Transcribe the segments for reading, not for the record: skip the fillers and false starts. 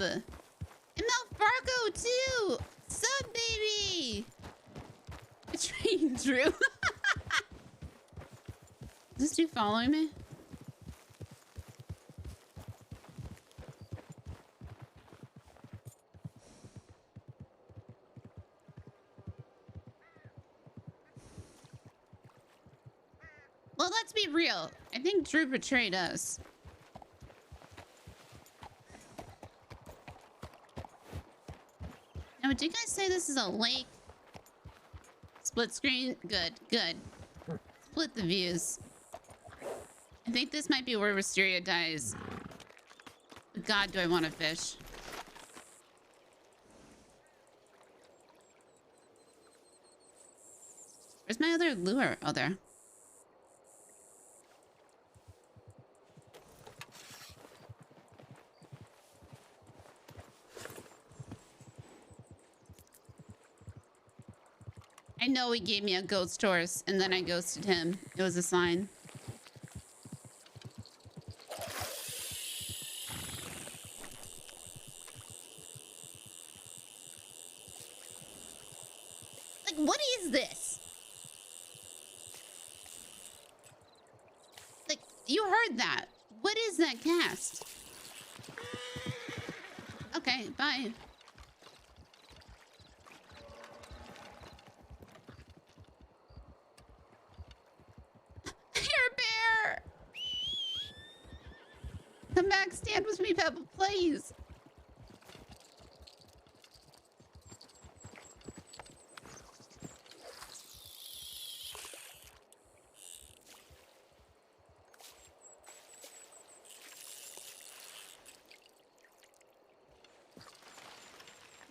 ML Fargo too. Sup, baby? Betraying Drew. Is this dude following me? Well, let's be real. I think Drew betrayed us. Now, would you guys say this is a lake? Split screen? Good, good. Split the views. I think this might be where Wisteria dies. But God, do I want to fish. Where's my other lure? Oh, there. I know he gave me a ghost horse, and then I ghosted him. It was a sign. Like, what is this? Like, you heard that. What is that cast? Okay, bye. Come back, stand with me, Pebble, please.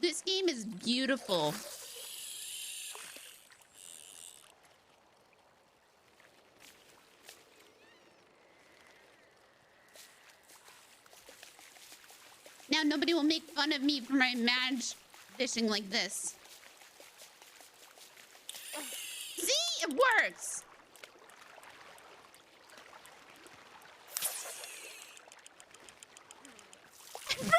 This game is beautiful. Now nobody will make fun of me for my madge fishing like this. See? It works! I broke it!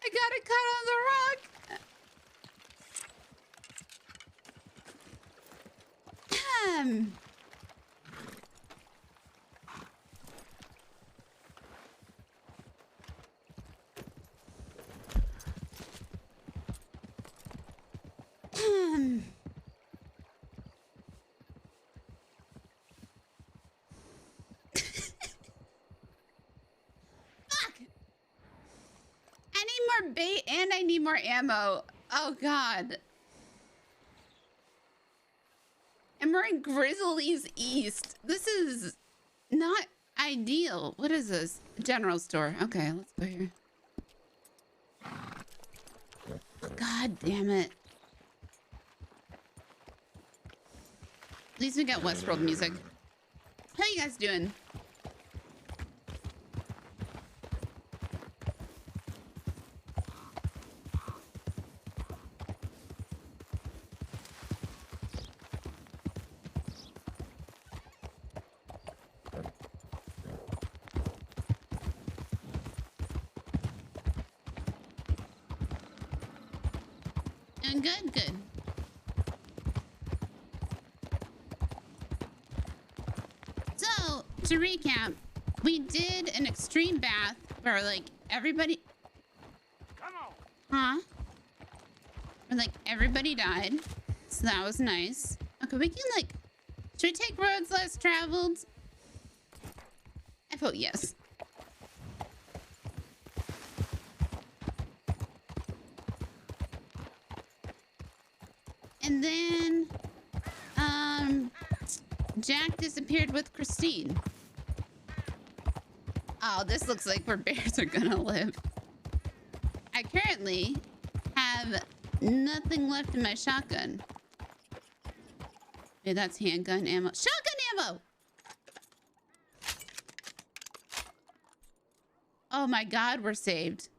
I got it caught on the rock. More bait and I need more ammo. Oh God. And we're in Grizzly's East. This is not ideal. What is this? General store. Okay, let's go here. God damn it. At least we got Westworld music. How you guys doing? Good, good. So, to recap, we did an extreme bath where, like, everybody... Come on. Huh? Where, like, everybody died. So that was nice. Okay, we can, like... Should we take roads less traveled? I vote yes. And then, Jack disappeared with Christine. Oh, this looks like where bears are gonna live. I currently have nothing left in my shotgun. Hey, that's handgun ammo. Shotgun ammo! Oh my God, we're saved.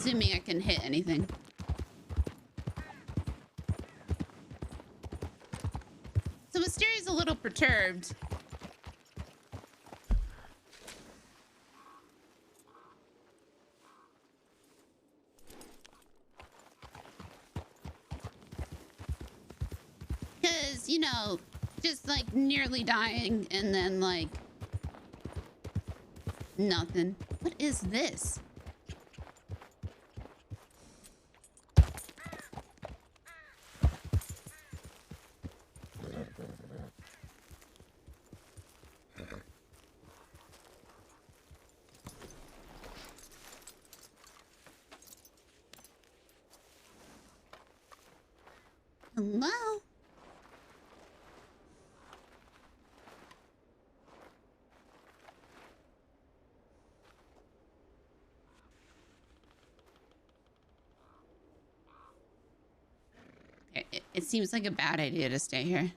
assuming I can hit anything. So Wisteria's a little perturbed. Because, you know, just like nearly dying and then like nothing. What is this? Hello? It seems like a bad idea to stay here.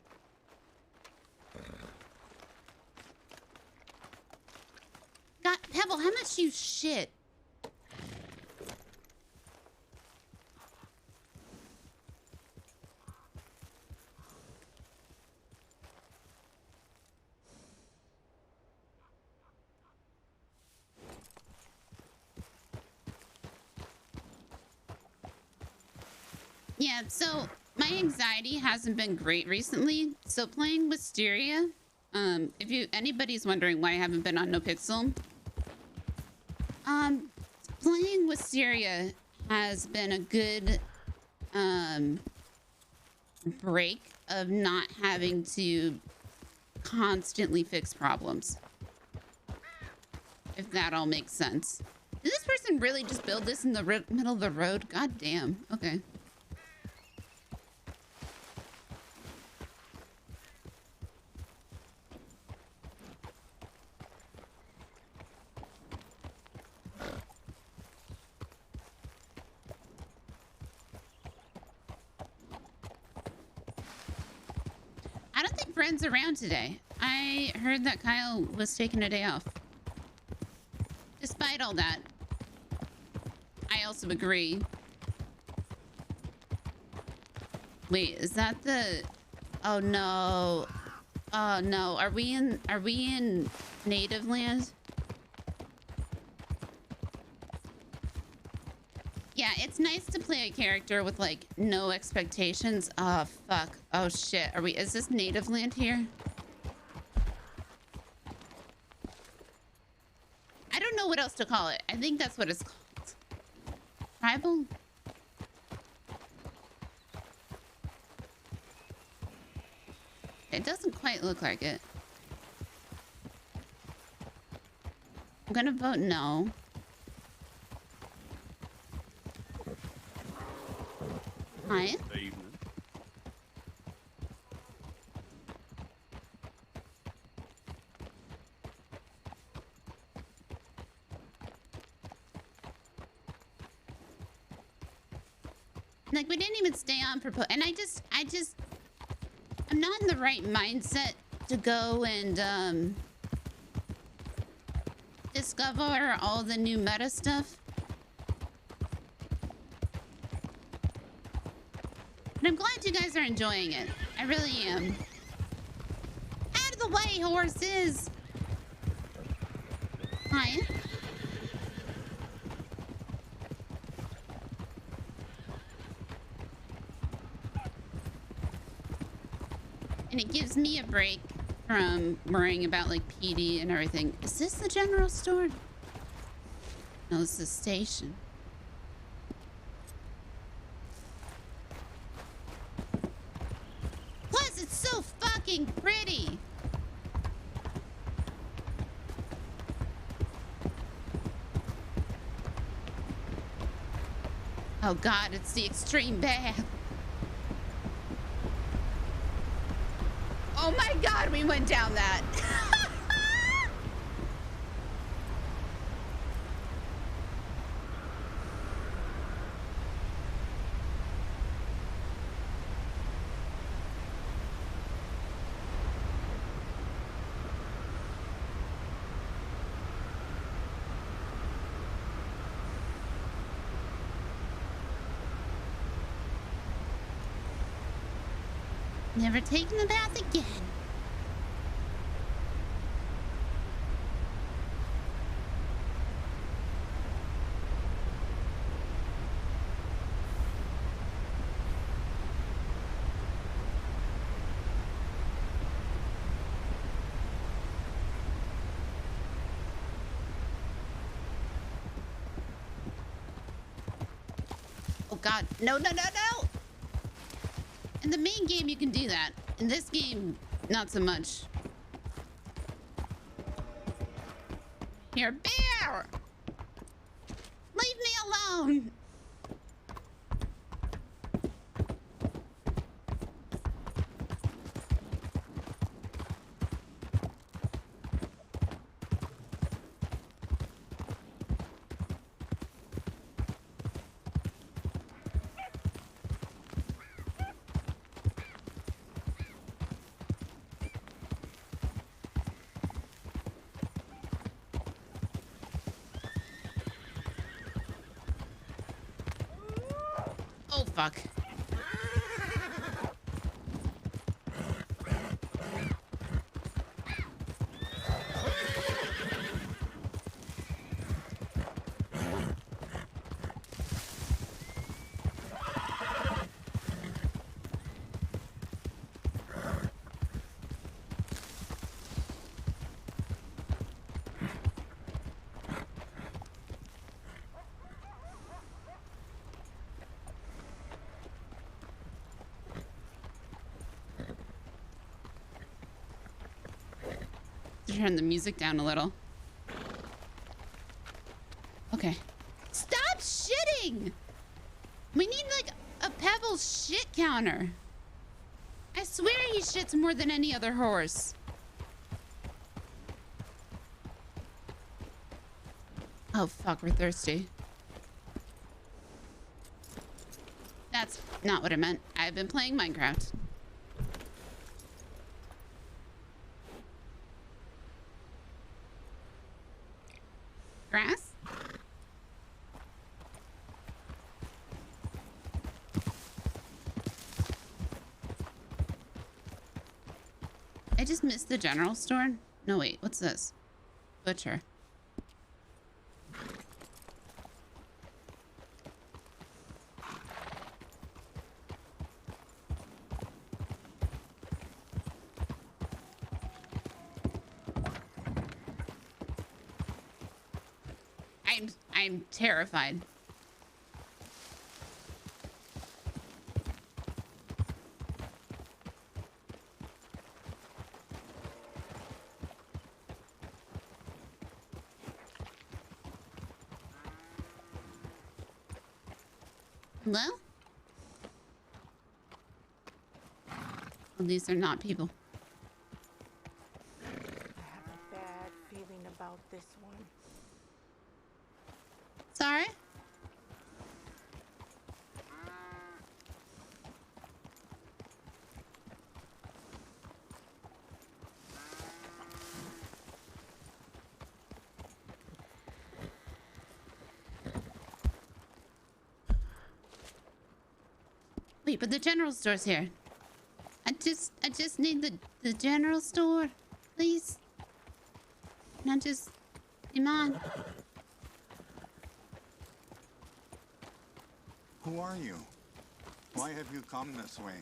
God, Pebble, how much you shit? Yeah, so my anxiety hasn't been great recently. So playing Wisteria, if anybody's wondering why I haven't been on No Pixel, playing Wisteria has been a good break of not having to constantly fix problems. If that all makes sense. Did this person really just build this in the middle of the road? God damn. Okay. I don't think Brent's around today. I heard that Kyle was taking a day off. Despite all that, I also agree. Wait, is that the... Oh no. Oh no. Are we in native land? Yeah, it's nice to play a character with like no expectations. Oh fuck. Oh shit. Is this native land here? I don't know what else to call it. I think that's what it's called. Tribal? It doesn't quite look like it. I'm gonna vote no. Hi. Like, we didn't even stay on propose, and I'm not in the right mindset to go and discover all the new meta stuff. But I'm glad you guys are enjoying it. I really am. Out of the way, horses! Hi. And it gives me a break from worrying about like PD and everything. Is this the general store? No, it's the station. Plus, it's so fucking pretty. Oh God, it's the extreme bath. Oh my God, we went down that. Never taking a bath again. Oh God, no, no, no, no! In the main game, you can do that. In this game, not so much. Here, bear! Leave me alone! Oh, fuck. Turn the music down a little. Okay. Stop shitting! We need like a pebble shit counter. I swear he shits more than any other horse. Oh fuck, we're thirsty. That's not what I meant. I've been playing Minecraft. Grass? I just missed the general store. No, wait, what's this? Butcher. I'm terrified. Hello? Well, these are not people. I have a bad feeling about this one. Sorry? Wait, but the general store's here. I just need the general store, please. Not just, come on. Who are you? Why have you come this way?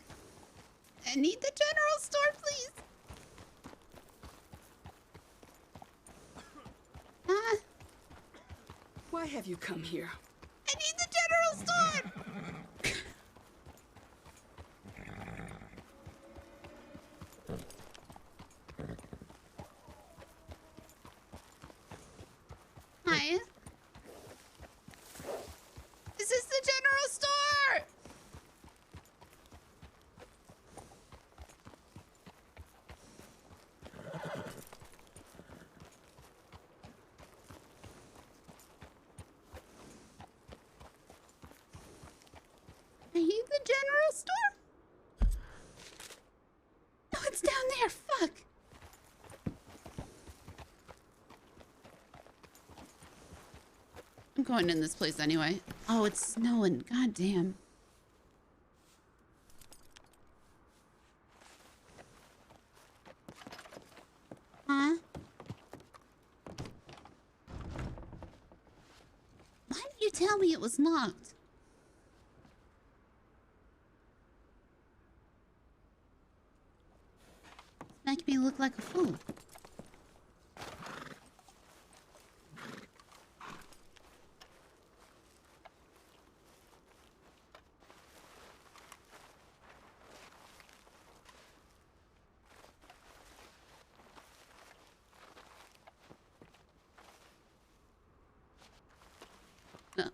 I need the general store, please. Why have you come here? I need the general store. Hi. Is this the general store? I need the general store. Oh, it's down there. Fuck. I'm going in this place anyway. Oh, it's snowing. God damn. Why did you tell me it was locked? Make me look like a fool.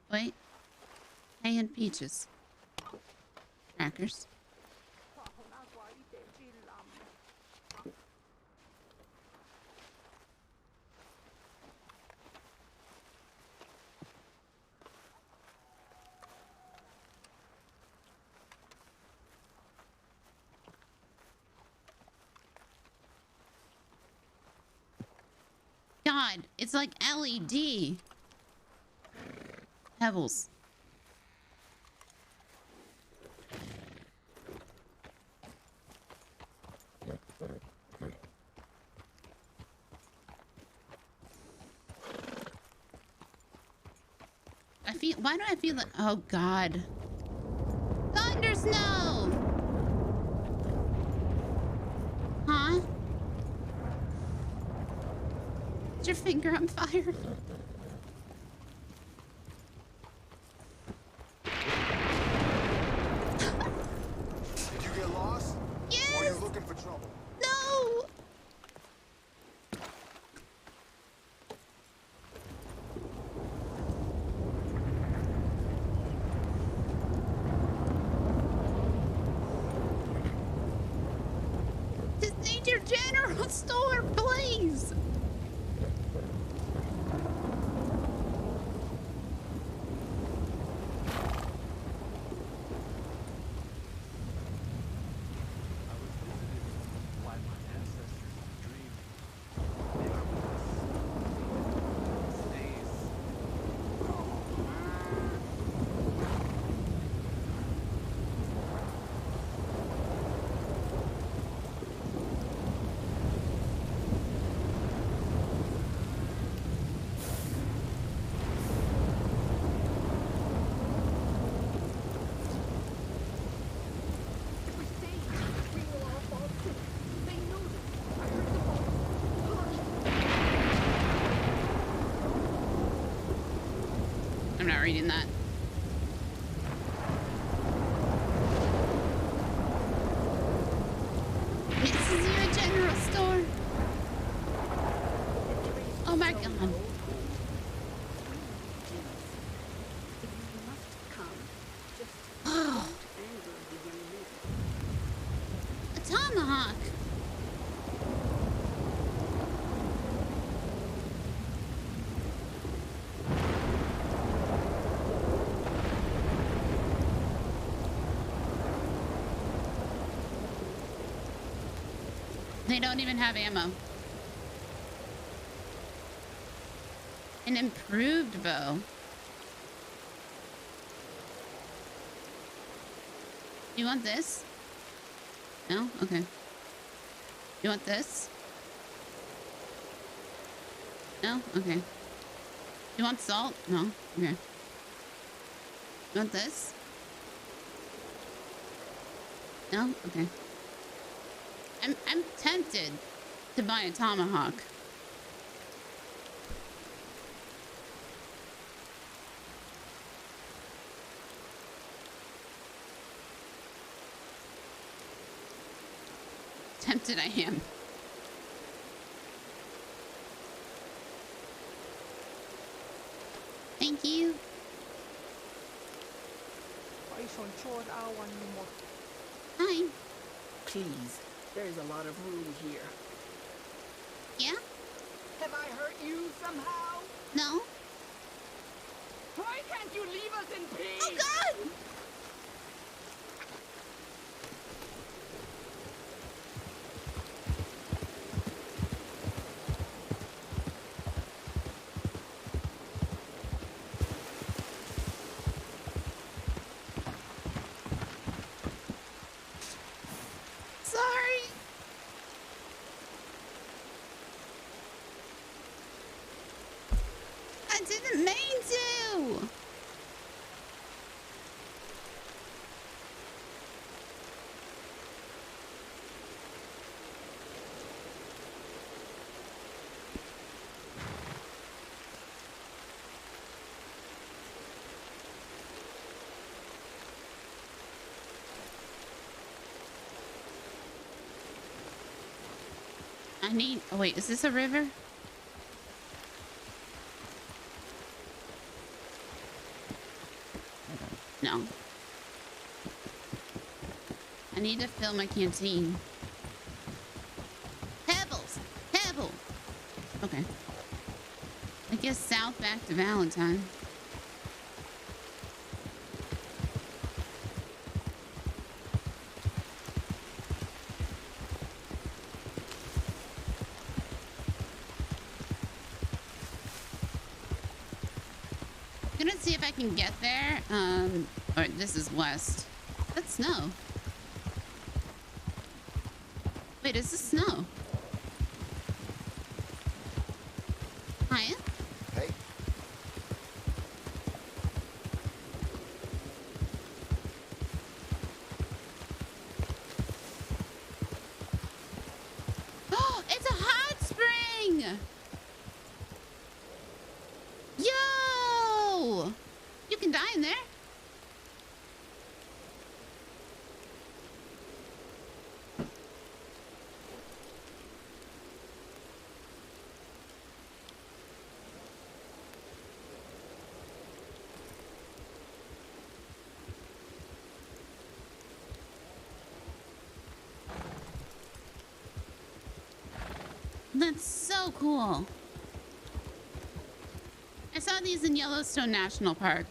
Wait. Hay and peaches. Crackers. God, it's like LED. Pebbles. Why do I feel like... Oh, God. Thunder snow! Huh? Is your finger on fire? Did you get lost? Yes! Or are you looking for trouble? No! Just need your general store, please! I'm not reading that. This is your general store? Oh my God. Oh. A tomahawk. They don't even have ammo. An improved bow. You want this? No? Okay. You want this? No? Okay. You want salt? No? Okay. You want this? No? Okay. I'm tempted to buy a tomahawk. Tempted I am. Thank you. Hi. Please, there's a lot of room here. Yeah? Have I hurt you somehow? No? Why can't you leave us in peace? Oh, God! Sorry. I didn't mean to. I need... Oh, wait. Is this a river? No. I need to fill my canteen. Pebbles! Pebble! Okay. I guess south back to Valentine. I'm gonna see if I can get there. Or this is west. That's snow. Wait, is this snow? Hiya? Hey. Oh, it's a hot spring! Yo! You can die in there. That's so cool. I saw these in Yellowstone National Park.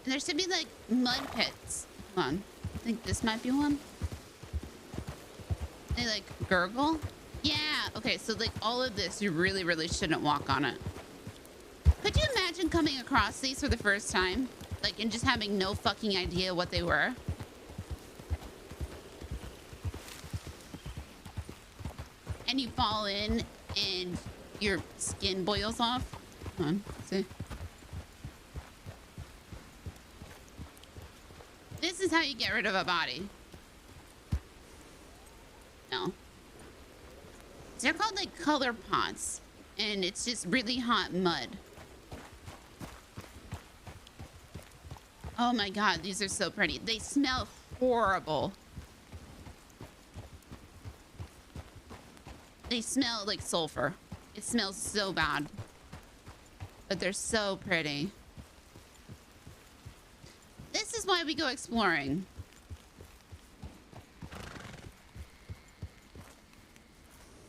And there should be like mud pits. Hold on. I think this might be one. They like gurgle. Yeah. Okay. So like all of this, you really, really shouldn't walk on it. Could you imagine coming across these for the first time? Like, and just having no fucking idea what they were? And you fall in and your skin boils off. Hold on, see. This is how you get rid of a body. No. They're called like color pots. And it's just really hot mud. Oh my God, these are so pretty. They smell horrible. They smell like sulfur. It smells so bad. But they're so pretty. This is why we go exploring.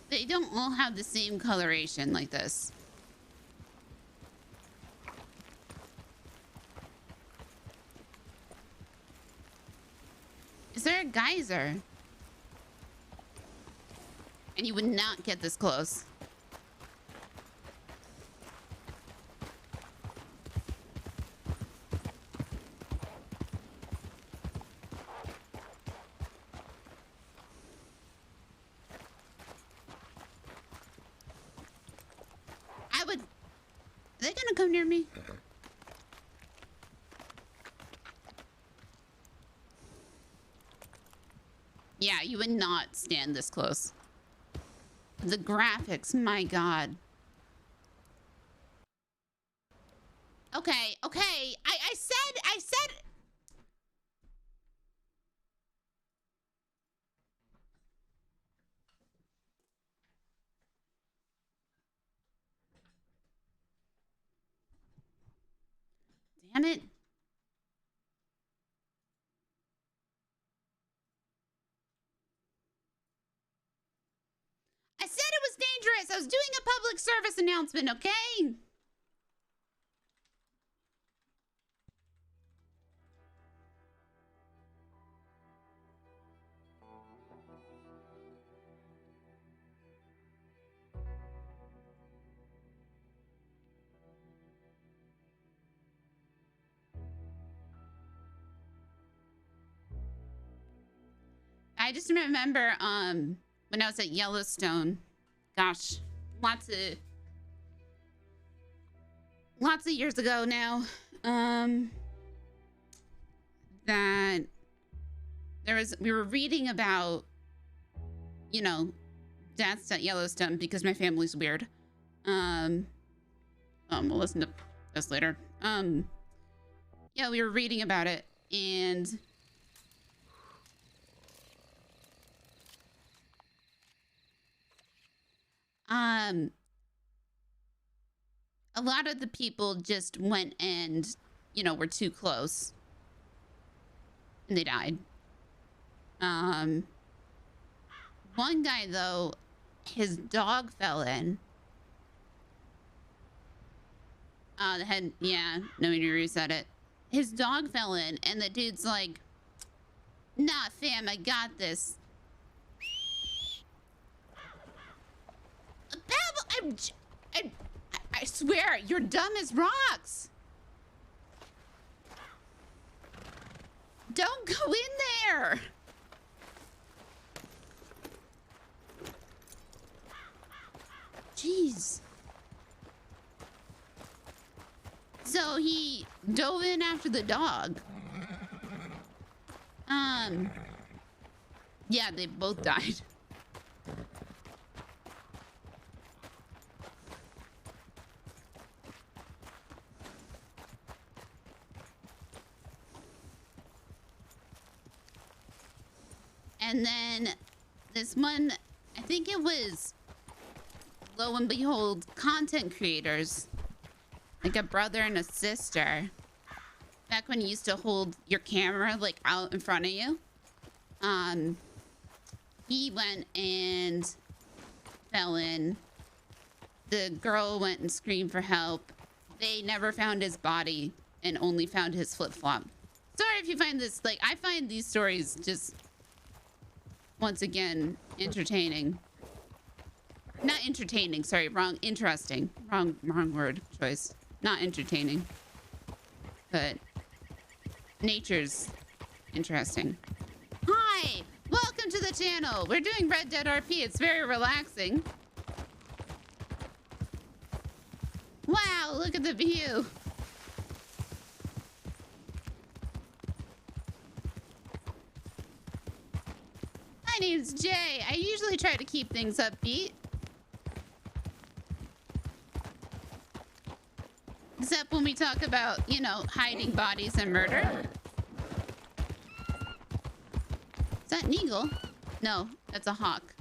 They don't all have the same coloration like this. Is there a geyser? And you would not get this close. I would... Are they gonna come near me? Yeah, you would not stand this close. The graphics, my God. Okay, okay. I said... Damn it. I said it was dangerous. I was doing a public service announcement, okay? I just remember when I was at Yellowstone, gosh, lots of years ago now, that we were reading about, you know, deaths at Yellowstone because my family's weird. We'll listen to this later. Yeah, we were reading about it, and a lot of the people just went and, you know, were too close. And they died. One guy, though, his dog fell in. Yeah, no need to reset it. His dog fell in, and the dude's like, nah, fam, I got this. Babble, I swear, you're dumb as rocks. Don't go in there. Jeez. So he dove in after the dog. Yeah, they both died. And then this one, I think it was, lo and behold, content creators. Like a brother and a sister. Back when you used to hold your camera like out in front of you. He went and fell in. The girl went and screamed for help. They never found his body and only found his flip-flop. Sorry if you find this, like, I find these stories just, once again, entertaining. Not entertaining, sorry, wrong, interesting. Wrong word choice. Not entertaining. But nature's interesting. Hi! Welcome to the channel! We're doing Red Dead RP. It's very relaxing. Wow, look at the view. My name's Jay. I usually try to keep things upbeat. Except when we talk about, you know, hiding bodies and murder. Is that an eagle? No, that's a hawk.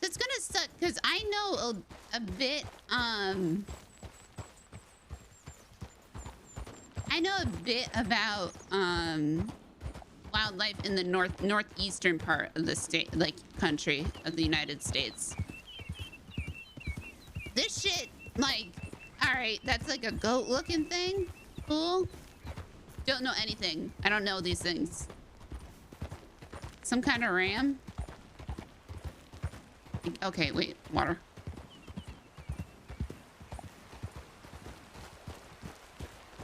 It's gonna suck because I know a bit, I know a bit about, wildlife in the northeastern part of the state, like country of the United States. This shit, like, all right, that's like a goat looking thing. Cool. Don't know anything. I don't know these things. Some kind of ram. Okay, wait, water.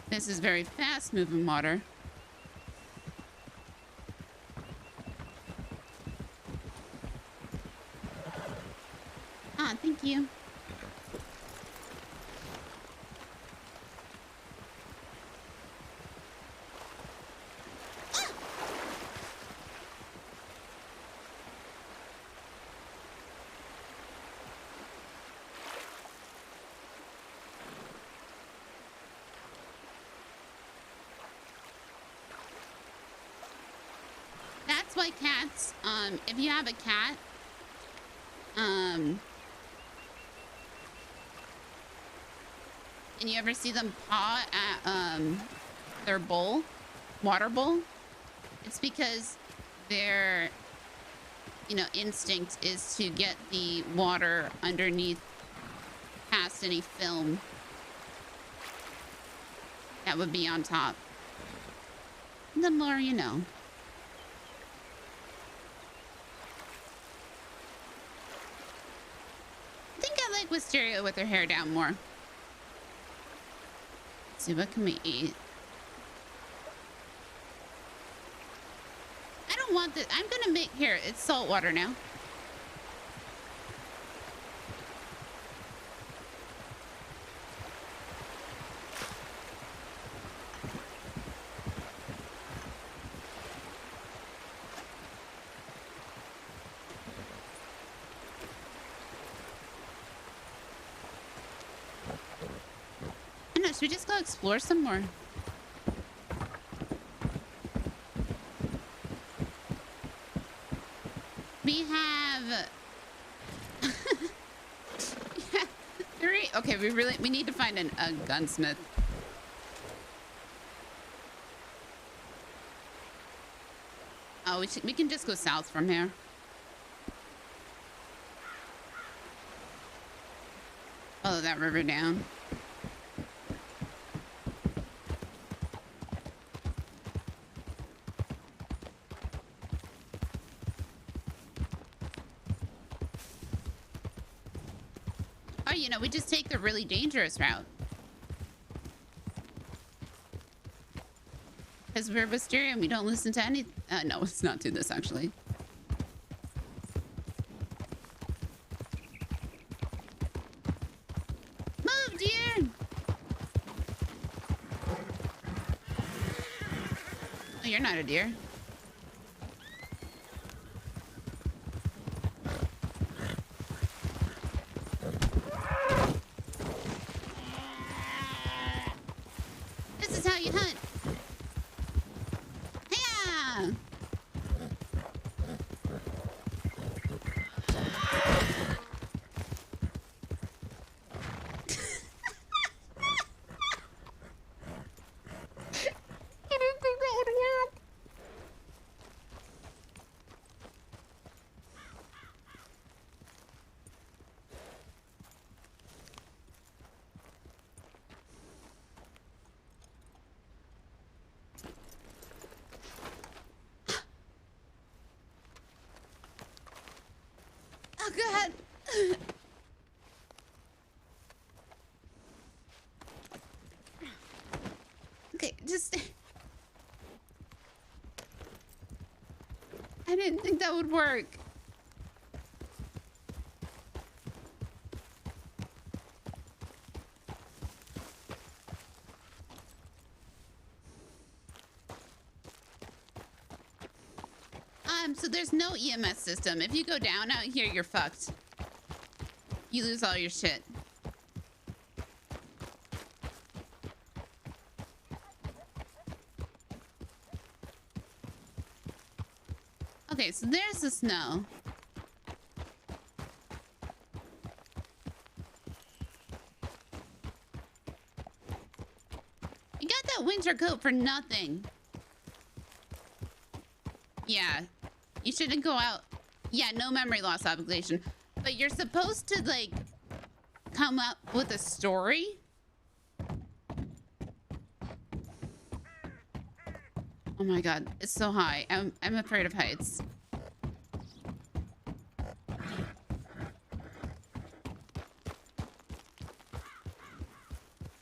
This is very fast moving water. Ah, thank you. That's why cats, if you have a cat, and you ever see them paw at, their bowl, water bowl, it's because their, you know, instinct is to get the water underneath past any film that would be on top. The more you know. I think I like Wisteria with her hair down more. Let's see, what can we eat? I don't want this. I'm gonna make, here, it's salt water now. Should we just go explore some more? We have... yeah, 3. Okay, we need to find a gunsmith. Oh, we can just go south from here. Follow that river down. Oh, you know, we just take the really dangerous route. Because we're Wisteria and we don't listen to any... no, let's not do this, actually. Move, dear! Oh, you're not a deer. This is how you hunt. Hiya! I didn't think that would work. Oh, God. Okay, just... I didn't think that would work. So there's no EMS system. If you go down out here, you're fucked. You lose all your shit. Okay, so there's the snow. You got that winter coat for nothing. Yeah, you shouldn't go out. Yeah, no memory loss obligation. But you're supposed to, like, come up with a story. Oh my God, it's so high. I'm afraid of heights.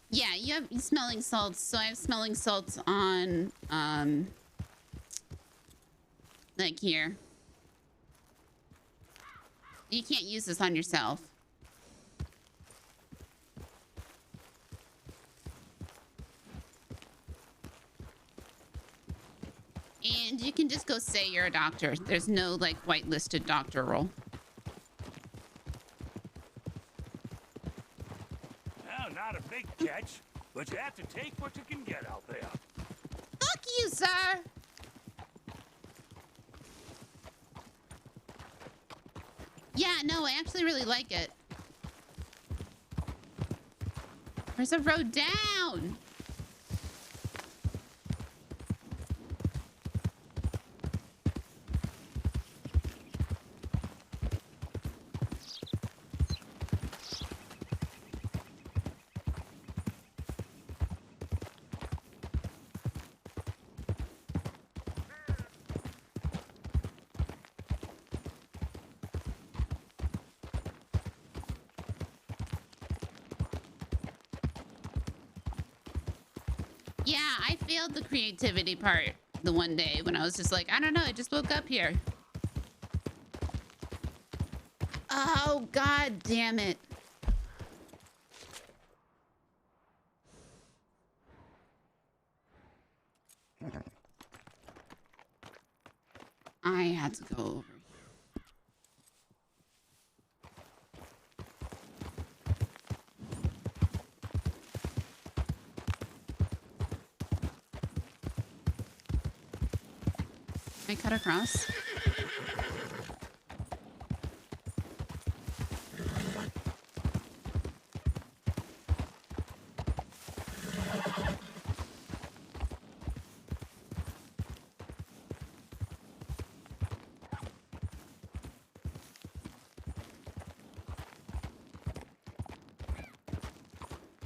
Yeah, you have smelling salts. So I have smelling salts on, like here. You can't use this on yourself. And you can just go say you're a doctor. There's no, like, whitelisted doctor role. Well, not a big catch, but you have to take what you can get out there. Fuck you, sir! Yeah, no, I actually really like it. There's a road down! Yeah, I failed the creativity part the one day when I was just like, I don't know, I just woke up here. Oh, God damn it. I had to go over. I cut across.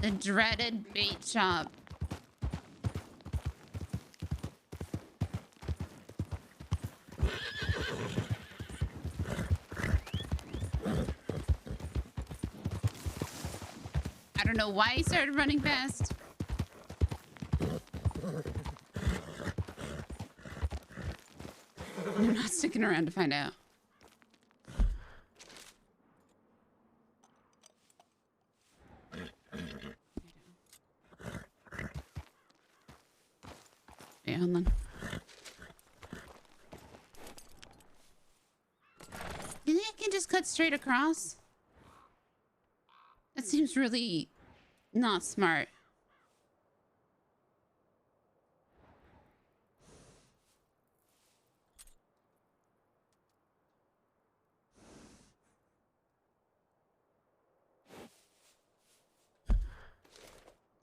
The dreaded bait shop. I don't know why he started running fast. I'm not sticking around to find out. Yeah, hold on. Do you think I can just cut straight across? That seems really not smart.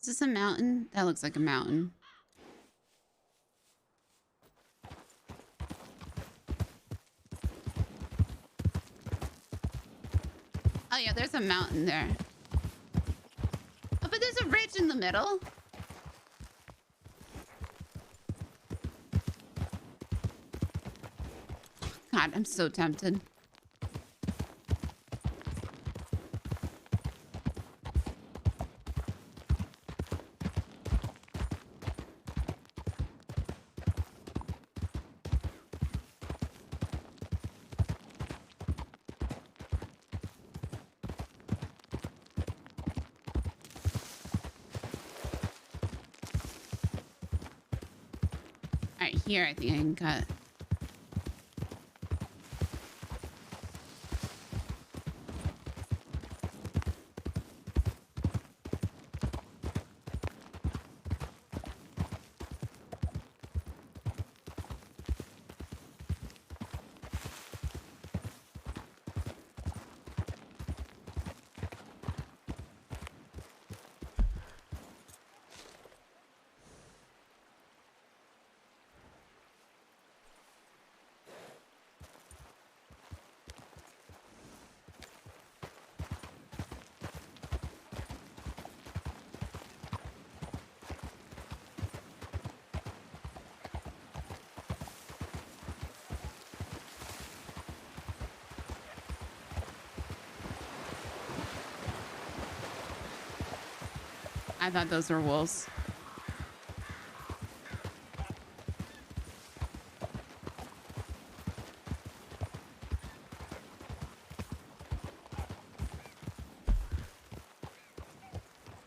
Is this a mountain? That looks like a mountain. Oh yeah, there's a mountain there. Oh, but there's a ridge in the middle. God, I'm so tempted. Here, I think I can cut. I thought those were wolves.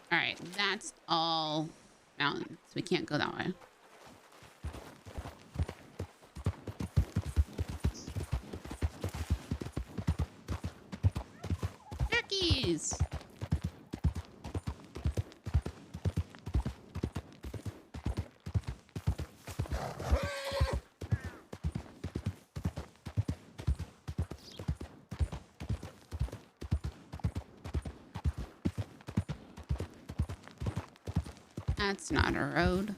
All right, that's all mountains. We can't go that way. Turkeys! That's not a road.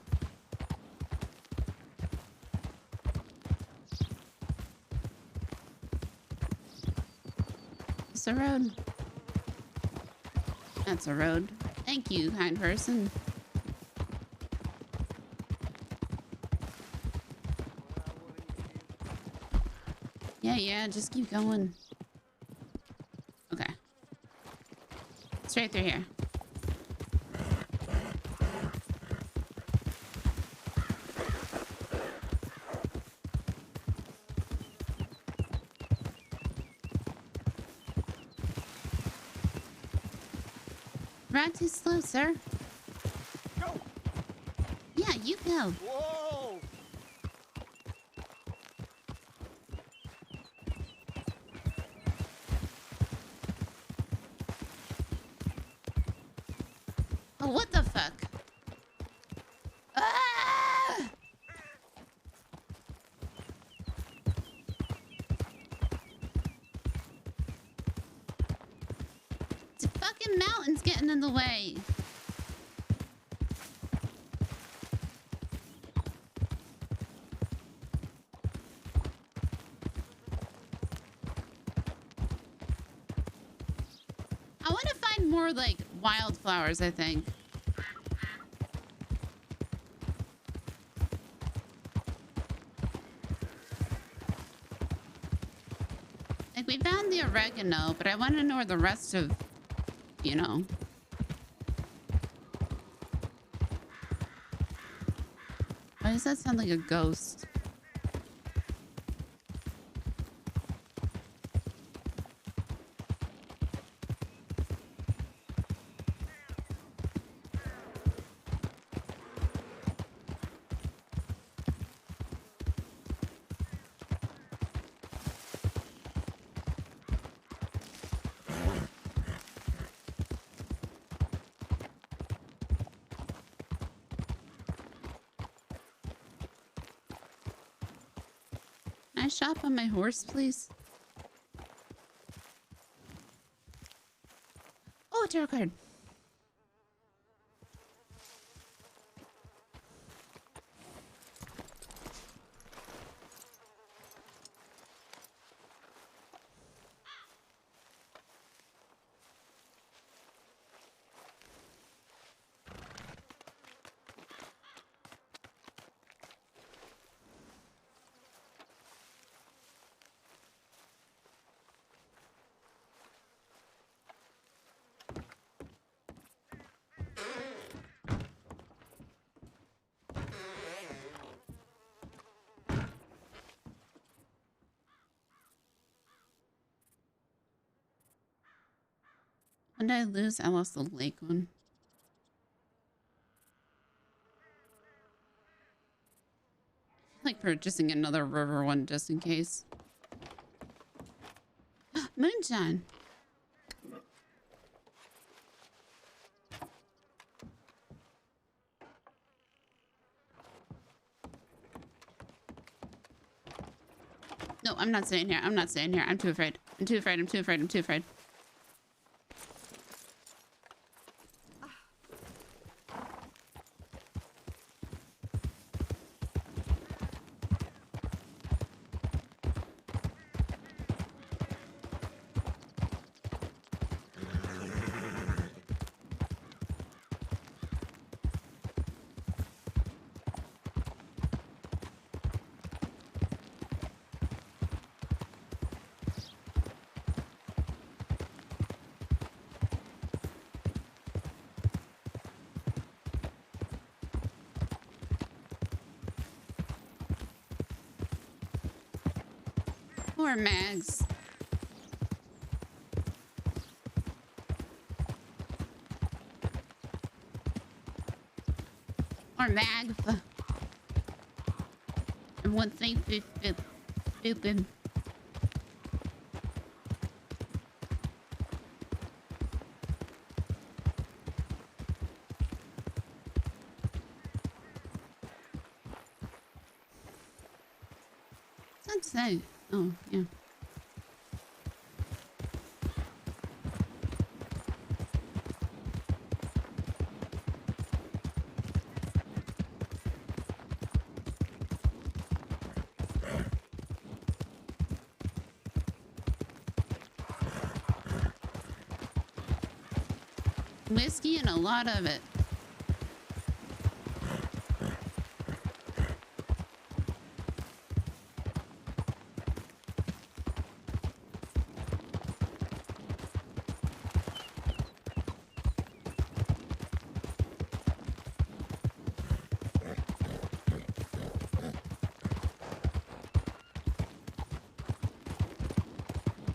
It's a road. That's a road. Thank you, kind person. Yeah, just keep going. Okay. Straight through here. Ride too slow, sir. Go! Yeah, you go. Whoa! Oh, what the fuck? Ah! It's a fucking mountain's getting in the way. I want to find more like wildflowers, I think. Like, we found the oregano, but I want to know where the rest of, you know. Why does that sound like a ghost? Can I shop on my horse, please? Oh, a tarot card. When did I lose? I lost the lake one. I feel like purchasing another river one just in case. Moonshine. No, I'm not staying here. I'm not staying here. I'm too afraid. I'm too afraid. I'm too afraid. I'm too afraid. More mags. Or mag. And one thing stupid. What's that say? Oh, yeah. Whiskey and a lot of it.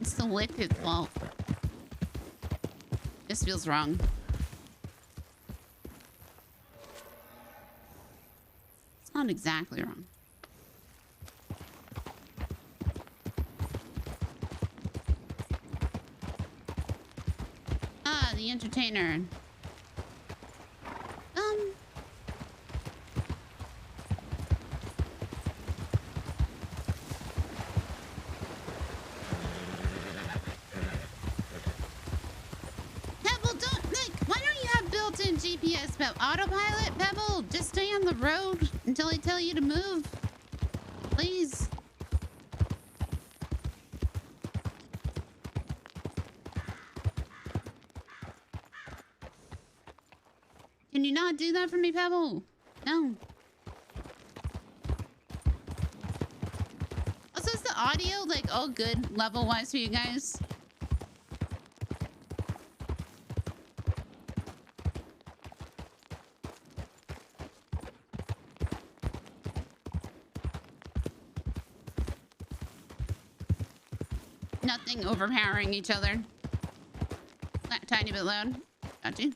It's the liquid fault. This feels wrong. It's not exactly wrong. Ah, the entertainer. Pebble, don't, like, why don't you have built-in GPS, Pebble? Autopilot, Pebble, just stay on the road until I tell you to move. Please. Can you not do that for me, Pebble? No. Also, is the audio like all good level-wise for you guys? Nothing overpowering each other. That tiny bit loud. Got you.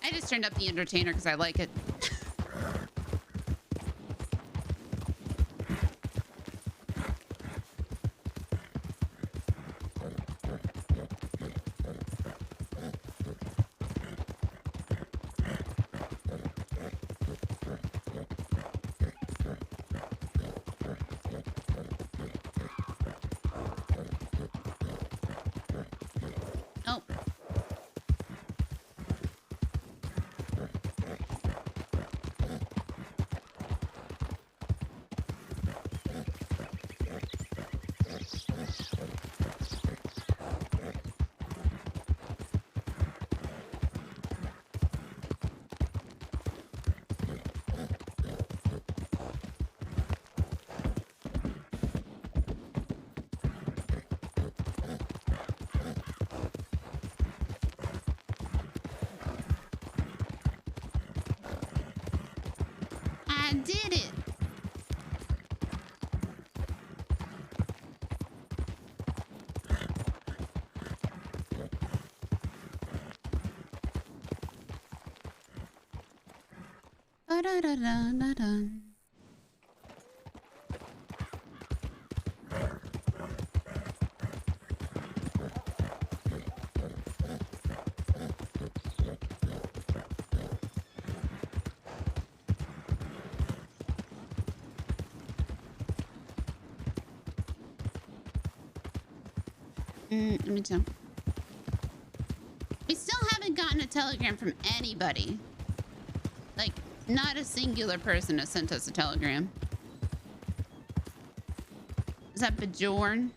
I just turned up the entertainer because I like it. Oh. I did it. Ba-da-da-da-da-dun. Let me tell. We still haven't gotten a telegram from anybody. Like, not a singular person has sent us a telegram. Is that Bajorn?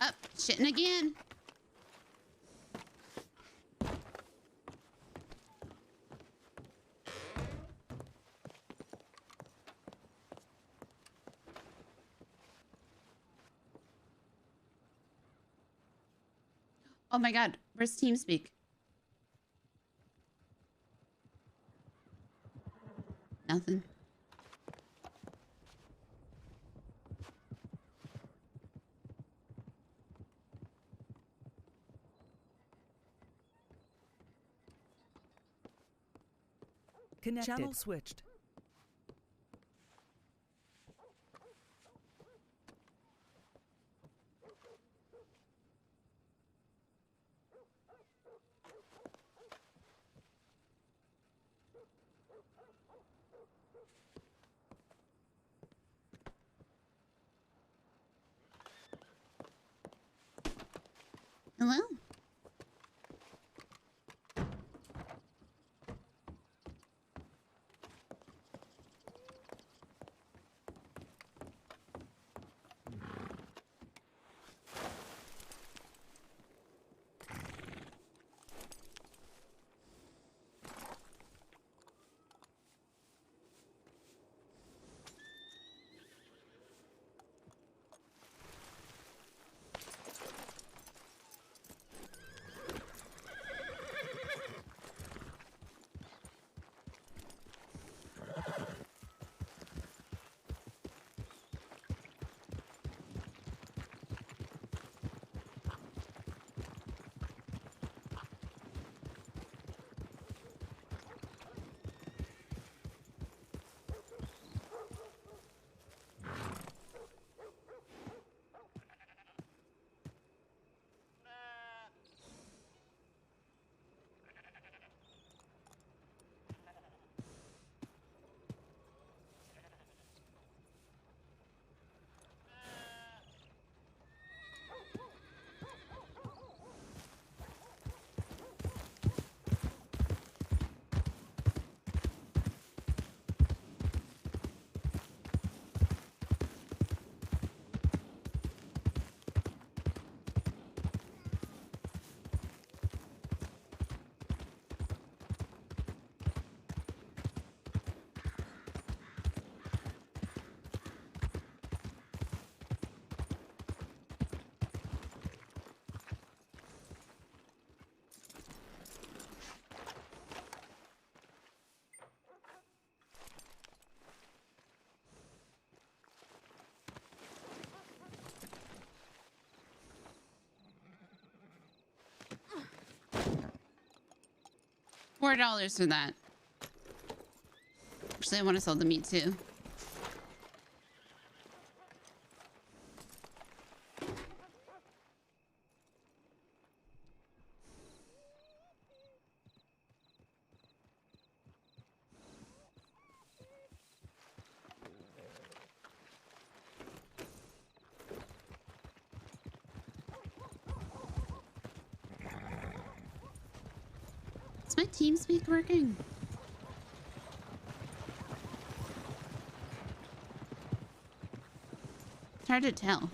Up, shitting again. Oh my god, where's TeamSpeak? Nothing. Connected. Channel switched. Hello? $4 for that. Actually, I want to sell the meat too. Is my TeamSpeak working? It's hard to tell.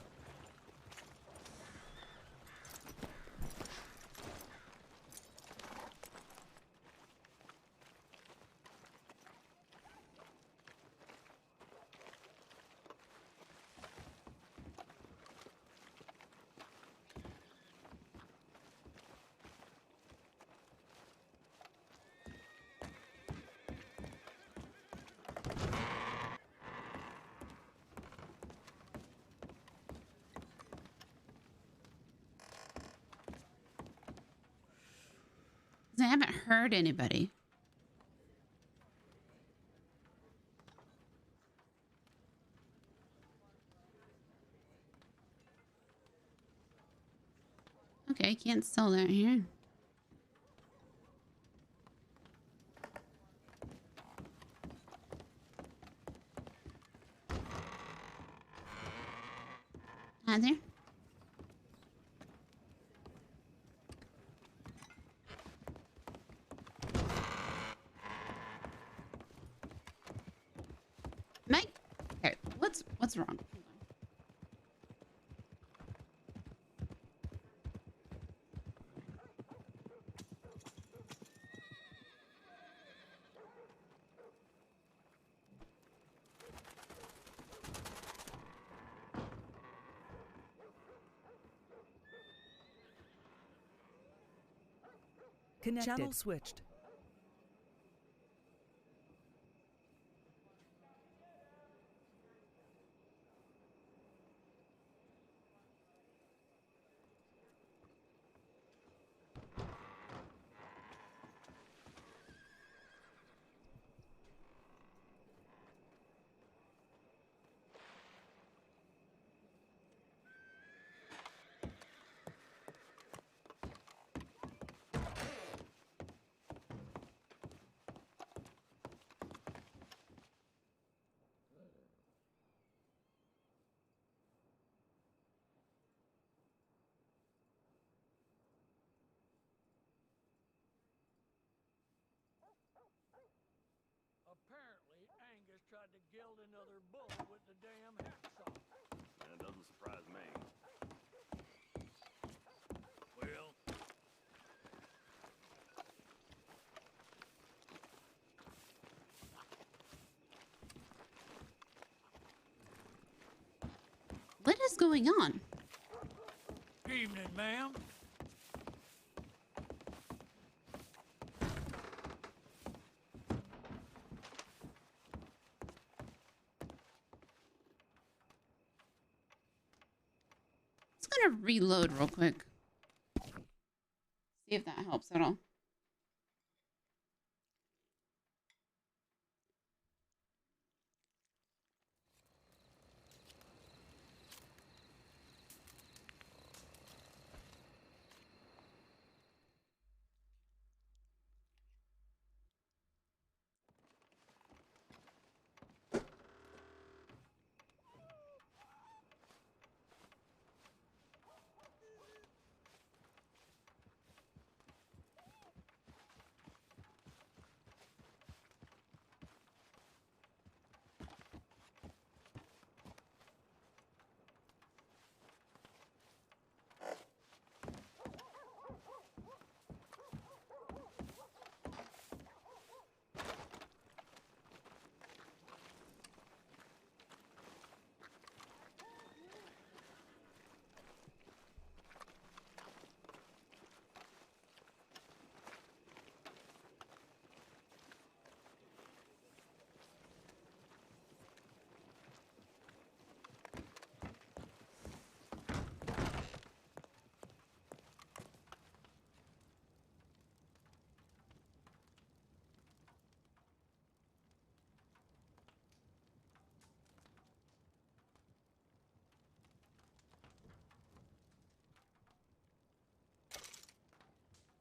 I haven't heard anybody. Okay, can't sell that here. Hi there. Mike, okay, what's wrong? Hold on. Connected. Channel switched. Apparently, Angus tried to gild another bull with the damn hacksaw. That doesn't surprise me. Well, What is going on? Evening, ma'am. It's gonna reload real quick. See if that helps at all.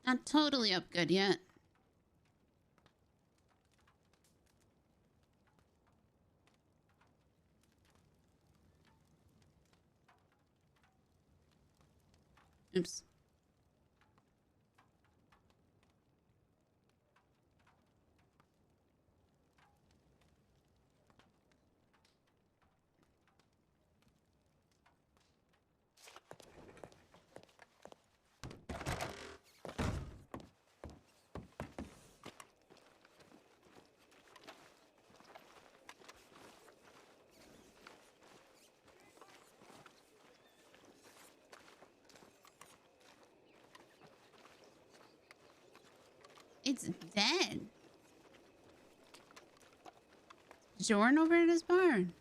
Not totally up good yet. Oops. It's dead. Jordan over at his barn.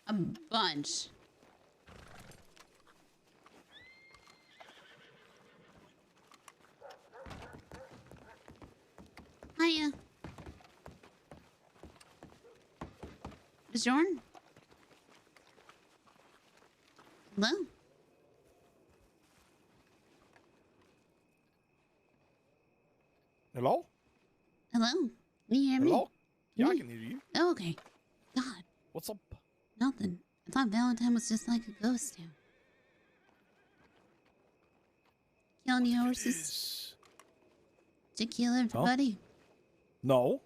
A bunch. Hiya. Jordan? Hello? Hello? Hello? Can you hear me? Hello? Yeah, I Me? can hear you. Oh, okay. God, What's up? nothing. I thought Valentine was just like a ghost town. Kill any horses? Did you kill everybody? No.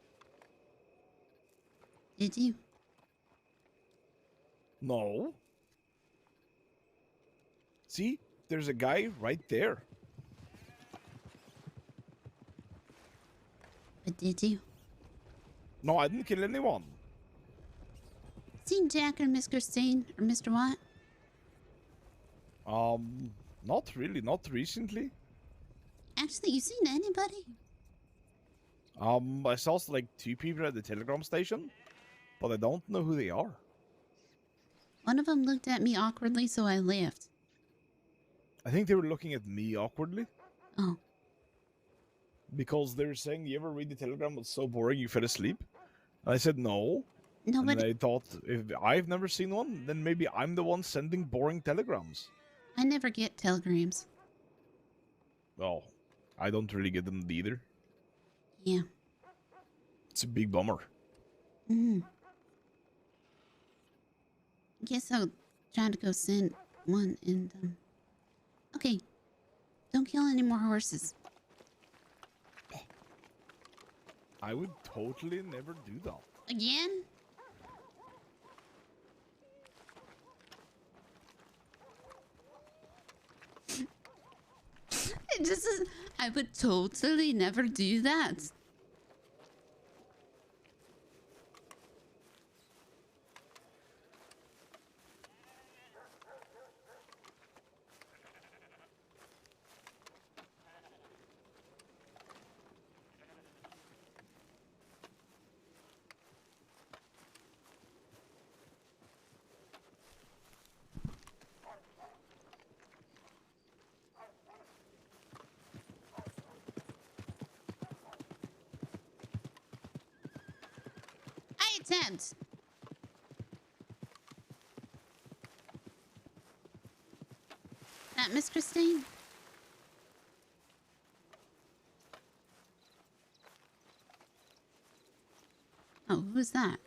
Did you? No. See? There's a guy right there. But did you? No, I didn't kill anyone. Seen Jack or Miss Christine or Mr. Watt? Not really, not recently. Actually, you seen anybody? I saw like 2 people at the telegram station, but I don't know who they are. One of them looked at me awkwardly, so I left. I think they were looking at me awkwardly. Oh. Because they were saying, you ever read the telegram? It's so boring you fell asleep. And I said no. No, but And I thought, if I've never seen one, then maybe I'm the one sending boring telegrams. I never get telegrams. Well, I don't really get them either. Yeah. It's a big bummer. Guess I'll try to go send one and, okay. Don't kill any more horses. I would totally never do that. Again? It just is, I would totally never do that. I attempt. That Miss Christine? Oh, who's that?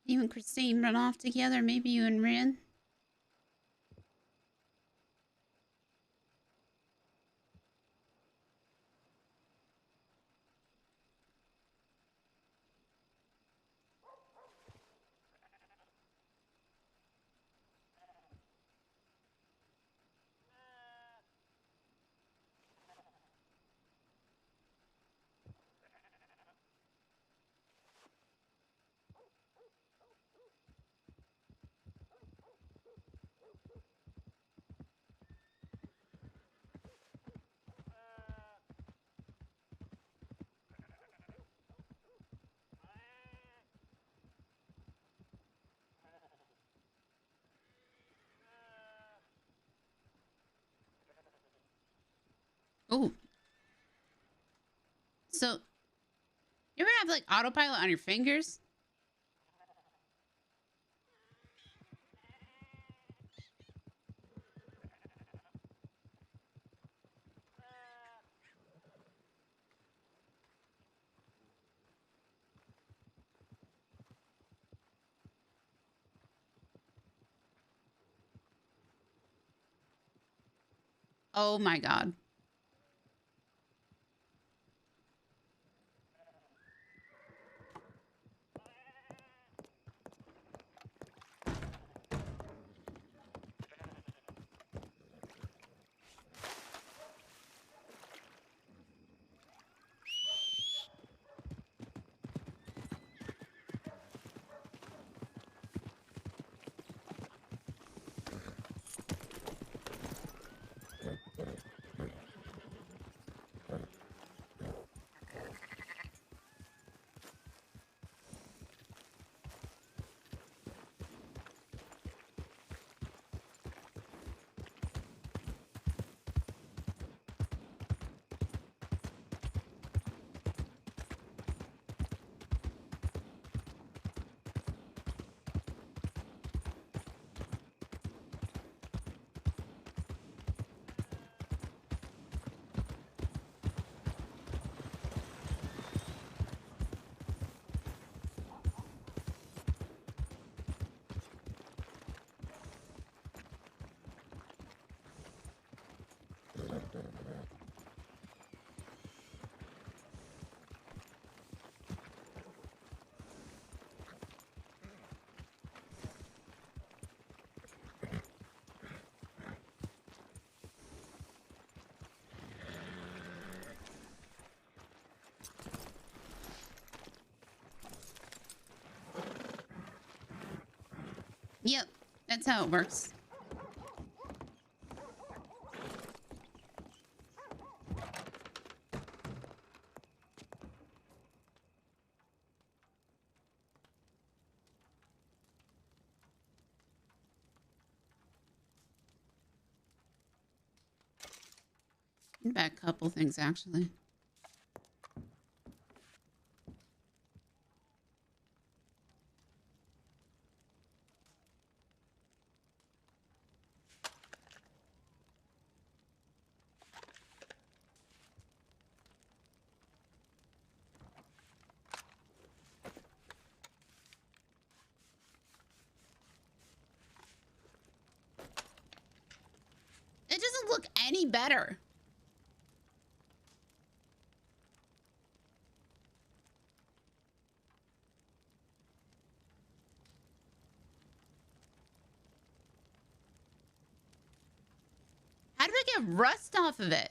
You and Christine run off together. Maybe you and Rin. Oh. So, you ever have like autopilot on your fingers? Oh my God. Yep, that's how it works. Back a couple things actually. It doesn't look any better. How do I get rust off of it?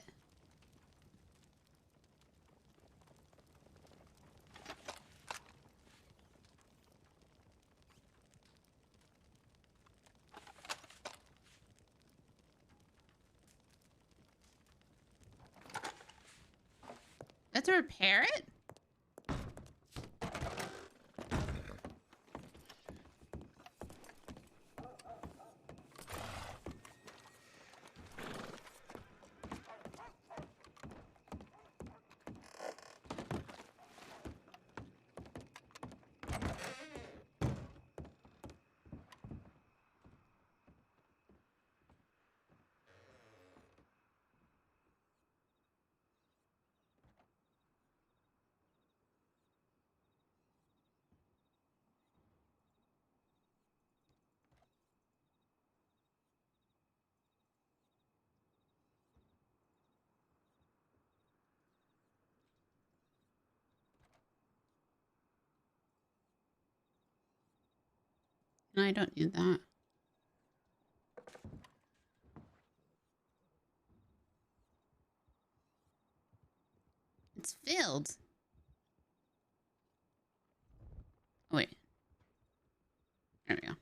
That's to repair it? No, I don't need that. It's filled. Oh, wait. There we go.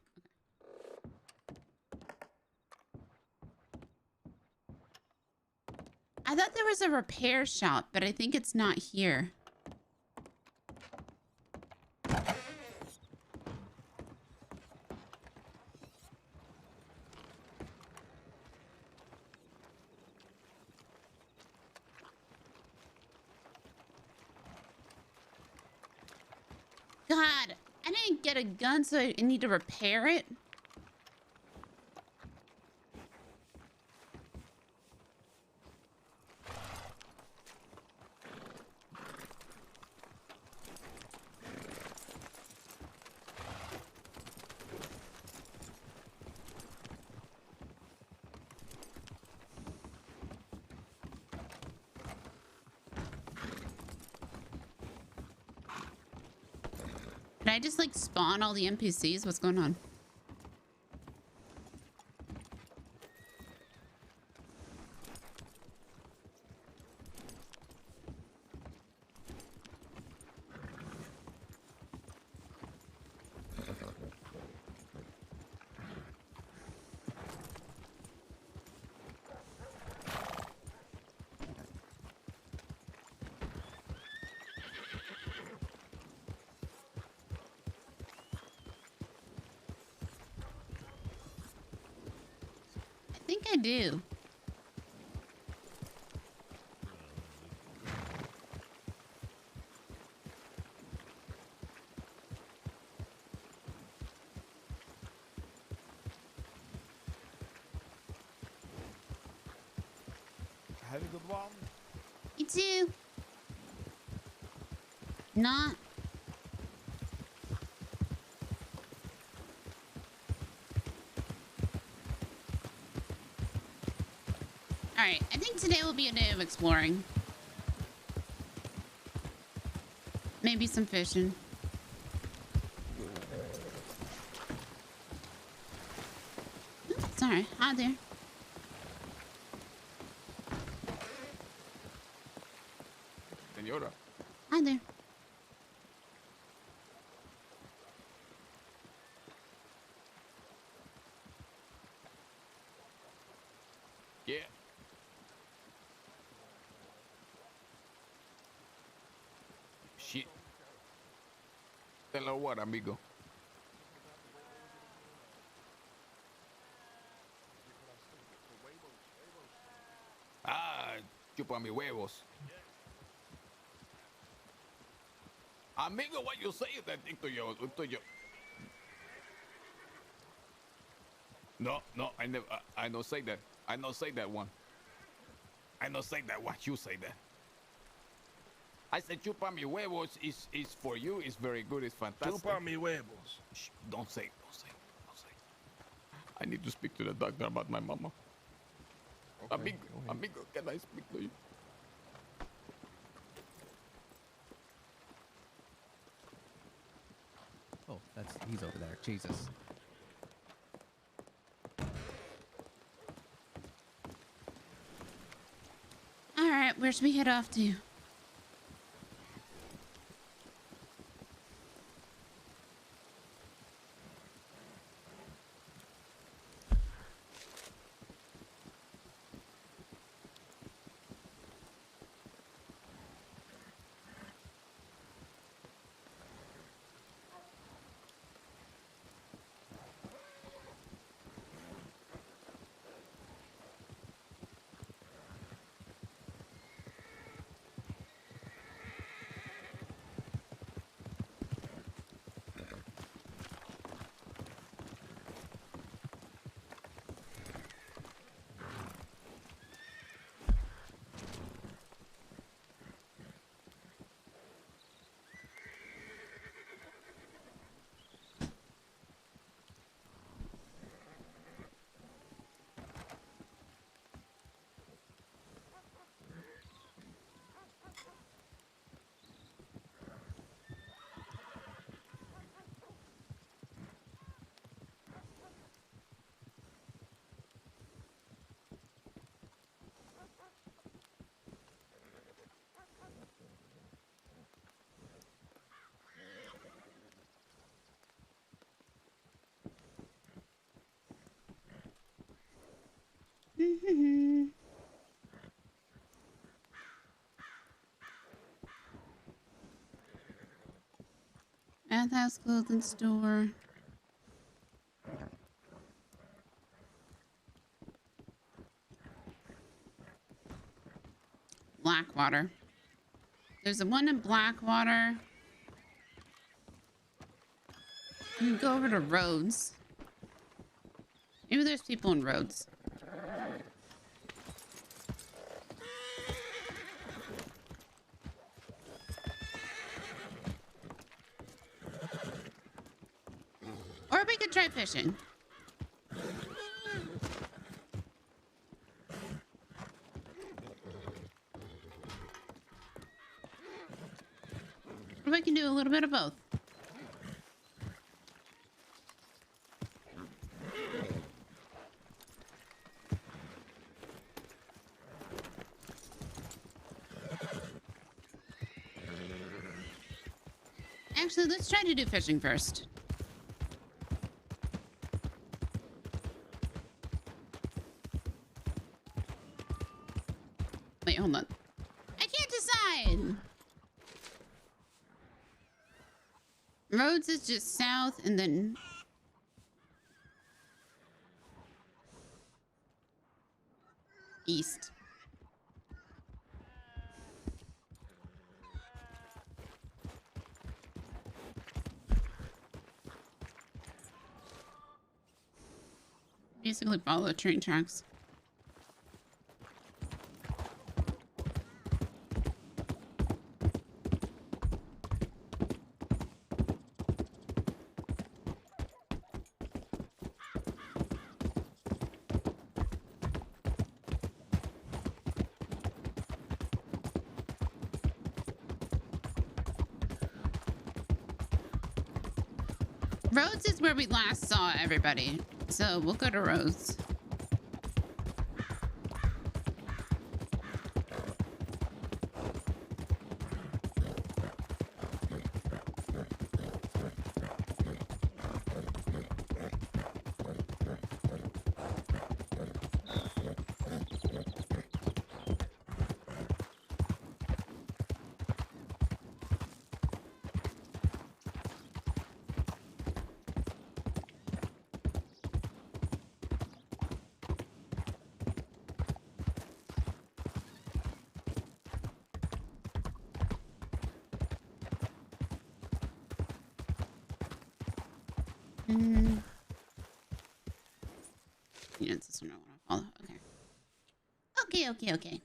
I thought there was a repair shop, but I think it's not here. God, I didn't get a gun, so I need to repair it. Did I just like spawn all the NPCs? What's going on? I think I do. Have a good one. You too. Not. All right, I think today will be a day of exploring. Maybe some fishing. Sorry, hi there. Senora. Hi there. Yeah. Shit. Tell her what, amigo? Ah, chupa mi huevos. Amigo, what you say that to yo. No, I never, I don't say that. I don't say that one. I don't say that one. You say that. I said chupa mi huevos is for you. It's very good. It's fantastic. Chupa mi huevos. Shh, don't say. I need to speak to the doctor about my mama. Okay, Amigo, can I speak to you? Oh, he's over there. Jesus. All right, where should we head off to? Bathhouse clothing store. Blackwater. There's a one in Blackwater. You can go over to Rhodes. Maybe there's people in Rhodes. Or we could try fishing. Or we can do a little bit of both. Actually, let's try to do fishing first. Wait, hold on. I can't decide. Rhodes is just south and then... east. Basically follow the train tracks. Rhodes is where we last saw everybody, so we'll go to Rhodes. Yeah, it's this one I want to follow. Okay. Okay.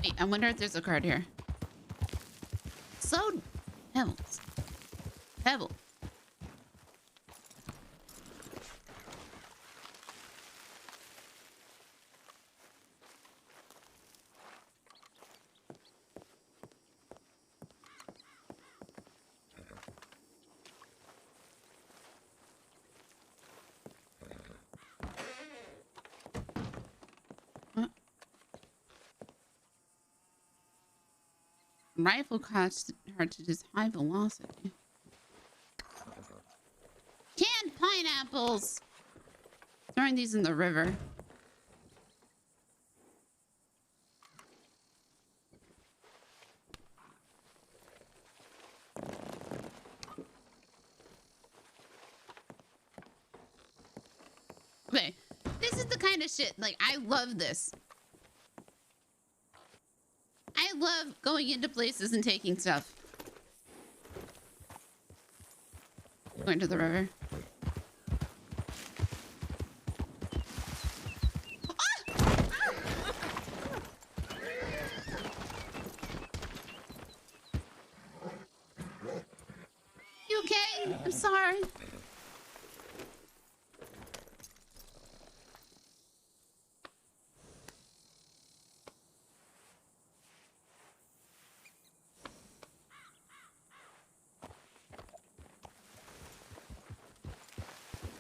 Wait, I wonder if there's a card here. So, Pebble. Rifle cartridges high velocity. Canned pineapples. Throwing these in the river. Okay, this is the kind of shit, like, I love this. I love going into places and taking stuff. Going to the river. sorry. I'm sorry.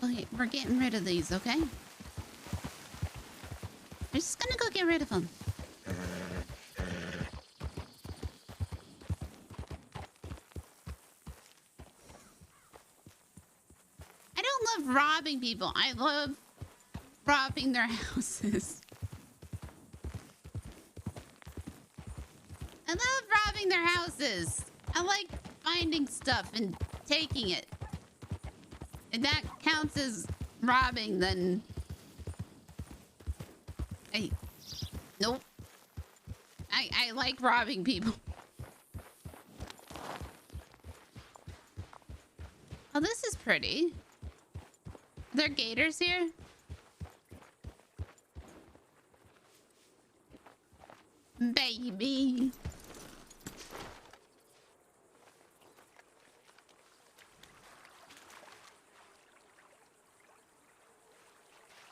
Okay, we're getting rid of these, okay? We're just gonna go get rid of them. I don't love robbing people. I love robbing their houses. I love robbing their houses. I like finding stuff and taking it. If that counts as robbing, then... Hey. Nope. I like robbing people. Oh, this is pretty. Are there gators here? Baby.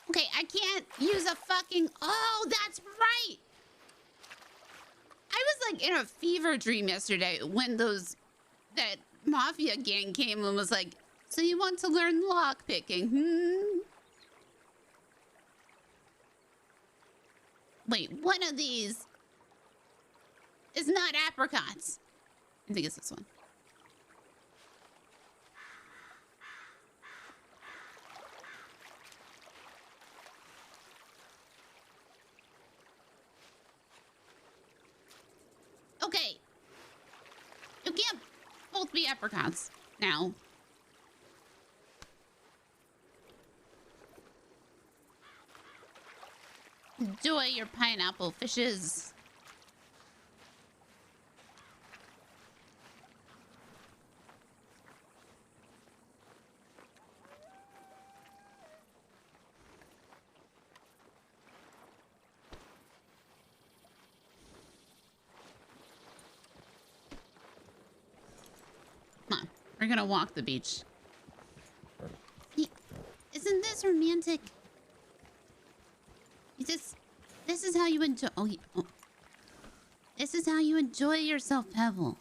Okay, I can't use a fucking... Oh, that's right! I was like in a fever dream yesterday when that mafia gang came and was like, so you want to learn lock picking? Wait, one of these is not apricots. I think it's this one. Okay. You can't both be apricots now. Enjoy your pineapple fishes. Come on, we're gonna walk the beach. Isn't this romantic? This is how you enjoy. Oh, this is how you enjoy yourself, Pebble.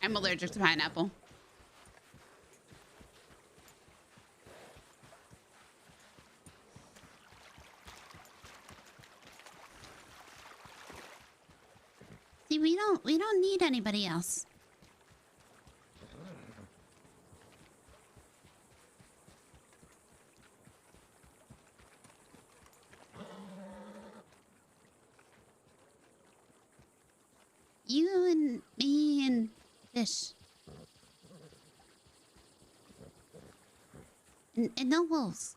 I'm allergic to pineapple. See, we don't need anybody else. You and me and fish. And no wolves.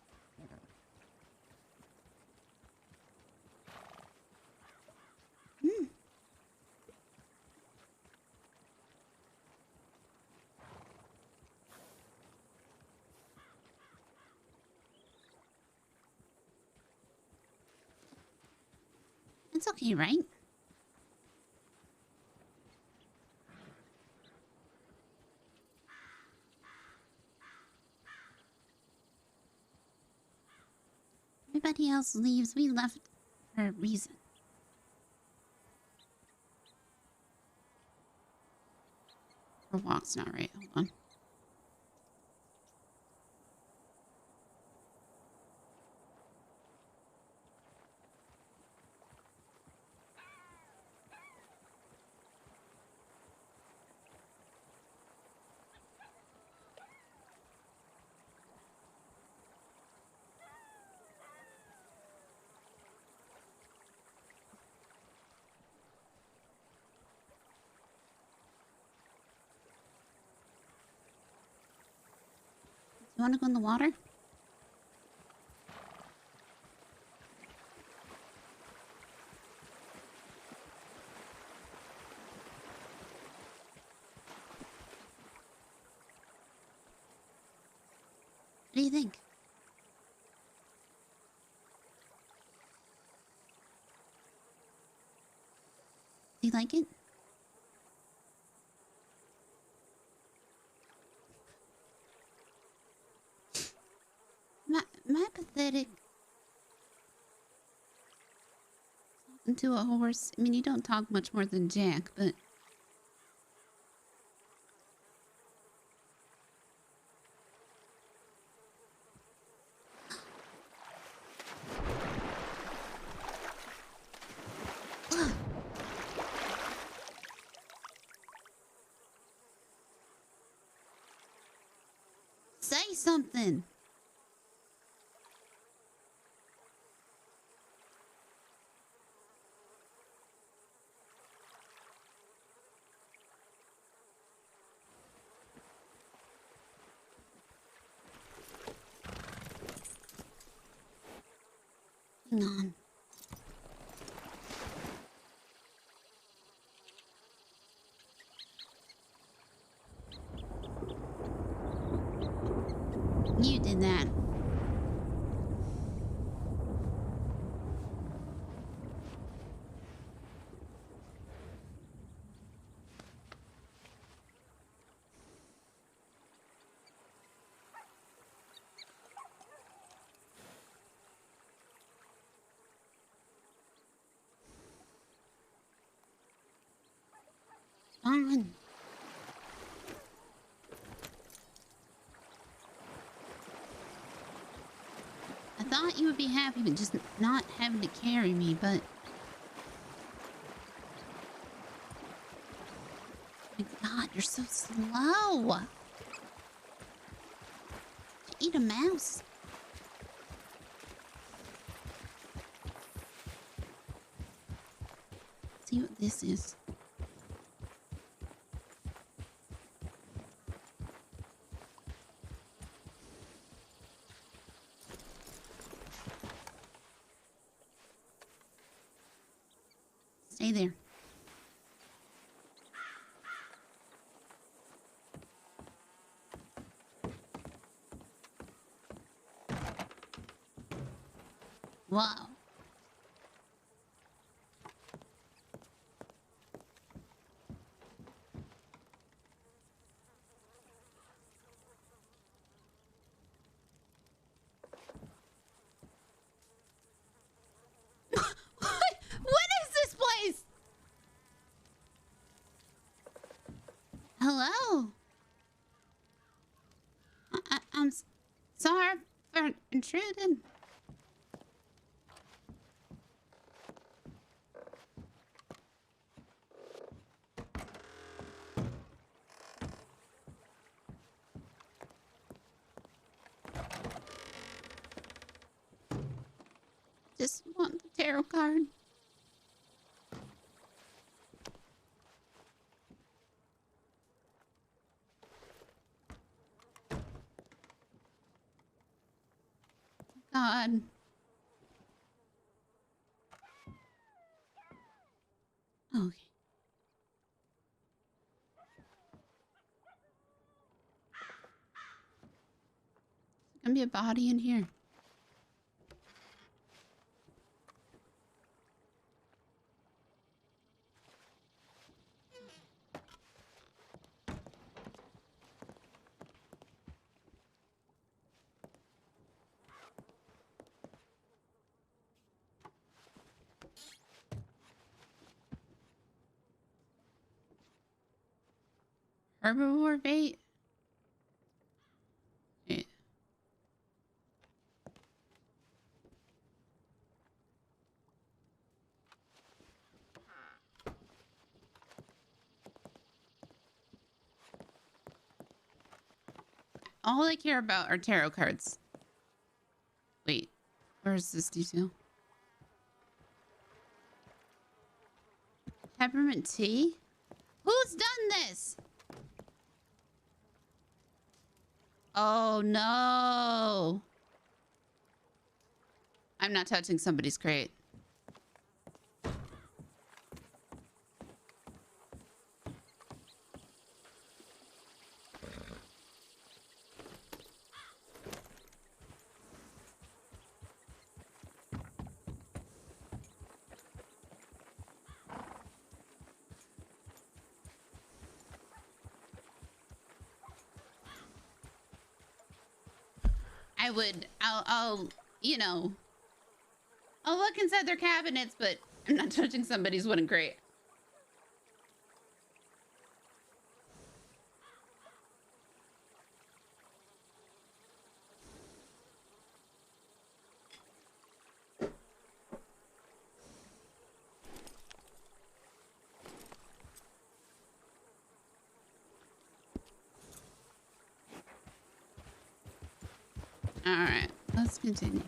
It's okay, right? Everybody else leaves. We left for a reason. Her walk's not right. Hold on. You want to go in the water? What do you think? You like it? My pathetic. Talking to a horse. I mean, you don't talk much more than Jack, but. Say something. Hang on. You did that. Fine. I thought you would be happy with just not having to carry me, but... My God, you're so slow. Eat a mouse. See what this is. Stay there. Wow. What is this place? Hello? I'm sorry for intruding. Just want the tarot card. God. Okay. There's gonna be a body in here. Herbivore bait? Yeah. All I care about are tarot cards. Wait, where's this detail? Peppermint tea? Who's done this? Oh no. I'm not touching somebody's crate. I'll, you know, I'll look inside their cabinets, but I'm not touching somebody's wooden crate. All right, let's continue.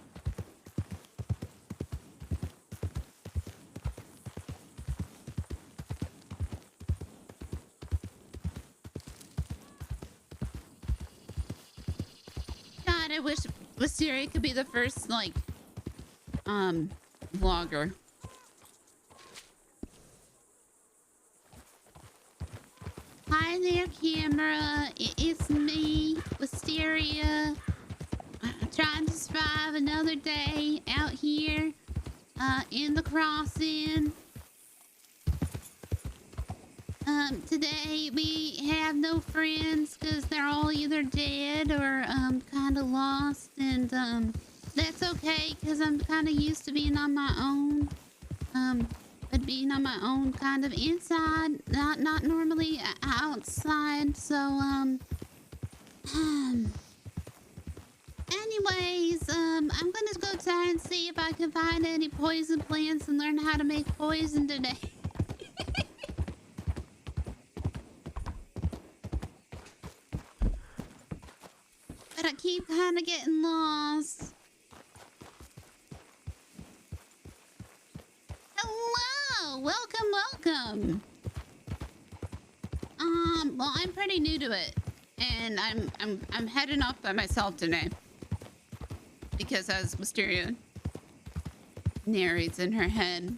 God, I wish Wisteria could be the first, like, vlogger. Hi there, camera. It's me, Mysteria. I'm trying to survive another day out here, in the crossing. Today we have no friends because they're all either dead or, kind of lost, and, that's okay because I'm kind of used to being on my own. But being on my own kind of inside, not normally outside, so, anyways, I'm gonna go try and see if I can find any poison plants and learn how to make poison today. But I keep kind of getting lost. Hello, welcome. Well, I'm pretty new to it, and I'm heading off by myself today because, as Mysteria narrates in her head,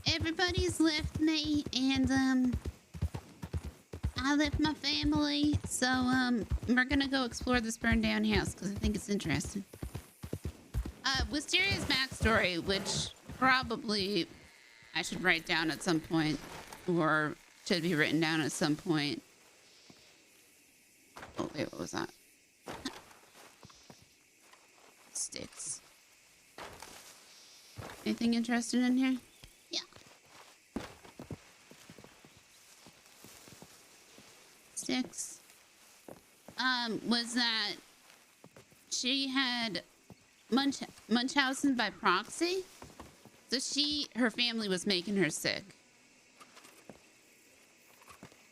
everybody's left me, and I left my family, so we're gonna go explore this burned down house because I think it's interesting. Wisteria's backstory, which probably I should write down at some point, or should be written down at some point. Oh wait, what was that? Sticks. Anything interesting in here? Yeah. Sticks. Was that she had Munchausen by proxy? So her family was making her sick.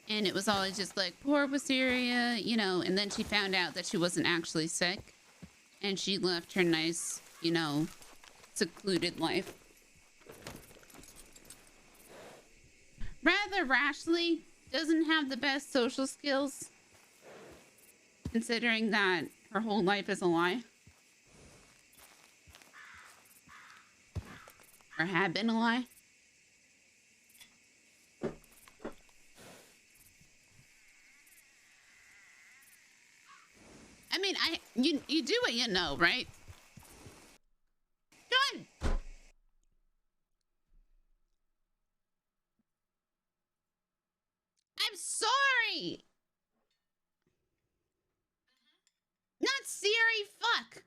And it was always just like, poor Wisteria, you know, and then she found out that she wasn't actually sick. And she left her nice, you know, secluded life. Rather rashly, doesn't have the best social skills, considering that her whole life is a lie. Or had been a lie. I mean, you do what you know, right? Good. I'm sorry. Not Siri, fuck.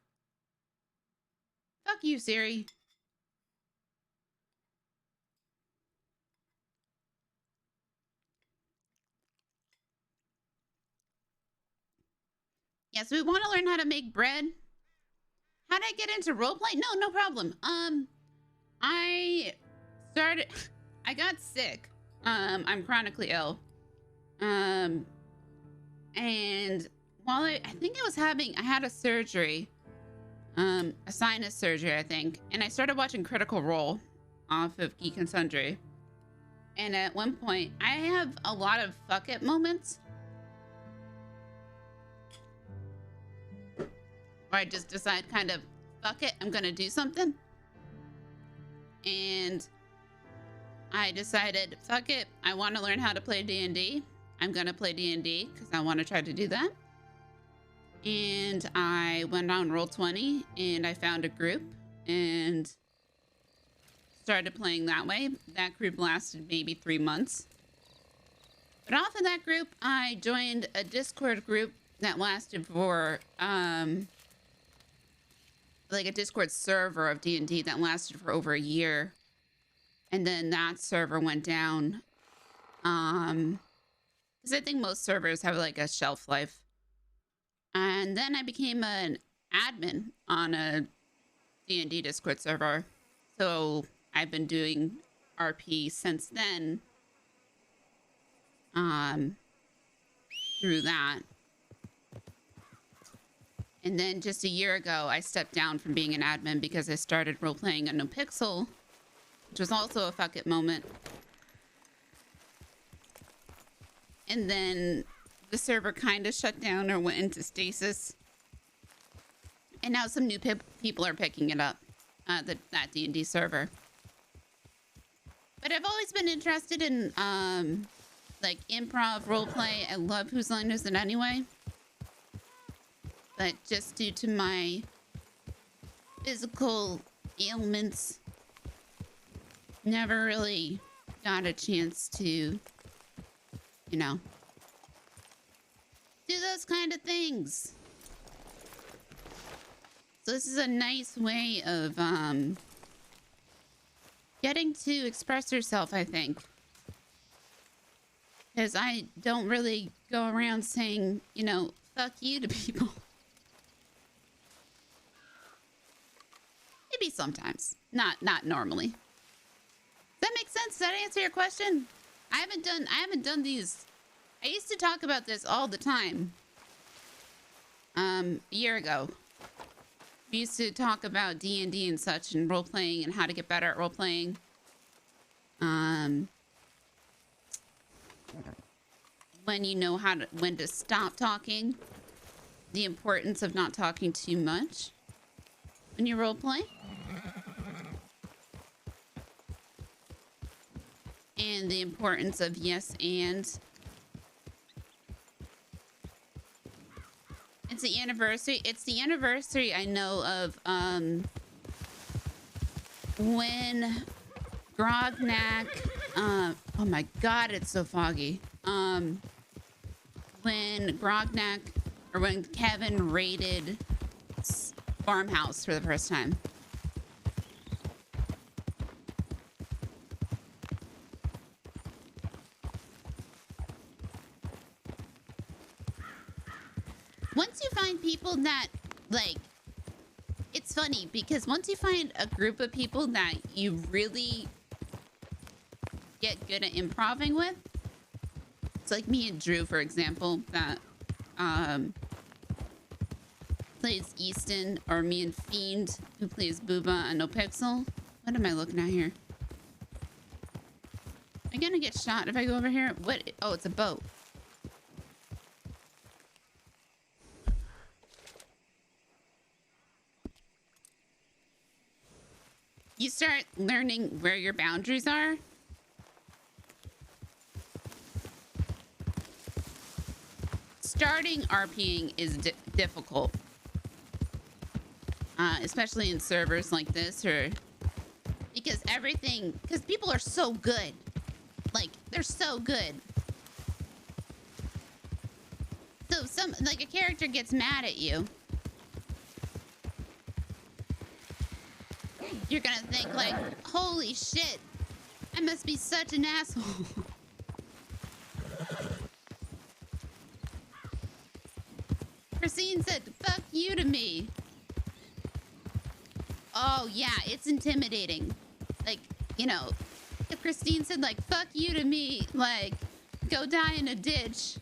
Fuck you, Siri. Yes, we want to learn how to make bread. How did I get into roleplay? No problem. I got sick. I'm chronically ill. And while I think I had a surgery, a sinus surgery, I think. And I started watching Critical Role off of Geek and Sundry. And at one point, I have a lot of fuck it moments. Where I just decide kind of, fuck it, I'm gonna do something. And I decided, fuck it, I want to learn how to play D&D. I'm gonna play D&D because I want to try to do that. And I went on Roll20 and I found a group and started playing that way. That group lasted maybe 3 months. But off of that group, I joined a Discord group that lasted for, like a Discord server of D&D that lasted for over a year. And then that server went down. Because I think most servers have like a shelf life. And then I became an admin on a D&D Discord server. So I've been doing RP since then. Through that. And then just a year ago, I stepped down from being an admin because I started role-playing on No Pixel, which was also a fuck it moment. And then the server kind of shut down or went into stasis. And now some new people are picking it up, that D&D server. But I've always been interested in, like, improv, roleplay. I love Whose Line Is It Anyway? But just due to my physical ailments, never really got a chance to, you know, do those kind of things. So this is a nice way of getting to express yourself, I think. Because I don't really go around saying, you know, fuck you to people. Maybe sometimes. Not normally. Does that make sense? Does that answer your question? I haven't done these. I used to talk about this all the time. A year ago. We used to talk about D&D and such and role-playing and how to get better at role-playing. When you know when to stop talking. The importance of not talking too much when you role-play. And the importance of yes and. It's the anniversary. It's the anniversary, I know, of when Grognak, oh my god, it's so foggy. When Grognak, or when Kevin raided Farmhouse for the first time. Once you find people that, like, it's funny because once you find a group of people that you really get good at improving with, it's like me and Drew, for example, that plays Easton, or me and Fiend, who plays Booba and No Pixel. What am I looking at here? Am I gonna get shot if I go over here? What? Oh, it's a boat. You start learning where your boundaries are. Starting RPing is difficult. Especially in servers like this, or because people are so good. Like, they're so good. So like a character gets mad at you. You're gonna think like, holy shit, I must be such an asshole. Christine said, fuck you to me. Oh yeah, it's intimidating. Like, you know, if Christine said like, fuck you to me, like, go die in a ditch,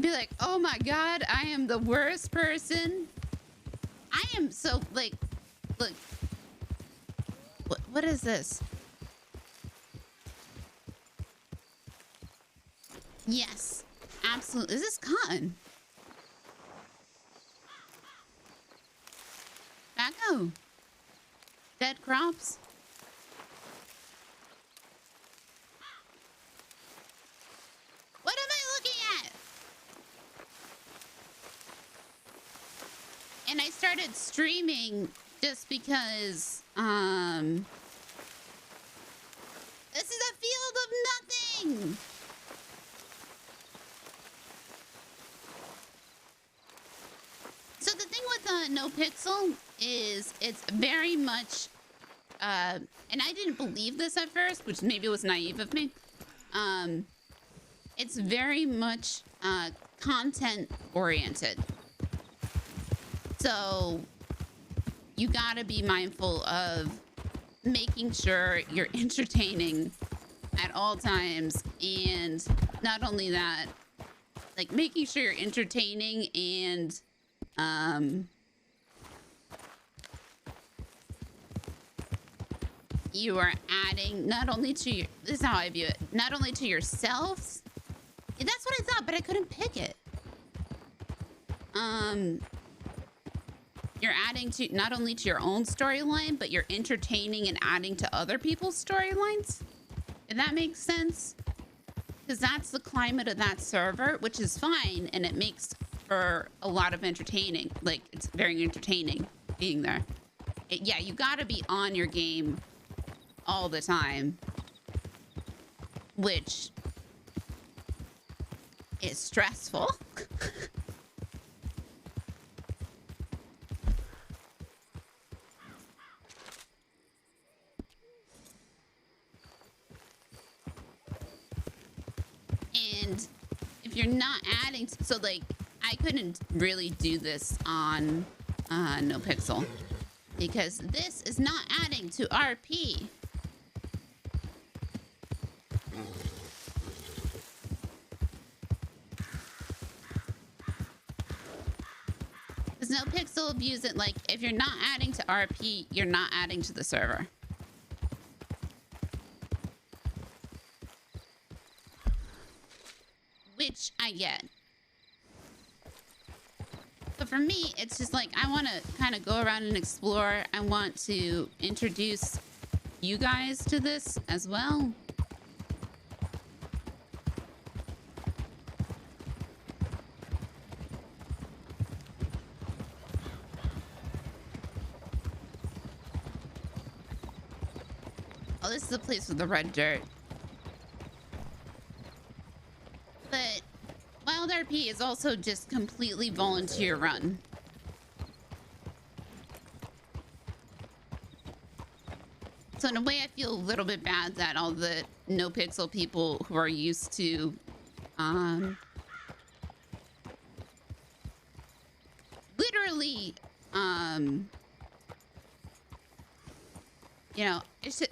be like, oh my god, I am the worst person. I am so, like, look. What is this? Yes, absolutely. Is this cotton? Tobacco. Dead crops. What am I looking at? And I started streaming just because, No Pixel is it's very much and I didn't believe this at first, which maybe was naive of me. It's very much content oriented. So you gotta be mindful of making sure you're entertaining at all times, and not only that, like making sure you're entertaining and you are adding not only to your, this is how I view it, not only to yourselves. That's what I thought, but I couldn't pick it. You're adding to not only to your own storyline, but you're entertaining and adding to other people's storylines. If that makes sense. Because that's the climate of that server, which is fine, and it makes for a lot of entertaining. Like, it's very entertaining being there. Yeah, you gotta be on your game all the time, which is stressful. And if you're not adding, so like I couldn't really do this on No Pixel because this is not adding to RP. Because No Pixel views it like if you're not adding to RP, you're not adding to the server. Which I get. But for me, it's just like, I want to kind of go around and explore. I want to introduce you guys to this as well. Oh, this is the place with the red dirt. But WildRP is also just completely volunteer run. So in a way, I feel a little bit bad that all the No Pixel people who are used to literally you know, it's just,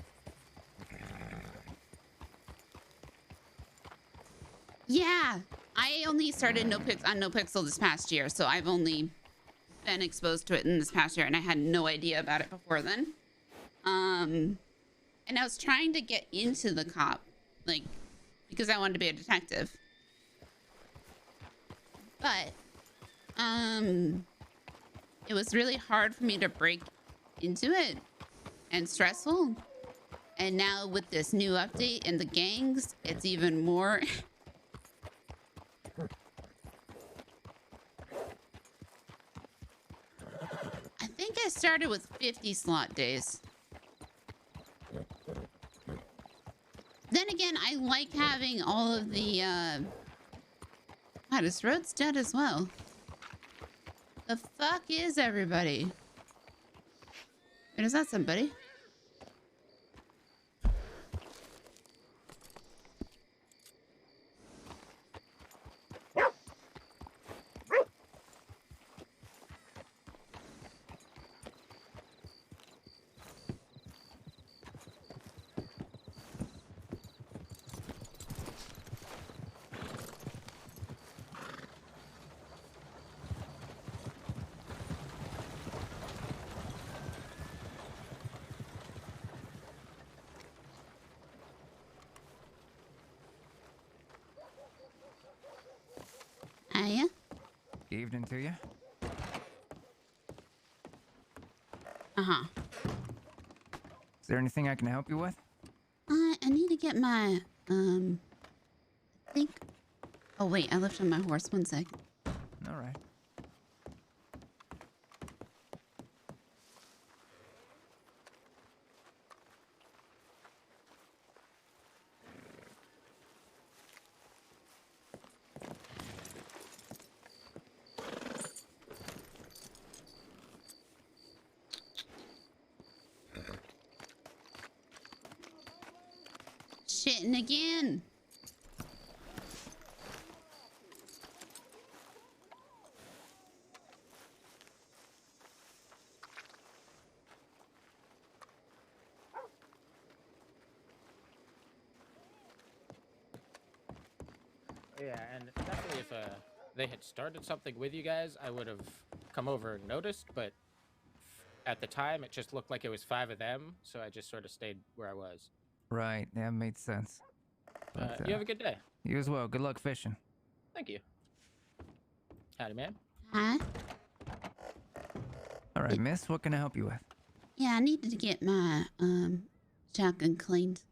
yeah, I only started on No Pixel this past year, so I've only been exposed to it in this past year, and I had no idea about it before then. And I was trying to get into the cop, like, because I wanted to be a detective. But, it was really hard for me to break into it, and stressful. And now with this new update and the gangs, it's even more. I think I started with 50 slot days. Then again, I like having all of the, God, this road's dead as well. The fuck is everybody? Wait, is that somebody? Hiya. Evening to you. Uh-huh. Is there anything I can help you with? I need to get my, I think... Oh, wait, I left on my horse. 1 second. All right. shitting again. Yeah, and definitely if they had started something with you guys, I would have come over and noticed, but at the time it just looked like it was 5 of them, so I just sort of stayed where I was. Right, yeah, made sense. But, You have a good day. You as well. Good luck fishing. Thank you. Howdy, man. Huh? All right, miss, what can I help you with? Yeah, I needed to get my shotgun cleaned.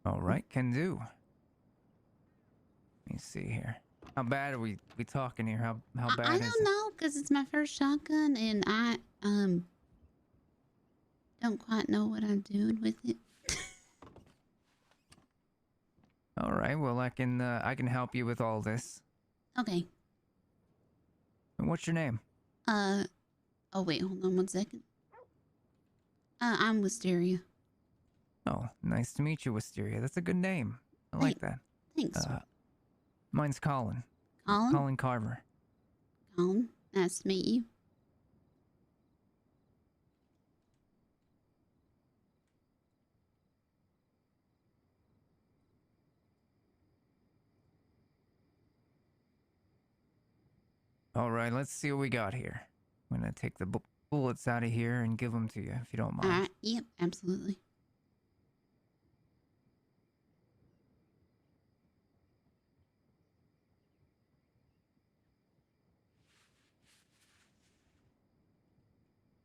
All right, can do. Let me see here. How bad are we talking here? How bad I is it? don't know, because it's my first shotgun, and I don't quite know what I'm doing with it. All right, well I can help you with all this. Okay. And what's your name? Oh wait, hold on 1 second. I'm Wisteria. Oh, nice to meet you, Wisteria. That's a good name. I like that. Thanks. Mine's Colin. Colin? Colin Carver. Colin, nice to meet you. All right, let's see what we got here. I'm gonna take the bullets out of here and give them to you, if you don't mind. All right. Yep, absolutely.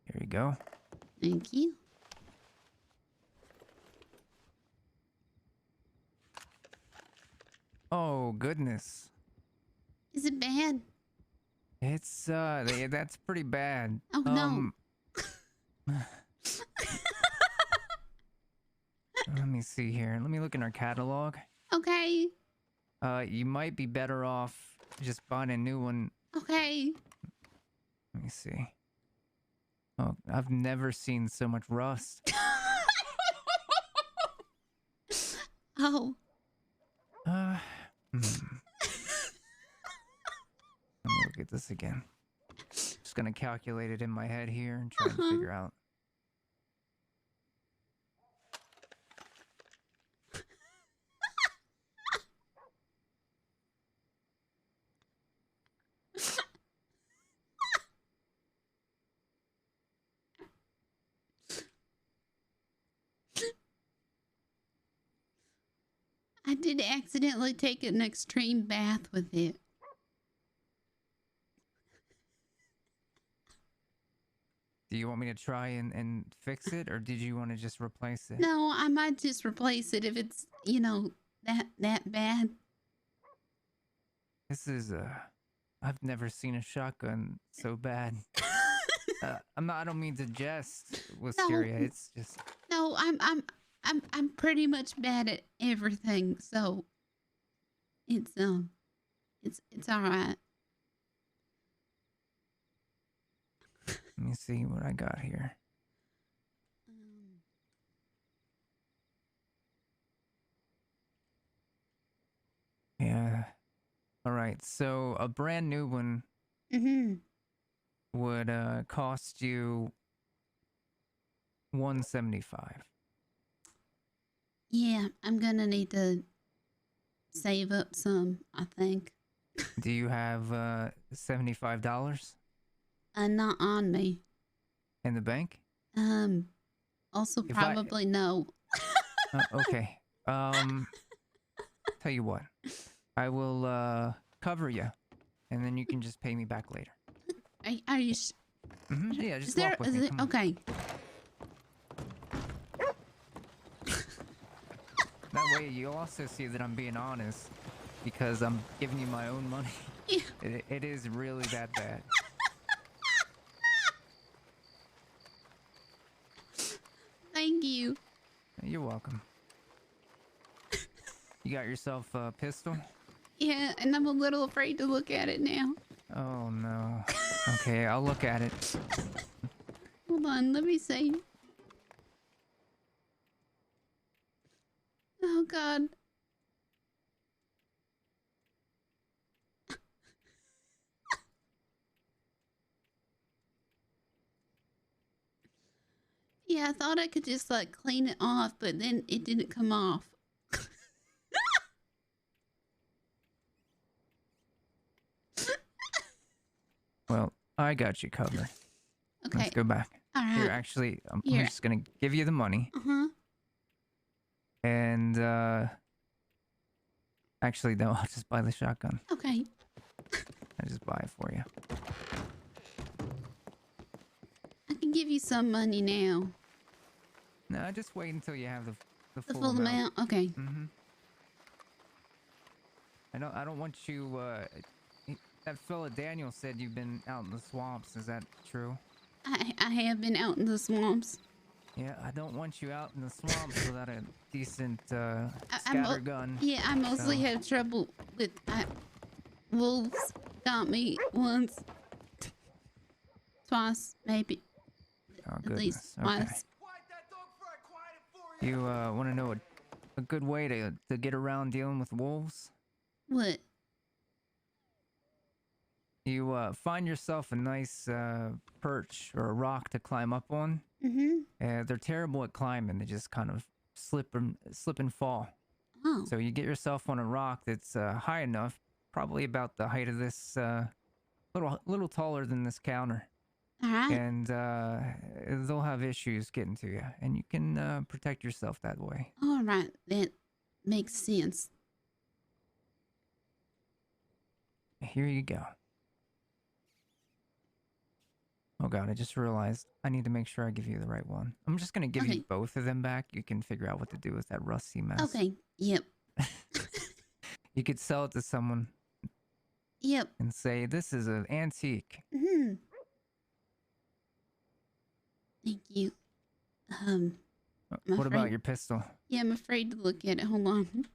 Here you go. Thank you. Oh, goodness. Is it bad? It's, that's pretty bad. Oh, no. Let me see here. Let me look in our catalog. Okay. You might be better off just buying a new one. Okay. Let me see. Oh, I've never seen so much rust. Oh. Let me look at this again. Just gonna calculate it in my head here and try to figure out. I did accidentally take an extreme bath with it. Do you want me to try and fix it, or did you want to just replace it? No, I might just replace it if it's, you know, that bad. This is I've never seen a shotgun so bad. I don't mean to jest, Wisteria. No. It's just. No, I'm pretty much bad at everything, so it's all right. Let me see what I got here. Yeah. All right. So a brand new one would cost you $175. Yeah, I'm gonna need to save up some, I think. Do you have $75 Not on me. in the bank? Also If probably no. Okay. Tell you what. I will walk you, and then you can just pay me back later. Are you? Yeah, just is there? walk with Is me. it Come on. okay? That way, you'll also see that I'm being honest, because I'm giving you my own money. Yeah. It is really that bad. Thank you. You're welcome. You got yourself a pistol? Yeah, and I'm a little afraid to look at it now. Oh no. Okay, I'll look at it. Hold on, let me see. Oh God. Yeah, I thought I could just like clean it off, but then it didn't come off. Well, I got you covered. Okay. Let's go back. All right. Here, actually, I'm Here. just gonna give you the money. Uh-huh. And, actually, no, I'll just buy the shotgun. Okay. I'll just buy it for you. I can give you some money now. No, just wait until you have the The full full amount? Okay. Mm-hmm. I don't want you, that fella Daniel said you've been out in the swamps. Is that true? I have been out in the swamps. Yeah, I don't want you out in the swamps without a decent, scatter gun. Yeah, I mostly have trouble with, wolves got me once. Twice, maybe. Oh, At goodness. least Okay. twice. You, want to know a good way to get around dealing with wolves? What? You, find yourself a nice, perch or a rock to climb up on. Mm-hmm. They're terrible at climbing. They just kind of slip and fall. Oh. So you get yourself on a rock that's, high enough, probably about the height of this, little taller than this counter. All right. And they'll have issues getting to you, and you can protect yourself that way. All right. That makes sense. Here you go. Oh God, I just realized I need to make sure I give you the right one. I'm just gonna give you both of them back. You can figure out what to do with that rusty mess. Okay. Yep. You could sell it to someone. Yep. And say, this is an antique. Mm-hmm. Thank you. What about your pistol? Yeah, I'm afraid to look at it. Hold on.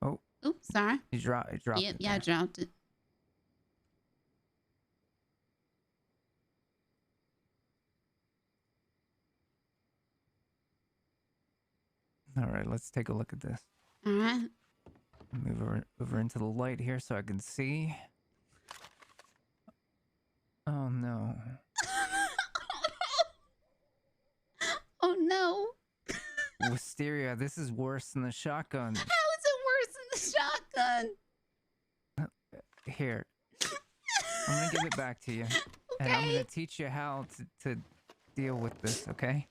Oh. Oops, sorry. You dropped it. Yep, yeah, I dropped it. All right, let's take a look at this. All right. Move over into the light here so I can see. Oh no. Oh no. Wisteria, this is worse than the shotgun. How is it worse than the shotgun? Here. I'm gonna give it back to you. Okay. And I'm gonna teach you how to deal with this, okay?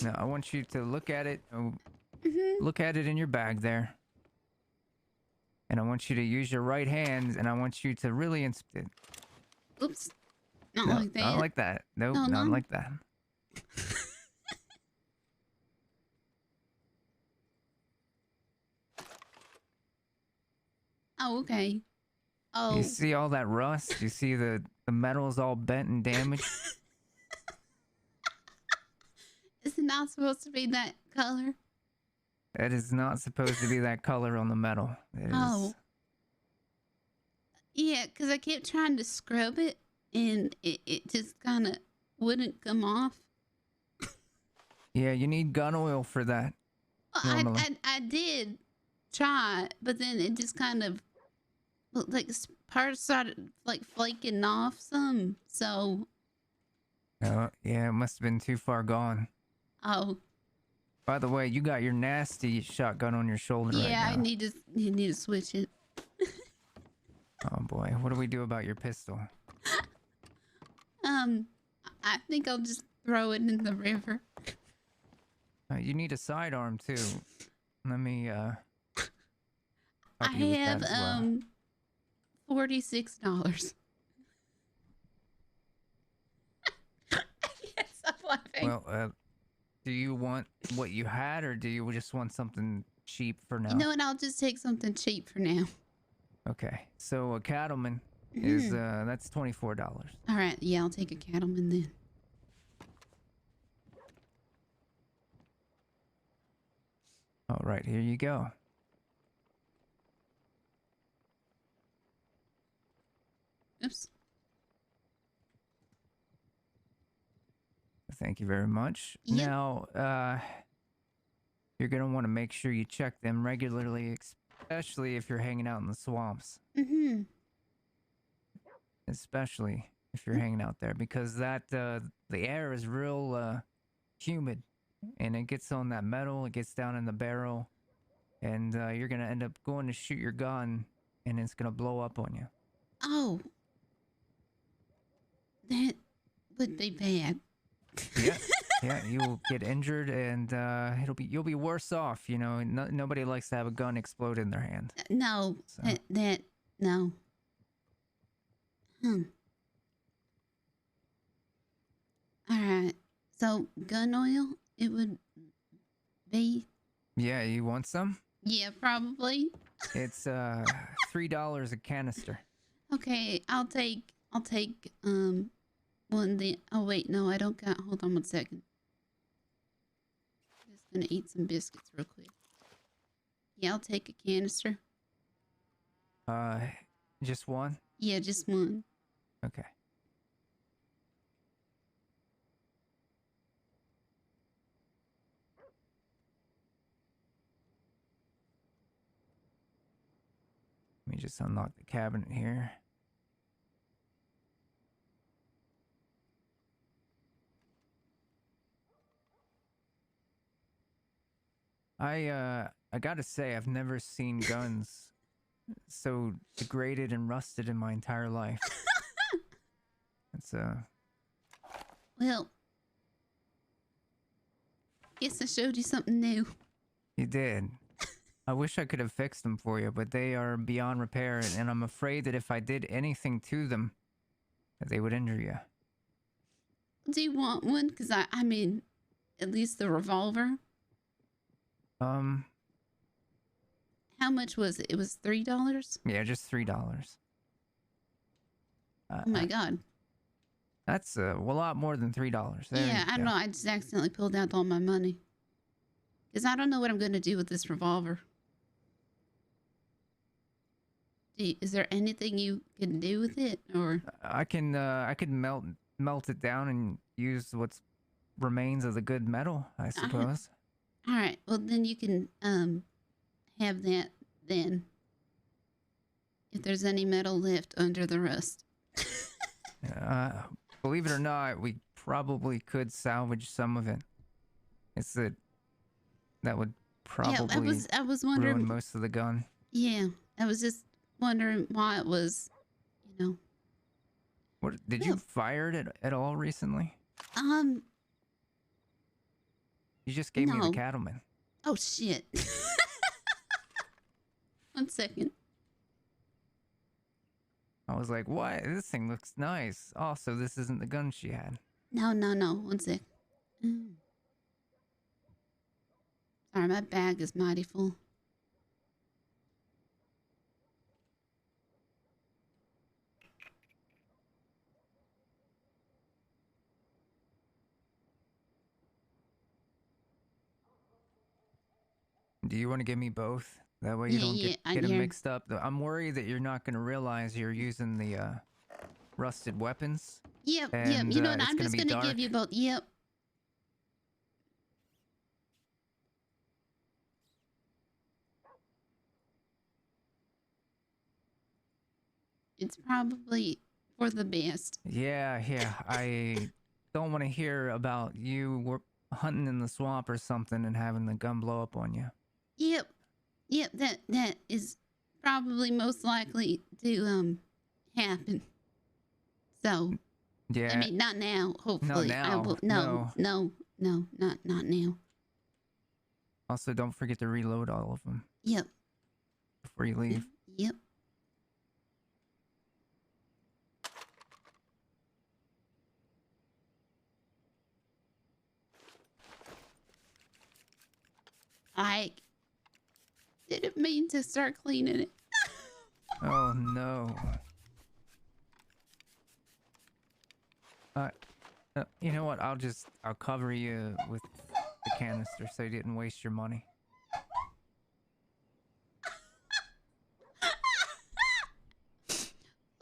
Now, I want you to look at it. Look at it in your bag there. And I want you to use your right hand, and I want you to really inspect it. Oops. Not No, like that. Not like that. Nope, No, not no. like that. Oh, okay. Oh. You see all that rust? You see the metal's all bent and damaged? Is it not supposed to be that color? That is not supposed to be that color on the metal. It is... Oh. Yeah, because I kept trying to scrub it, and it just kind of wouldn't come off. Yeah, you need gun oil for that. Well, normally. I did try, but then it just kind of looked like parts started like flaking off some. So. Oh, yeah, it must have been too far gone. Oh. By the way, you got your nasty shotgun on your shoulder right Yeah, now. you need to switch it. Oh boy, what do we do about your pistol? I think I'll just throw it in the river. You need a sidearm too. Let me I help you with have that as well. $46. Yes, I'm laughing. Well, Do you want what you had, or do you just want something cheap for now? You know what? I'll just take something cheap for now. Okay, so a cattleman is that's $24. All right, yeah, I'll take a cattleman then. All right, here you go. Oops. Thank you very much. Yep. Now, you're gonna want to make sure you check them regularly, especially if you're hanging out in the swamps. Mm-hmm. Especially if you're hanging out there, because that the air is real humid, and it gets on that metal, it gets down in the barrel, and you're gonna end up going to shoot your gun, and it's gonna blow up on you. Oh. That would be bad. Yeah, yeah, you'll get injured, and you'll be worse off. You know, nobody likes to have a gun explode in their hand. No, So. no. All right. So gun oil, it would be. Yeah, you want some? Yeah, probably. It's $3 a canister. Okay, I'll take one then. Oh wait, no, I don't got. Hold on 1 second. Just gonna eat some biscuits real quick. Yeah, I'll take a canister. Just one? Yeah, just one. Okay. Let me just unlock the cabinet here. I gotta say, I've never seen guns so degraded and rusted in my entire life. It's Well, guess I showed you something new. You did. I wish I could have fixed them for you, but they are beyond repair, and I'm afraid that if I did anything to them, that they would injure you. Do you want one? Because I mean, at least the revolver. How much was it? It was $3? Yeah, just $3. Oh my God. That's a lot more than $3. There Yeah, I don't know. I just accidentally pulled out all my money. Because I don't know what I'm going to do with this revolver. Is there anything you can do with it, or? I can melt it down and use what's remains of the good metal, I suppose. All right. Well, then you can have that then. If there's any metal left under the rust. Believe it or not, we probably could salvage some of it. It's that would probably I was wondering, ruin most of the gun. Yeah, I was just wondering why it was, you know. What did you fire it at all recently? You just gave me the cattleman. Oh shit. 1 second. I was like, what? This thing looks nice. Also, this isn't the gun she had. No. 1 sec. Sorry, my bag is mighty full. Do you want to give me both? That way you don't get them mixed up. I'm worried that you're not going to realize you're using the rusted weapons. Yep. You know what? I'm just going to give you both. Yep. It's probably for the best. Yeah. I don't want to hear about you hunting in the swamp or something and having the gun blow up on you. Yep. That is probably most likely to happen. So, yeah. I mean, not now. Hopefully, not now. No, not now. Also, don't forget to reload all of them. Yep. Before you leave. Yep. I didn't mean to start cleaning it. Oh no. You know what? I'll cover you with the canister so you didn't waste your money.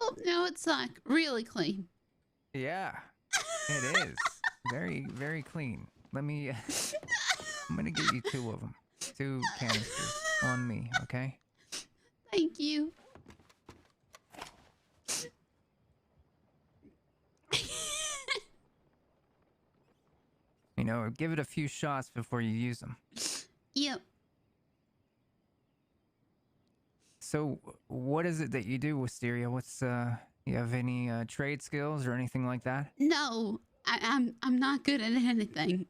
Oh, now it's like really clean. Yeah, it is. Very, very clean. Let me, I'm gonna get you 2 of them. 2 canisters on me, okay? Thank you. You know, give it a few shots before you use them. Yep. So, what is it that you do, Wisteria? What's, you have any, trade skills or anything like that? No, I'm not good at anything.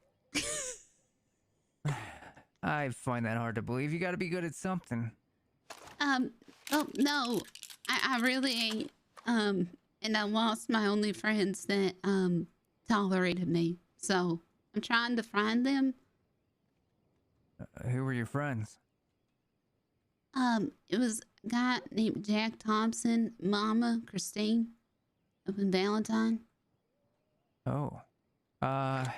I find that hard to believe. You gotta be good at something. Oh, no, I really ain't. And I lost my only friends that, tolerated me. So, I'm trying to find them. Who were your friends? It was a guy named Jack Thompson, Mama Christine, up in Valentine. Oh. I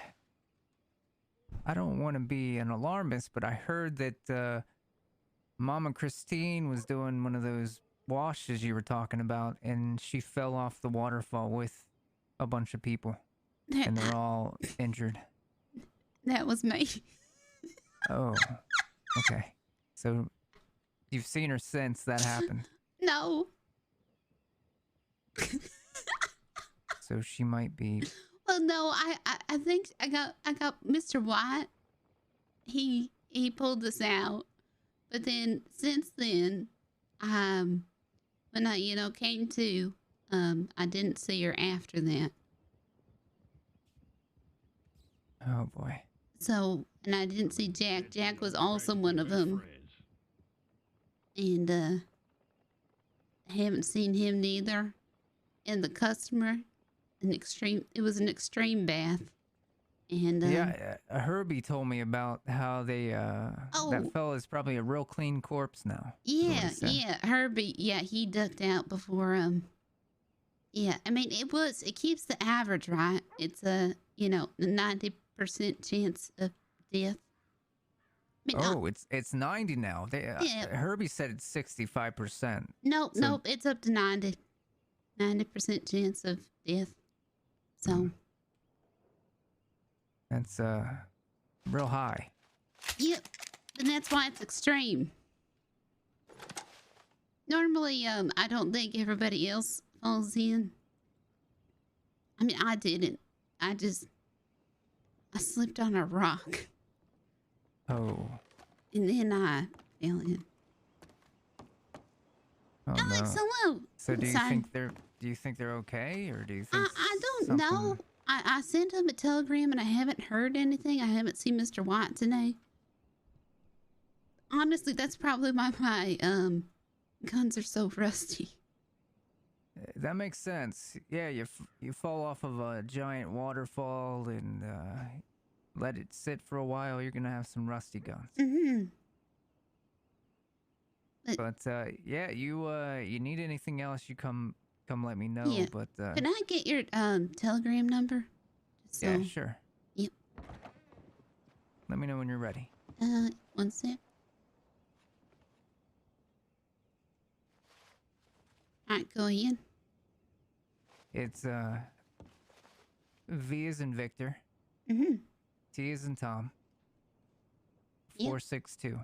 don't want to be an alarmist, but I heard that, Mama Christine was doing one of those washes you were talking about, and she fell off the waterfall with a bunch of people, and they're all injured. That was me. Oh, okay. So you've seen her since that happened. No. So she might be. Well, no, I think I got Mr. White. He pulled this out, but then since then, when I came to, I didn't see her after that. Oh boy. So, and I didn't see Jack. Jack was also one of them. And, I haven't seen him neither. And the customer, it was an extreme bath. And, yeah, Herbie told me about how they, that fella's probably a real clean corpse now. Yeah, Herbie, he ducked out before, yeah, I mean, it keeps the average, right? It's a, 90% chance of death. I mean, it's 90 now. Herbie said it's 65%. Nope, it's up to 90. 90% chance of death. So. That's, real high. Yep, and that's why it's extreme. Normally, I don't think everybody else falls in. I mean, I didn't. I slipped on a rock. Oh. And then I fell in. Oh, Alex, no. hello. So do you think they're okay, or do you think I don't know. I sent him a telegram and I haven't heard anything. I haven't seen Mr. White today. Honestly, that's probably why my guns are so rusty. That makes sense. Yeah, you fall off of a giant waterfall and let it sit for a while, you're gonna have some rusty guns. Mm-hmm. But yeah, you need anything else, you come let me know. Yeah. But can I get your telegram number? Yeah, sure. Yep. Let me know when you're ready. 1 sec. Alright, go ahead. It's V as in Victor. Mm-hmm. T as in Tom. Yep. 462.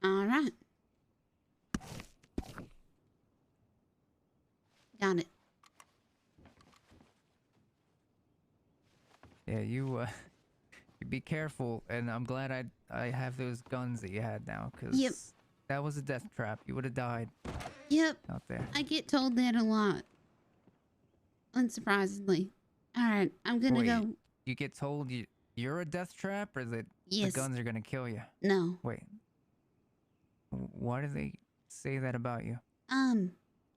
All right. Got it. Yeah, you be careful, and I'm glad I have those guns that you had now, because that was a death trap. You would have died. Yep. Out there. I get told that a lot. Unsurprisingly. All right, I'm gonna go. You get told you're a death trap, or that the guns are gonna kill you? No. Wait. Why do they say that about you? I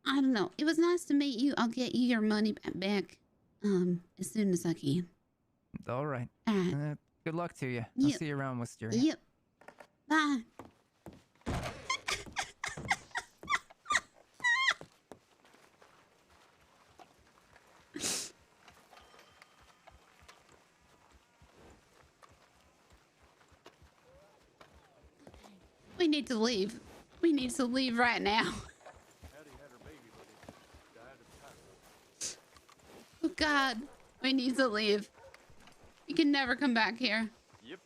don't know. It was nice to meet you. I'll get you your money back. as soon as I can. All right. All right. Good luck to you. I'll Yep. see you around, Wisteria. Yep. Bye. We need to leave. We need to leave right now. Oh God, we need to leave. We can never come back here. Yep.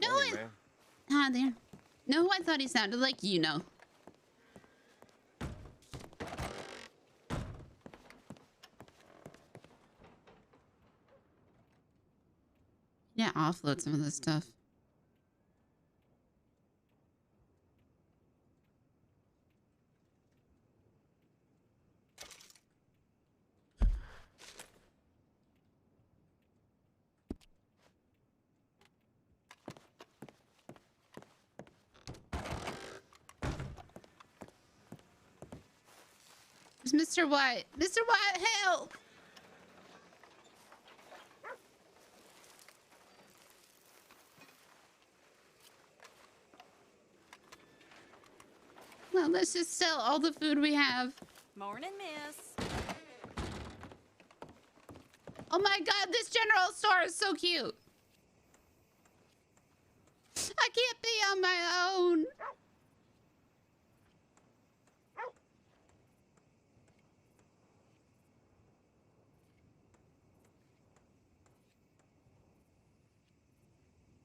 No, Morning, man. Hi there. No, I thought he sounded like you know. Yeah, offload some of this stuff. It's Mr. White. Mr. White, help! Well, let's just sell all the food we have. Morning, miss. Oh my God, this general store is so cute. I can't be on my own.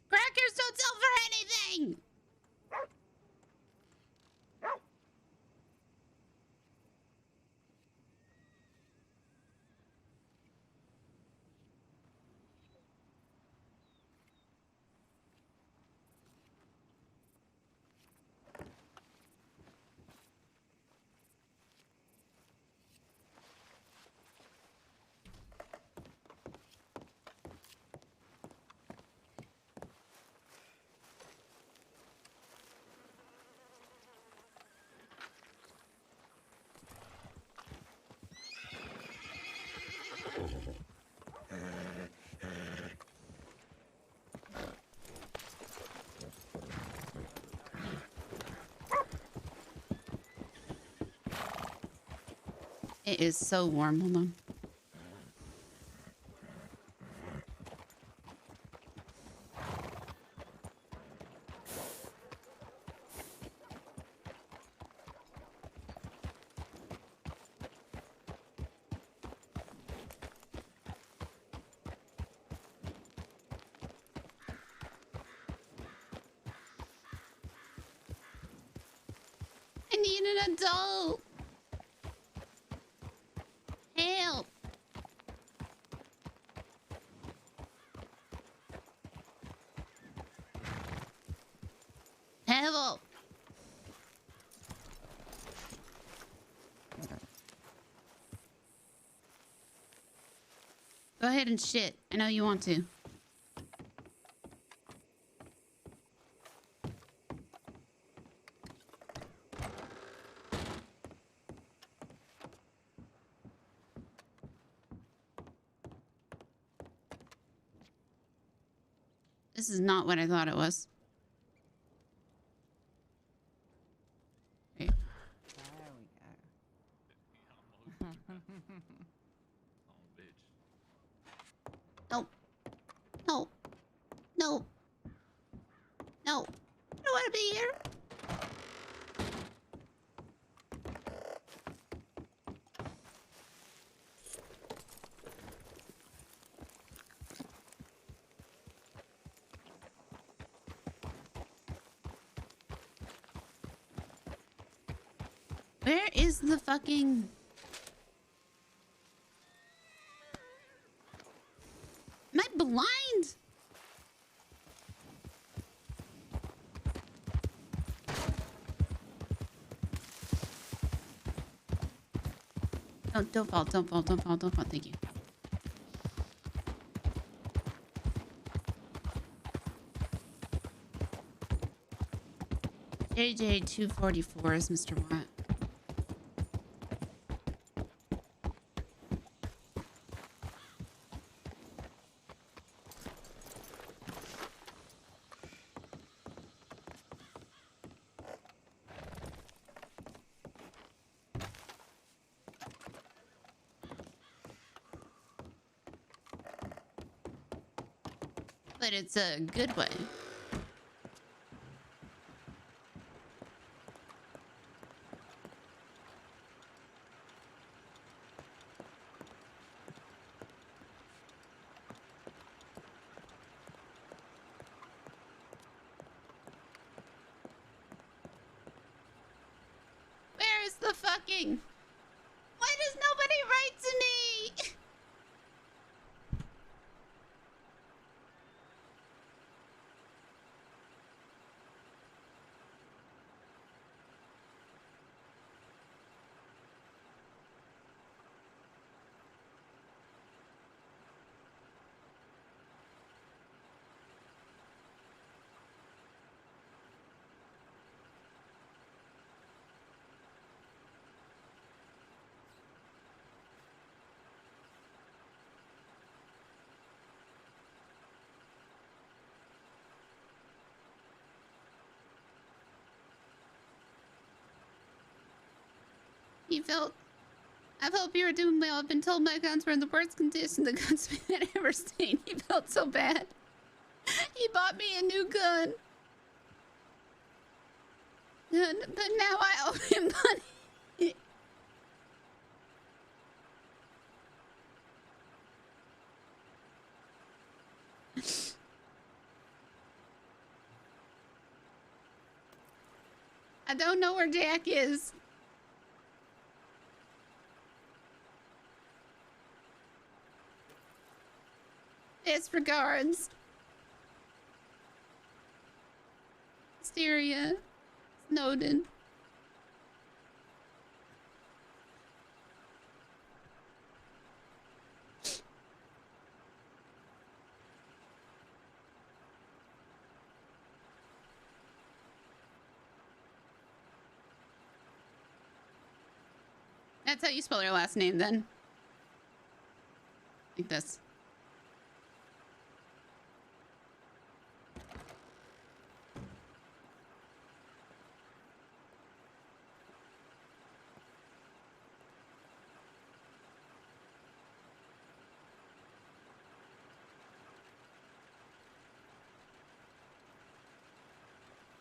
Crackers don't sell for anything. It is so warm. Hold on. I need an adult. Help. Help. Go ahead and shit. I know you want to. This is not what I thought it was. Wait. No. No. No. No. I don't want to be here. Where is the fucking... Am I blind? Oh, don't fall, don't fall, don't fall, don't fall. Thank you. JJ 244 is Mr. Watt. But it's a good way. Where is the fucking... Why does nobody write to me? I felt you were doing well. I've been told my guns were in the worst condition the gunsmith had ever seen. He felt so bad. He bought me a new gun. But now I owe him money. I don't know where Jack is. Best regards. Mysteria. Snowden. That's how you spell your last name, then. Like this.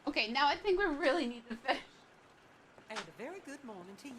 Okay, now I think we really need to fish. And a very good morning to you.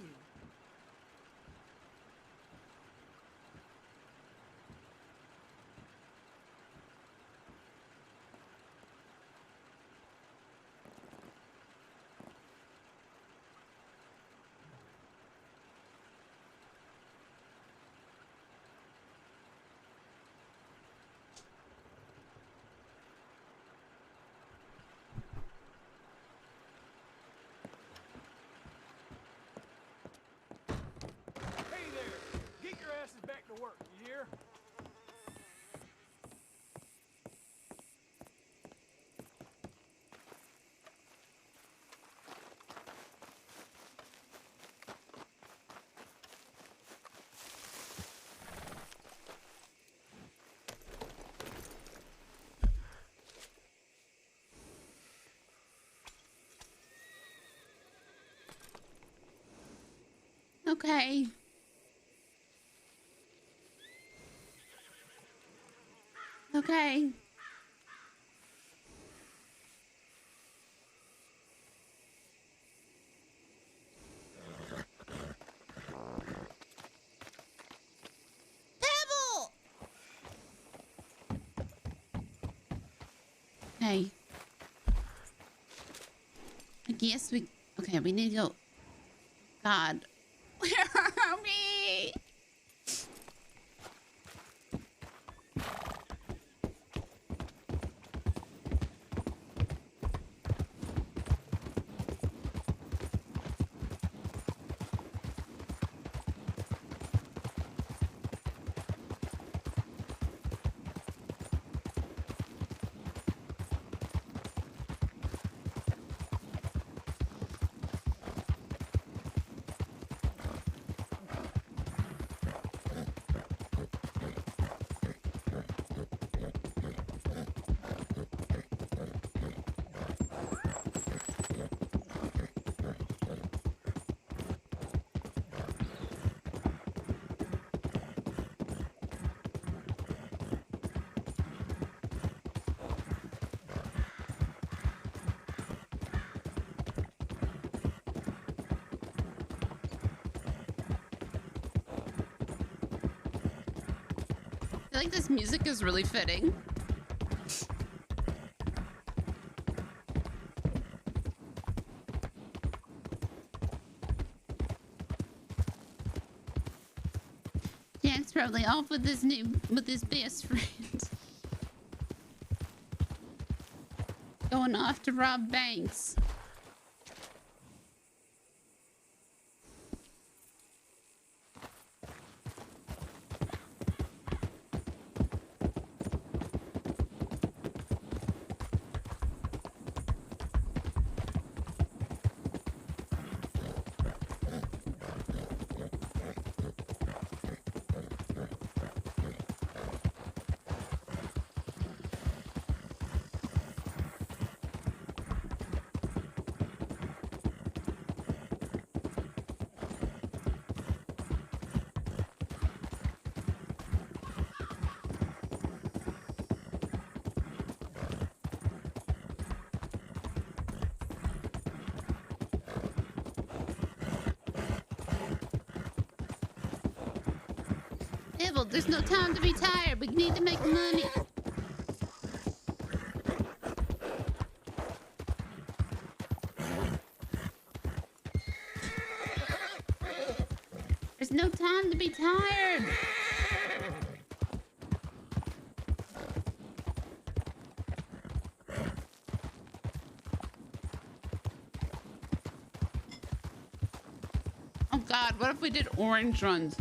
Back to work, you hear? Okay. Okay. Pebble! Okay. I guess we... Okay, we need to go... God. Where are we? feel like this music is really fitting. Jack's probably off with his best friend. Going off to rob banks. Evil, there's no time to be tired. We need to make money. There's no time to be tired. Oh God, what if we did orange runs?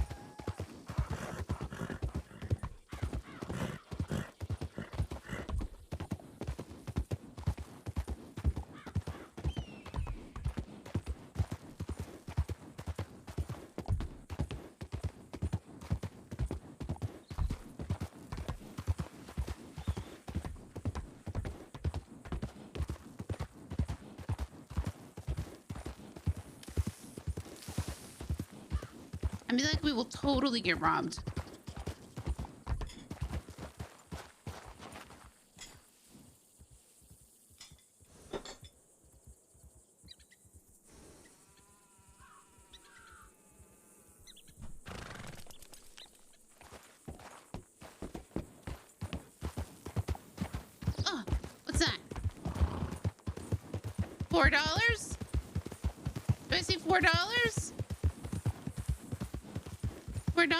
I mean, like, we will totally get robbed. Oh, what's that? $4? Do I see $4? $4?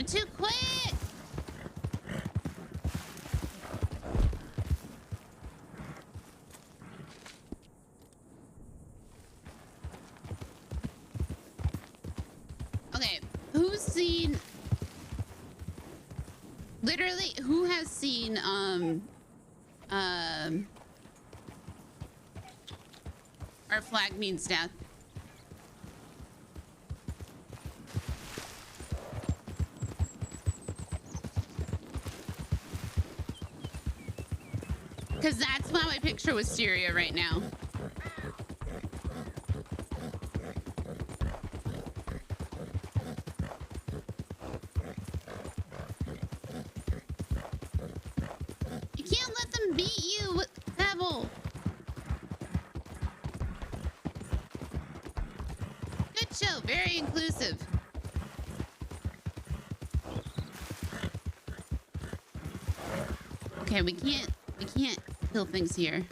Too quick! Okay, who's seen... Literally, who has seen, Our flag means death? Because that's why my picture Wisteria right now. You can't let them beat you with Pebble. Good show, very inclusive. Okay, we can't kill things here.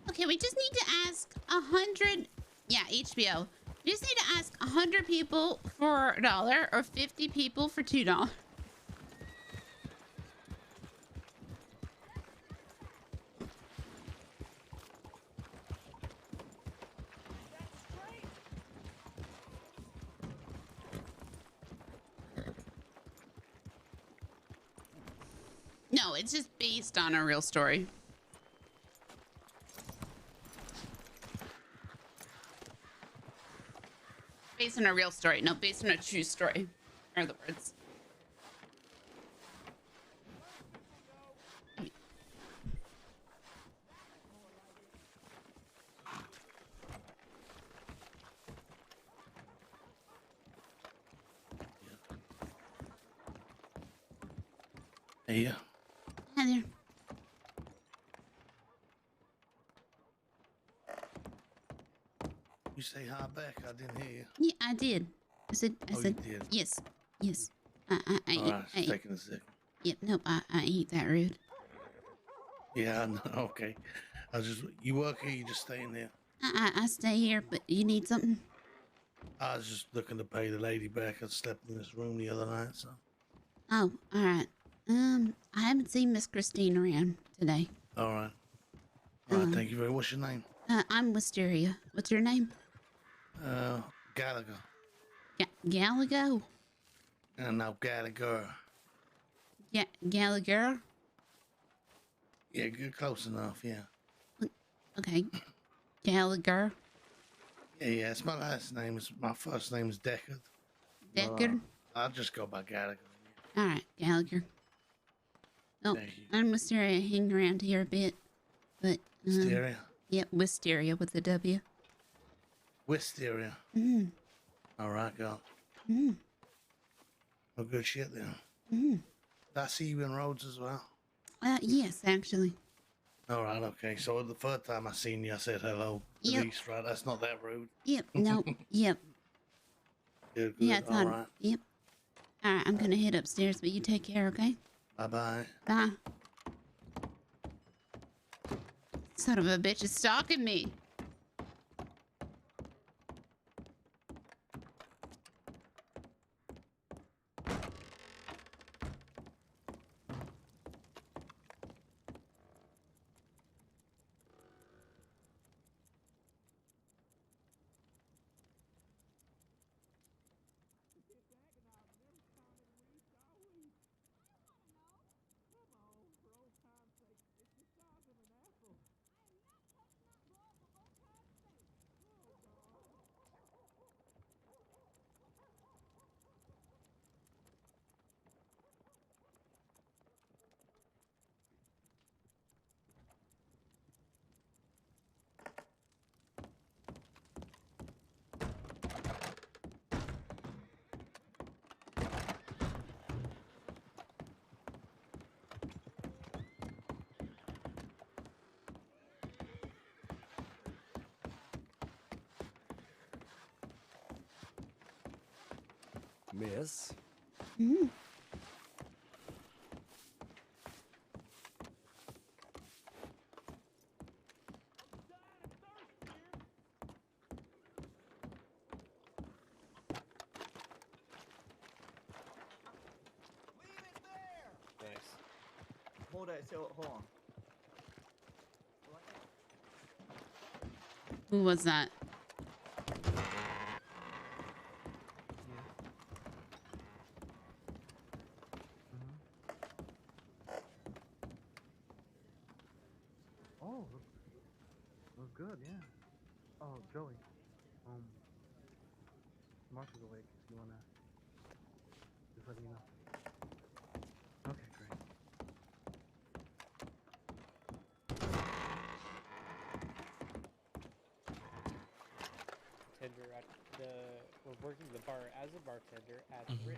Okay, we just need to ask 100. Yeah, HBO. We just need to ask 100 people for $1 or 50 people for $2. No, it's just based on a real story. Based on a real story. No, based on a true story. Are the words. Yeah. Hi there. You say hi back. I didn't hear you. Yeah, I did. I said, You did. yes, yes. I All right, it's taking a second. Yep, nope, I ain't that rude. Yeah, I know. Okay. You work here, you just staying there? I stay here, but you need something? I was just looking to pay the lady back. I slept in this room the other night, so. Oh, all right. I haven't seen Miss Christine around today. All right. All right, thank you very much. What's your name? I'm Wisteria. What's your name? Gallagher. Gallagher? No, Gallagher. Gallagher? Yeah, good, close enough, yeah. Okay. Gallagher? Yeah, it's my last name. My first name is Deckard. Deckard? I'll just go by Gallagher. All right, Gallagher. Oh, I'm Wisteria. I hang around here a bit, but... Wisteria? Yep, Wisteria with a W. Wisteria. Mm-hmm. All right, girl. Mm-hmm. Well, good shit then. Mm-hmm. Did I see you in Rhodes as well? Yes, actually. All right, okay. So the first time I seen you, I said hello. Yep. Police, right? That's not that rude. Yep, nope, yep. Good, Yeah, it's all on. right. Yep. All right, I'm gonna head upstairs, but you take care, okay? Bye-bye. Bye. Son of a bitch is stalking me. Miss? Mm. Thanks. Hold on. Who was that? Oh, looks good, yeah. Oh, Joey. Martha's awake. If you wanna just let me know. Okay, great. Tender at we're working the bar as a bartender at Rich.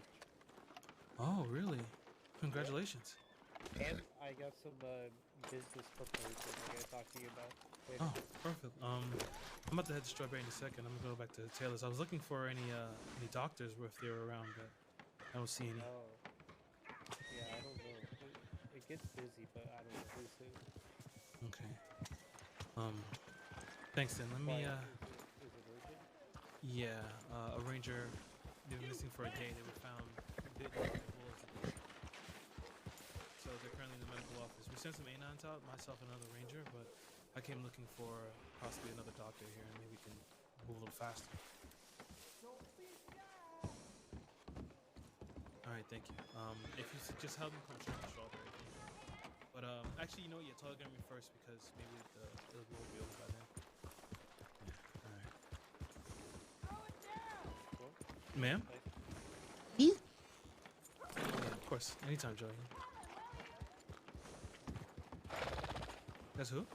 Oh, really? Congratulations. And I got some business proposal I gotta talk to you about later. Oh, perfect. I'm about to head to Strawberry in a second. I'm gonna go back to Taylor's. I was looking for any doctors if they were around, but I don't see any. Oh. Yeah, I don't know. It gets busy, but I don't know who's who. Okay. Thanks then. Let me Is it urgent? yeah, a ranger, they were missing for a day. They were found bitten by wolves. So they're currently in the medical office. We sent some A9s out, myself and another ranger, but I came looking for possibly another doctor here, and maybe we can move a little faster. All right, thank you. If you just help me punch out the Strawberry. But actually, you know, yeah, Telegram me first because maybe it will be over by then. Ma'am? Me? Yeah, of course. Anytime, Joey. That's who?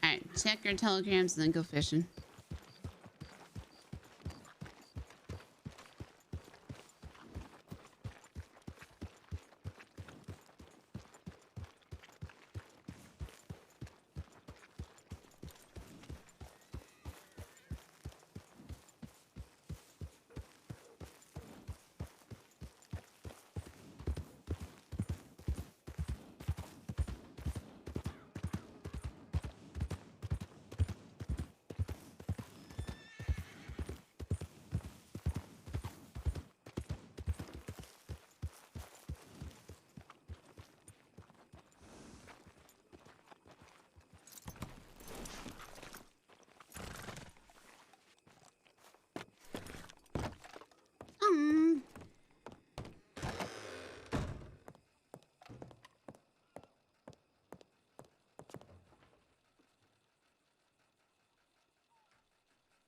Alright, check your telegrams and then go fishing.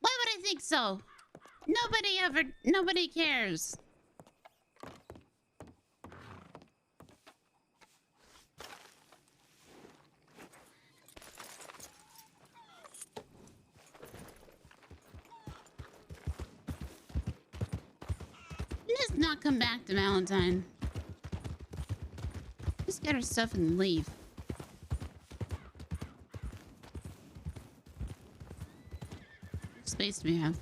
Why would I think so? Nobody cares. Let's not come back to Valentine. Just get our stuff and leave. What space do we have?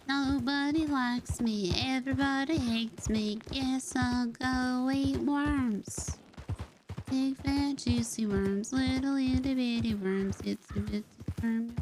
Nobody likes me, everybody hates me. Guess I'll go eat worms. Big fat juicy worms, little itty bitty worms, itsy bitsy worms.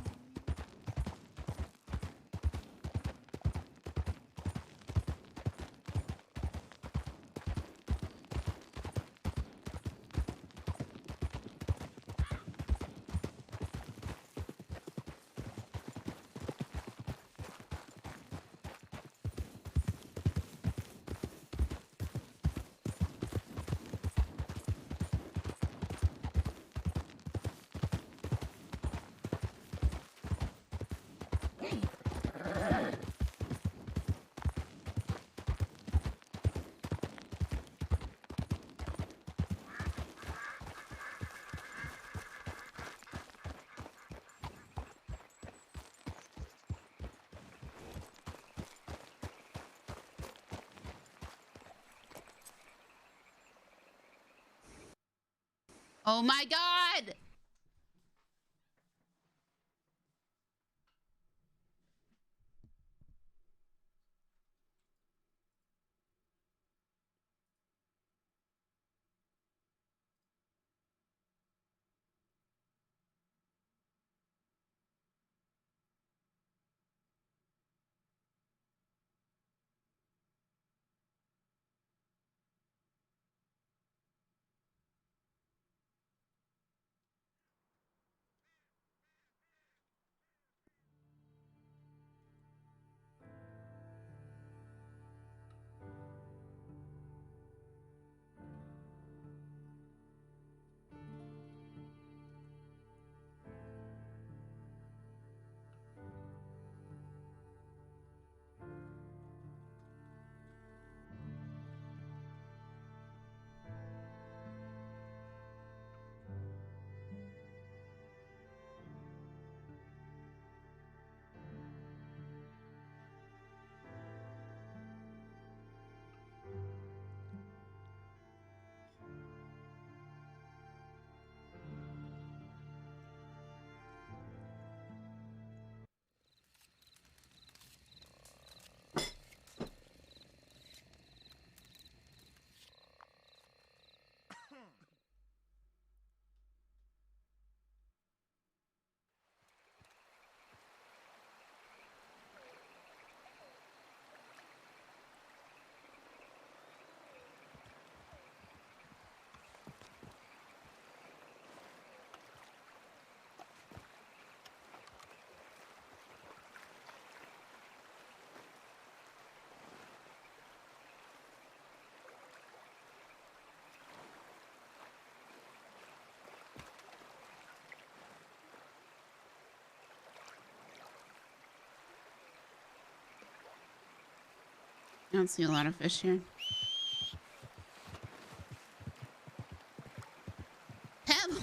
Oh my God! I don't see a lot of fish here. Pebble.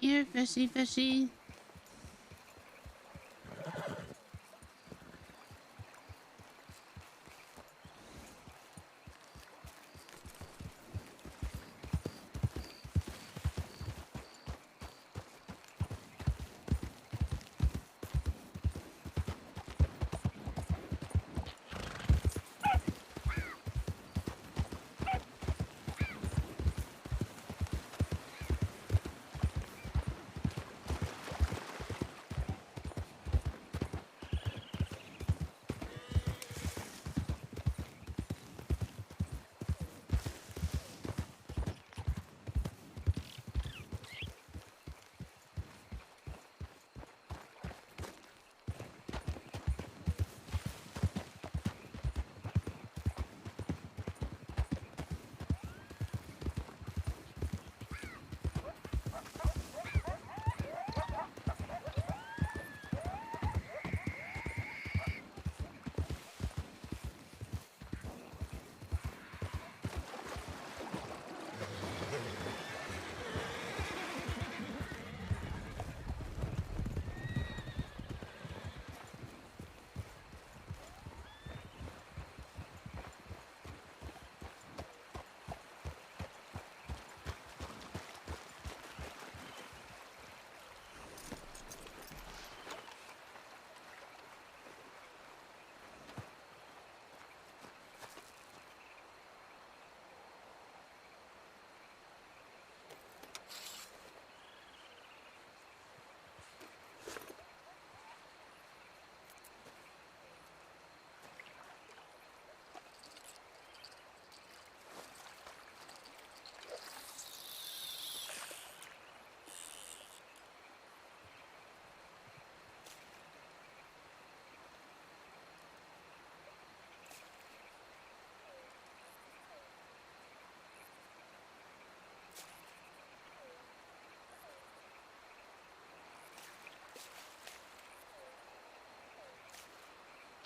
Here, fishy, fishy.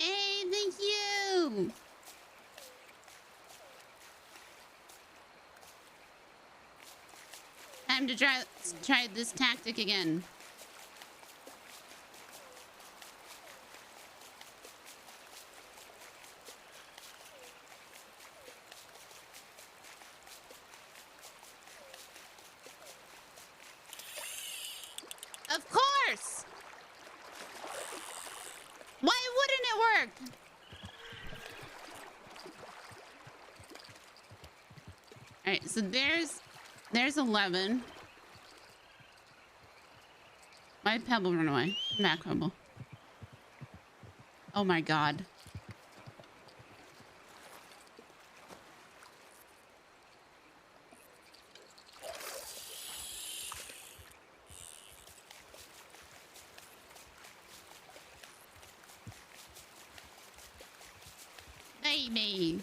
Hey, thank you. Time to try this tactic again. Of course. Why wouldn't it work? All right, so there's 11. Why did Pebble run away? Come back, Pebble. Oh my God. Baby.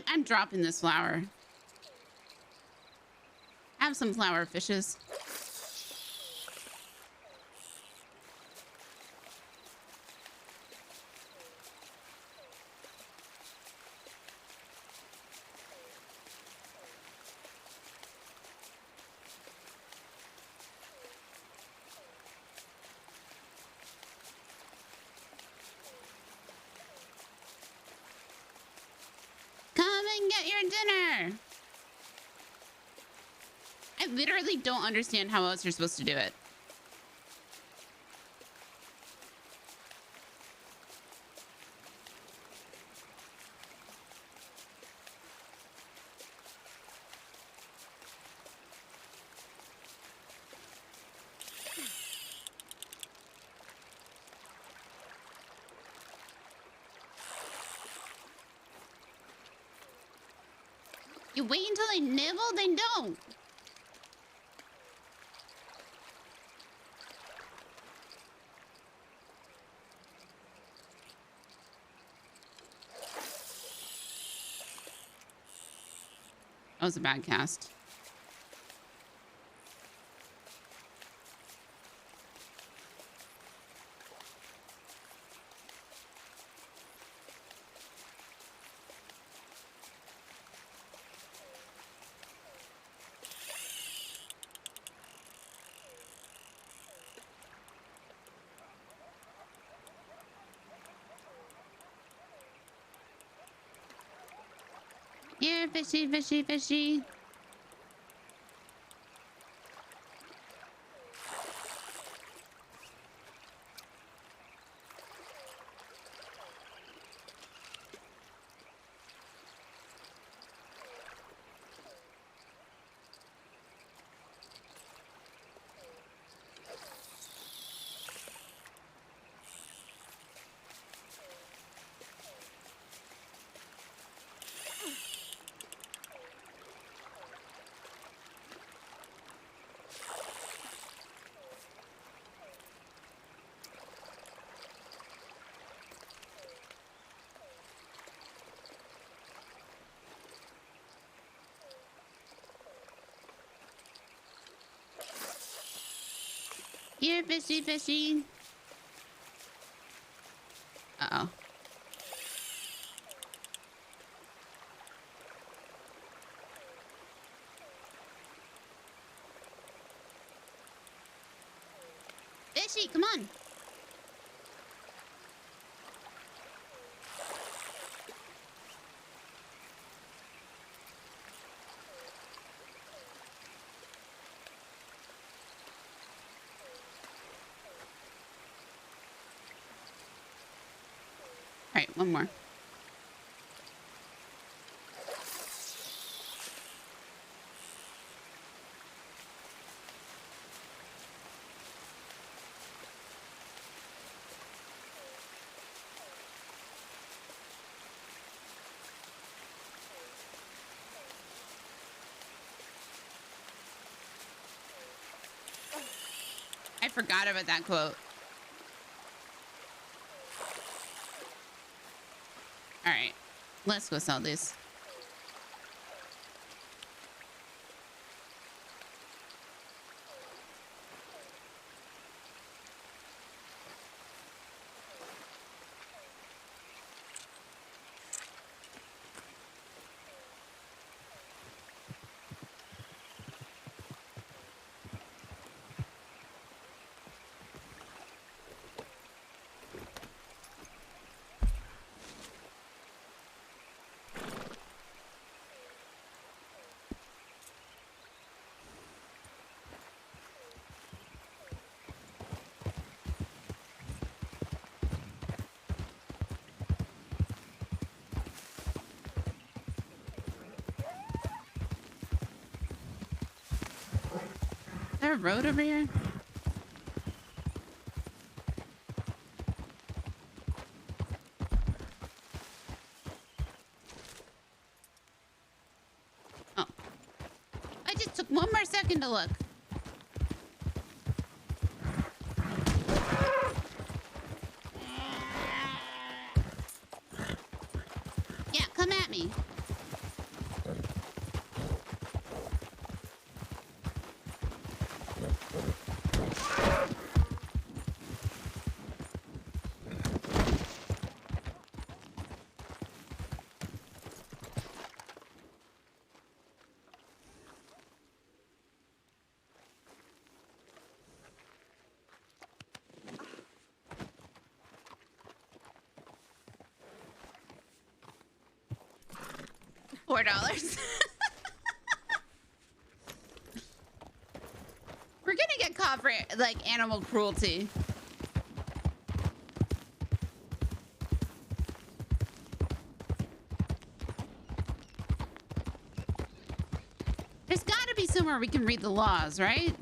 I'm dropping this flower. Have some flower fishes. Come and get your dinner. I literally don't understand how else you're supposed to do it. You wait until they nibble? They don't. That was a bad cast. Here, fishy, fishy, fishy. Here, fishy, fishy. Uh-oh. Fishy, come on. All right, one more. I forgot about that quote. All right, let's go sell these. there a road over here? Oh. I just took one more second to look. Yeah, come at me. $4. We're gonna get caught for like animal cruelty. There's gotta be somewhere we can read the laws, right?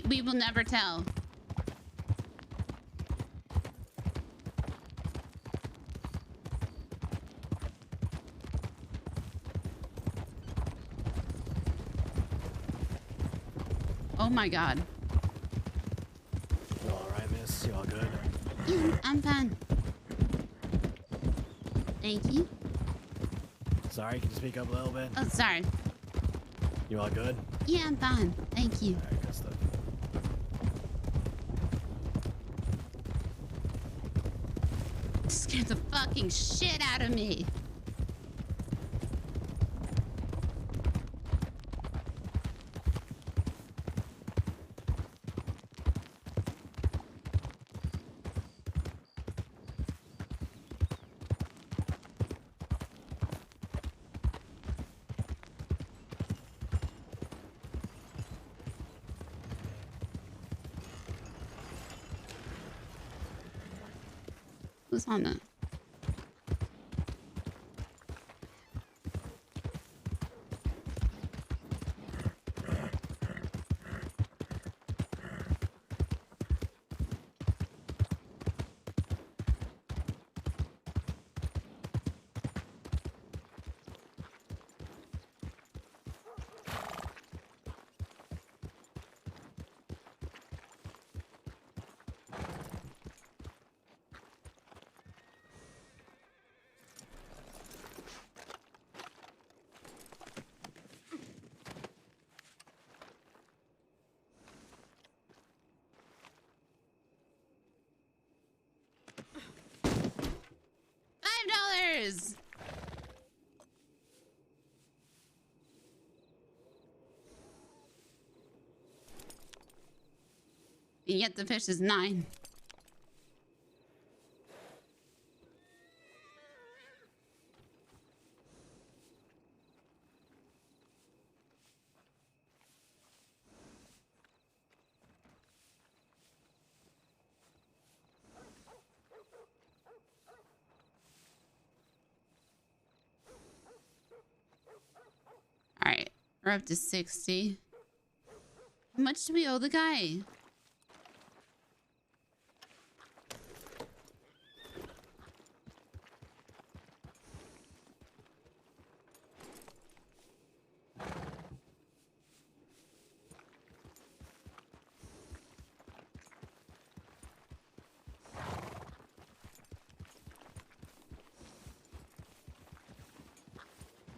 We will never tell. Oh my God. You all right, miss? You all good? Yeah, I'm fine. Thank you. Sorry, can you speak up a little bit? Oh, sorry. You all good? Yeah, I'm fine. Thank you. All right, good stuff. Scared the fucking shit out of me. Who's on that? $5. And yet the fish is 9. All right, we're up to 60. How much do we owe the guy?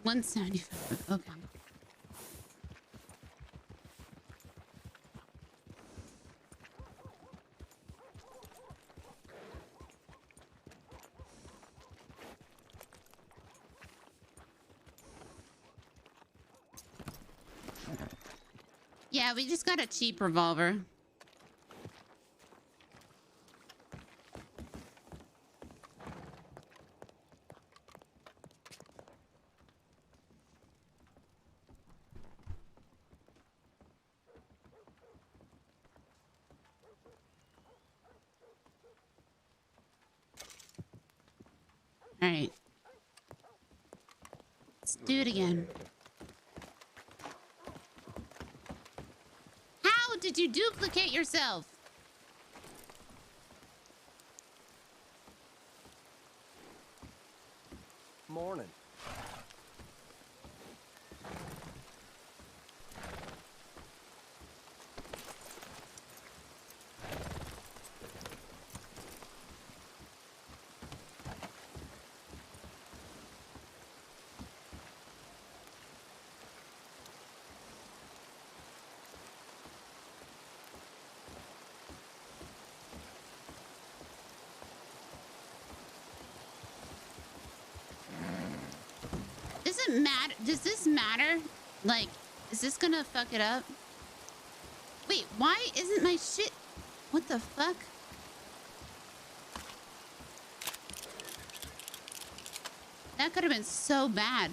$175. Okay. Yeah, we just got a cheap revolver. All right. Let's do it again. How did you duplicate yourself? Morning. Does it matter? Does this matter? Like, is this gonna fuck it up? Wait, why isn't my shit? What the fuck? That could have been so bad.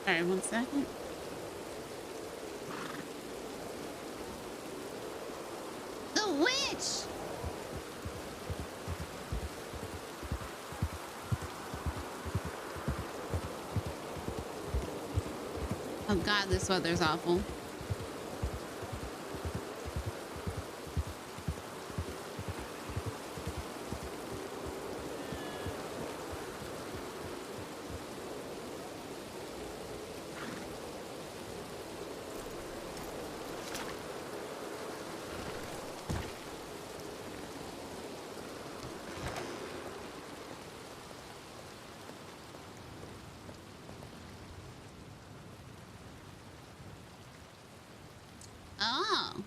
All right, 1 second. The witch! Oh God, this weather's awful. Oh.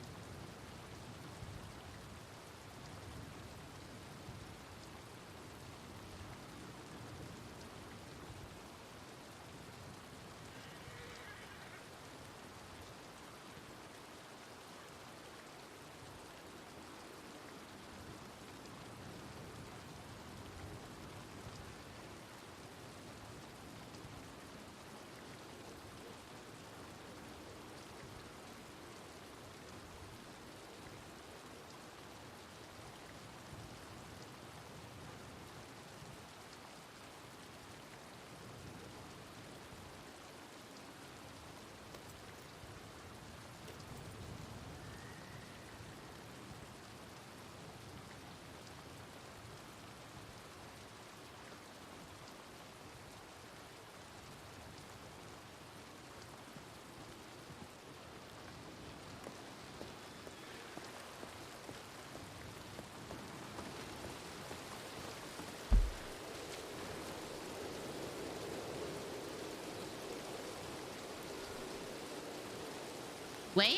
Where?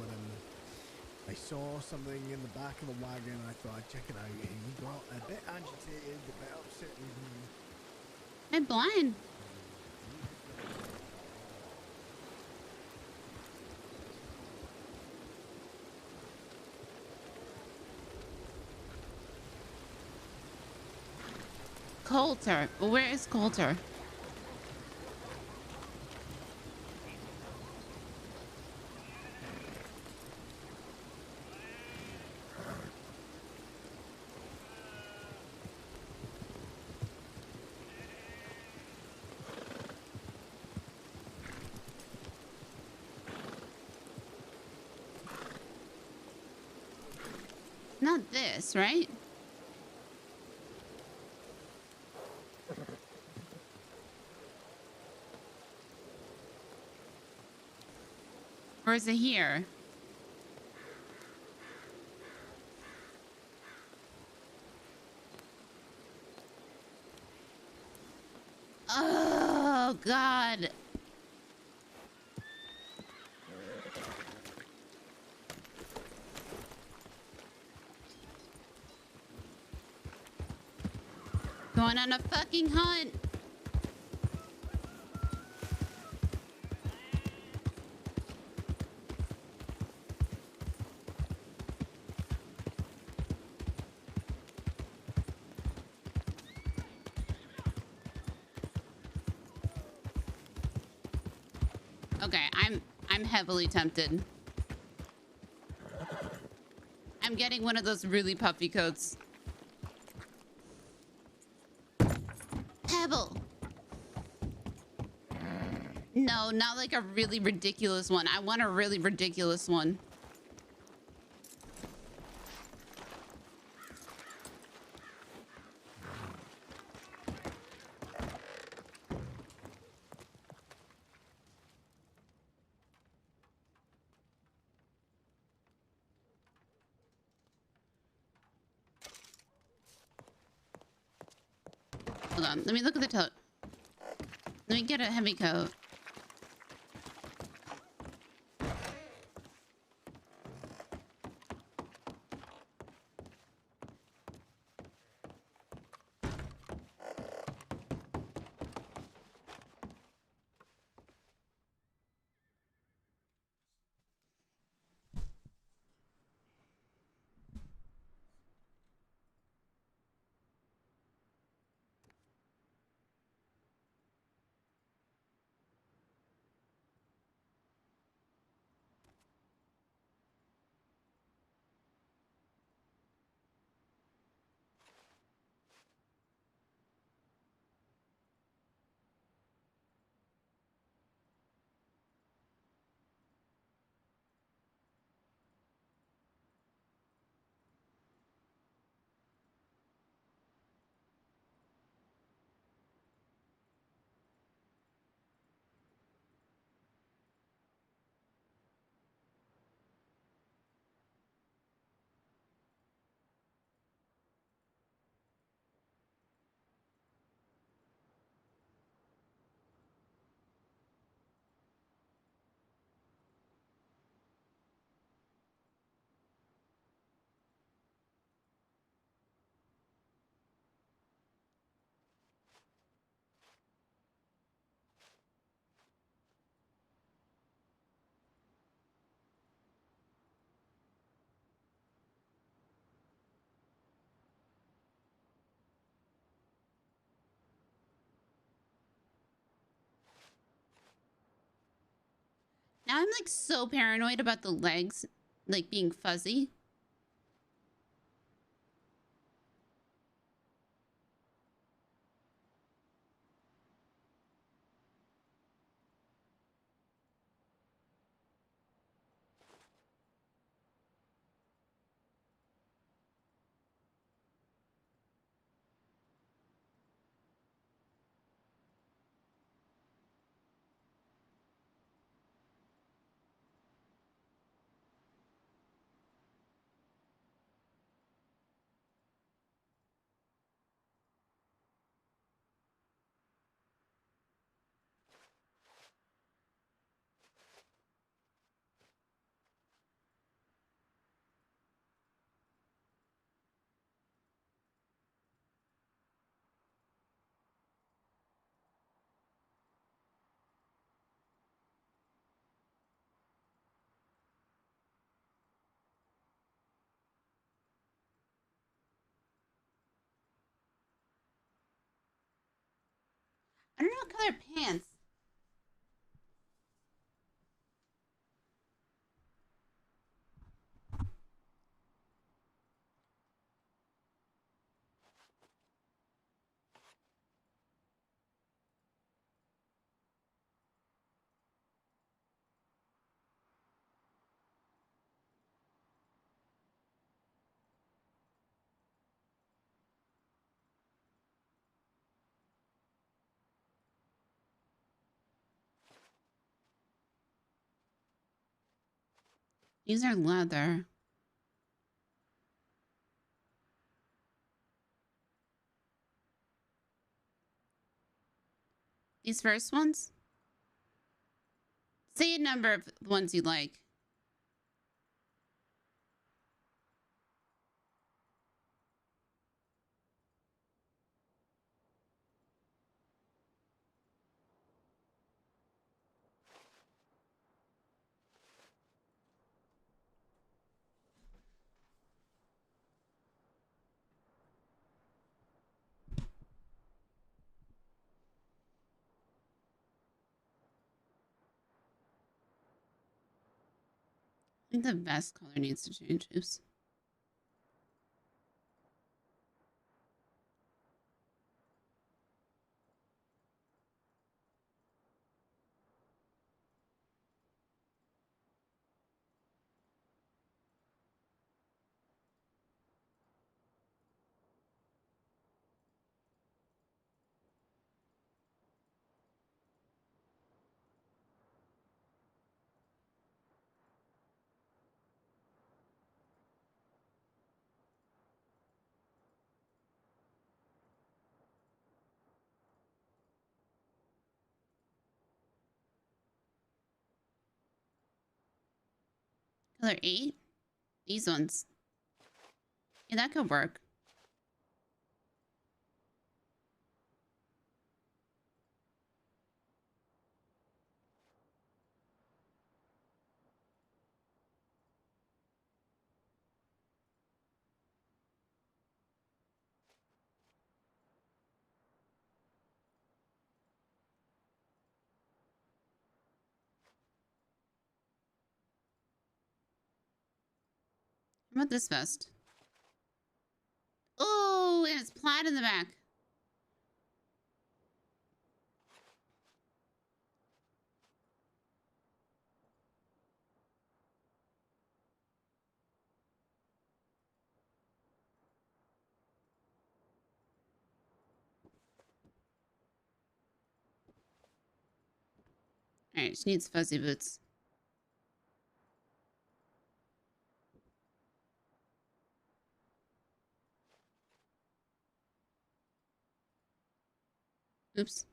With him. I saw something in the back of the wagon and I thought I'd check it out. He got a bit agitated, a bit upset with me. I'm blind. Coulter. Where is Coulter? Not this, right? Or is it here? Oh, God. Going on a fucking hunt. Okay, I'm heavily tempted. I'm getting one of those really puffy coats. Pebble. No, not like a really ridiculous one. I want a really ridiculous one. Hold on, let me look at the tote. Let me get a heavy coat. Now I'm like so paranoid about the legs like being fuzzy. I don't know what color pants. These are leather. These first ones? Say a number of ones you like. I think the vest color needs to change. Oops. Color 8? These ones. Yeah, that could work. How about this vest? Oh, and it's plaid in the back. Alright, she needs fuzzy boots. Oops.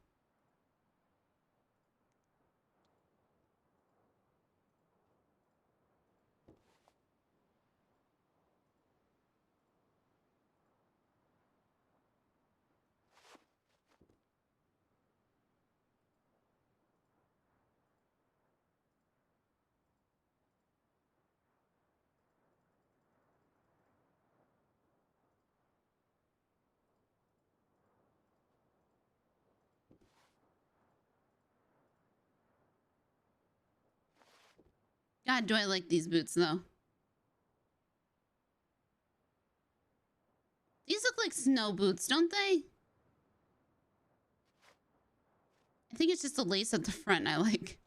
God, do I like these boots, though. These look like snow boots, don't they? I think it's just the lace at the front I like.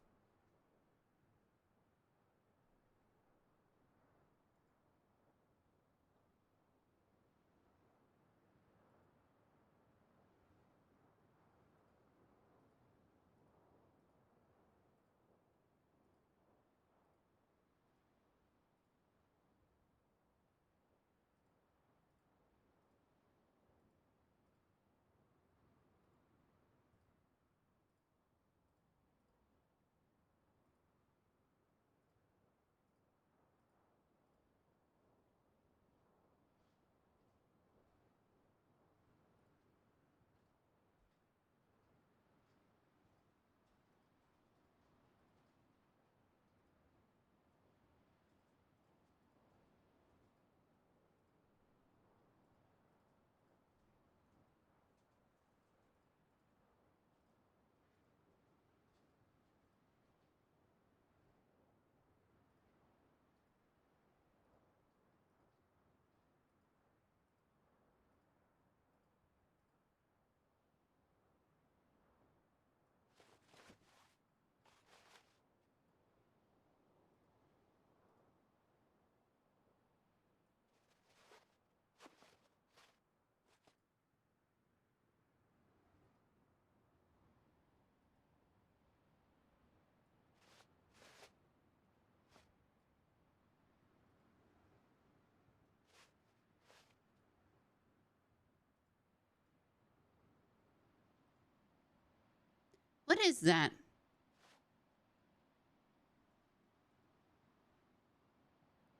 What is that?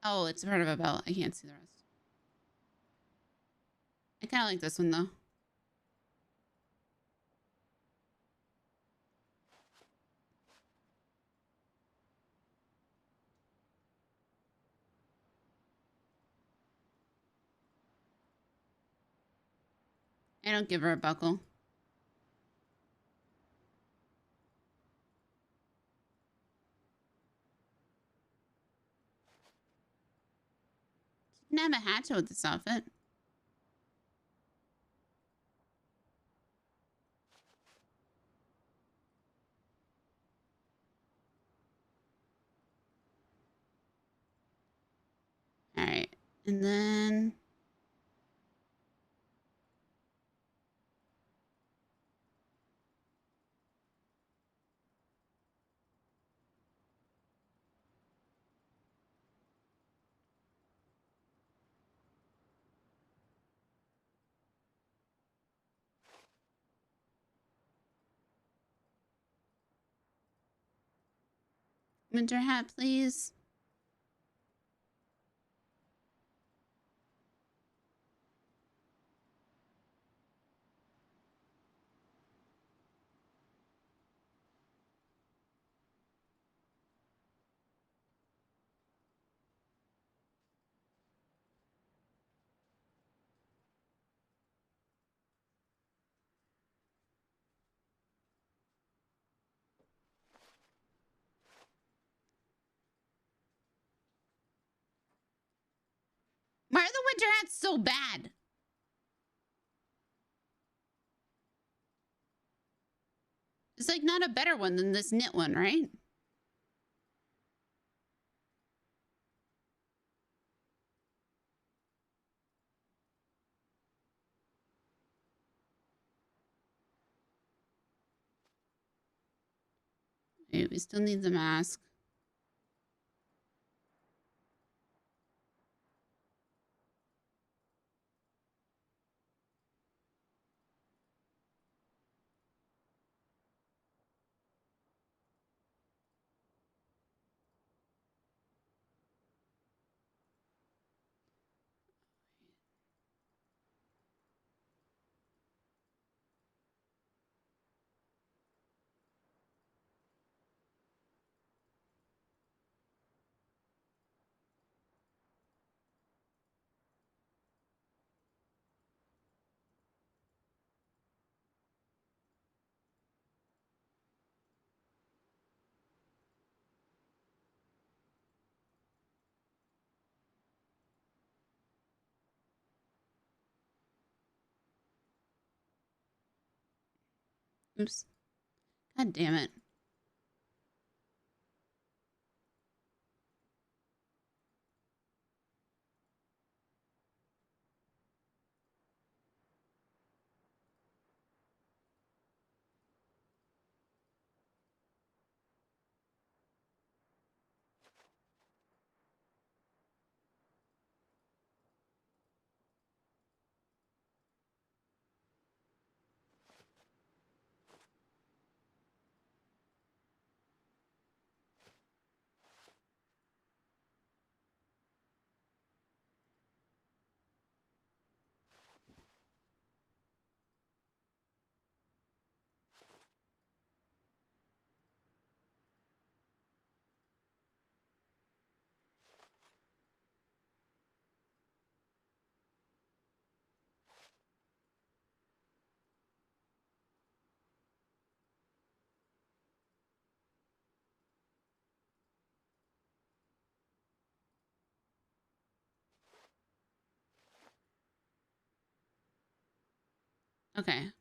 Oh, it's part of a belt. I can't see the rest. I kind of like this one, though. I don't give her a buckle. She didn't have a hatchet with this outfit. All right, and then winter hat, please. Why are the winter hats so bad? It's like not a better one than this knit one, right? Okay, we still need the mask. Oops. God damn it. Okay.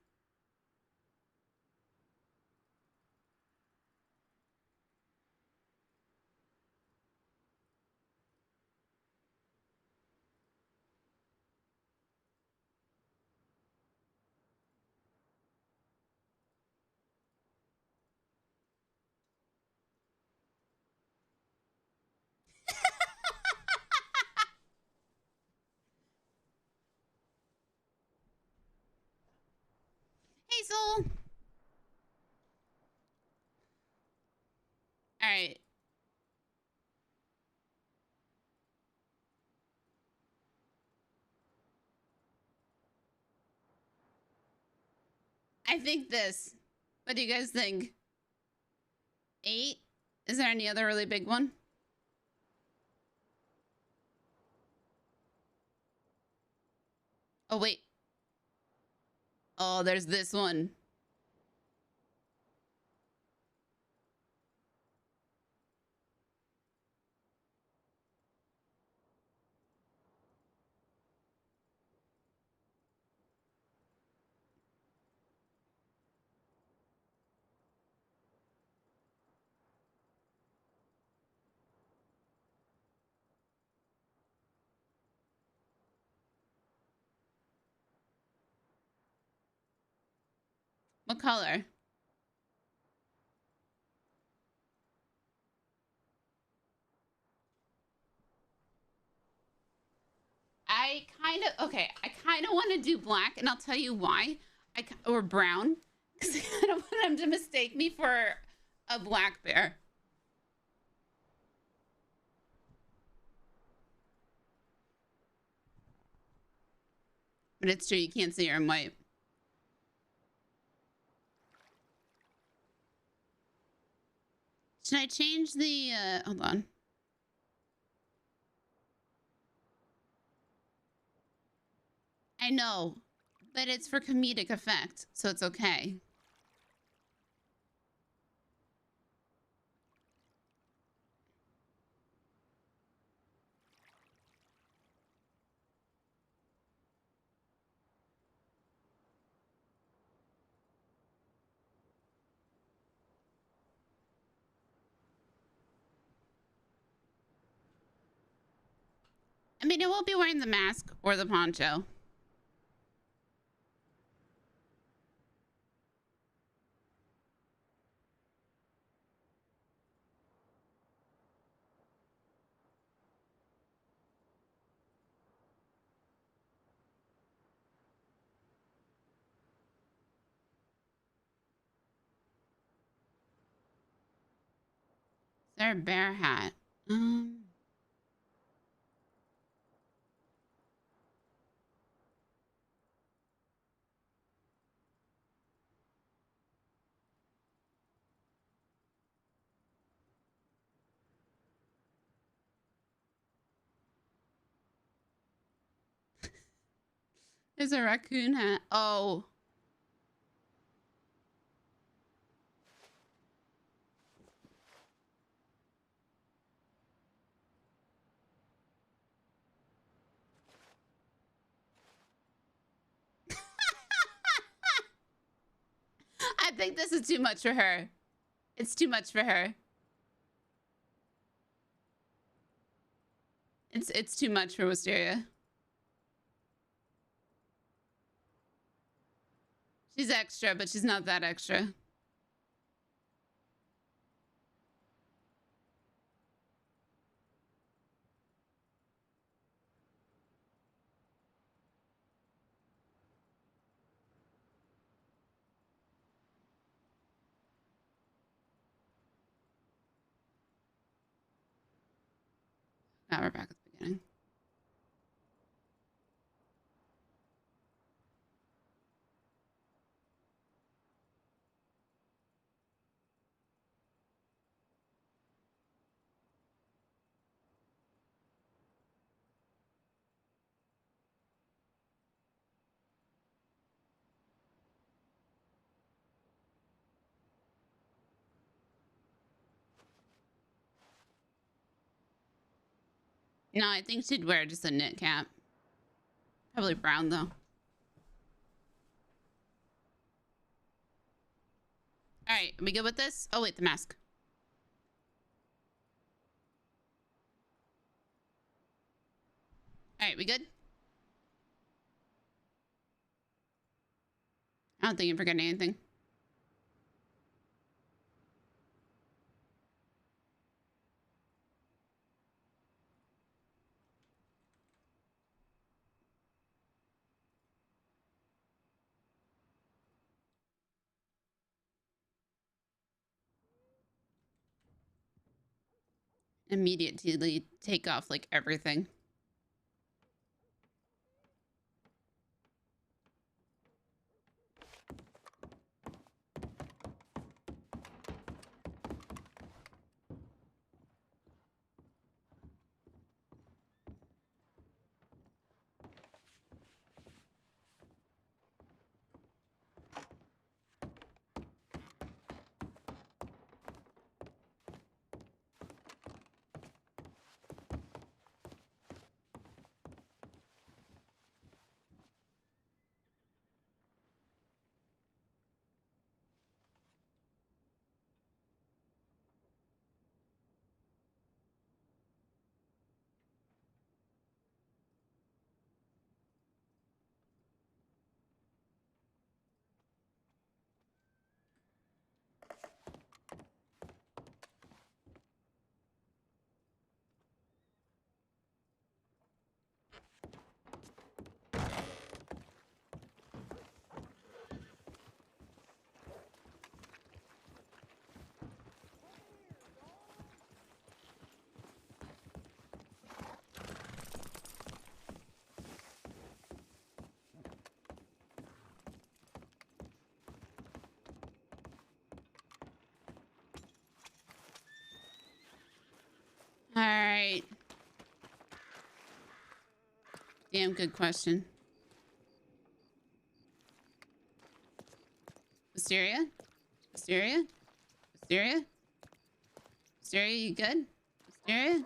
Hazel. All right. I think this. What do you guys think? 8? Is there any other really big one? Oh, wait. Oh, there's this one. What color? I kind of want to do black, and I'll tell you why. Or brown, because I don't want them to mistake me for a black bear. But it's true, you can't see her in white. Should I change the, hold on. I know, but it's for comedic effect, so it's okay. I mean, it won't be wearing the mask or the poncho. Is there a bear hat? There's a raccoon hat. Oh. I think this is too much for her. It's too much for her. It's too much for Wisteria. She's extra, but she's not that extra. Now we're back at the beginning. No, I think she'd wear just a knit cap. Probably brown, though. All right, are we good with this? Oh, wait, the mask. All right, we good? I don't think I'm forgetting anything. immediately take off like everything. All right. Damn good question. Wisteria? Wisteria? Wisteria? Wisteria, you good? Wisteria?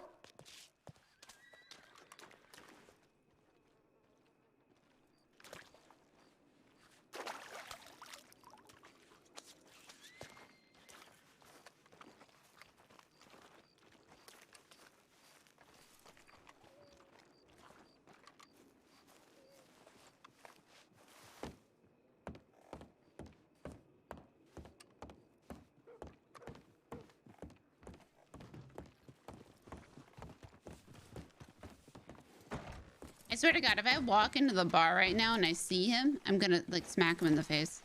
I swear to God, if I walk into the bar right now and I see him, I'm gonna like smack him in the face.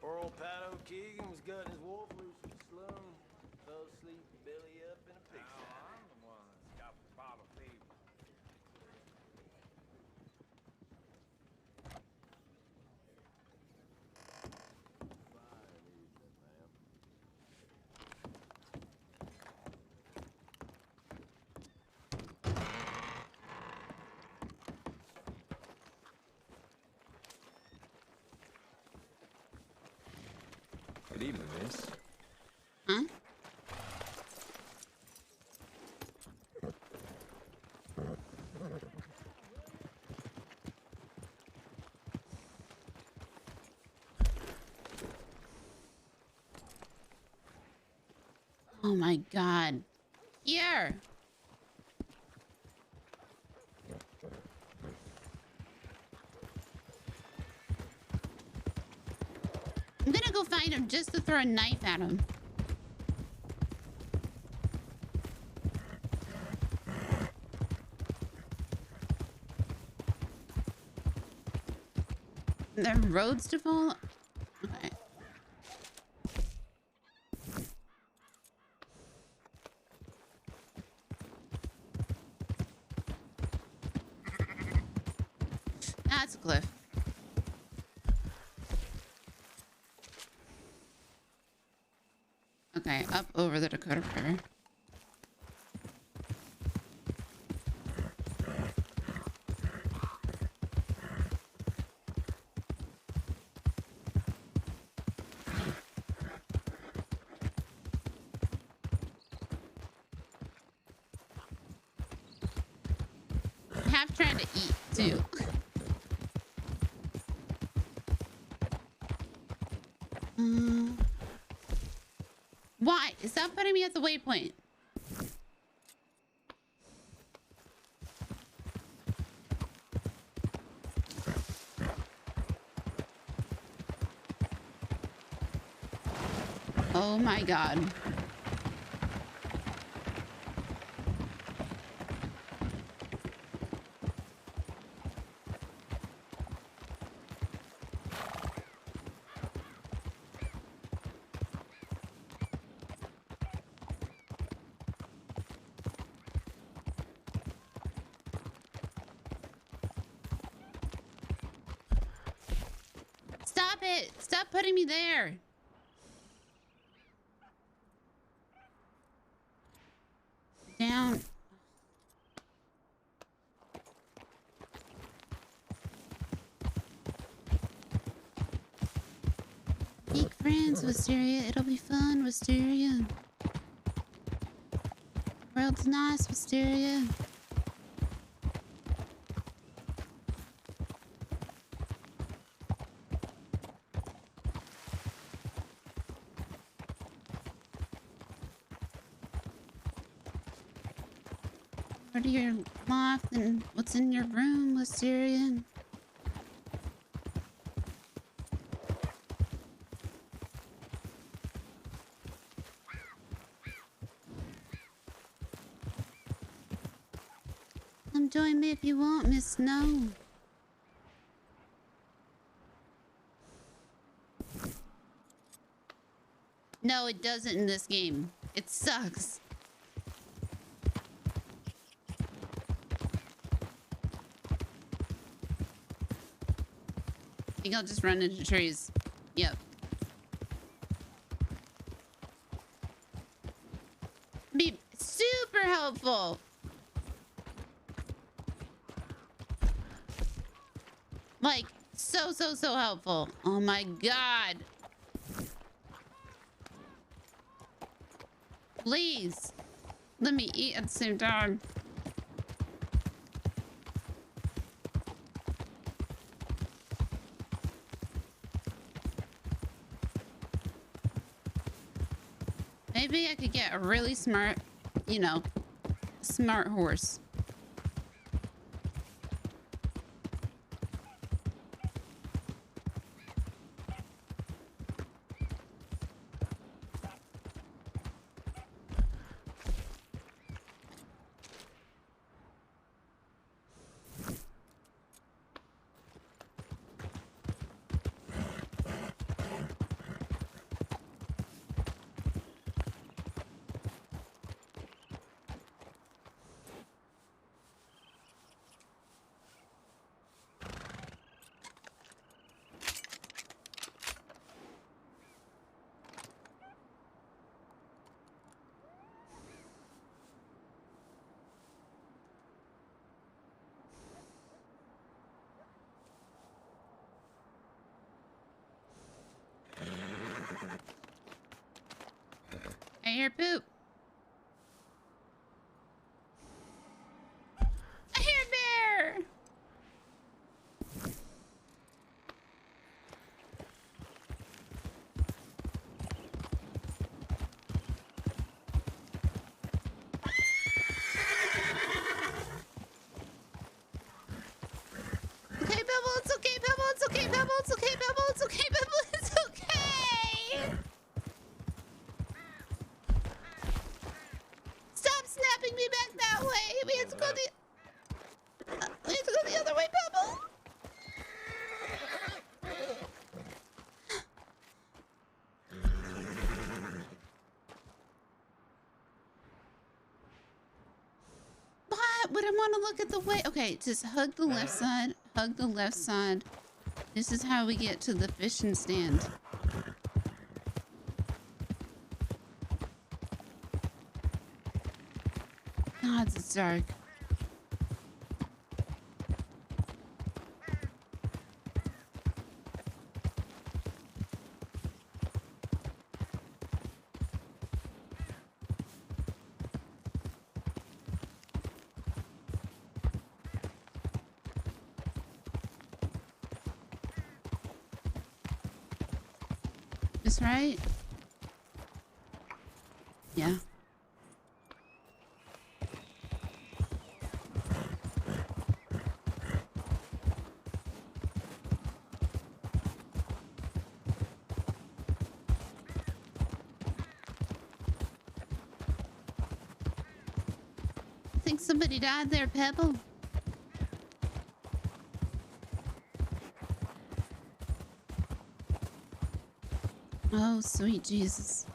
Poor old Pat O'Keegan was gutting his wolf loose in the saloon. Fell asleep, belly up in a pigsty. I'm the one that's got the bottle fever. Good evening, miss. Huh? Oh my God. Here. I'm gonna go find him just to throw a knife at him. There are roads to follow? Okay. That's a cliff. Okay, up over the Dakota River. Half trying to eat too. Why? Stop putting me at the waypoint. Oh my God. it! Stop putting me there! Down. Make friends, Wisteria. It'll be fun, Wisteria. World's nice, Wisteria. What are your loft and what's in your room, Wisteria? Come join me if you want, Miss Snow. No, it doesn't in this game. It sucks. I think I'll just run into trees. Yep. Be super helpful. Like, so helpful. Oh my god. Please. Let me eat at the same time. Maybe I could get a really smart, you know, smart horse. I hear poop. I hear bear. Okay, Pebble, it's okay, Pebble, it's okay, Pebble, it's okay, Pebble, it's okay, Pebble, it's okay. Stop snapping me back that way. We have to go the other way, Pebble. What? Would I want to look at the way? Okay, just hug the left side. Hug the left side. This is how we get to the fishing stand. God, it's dark. This right? Yeah. I think somebody died there, Pebble. Oh, sweet Jesus.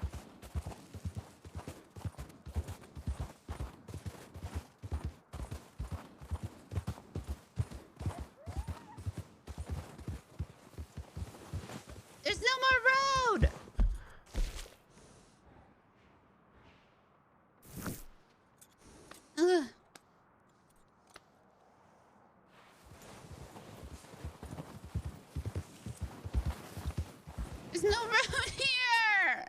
There's no road here.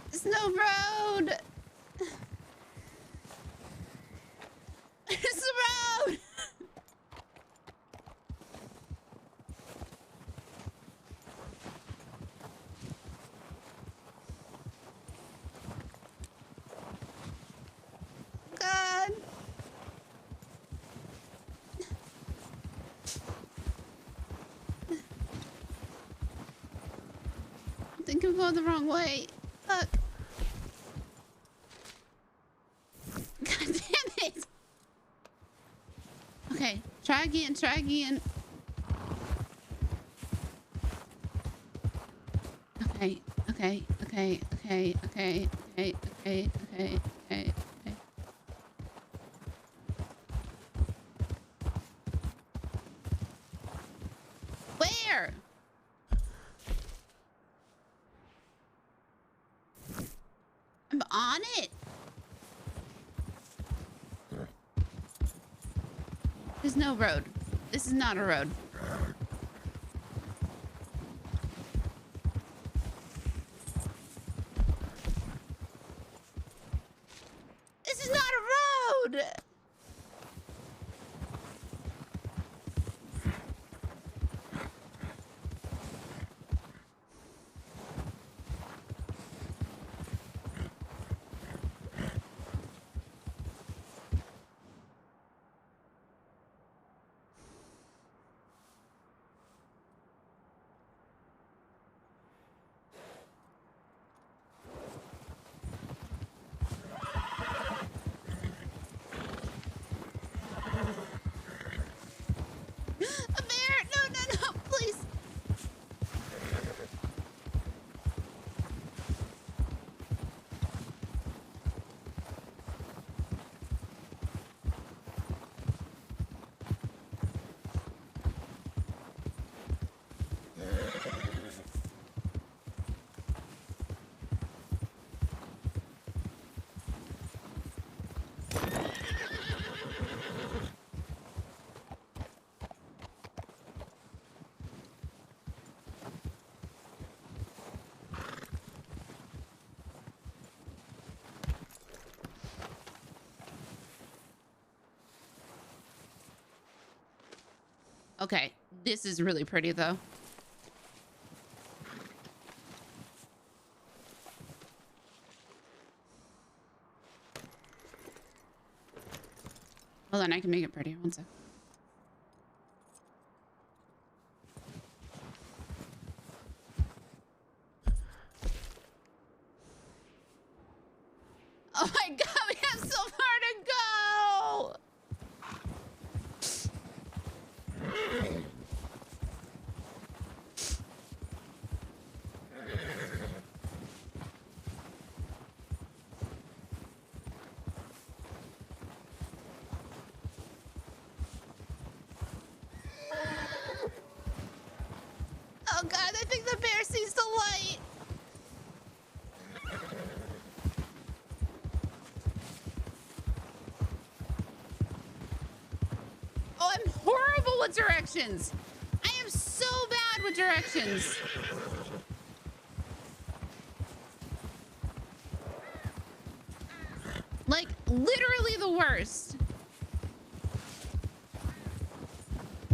There's no road. There's a road. God. I think I'm going the wrong way. Fuck. God damn it. Okay, try again, try again. Okay, okay, okay, okay, okay, okay, okay, okay, okay. Where? I'm on it. There's no road. This is not a road. This is not a road. A bear! No, no, no, please. Okay, this is really pretty though. Hold on, I can make it prettier. One sec. Oh my god, we have so far to go! Oh god, I think the bear sees the light. Oh, I'm horrible with directions. I am so bad with directions. Like, literally the worst.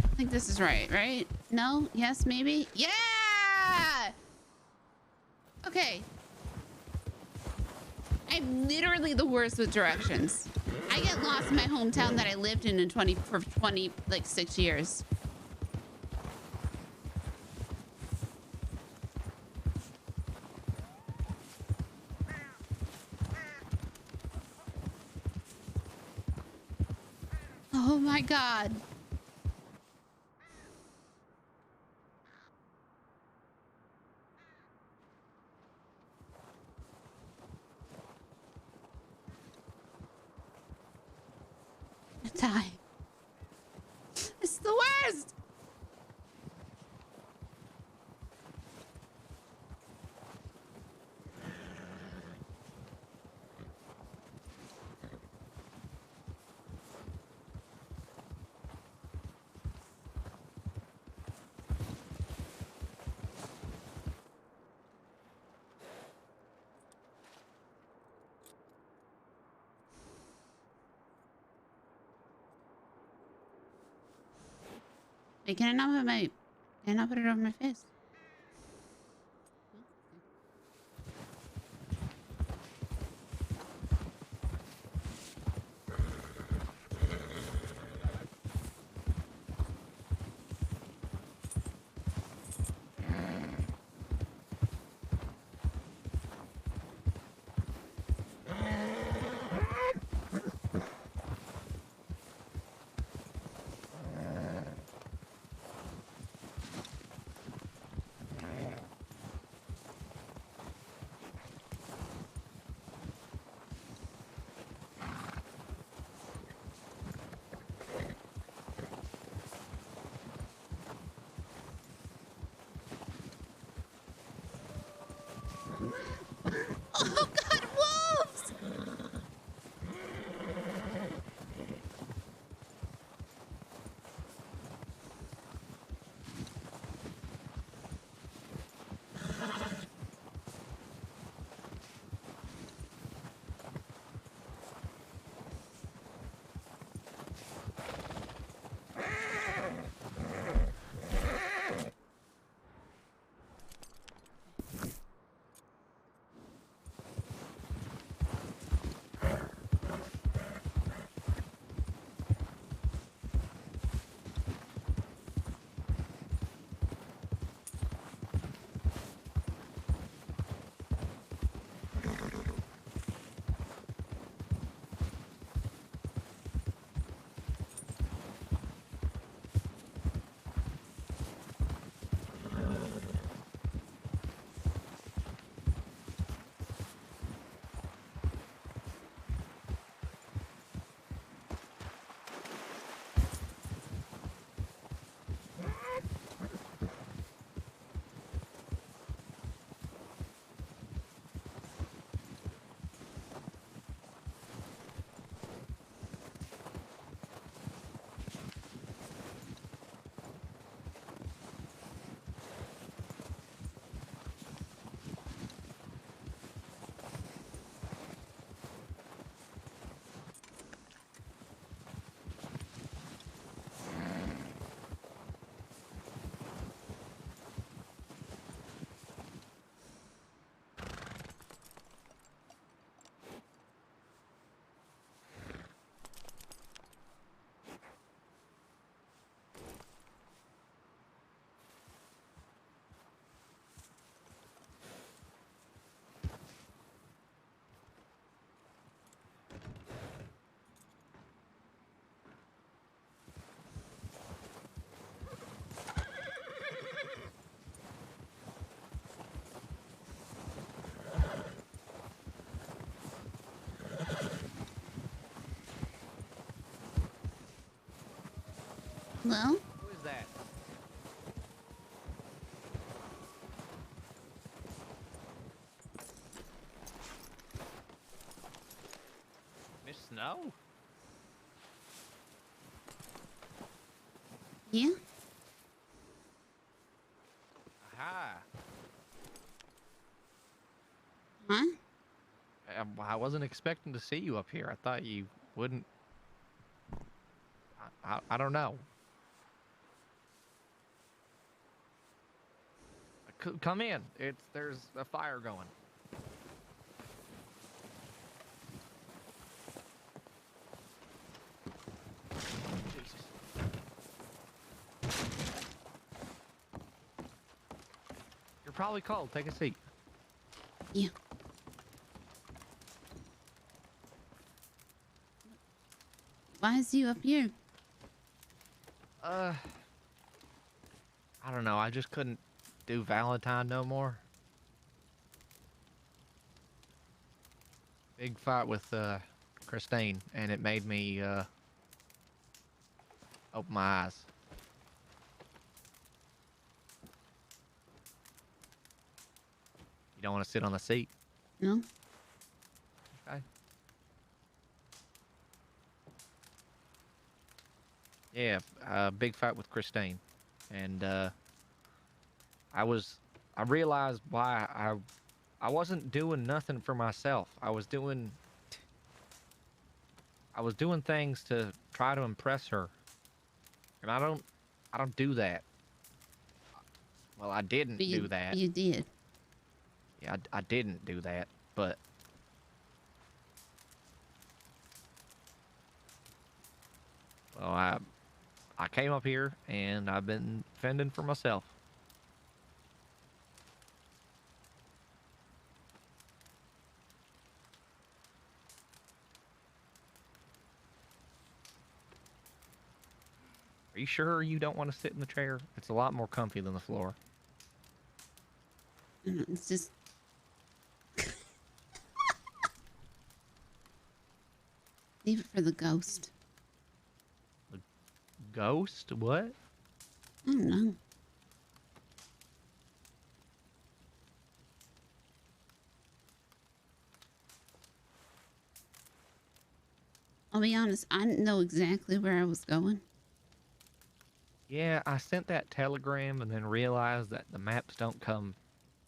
I think this is right? No? Yes, maybe? Yeah! Okay. I'm literally the worst with directions. I get lost in my hometown that I lived in for 6 years. Oh my god. Die. It's the worst. Wait, can I not put my... Can I not put it over my face? Oh God, wolves! Well, Who is that? Miss Snow? yeah. Aha. Huh? I wasn't expecting to see you up here. I thought you wouldn't. I don't know. Come in. There's a fire going. Jesus. You're probably cold. Take a seat. Yeah. Why is you up here? I don't know. I just couldn't do Valentine no more. Big fight with Christine, and it made me open my eyes. You don't want to sit on the seat? No. Okay. Yeah, big fight with Christine, and I realized why I wasn't doing nothing for myself. I was doing things to try to impress her, and I don't I don't do that. Well, I didn't do that. You did. Yeah, I didn't do that, but well, I came up here and I've been fending for myself. Are you sure you don't want to sit in the chair? It's a lot more comfy than the floor. It's just... Leave it for the ghost. The ghost? What? I don't know. I'll be honest, I didn't know exactly where I was going. Yeah, I sent that telegram and then realized that the maps don't come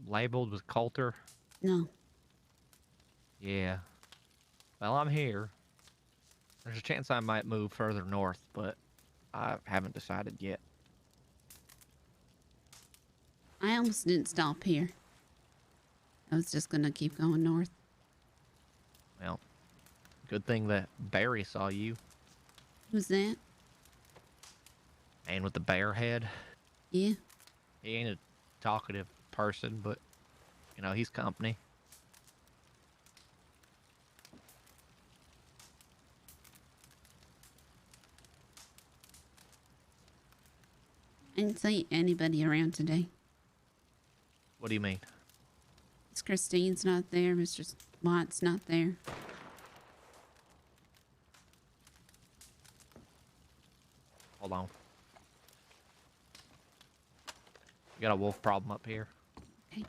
labeled with Coulter. No. Yeah. Well, I'm here. There's a chance I might move further north, but I haven't decided yet. I almost didn't stop here. I was just gonna keep going north. Well, good thing that Barry saw you. Who's that? Man with the bear head. Yeah. He ain't a talkative person, but, you know, he's company. I didn't see anybody around today. What do you mean? Miss Christine's not there. Mr. Watt's not there. Hold on. We got a wolf problem up here. Okay.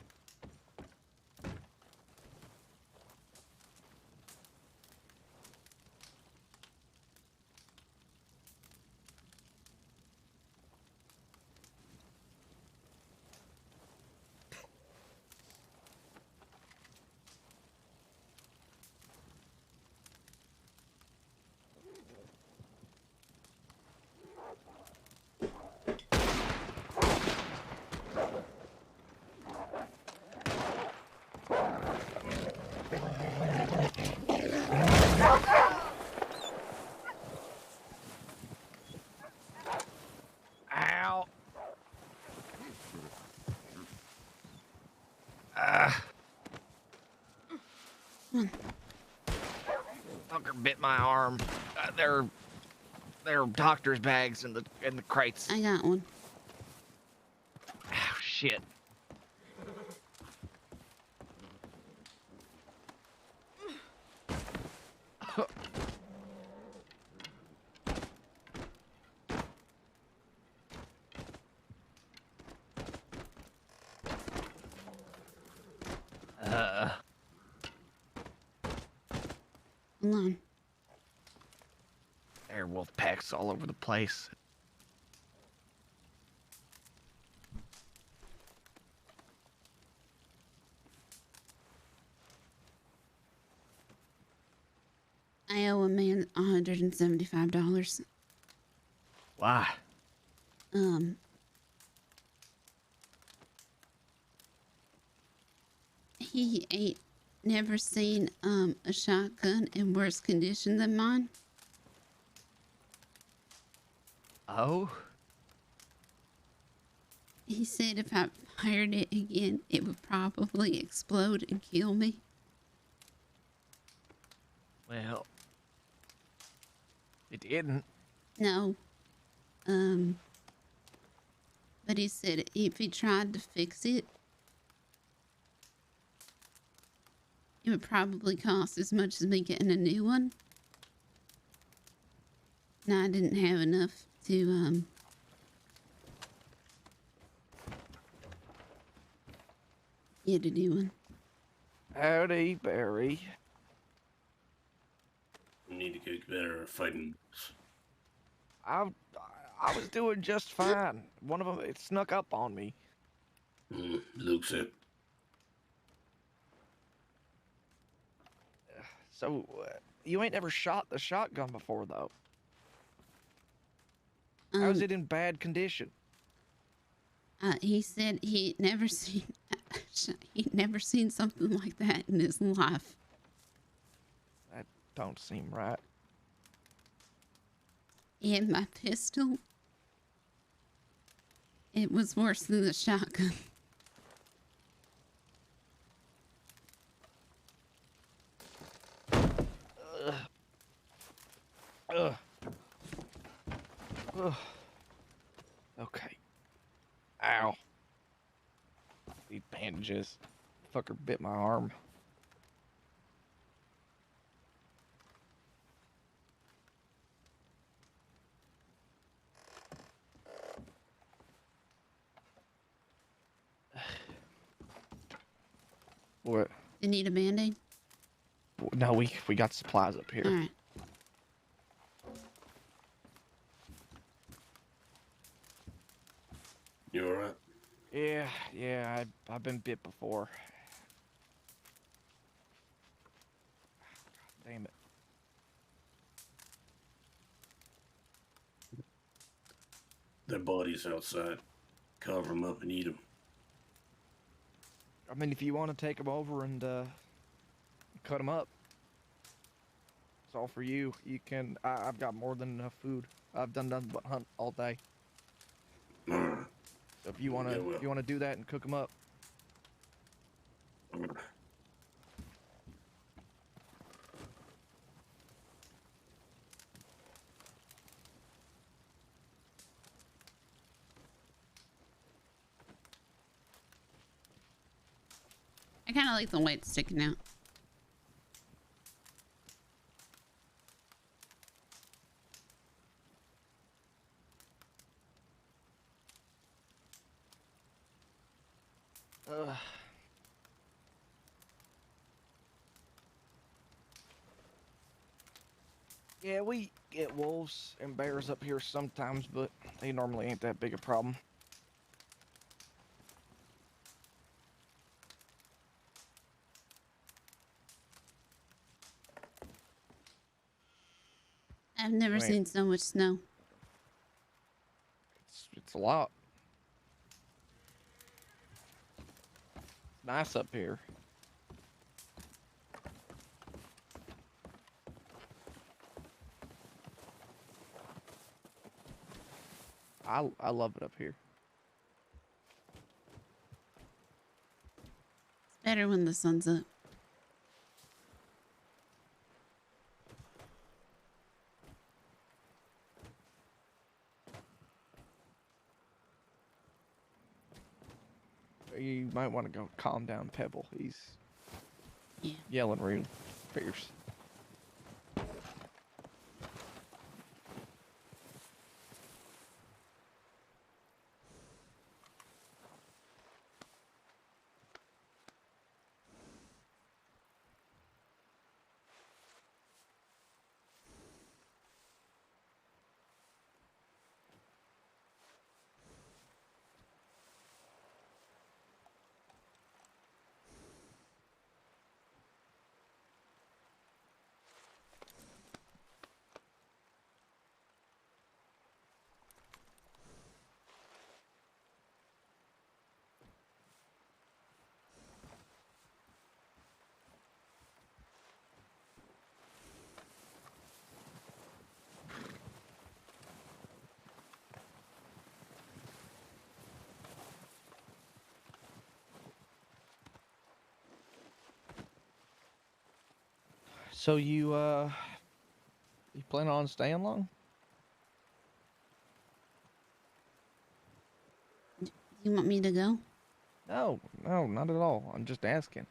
Ow. Fucker bit my arm. There are doctor's bags in the crates. I got one. Oh shit. Hold on. There are wolf packs all over the place. I owe a man $175. Why? He ain't never seen a shotgun in worse condition than mine. Oh? He said if I fired it again, it would probably explode and kill me. Well, it didn't. No. But he said if he tried to fix it, it would probably cost as much as me getting a new one. And I didn't have enough to, get a new one. Howdy, Barry. You need to get better at fighting. I was doing just fine. One of them, it snuck up on me. Looks it. So, you ain't never shot the shotgun before, though. How's it in bad condition? He said he'd never seen something like that in his life. That don't seem right. And my pistol, it was worse than the shotgun. Ugh. Ugh. Okay. Ow. These bandages. Fucker bit my arm. What? You need a band-aid? No, we got supplies up here. All right. You alright? Yeah, I've been bit before. God damn it. Their bodies outside. Cover them up and eat them. I mean, if you want to take them over and cut them up, it's all for you. You can. I've got more than enough food. I've done nothing but hunt all day. So if you wanna do that and cook them up. I kind of like the white sticking out. Yeah, we get wolves and bears up here sometimes, but they normally ain't that big a problem. I've never seen so much snow. It's a lot. It's nice up here. I love it up here. It's better when the sun's up. You might want to go calm down Pebble. He's yelling real fierce. So you plan on staying long? You want me to go? No, not at all. I'm just asking.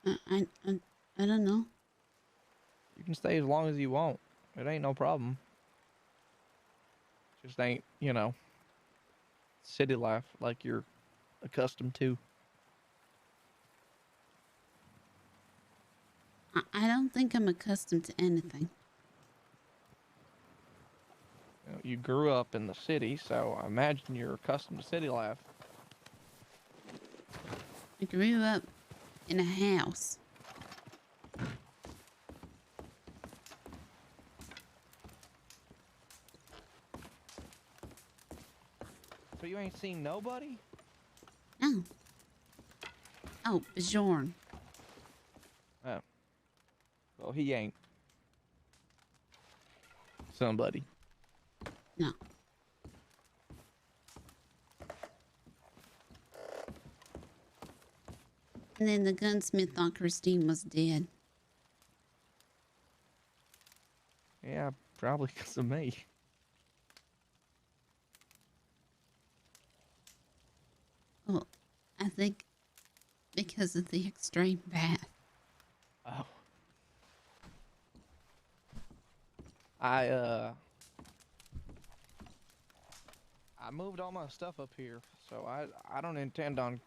I don't know. You can stay as long as you want. It ain't no problem. Just ain't, city life like you're accustomed to. I don't think I'm accustomed to anything. You grew up in the city, so I imagine you're accustomed to city life. I grew up in a house. So you ain't seen nobody? No. Oh, Bjorn. Oh. Well, he ain't somebody. No. And then the gunsmith thought Christine was dead. Yeah, probably because of me. Well, I think because of the extreme bath. Oh. I moved all my stuff up here, so I don't intend on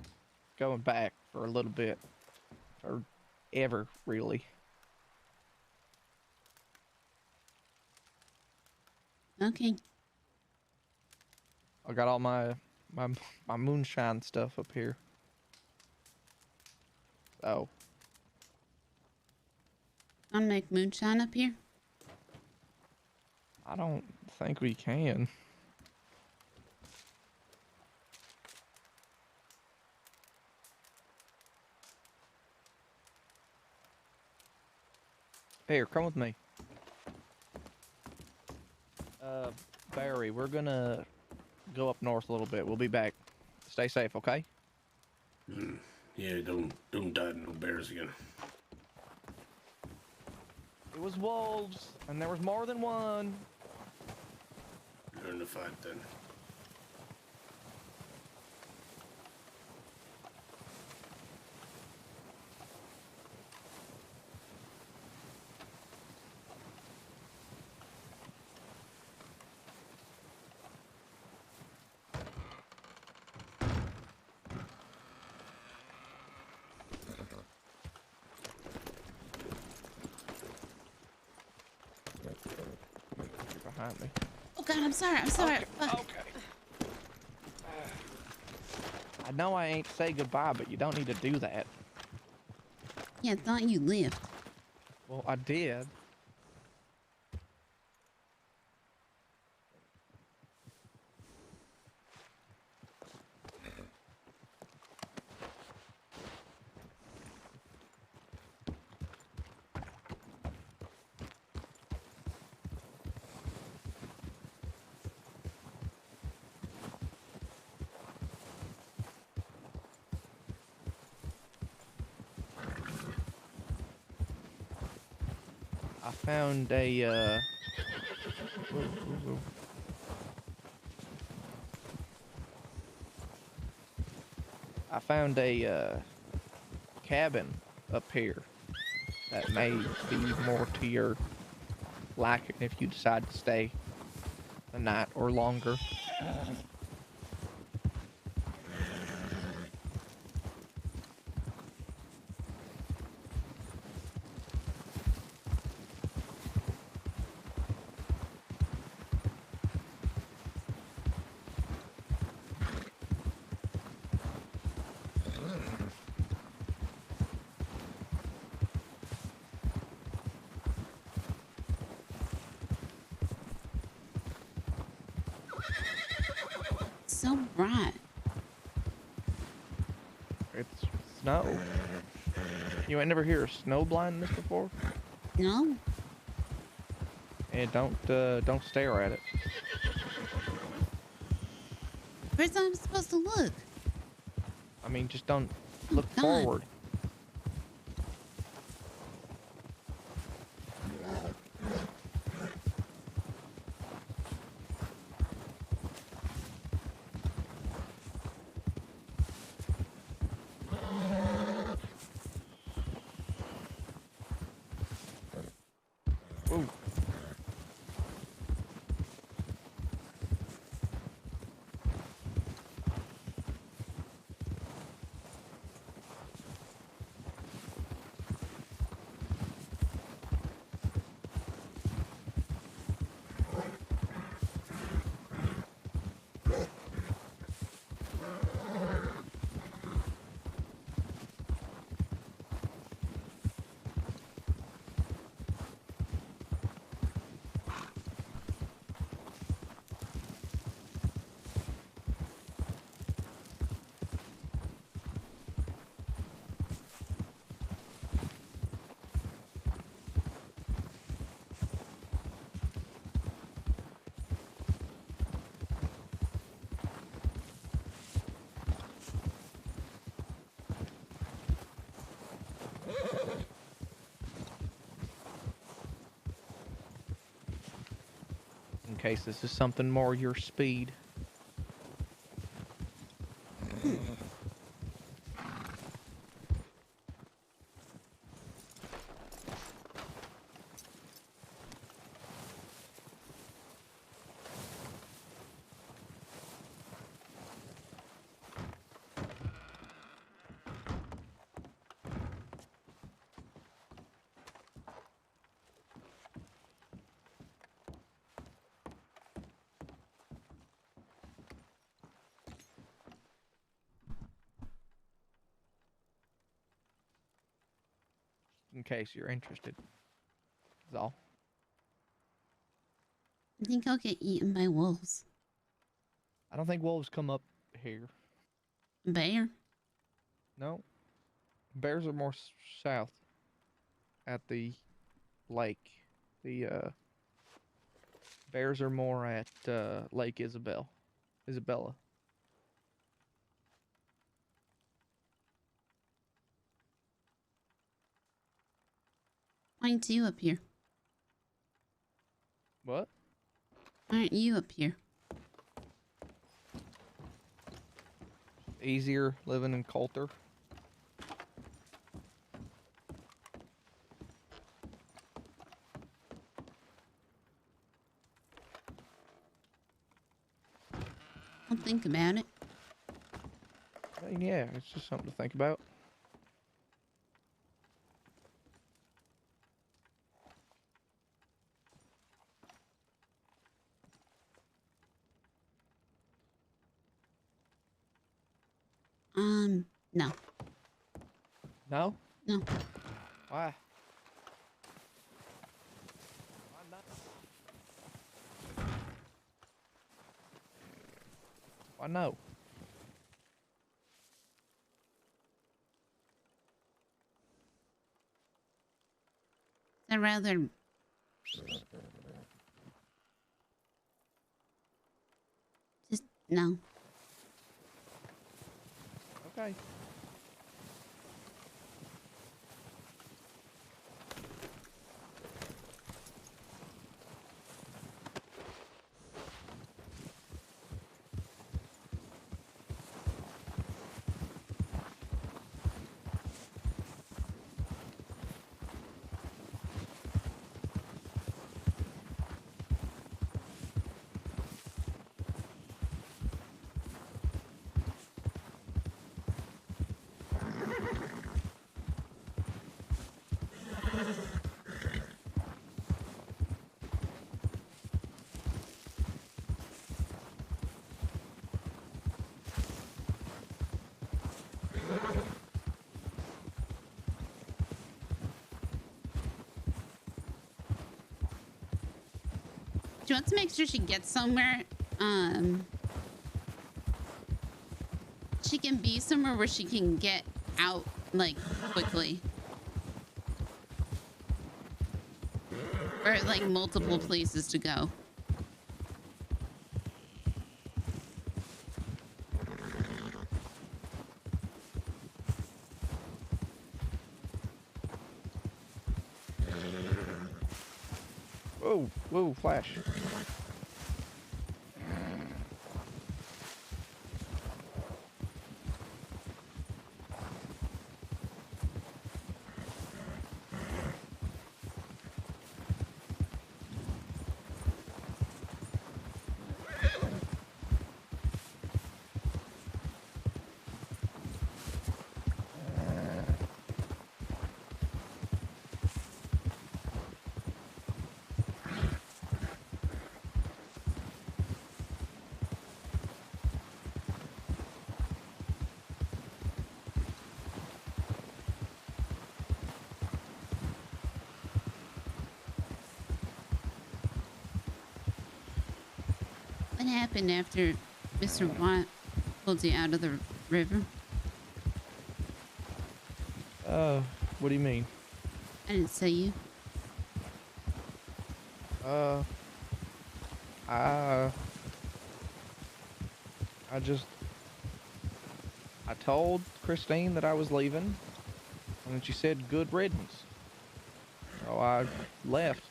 going back for a little bit. Or ever, really. Okay. I got all my moonshine stuff up here. So. I'll make moonshine up here. I don't think we can. Here, come with me. Barry, we're gonna go up north a little bit. We'll be back. Stay safe, okay? Yeah, don't die to no bears again. It was wolves, and there was more than one. Learn to fight then. Behind me. Oh God, I'm sorry. I'm sorry. Okay. I know I ain't say goodbye, but you don't need to do that. Yeah, I thought you left. Well, I did. I found a, I found a, cabin up here that may be more to your liking if you decide to stay a night or longer. So bright. It's snow. You ain't never hear of snow blindness before? No. And don't stare at it. Where's I'm supposed to look? I mean, just don't look God. forward. Ooh. case this is something more your speed. In case you're interested. That's all. I think I'll get eaten by wolves. I don't think wolves come up here. Bear? No. Bears are more south at the lake. The bears are more at Lake Isabella. Why aren't you up here? What? Why aren't you up here? Easier living in Coulter. I'll think about it. I mean, yeah, it's just something to think about. No. No? No. Why? Why no? I'd rather... Just, no. Okay. She wants to make sure she gets somewhere. She can be somewhere where she can get out, like, quickly. Or, like, multiple places to go. Whoa, whoa, flash. What happened after Mr. Watt pulled you out of the river? What do you mean? I didn't say you. I told Christine that I was leaving, and then she said good riddance. So I left.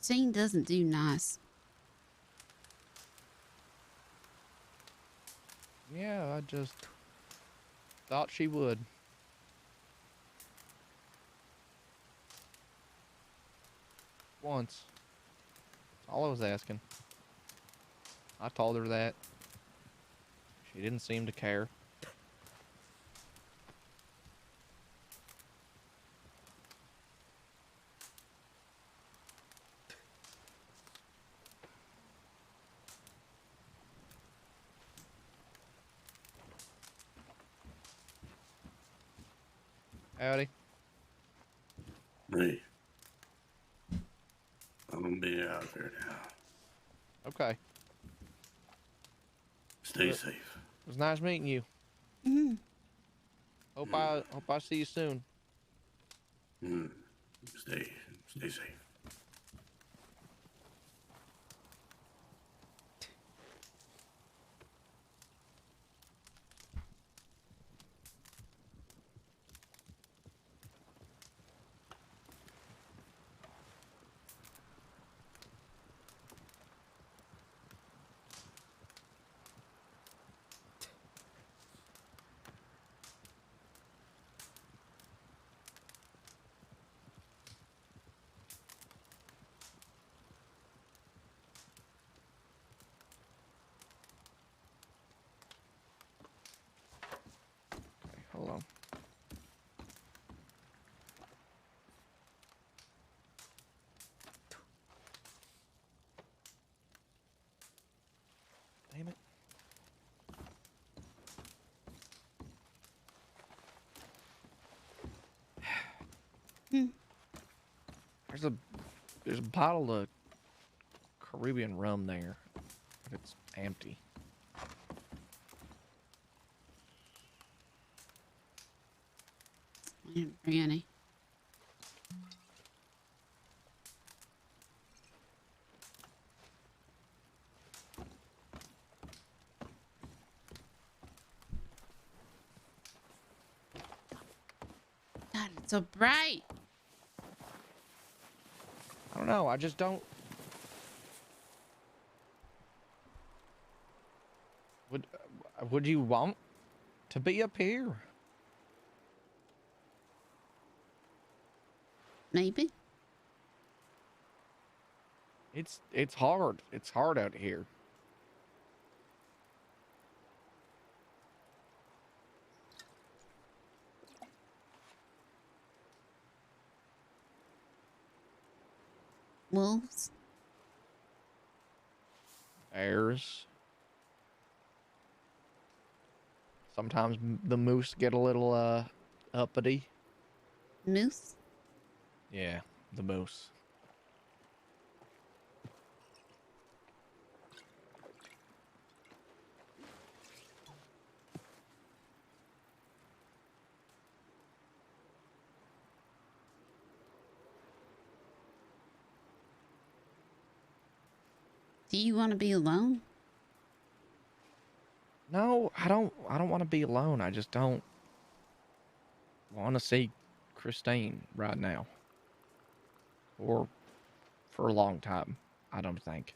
13 doesn't do nice. Yeah, I just thought she would. Once. That's all I was asking. I told her that. She didn't seem to care. Howdy. Hey. I'm gonna be out there now. Okay. Stay It safe. was nice meeting you. Mm-hmm. Hope I see you soon. Stay safe. Okay, hold on. Damn it. There's a bottle of Caribbean rum there. But it's empty. I didn't bring any. God, it's so bright. I don't know. I just don't. Would you want to be up here? Maybe. It's hard. It's hard out here. Wolves. Bears. Sometimes the moose get a little uppity. Moose? Yeah, the moose. Do you want to be alone? No, I don't want to be alone. I just don't want to see Christine right now. Or for a long time, I don't think.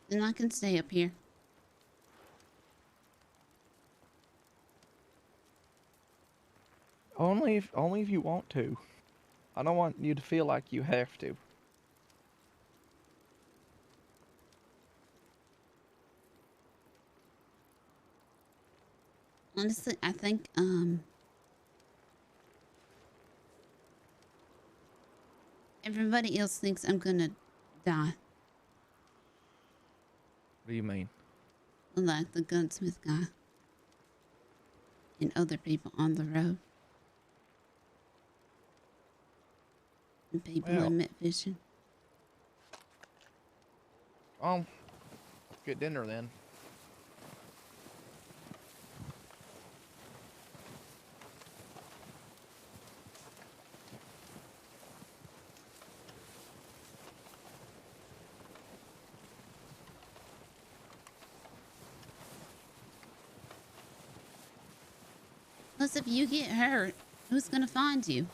Then I can stay up here. Only if you want to. I don't want you to feel like you have to. Honestly, I think, everybody else thinks I'm gonna die. What do you mean? Like the gunsmith guy. And other people on the road. And people Well, in Met fishing. Oh, get dinner then. Plus, if you get hurt, who's gonna find you?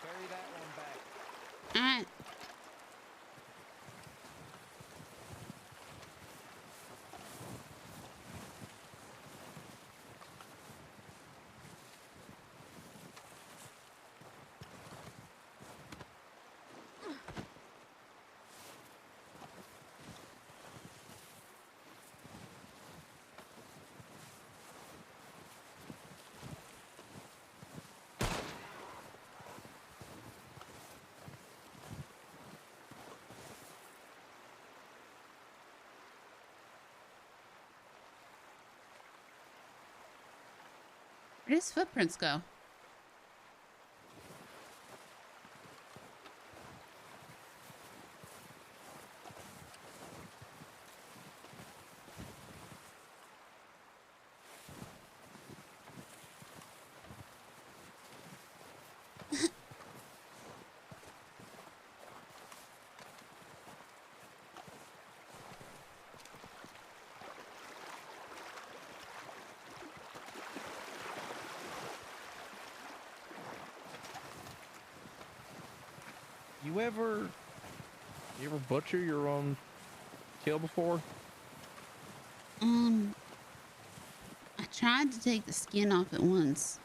Carry that one back. All right. Where does footprints go? You ever butcher your own kill before? I tried to take the skin off at once.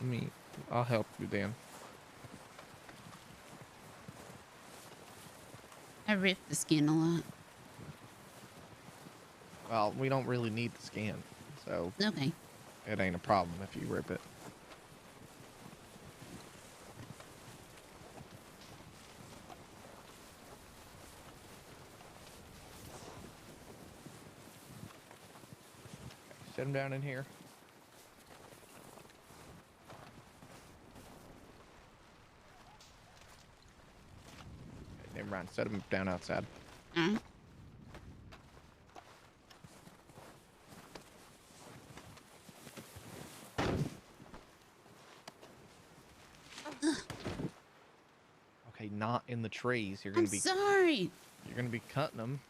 Wait, I'll help you then. I ripped the skin a lot. Well, we don't really need the skin, so Okay. it ain't a problem if you rip it. Set him down in here. Okay, never mind. Set him down outside. Alright. Okay, not in the trees. You're gonna I'm be sorry. You're gonna be cutting them.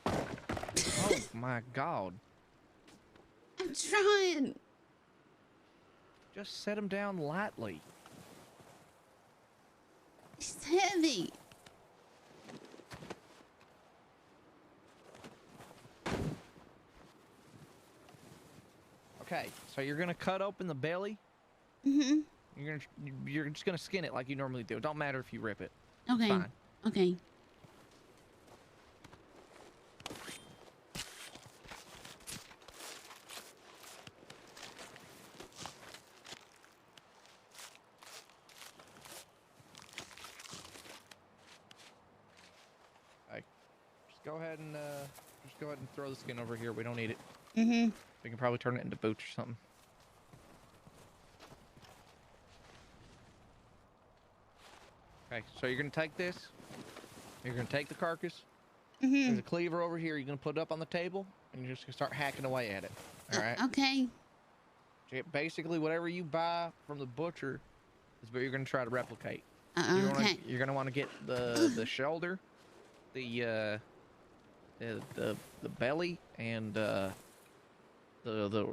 Oh my God. I'm trying. Just set him down lightly. It's heavy. Okay, so you're gonna cut open the belly. Mm-hmm. You're just gonna skin it like you normally do. It don't matter if you rip it. Okay. Fine. Okay. Okay. Just go ahead and throw the skin over here. We don't need it. Mm-hmm. We can probably turn it into boots or something. Okay, so you're gonna take this. You're gonna take the carcass. Mm-hmm. There's a cleaver over here. You're gonna put it up on the table, and you're just gonna start hacking away at it. All right. Okay. Basically, whatever you buy from the butcher is what you're gonna try to replicate. Okay. You're gonna want to get the shoulder, the belly, and the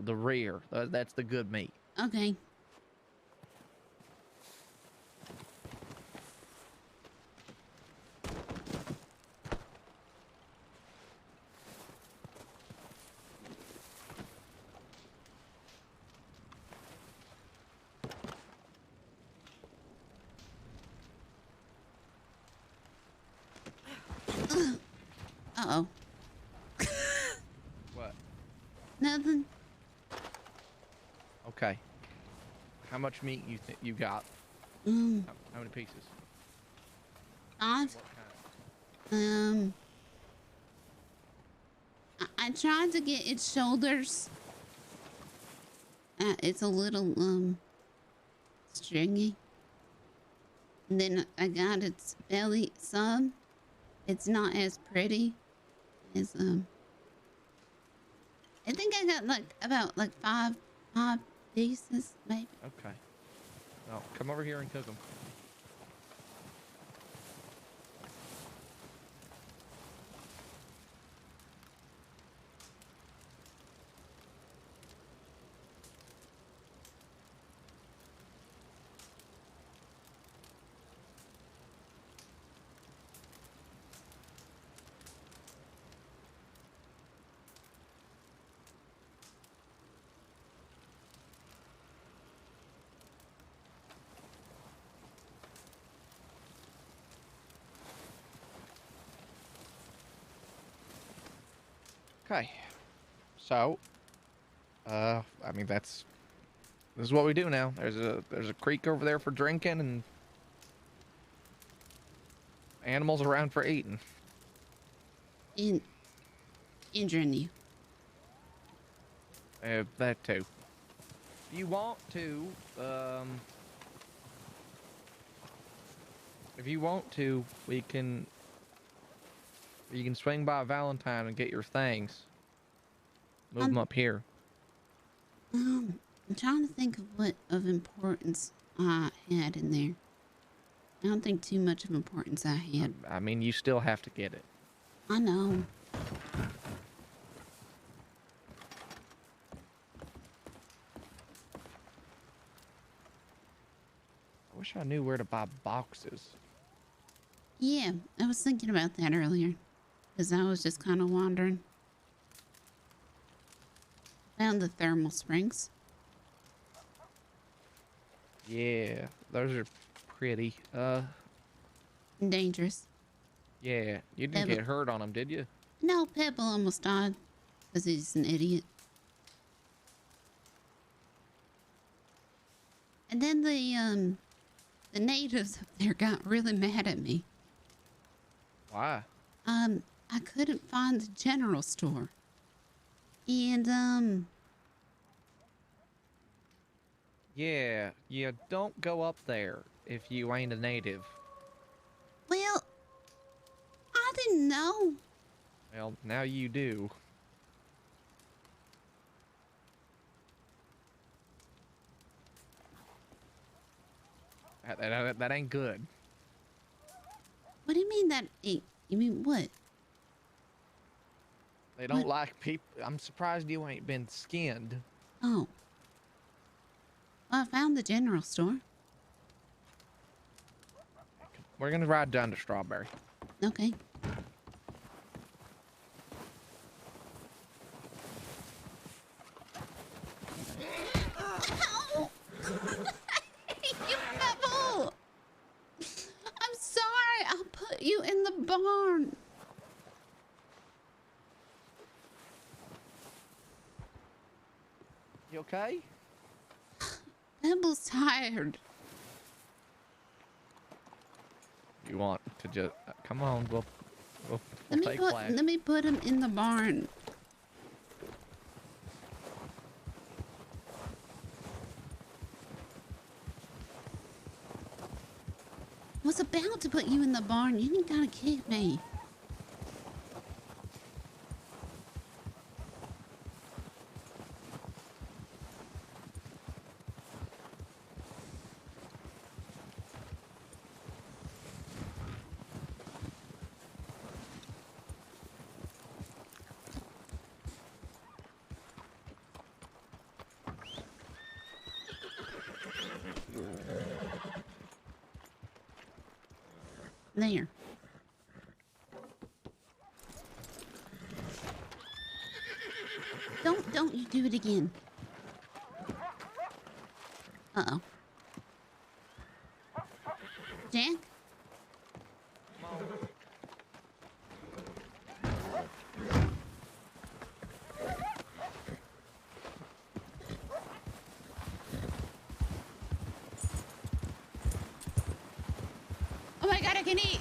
rear. That's the good meat. Okay. Uh-oh. What? Nothing. Okay. How much meat you got? How many pieces? Five. What kind? I tried to get its shoulders. It's a little stringy. And then I got its belly some. It's not as pretty as I think I got about five pieces maybe. Okay. Well, come over here and cook them. Okay. So, I mean this is what we do now. There's a creek over there for drinking and animals around for eating. Injuring you. That too. If you want to, you can swing by Valentine and get your things. Move them up here. I'm trying to think of what of importance I had in there. I don't think too much of importance I had. I mean, you still have to get it. I know. I wish I knew where to buy boxes. Yeah, I was thinking about that earlier. Because I was just kind of wandering. Found the thermal springs. Yeah, those are pretty. Dangerous. Yeah, you didn't get hurt on them, did you? No, Pebble almost died. Because he's an idiot. And then the natives up there got really mad at me. Why? I couldn't find the general store. And, yeah, you don't go up there if you ain't a native. well, I didn't know. Well, now you do. That ain't good. What do you mean that ain't? You mean what? They don't like people. I'm surprised you ain't been skinned. Oh. Well, I found the general store. We're gonna ride down to Strawberry. Okay. Ow! You Pebble! I'm sorry. I'll put you in the barn. You okay? Pebble's tired. You want to just come on? We'll take Flash. Let me put him in the barn. Was was about to put you in the barn. You didn't gotta kick me. There. Don't you do it again. Uh-oh. Jack? Oh my god, I can eat!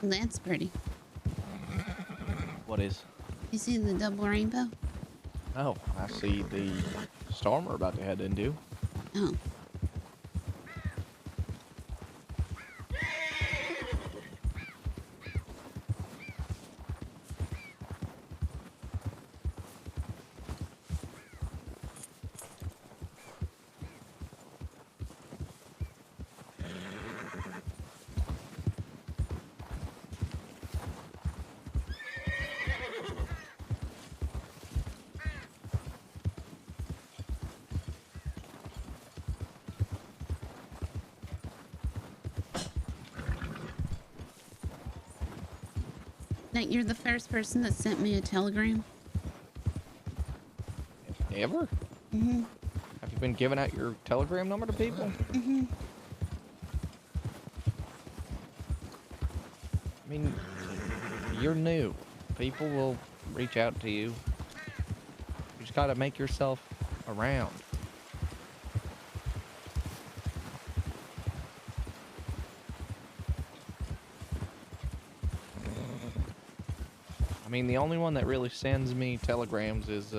That's pretty. What is? You see the double rainbow? Oh, I see the storm we're about to head into. Oh. Nate, you're the first person that sent me a telegram. Ever? Mm-hmm. Have you been giving out your telegram number to people? Mm-hmm. I mean, you're new. People will reach out to you. You just gotta make yourself around. I mean, the only one that really sends me telegrams is,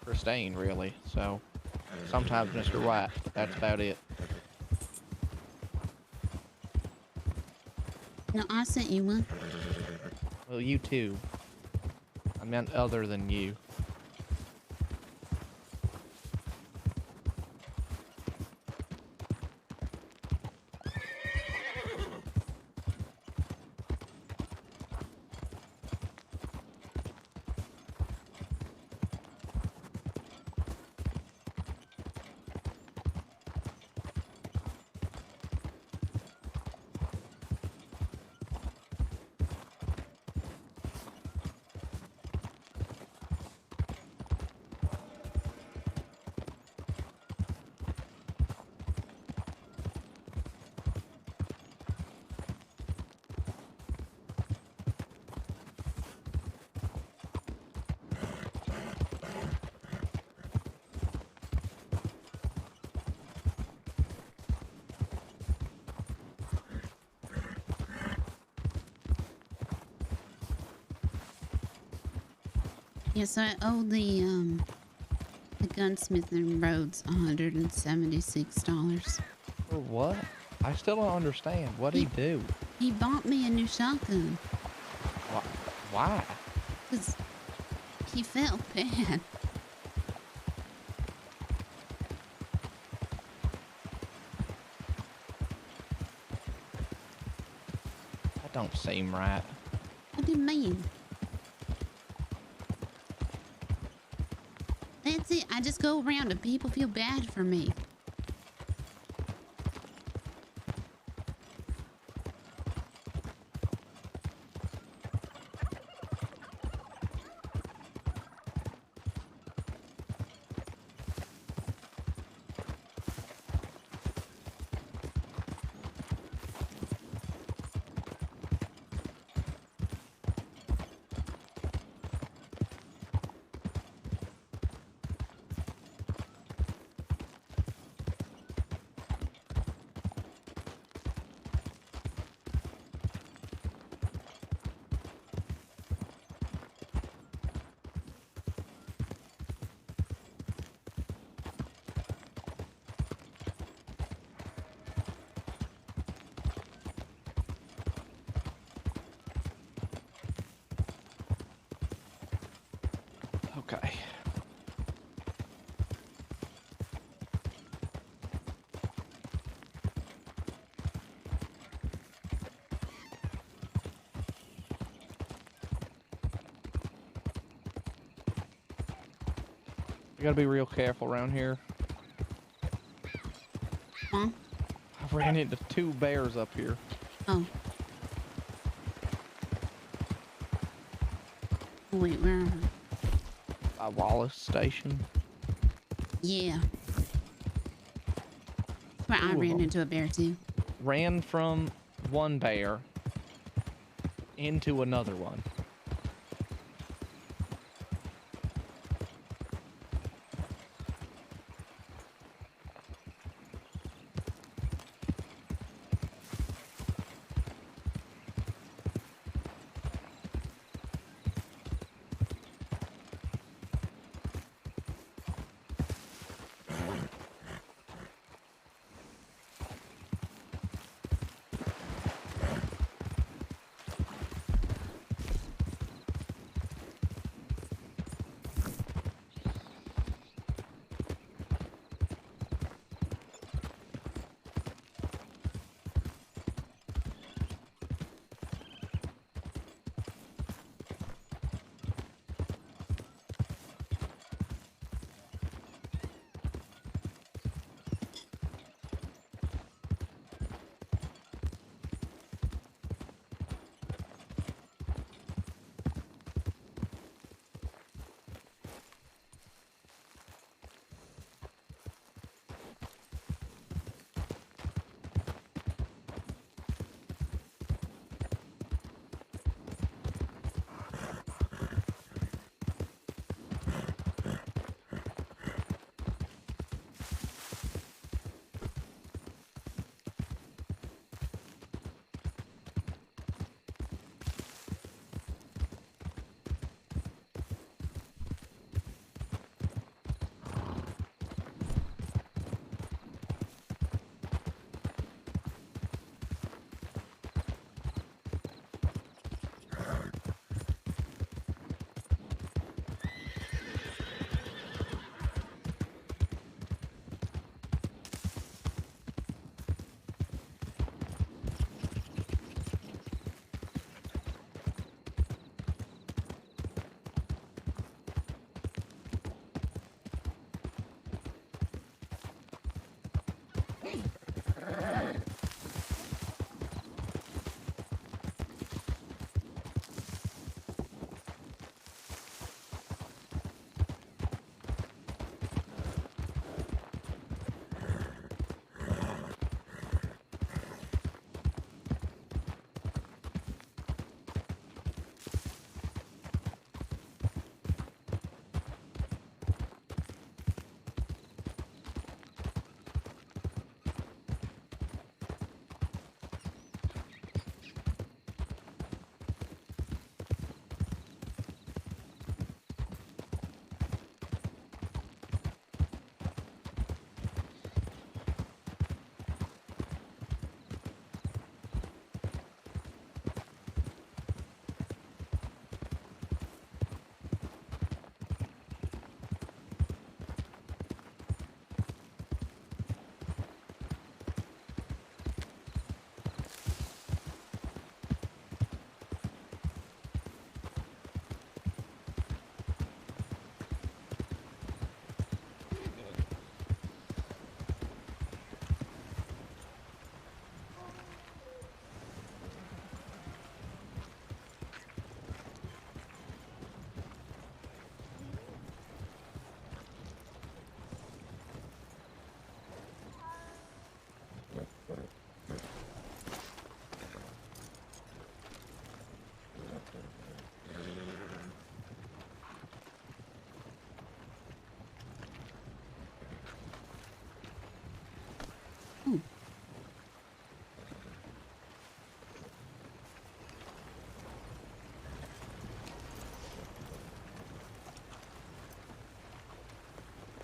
Christine, really. So, sometimes Mr. White, but that's about it. No, I sent you one. Well, you too. I meant other than you. Yeah, so I owe the gunsmith in Rhodes $176. For what? I still don't understand. What'd he do? He bought me a new shotgun. Why? Because he felt bad. That don't seem right. What do you mean? it. I just go around and people feel bad for me. Okay. You gotta be real careful around here. Huh? I ran into 2 bears up here. Oh. Wait, where am I? By Wallace Station. Yeah. Where I ran into a bear too. Ran from one bear into another one.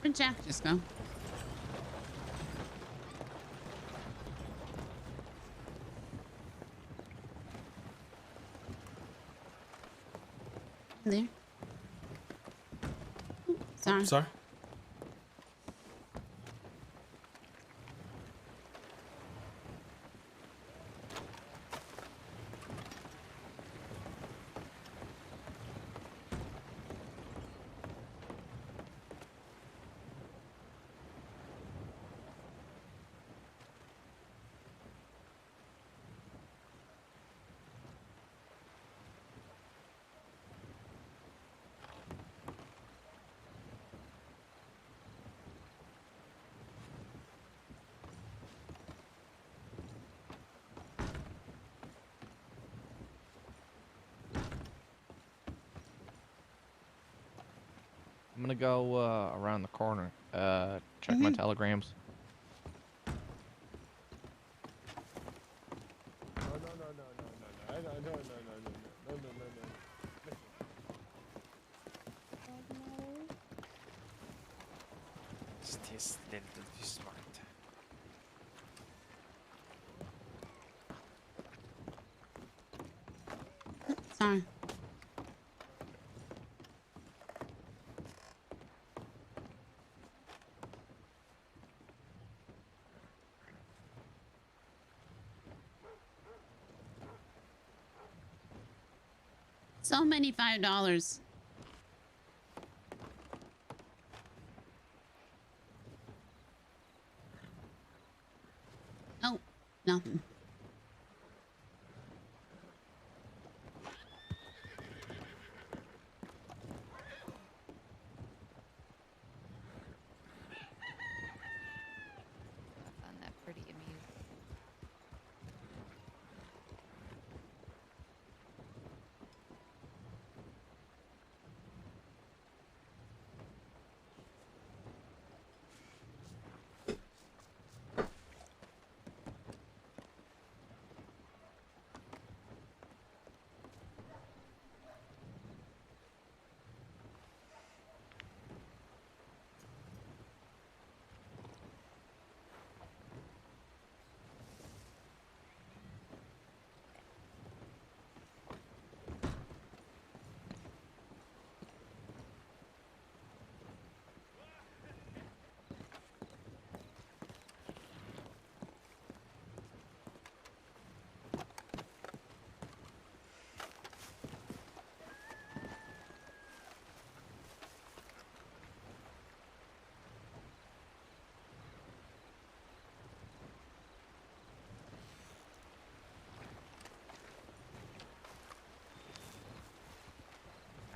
Where'd Jack just go? There. Sorry. Sorry. I'm gonna go around the corner. Check my telegrams. Still little too smart. Sorry. So many $5. Oh, nothing. I found that pretty amusing.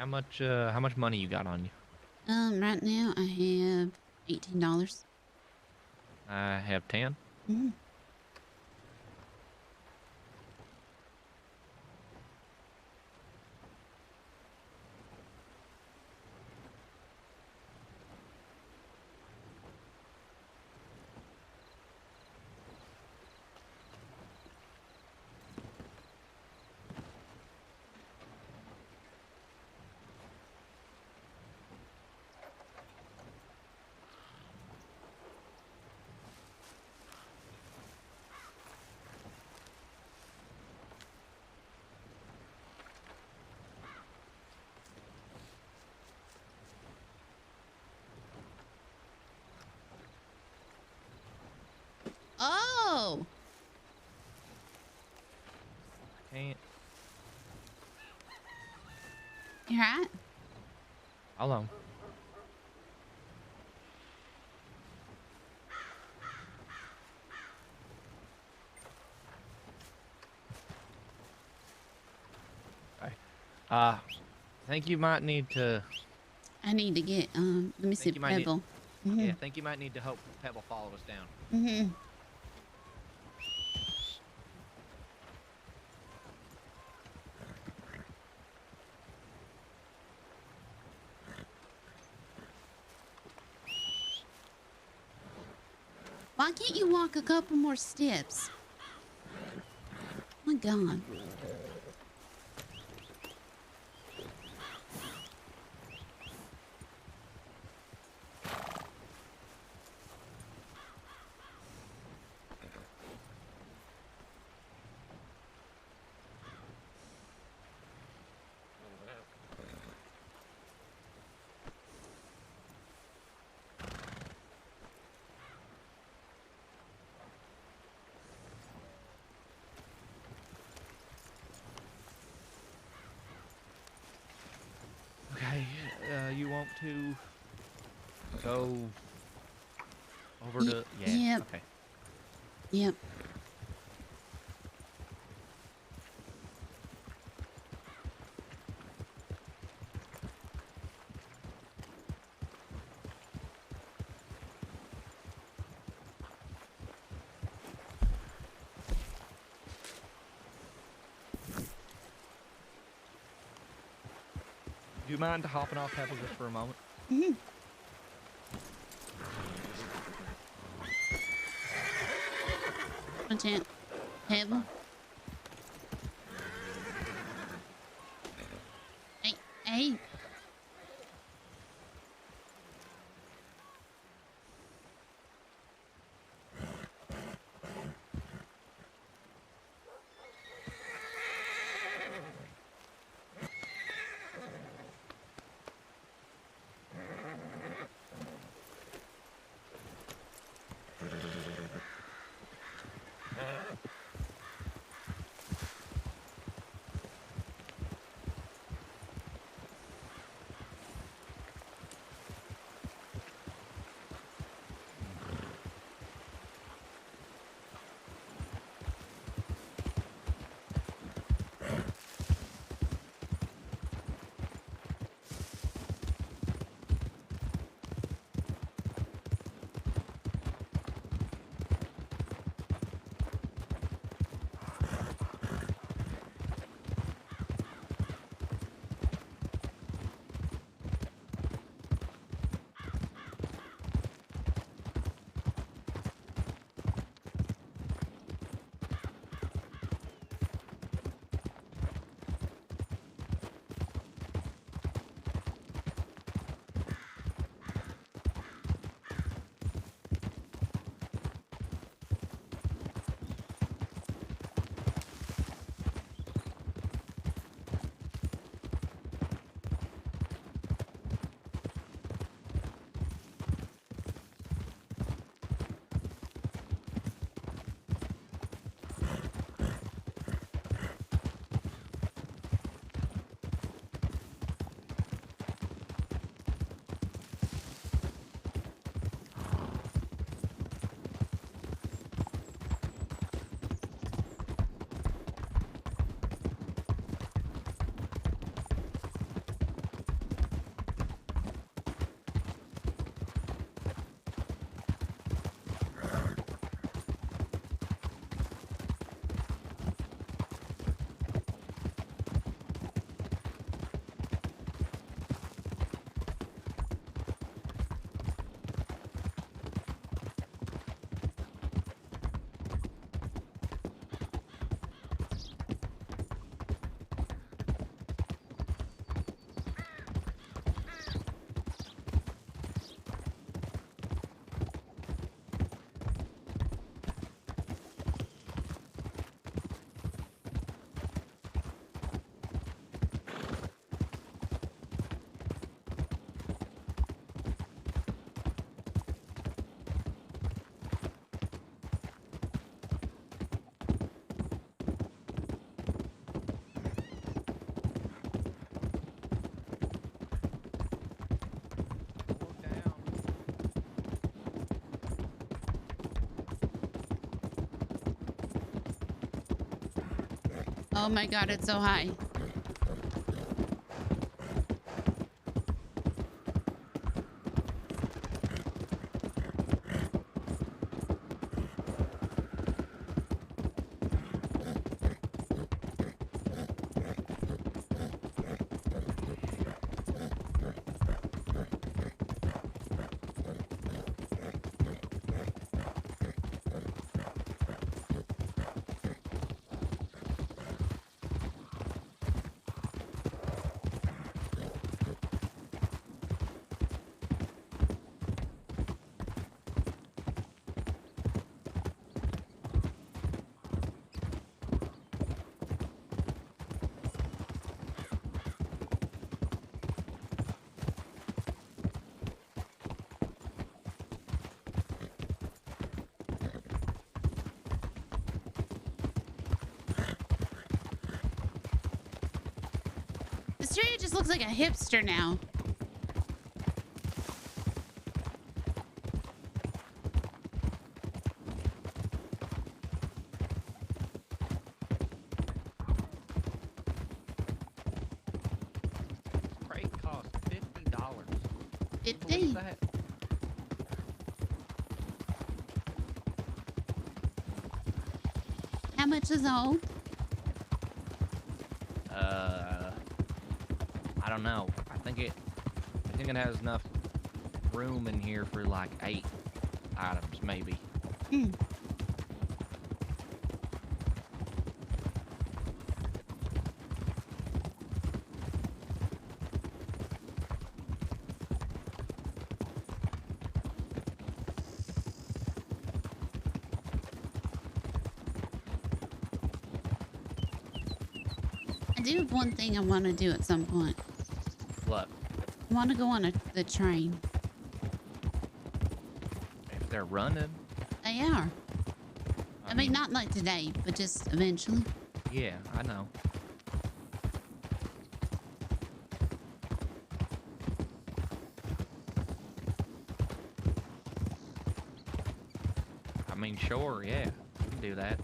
How much money you got on you? Right now I have $18. I have 10. Mm-hmm. Oh! Can't. Your hat? How long? Okay. I think you might need to. I need to get, let me see, you might need- Pebble. Yeah, I think you might need to help Pebble follow us down. Mm-hmm. Why can't you walk a couple more steps? Oh my God. to go over to... Yeah, Yep. okay. Yep. Do you mind hopping off Pebble just for a moment? Mm-hmm. Content. Pebble. Hey, hey. Oh my god, it's so high. Mysteria just looks like a hipster now. 50. That? How much is old? I don't know. I think it has enough room in here for like 8 items, maybe. Hmm. I do have one thing I want to do at some point. What? I want to go on the train. If they're running? They are. I mean, not like today, but just eventually. Yeah, I know. I mean, sure, yeah. We can do that.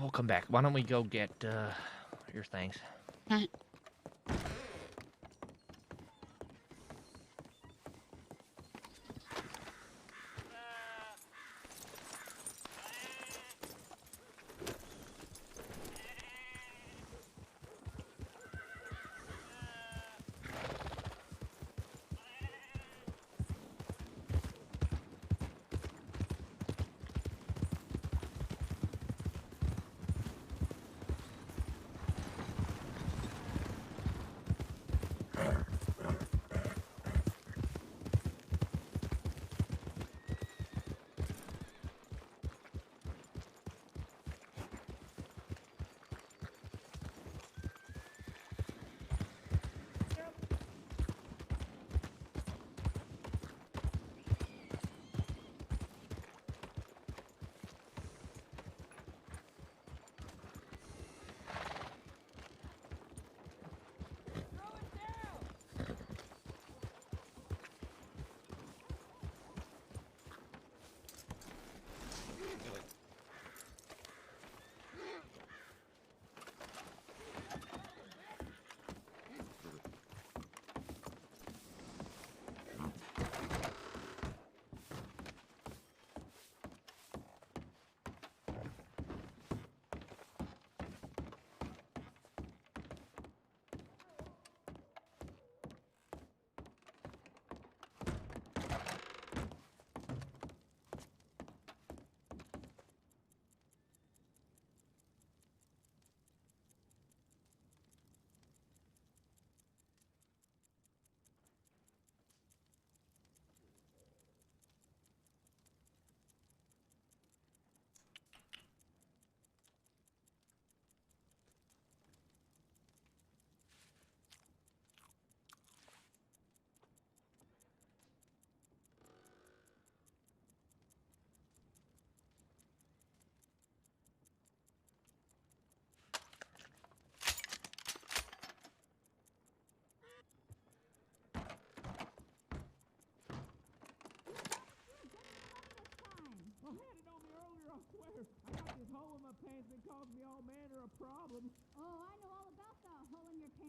We'll come back. Why don't we go get your things?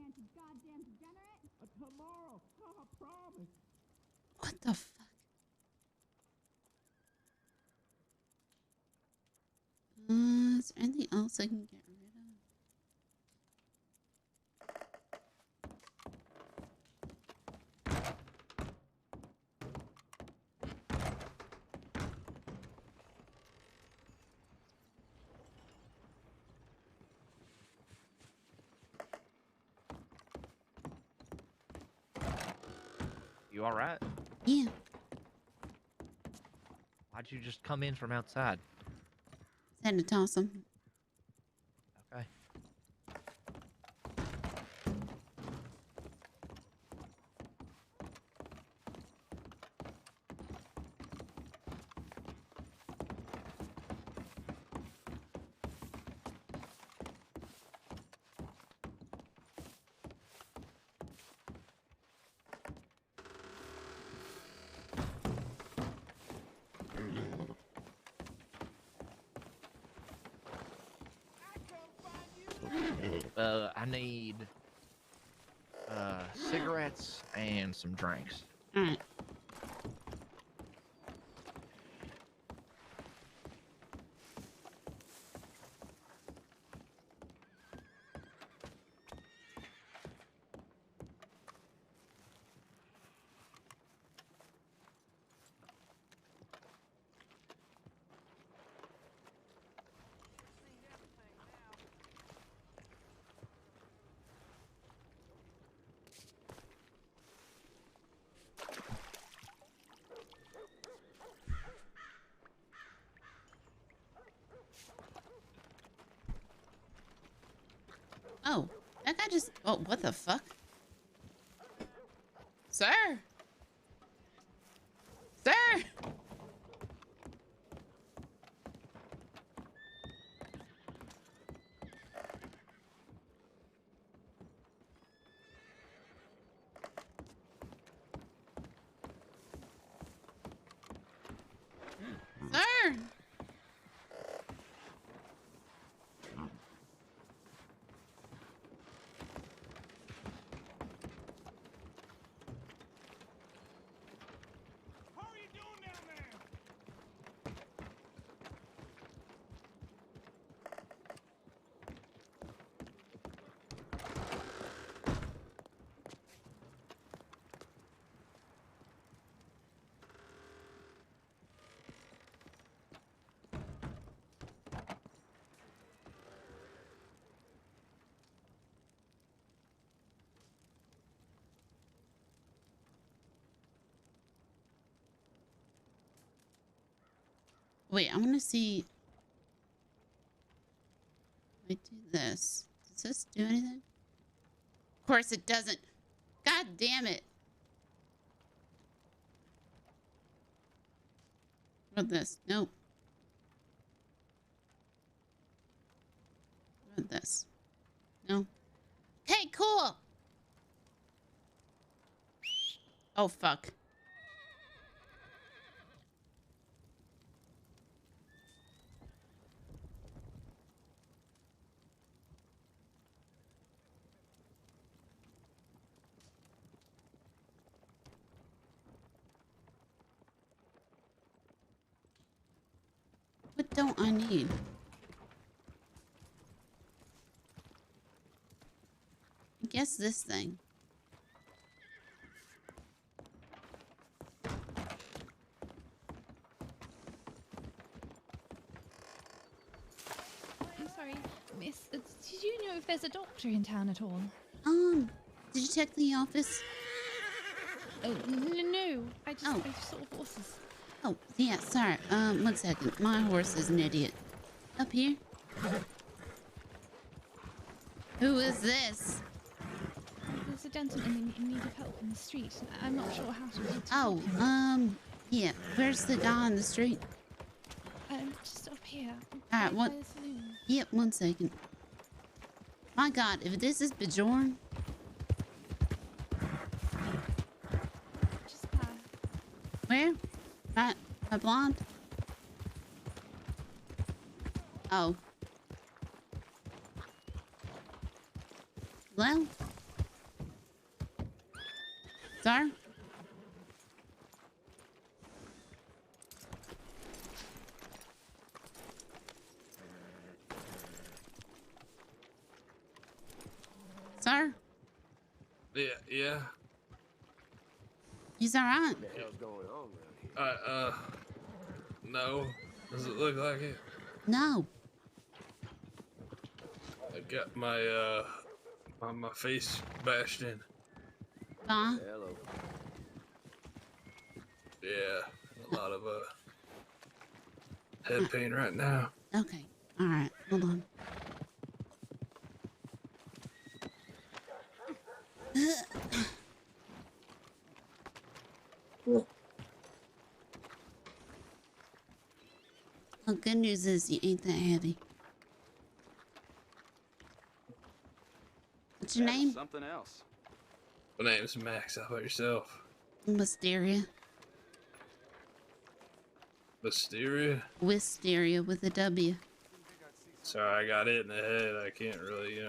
chance, you goddamn degenerate. Tomorrow, I promise. What the fuck? Is there anything else I can get rid of? You all right? Yeah. Why'd you just come in from outside? Had to toss them. Okay. I need cigarettes and some drinks. All right. Oh, that guy just... Oh, what the fuck? Sir? Sir? Sir? Wait, I want to see. I do this. Does this do anything? Of course it doesn't. God damn it. What about this? Nope. What about this? No. Okay, cool. Oh, fuck. What don't I need? I guess this thing. I'm sorry, miss. Did you know if there's a doctor in town at all? Did you check the office? No. I just saw horses. Oh, yeah, sorry. 1 second. My horse is an idiot. Up here? Who is this? There's a gentleman in need of help in the street. I'm not sure how to reach Oh, yeah. Where's the guy on the street? Just up here. Alright, by what? the saloon. Yep, 1 second. My God, if this is Bjorn. Just there. Where? My blonde? Oh. Well, Sir? Sir? Yeah. He's all right. What the hell's going on around here? No. Does it look like it? No. I got my, my face bashed in. Hello. Yeah, a lot of, head pain right now. Okay. All right. Hold on. Well, good news is you ain't that heavy. What's your name? Something else. My name's Max. How about yourself? Mysteria. Mysteria? Wisteria with a W. Sorry, I got hit in the head. I can't really,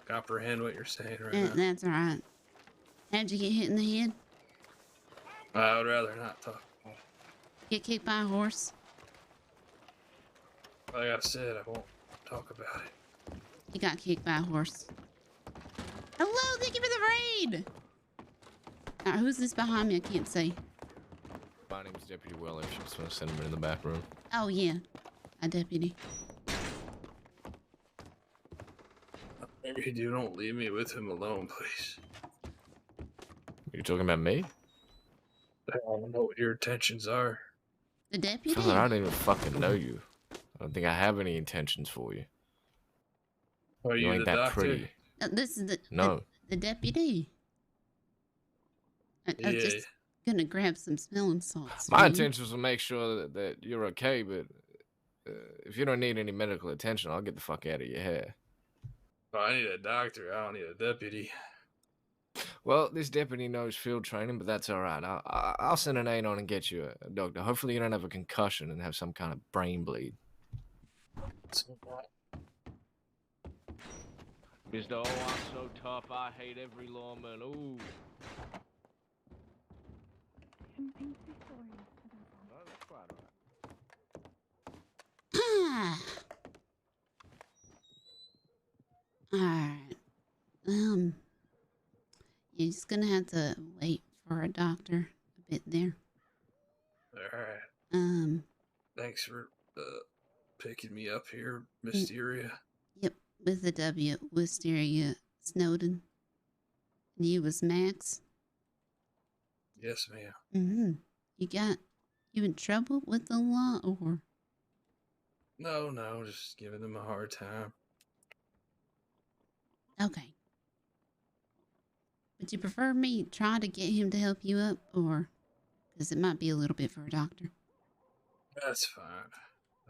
comprehend what you're saying right now. That's all right. How'd you get hit in the head? I would rather not talk. Get kicked by a horse? Like I said, I won't talk about it. You got kicked by a horse. Hello, thank you for the raid! Alright, who's this behind me? I can't see. My name's Deputy Weller. If you just want to send him in the back room. Oh, yeah. A deputy. Maybe you don't leave me with him alone, please. You talking about me? I don't know what your intentions are. The deputy? Fella, I don't even fucking know you. I don't think I have any intentions for you. Are you ain't the that doctor? pretty. This is No. the deputy. I was just gonna grab some smelling salts. My intention was to make sure that you're okay, but if you don't need any medical attention, I'll get the fuck out of your hair. Oh, I need a doctor. I don't need a deputy. Well, this deputy knows field training, but that's all right. I'll send an aide on and get you a doctor. Hopefully you don't have a concussion and have some kind of brain bleed. Mr. Oh, I'm so tough. I hate every lawman. Ooh. Alright. You're just gonna have to wait for a doctor a bit there. Alright. Thanks for picking me up here, Mysteria. Yep, with a W, Wisteria Snowden. And you was Max? Yes, ma'am. Mm-hmm. You in trouble with the law, or? No, just giving them a hard time. Okay. Would you prefer me try to get him to help you up, or? Because it might be a little bit for a doctor. That's fine.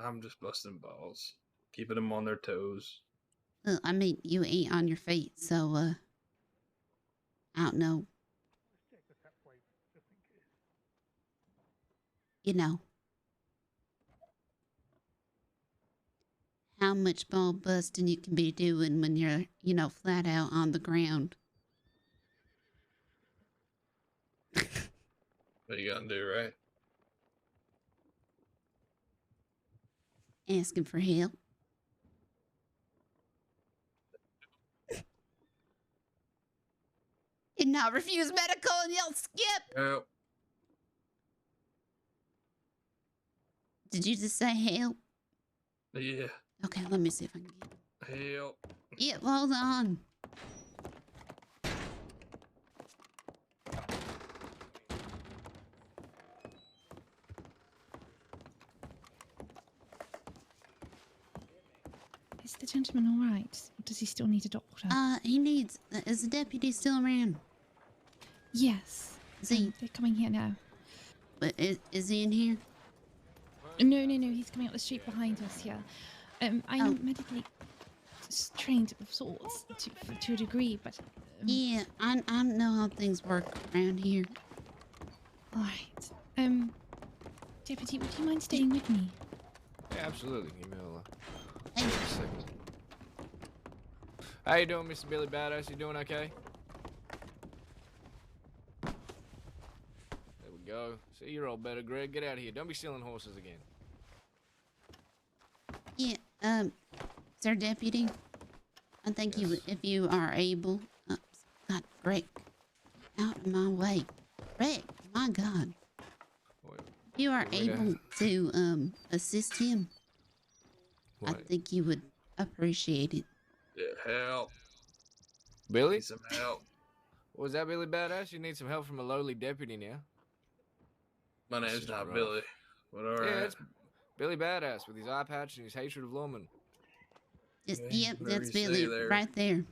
I'm just busting balls. Keeping them on their toes. Well, I mean, you ain't on your feet, so, I don't know. You know. How much ball busting you can be doing when you're, flat out on the ground. What you gonna do, right? Asking for help. And not refuse medical and yell skip. Help. Did you just say help? Yeah. Okay, let me see if I can get Help. Yep, hold on. Is the gentleman all right? Or does he still need a doctor? Is the deputy still around? Yes. Is he? They're coming here now. But is he in here? No. He's coming up the street behind us. Yeah. I'm medically trained of sorts to a degree, but yeah, I know how things work around here. All right. Deputy, would you mind staying with me? Yeah, absolutely. Give me a second. How you doing, Mr. Billy Badass? You doing okay? go. See, you're all better, Greg. Get out of here. Don't be stealing horses again. Yeah, Sir Deputy, I think if you are able, God, Greg, out of my way. Greg, my God. If you are able to assist him, I think you would appreciate it. Yeah, help. Billy? Need some help. Was that Billy Badass? You need some help from a lowly deputy now. My name's not Billy, but all right. Yeah, it's Billy Badass with his eye patch and his hatred of lawmen. Yep, that's Billy right there.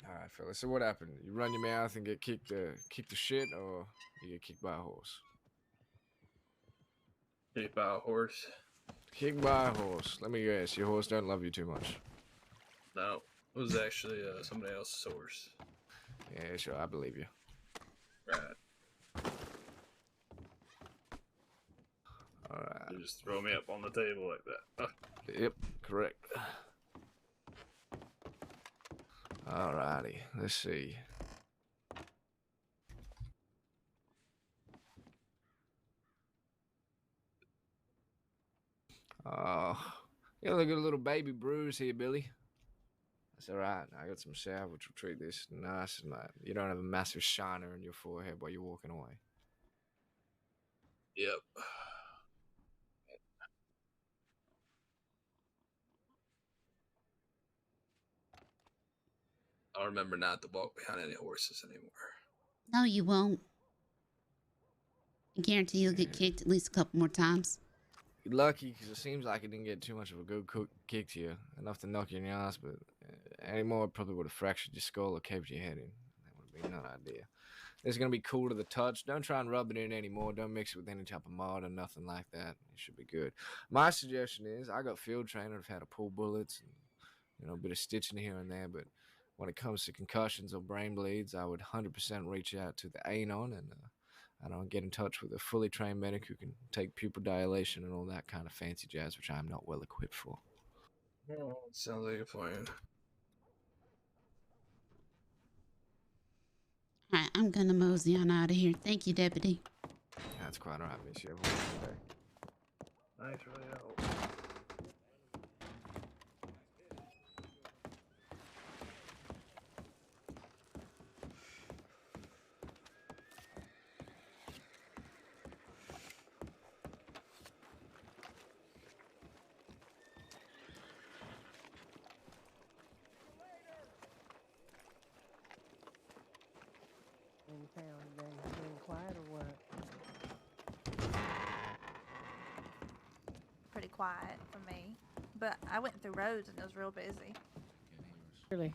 All right, fellas. So what happened? You run your mouth and get kicked the shit, or you get kicked by a horse? Kicked by a horse. Kicked by a horse. Let me guess. Your horse don't love you too much. No, it was actually somebody else's horse. Yeah, sure. I believe you. Right. All right. You just throw me up on the table like that. Yep, correct. Alrighty, let's see. Oh, you look at a little baby bruise here, Billy. That's alright. I got some salve which will treat this nice and light. You don't have a massive shiner in your forehead while you're walking away. Yep. I'll remember not to walk behind any horses anymore. No, you won't. I guarantee you'll get kicked at least a couple more times. You're lucky, because it seems like it didn't get too much of a good kick to you. Enough to knock you in the ass, but any more it probably would have fractured your skull or caved your head in. That would have been no idea. It's going to be cool to the touch. Don't try and rub it in anymore. Don't mix it with any type of mud or nothing like that. It should be good. My suggestion is, I got field trained. I've had to pull bullets and, a bit of stitching here and there, but when it comes to concussions or brain bleeds, I would 100% reach out to the ANON and get in touch with a fully trained medic who can take pupil dilation and all that kind of fancy jazz, which I'm not well equipped for. Oh, sounds like a plan. All right, I'm gonna mosey on out of here. Thank you, Deputy. That's quite all right, miss. You have a wonderful day. Thanks for the help. In town today, being quiet or what? Pretty quiet for me. But I went through roads and it was real busy. Really?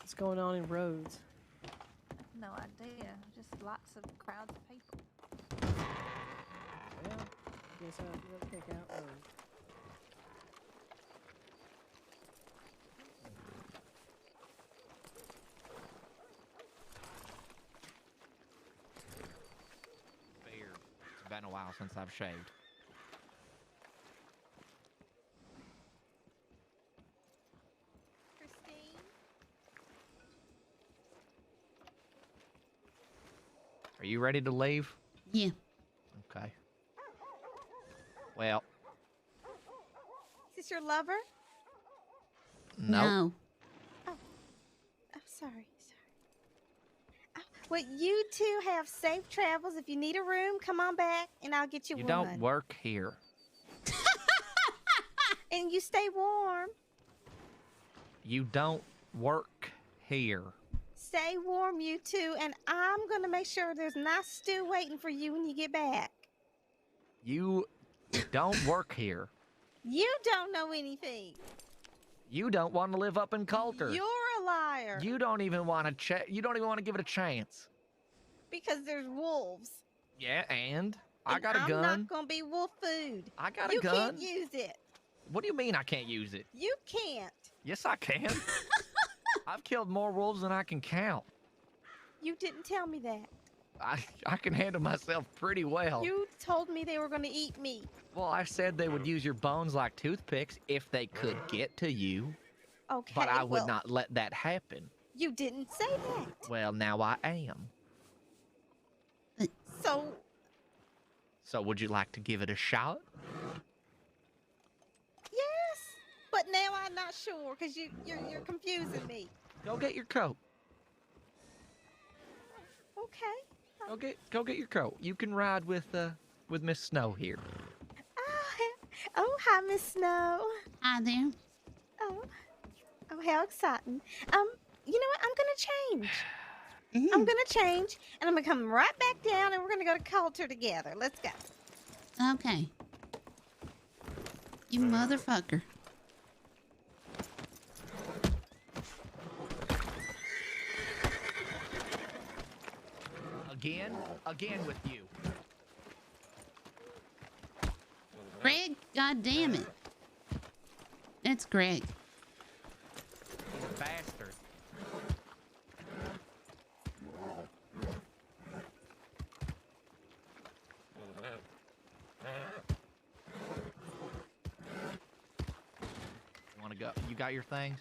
What's going on in roads? No idea. Just lots of crowds of people. Well, I guess I'll have to check out roads. It's been a while since I've shaved. Christine? Are you ready to leave? Yeah. Okay. Well. Is this your lover? No. Oh, sorry. Well, you two have safe travels. If you need a room, come on back and I'll get you one. You don't work here. And you stay warm. You don't work here. Stay warm, you two, and I'm gonna make sure there's nice stew waiting for you when you get back. You don't work here. You don't know anything. You don't want to live up in Coulter. You're a liar. You don't even want to you don't even want to give it a chance. Because there's wolves. Yeah, and I got a I'm gun. not gonna be wolf food. I got a You gun. can't use it. What do you mean I can't use it? You can't. Yes, I can. I've killed more wolves than I can count. You didn't tell me that. I can handle myself pretty well. You told me they were gonna eat me. Well, I said they would use your bones like toothpicks if they could get to you. Okay, But I would well, not let that happen. You didn't say that. Well, now I am. So would you like to give it a shot? Yes, but now I'm not sure because you're confusing me. Go get your coat. Okay. Go get your coat. You can ride with Miss Snow here. Oh, hi, Miss Snow. Hi there. Oh, how exciting. You know what? I'm gonna change. I'm gonna change, and I'm gonna come right back down, and we're gonna go to Coulter together. Let's go. Okay. You motherfucker. Again with you. Greg, god damn it. It's Greg. He's a bastard. Wanna go? You got your things?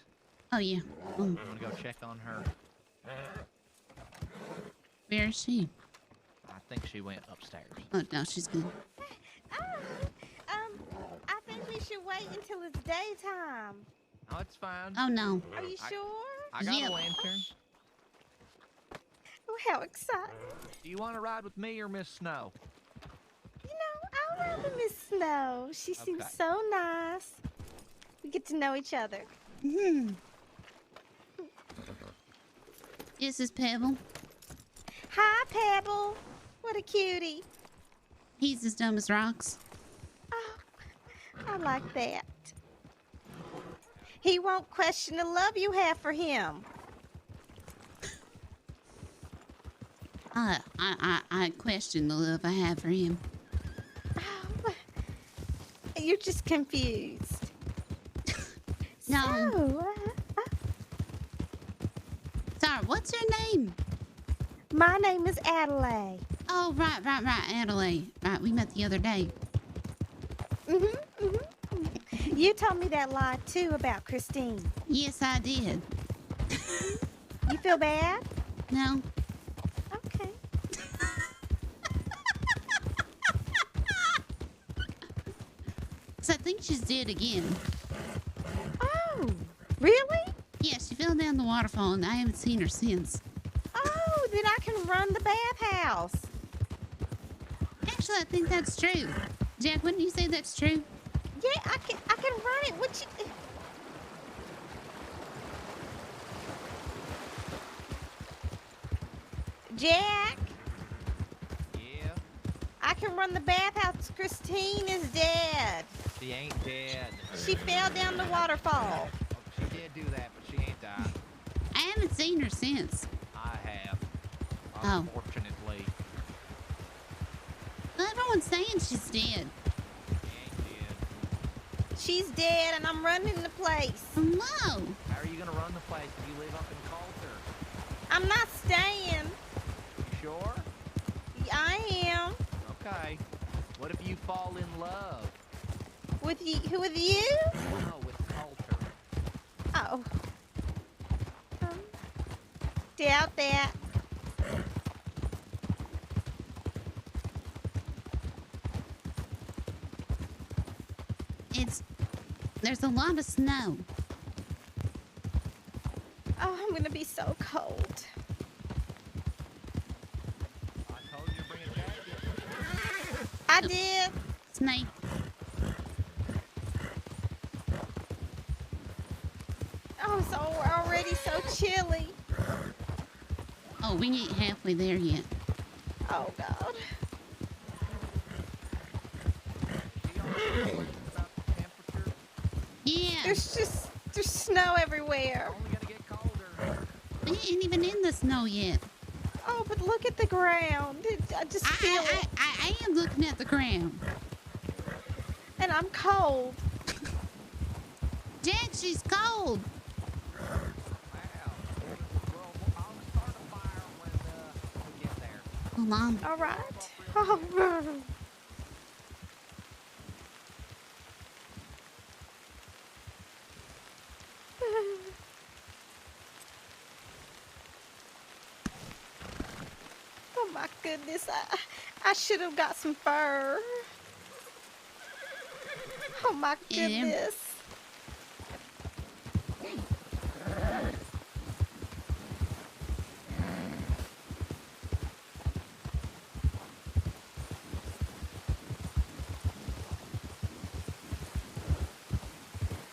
Oh, yeah. I'm gonna go check on her. Where is she? I think she went upstairs. Oh, no, she's good. I think we should wait until it's daytime. Oh, it's fine. Oh, no. Are you sure? I got Yep. a lantern. Oh, how exciting. Do you want to ride with me or Miss Snow? You know, I'll ride with Miss Snow. She seems Okay. so nice. We get to know each other. This is Pebble. Hi, Pebble. What a cutie. He's as dumb as rocks. Oh, I like that. He won't question the love you have for him. I question the love I have for him. You're just confused. No. So, Sorry, what's your name? my name is Adelaide. Oh, right, Adelaide. Right, we met the other day. You told me that lie too about Christine. Yes, I did. You feel bad? No. Okay. So I think she's dead again. Oh, really? Yeah, she fell down the waterfall and I haven't seen her since. Oh, then I can run the bathhouse. Actually, I think that's true. Jack, wouldn't you say that's true? Yeah, I can run it. What you? Jack, Yeah. I can run the bathhouse. Christine is dead. She ain't dead. She fell down the waterfall. She did do that, but she ain't died. I haven't seen her since. I have. Oh. Unfortunately. Well, everyone's saying she's dead. She's dead, and I'm running the place. No. How are you gonna run the place if you live up in Coulter? I'm not staying. You sure? I am. Okay. What if you fall in love? With you? Who with you? No, with Coulter. Oh. Doubt that. There's a lot of snow. Oh, I'm gonna be so cold. I told you to bring a jacket. I did. Snake. Oh, it's already so chilly. Oh, we ain't halfway there yet. Oh, God. Yeah. There's snow everywhere. We ain't even in the snow yet. Oh, but look at the ground. I just feel it. I am looking at the ground. And I'm cold. Jack, she's cold. Hold on. All right. Oh, my goodness. I should have got some fur. Oh my goodness.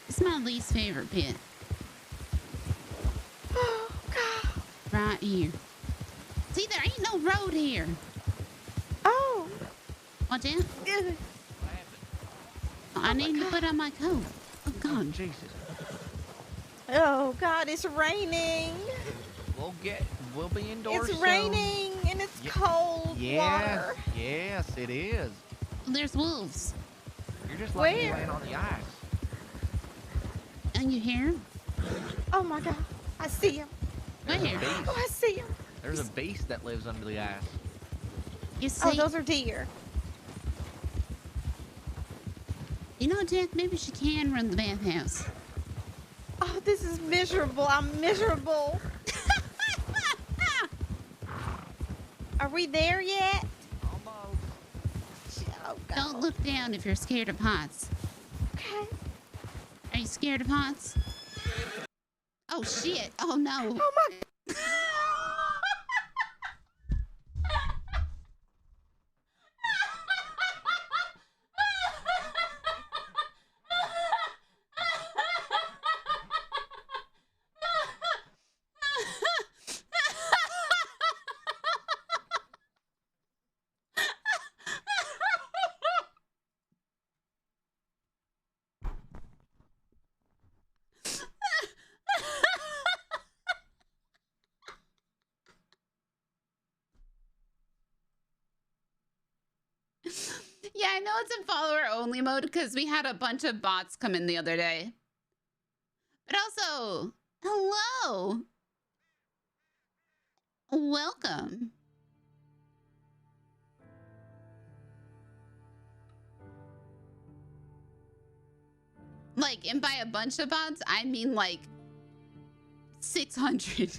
It's my least favorite pit. Oh God. Right here. See, there ain't no road here. Oh. Watch out. I need to put on my coat. Oh God. Jesus. Oh God, it's raining. We'll be indoors. It's raining and it's cold water. Yes, it is. There's wolves. You're just like Where? laying on the ice. And you hear him? Oh my God, I see him. Where? Oh, I see him. There's a beast that lives under the ice. You see? Oh, those are deer. You know, Jack, maybe she can run the bathhouse. Oh, this is miserable. I'm miserable. Are we there yet? Almost. Oh, God. Don't look down if you're scared of heights. Okay. Are you scared of heights? Oh, shit. Oh, no. Oh, my God. Yeah, I know it's in follower only mode because we had a bunch of bots come in the other day. But also, hello. Welcome. Like, and by a bunch of bots, I mean like 600.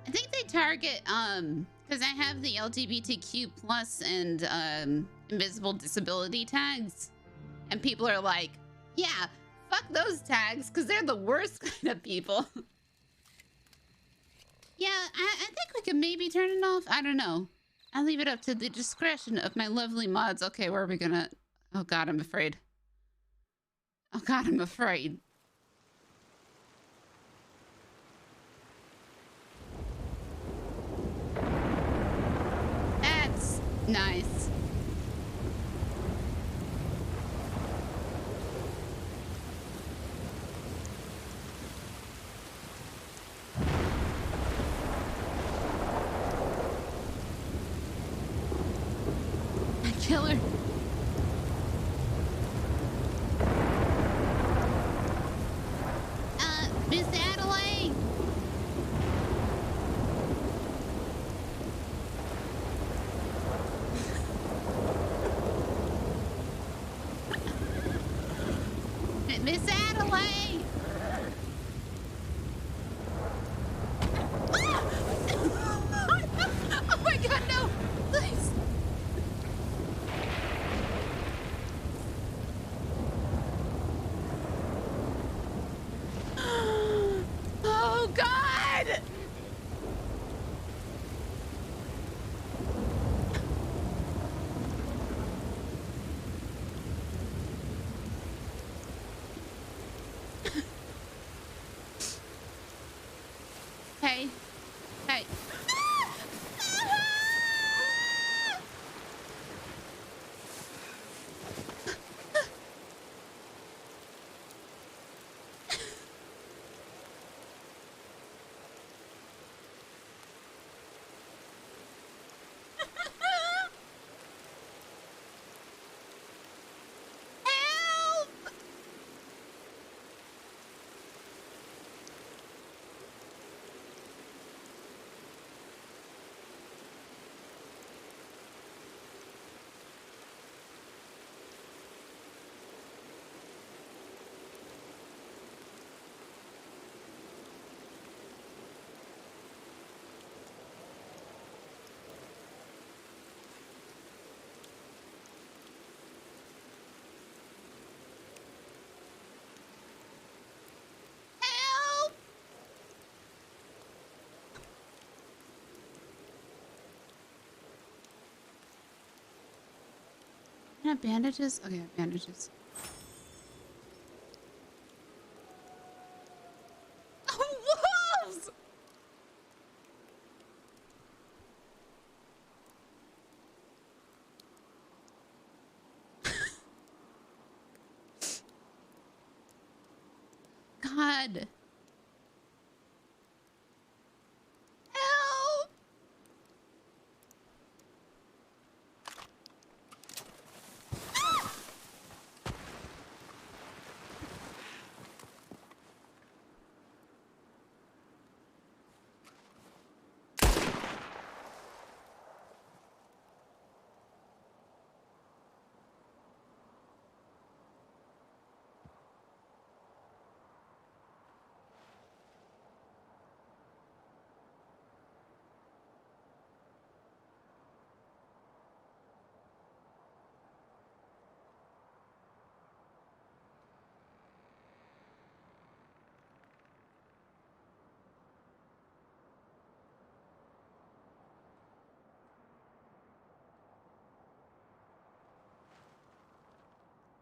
I think they target, because I have the LGBTQ plus and invisible disability tags. And people are like, yeah, fuck those tags, because they're the worst kind of people. Yeah, I think we could maybe turn it off. I don't know. I'll leave it up to the discretion of my lovely mods. Okay, where are we gonna... Oh God, I'm afraid. Oh God, I'm afraid. That's nice. Killer. Miss Adelaide. Miss Adelaide. Oh my God, no! Please. Oh God! Hey. Hey. Help! have bandages? Okay, I have bandages. Oh, wolves! God. Help!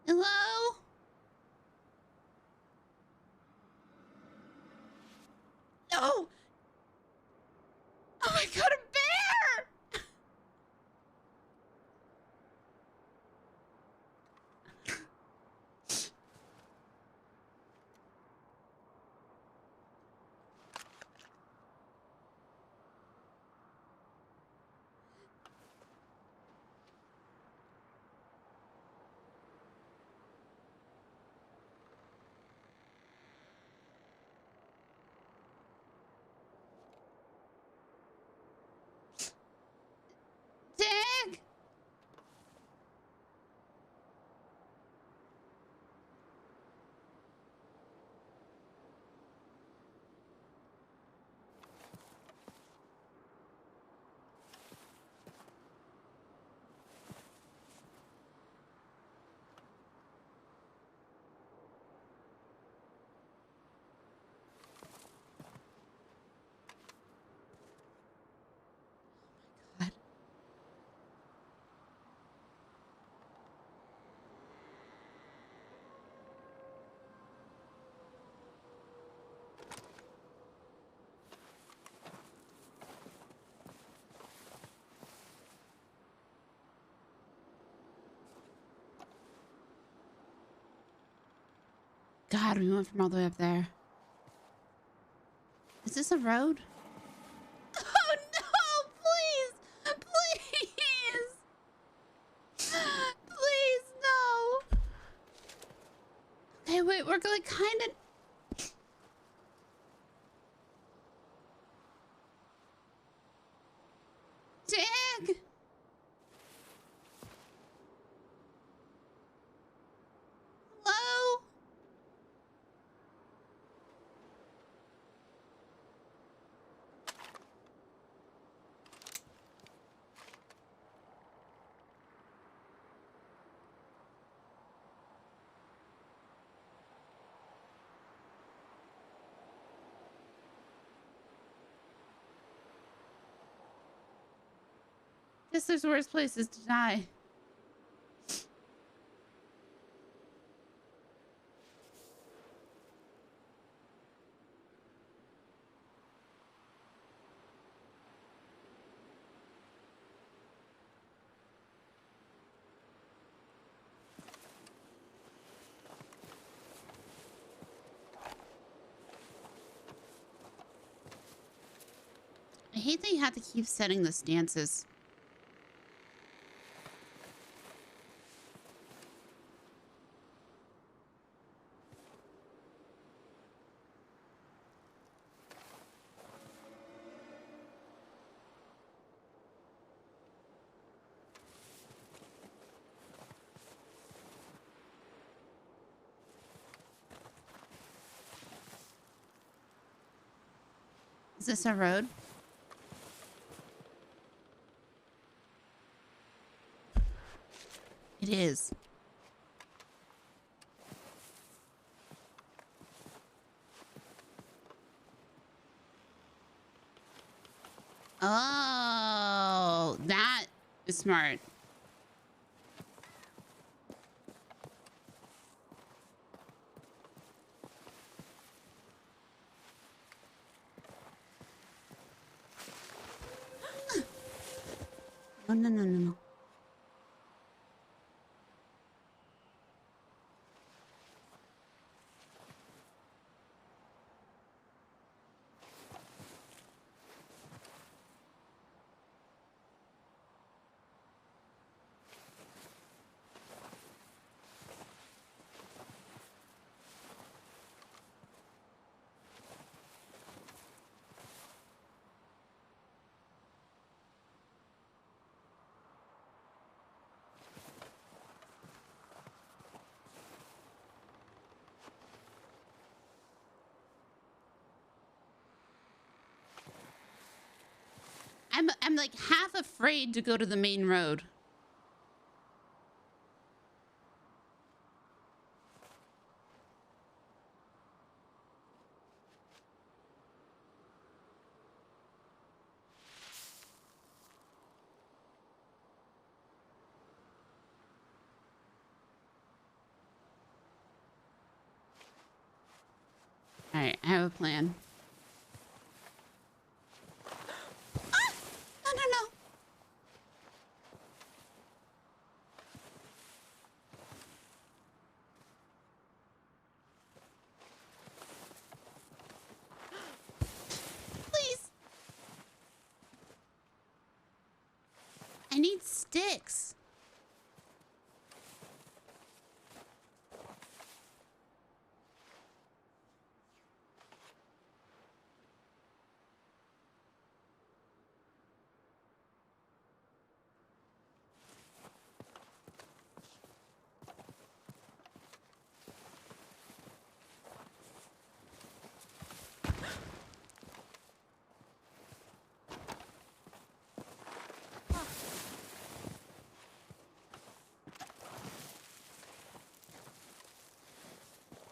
Hello? No! Oh my god, a bear! Dick! God, we went from all the way up there. Is this a road? Oh no, please! Please! Please, no! Okay, wait, we're going kind of... Dig! Hello? Guess there's worse places to die. I hate that you have to keep setting the stances. Is this a road? It is. Oh, that is smart. Oh, no, no, no, no. I'm like half afraid to go to the main road. All right, I have a plan. Ah! No, no, no. Please. I need sticks.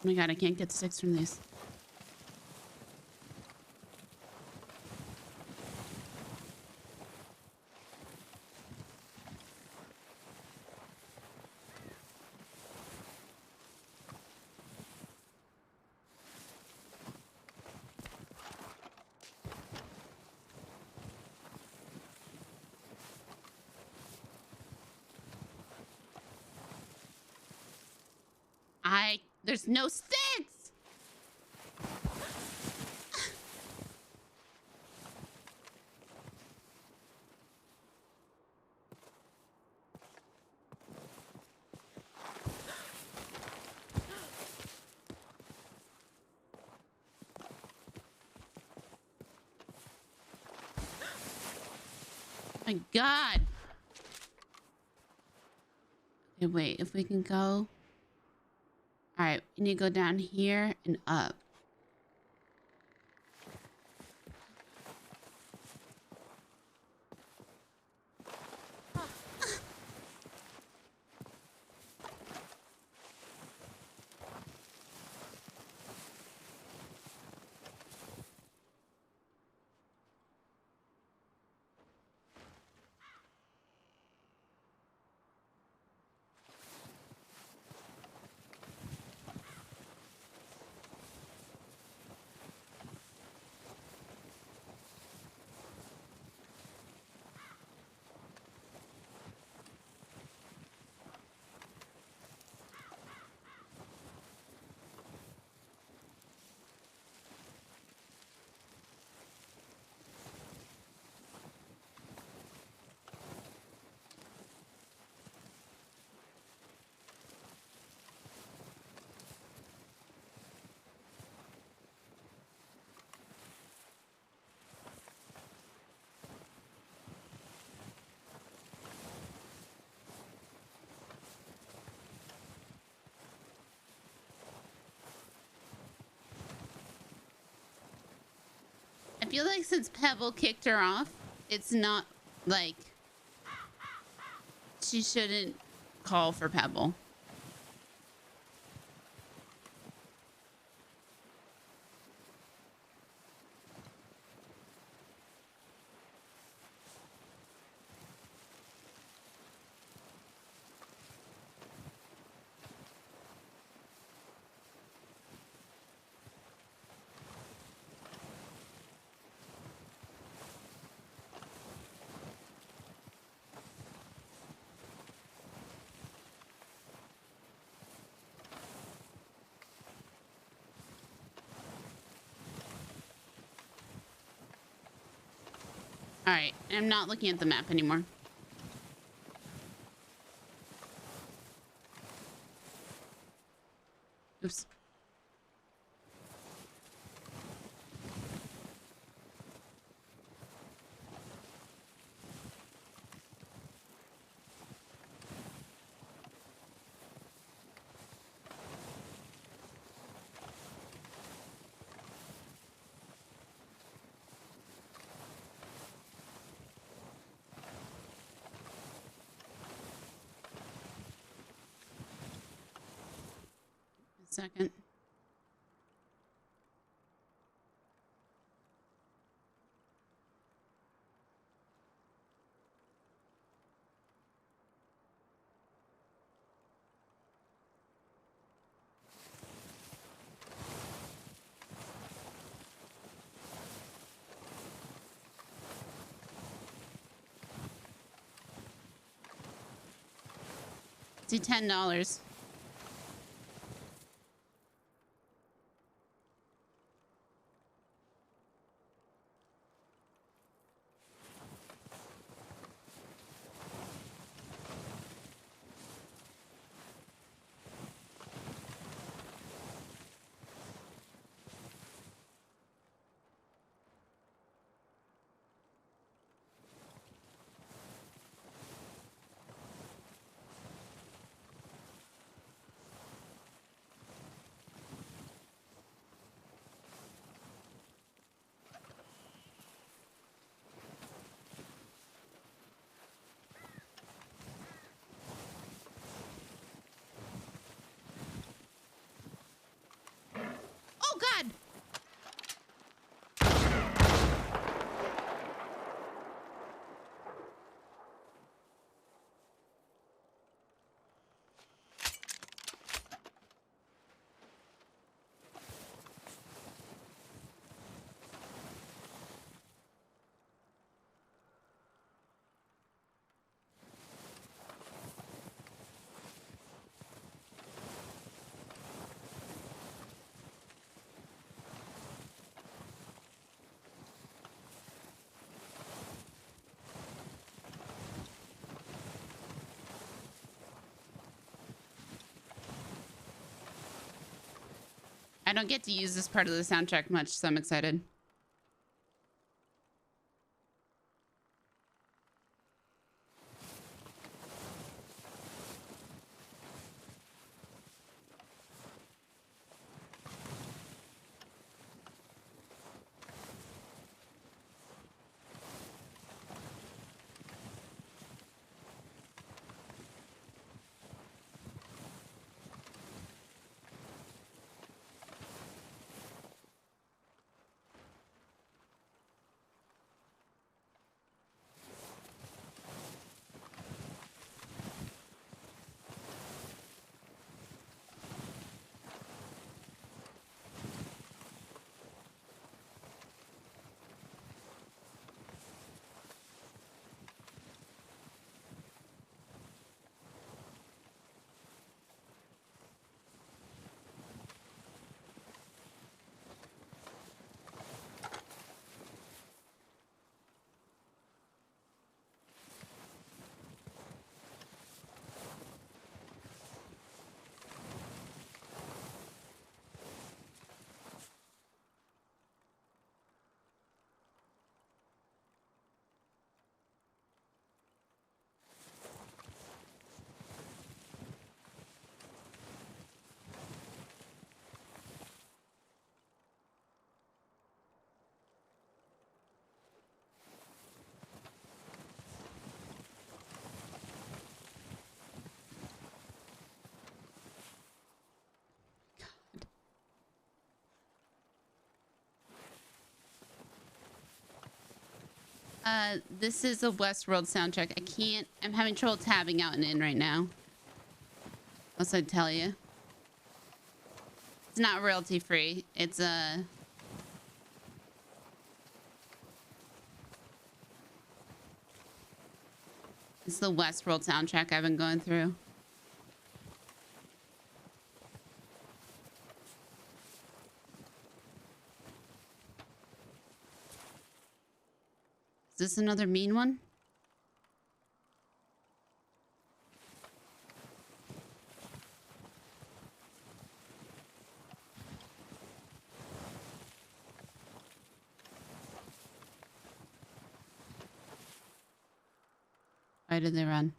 Oh my god, I can't get sticks from these. There's no sticks! My god. Okay, wait, if we can go. All right, we need to go down here and up. I feel like since Pebble kicked her off, it's not like she shouldn't call for Pebble. All right, I'm not looking at the map anymore. Oops. Second. Do $10. Oh God! I don't get to use this part of the soundtrack much, so I'm excited. This is a Westworld soundtrack. I can't. I'm having trouble tabbing out and in right now. Else I'd tell you. It's not royalty free. It's a. It's the Westworld soundtrack I've been going through. this another mean one? Why did they run?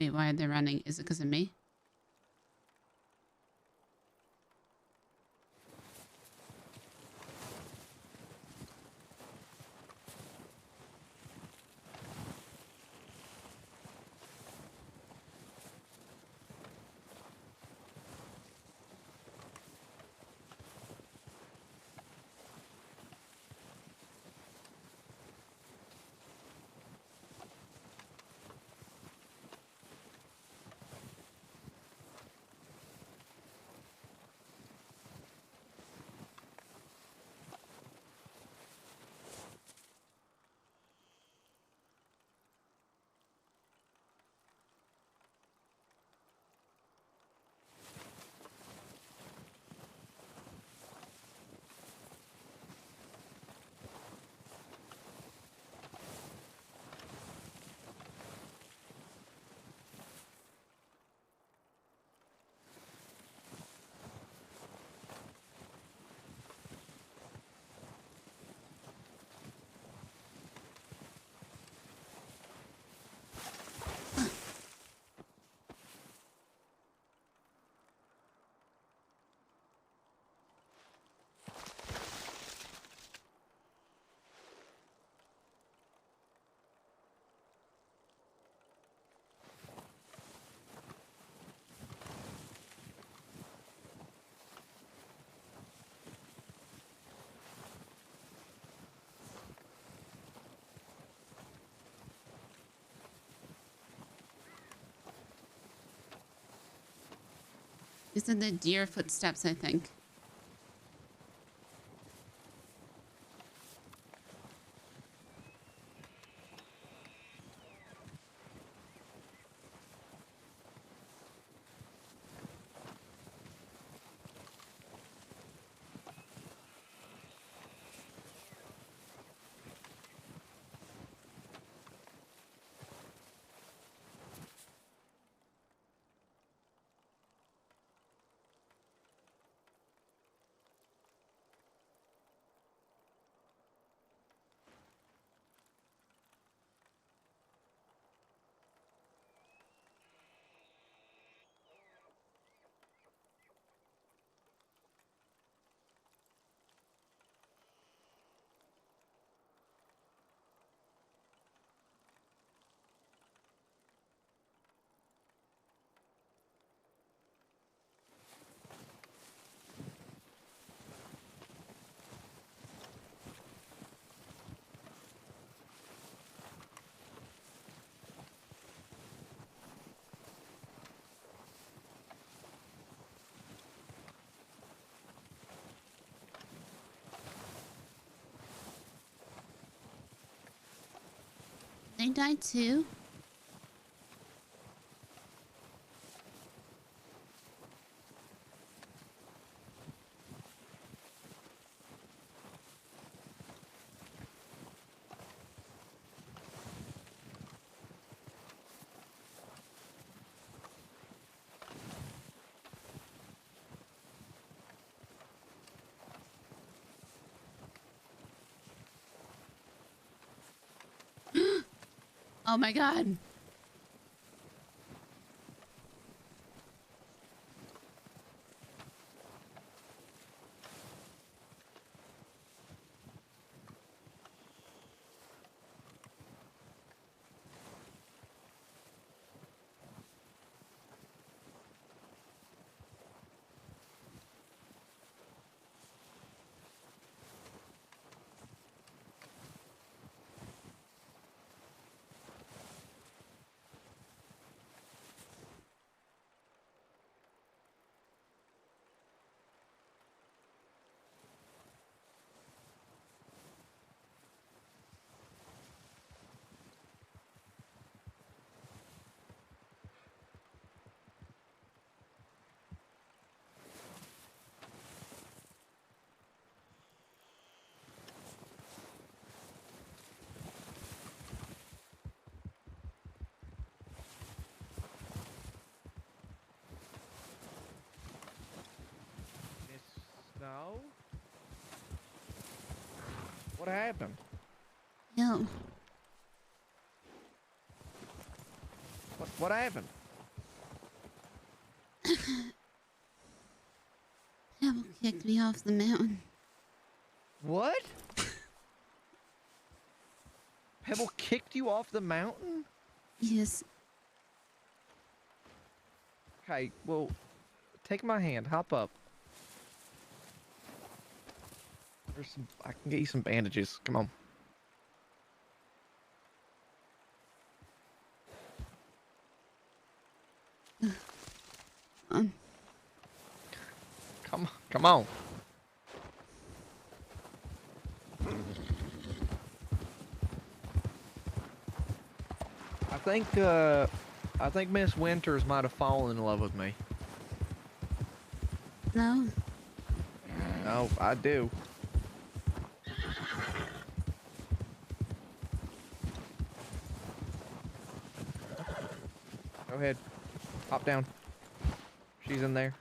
Wait, why are they running? Is it because of me? These are the deer footsteps, I think. They died too? Oh my god. What happened? Yo, What happened? Pebble kicked me off the mountain. What? Pebble kicked you off the mountain? Yes. Okay, well, take my hand. Hop up. I can get you some bandages. Come on. Come on. I think Miss Winters might have fallen in love with me. No. No, I do. Go ahead. Hop down. She's in there.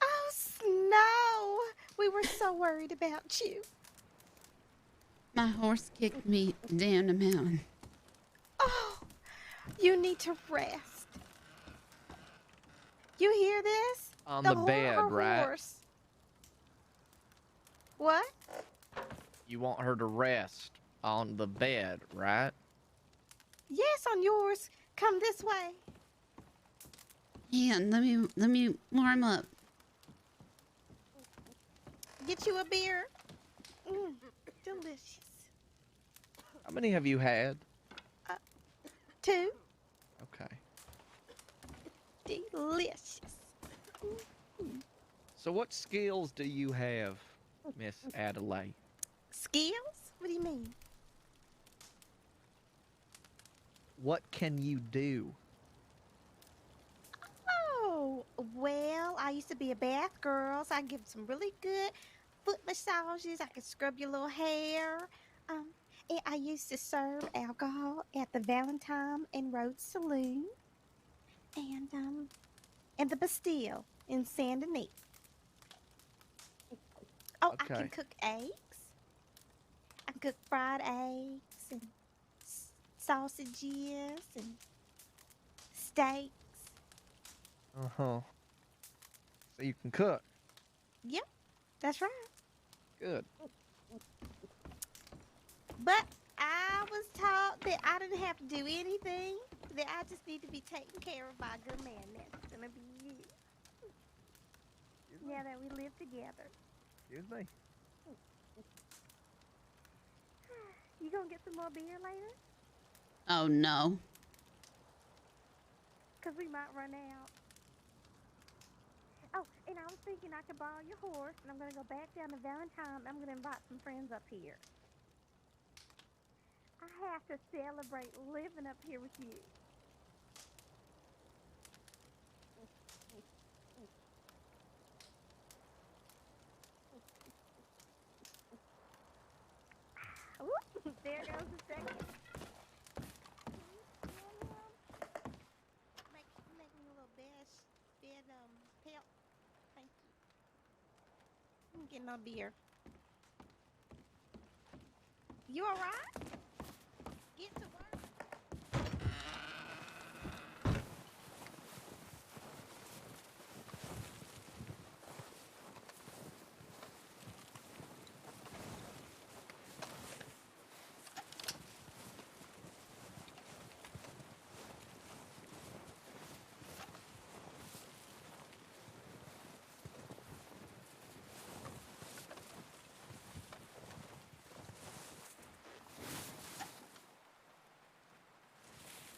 Oh, Snow! We were so worried about you. My horse kicked me down the mountain. Oh, you need to rest. You hear this? On the bed, her right? Horse. What? You want her to rest on the bed, right? Yes, on yours. Come this way. And let me warm up. Get you a beer. Delicious. How many have you had? 2. Okay. Delicious. So what skills do you have, Miss Adelaide? Skills? What do you mean? What can you do? Oh, well, I used to be a bath girl, so I give some really good foot massages. I could scrub your little hair. And I used to serve alcohol at the Valentine and Rhodes Saloon, and the Bastille in Saint Denis. Oh, I can Okay. cook eggs. I can cook fried eggs and sausages and steaks. Uh-huh. So you can cook. Yep, that's right. Good. But I was taught that I didn't have to do anything, that I just need to be taken care of by a good man. That's gonna be you. Now that we live together. Excuse me. You gonna get some more beer later? Oh no. 'Cause we might run out. Oh, and I was thinking I could borrow your horse, and I'm gonna go back down to Valentine. I'm gonna invite some friends up here. I have to celebrate living up here with you. Ooh, there goes the second. Make me a little bed pelt. Thank you. I'm getting no beer. You alright? Get to work.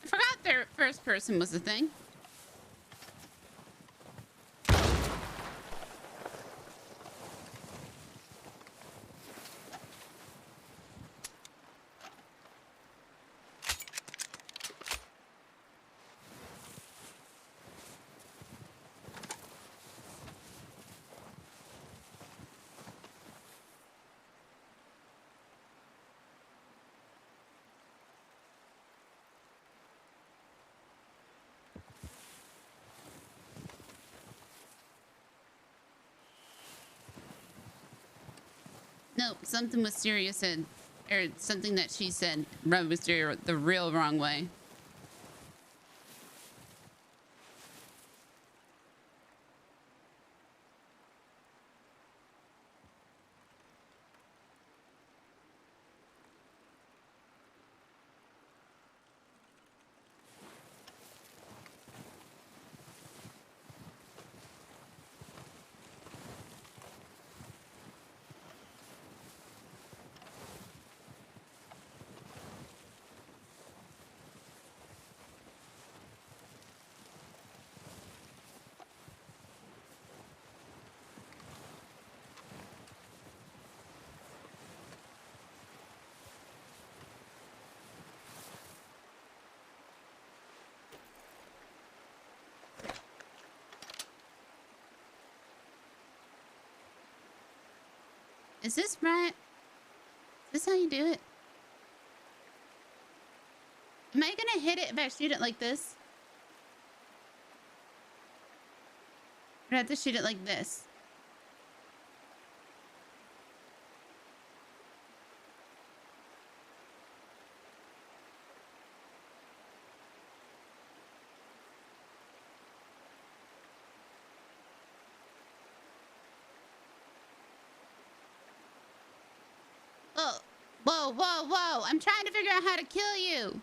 I forgot their first person was a thing. No, something Wisteria said, or something that she said, rubbed Wisteria the real wrong way. Is this right? Is this how you do it? Am I gonna hit it if I shoot it like this? Or do I have to shoot it like this? Oh, whoa, whoa, whoa. I'm trying to figure out how to kill you.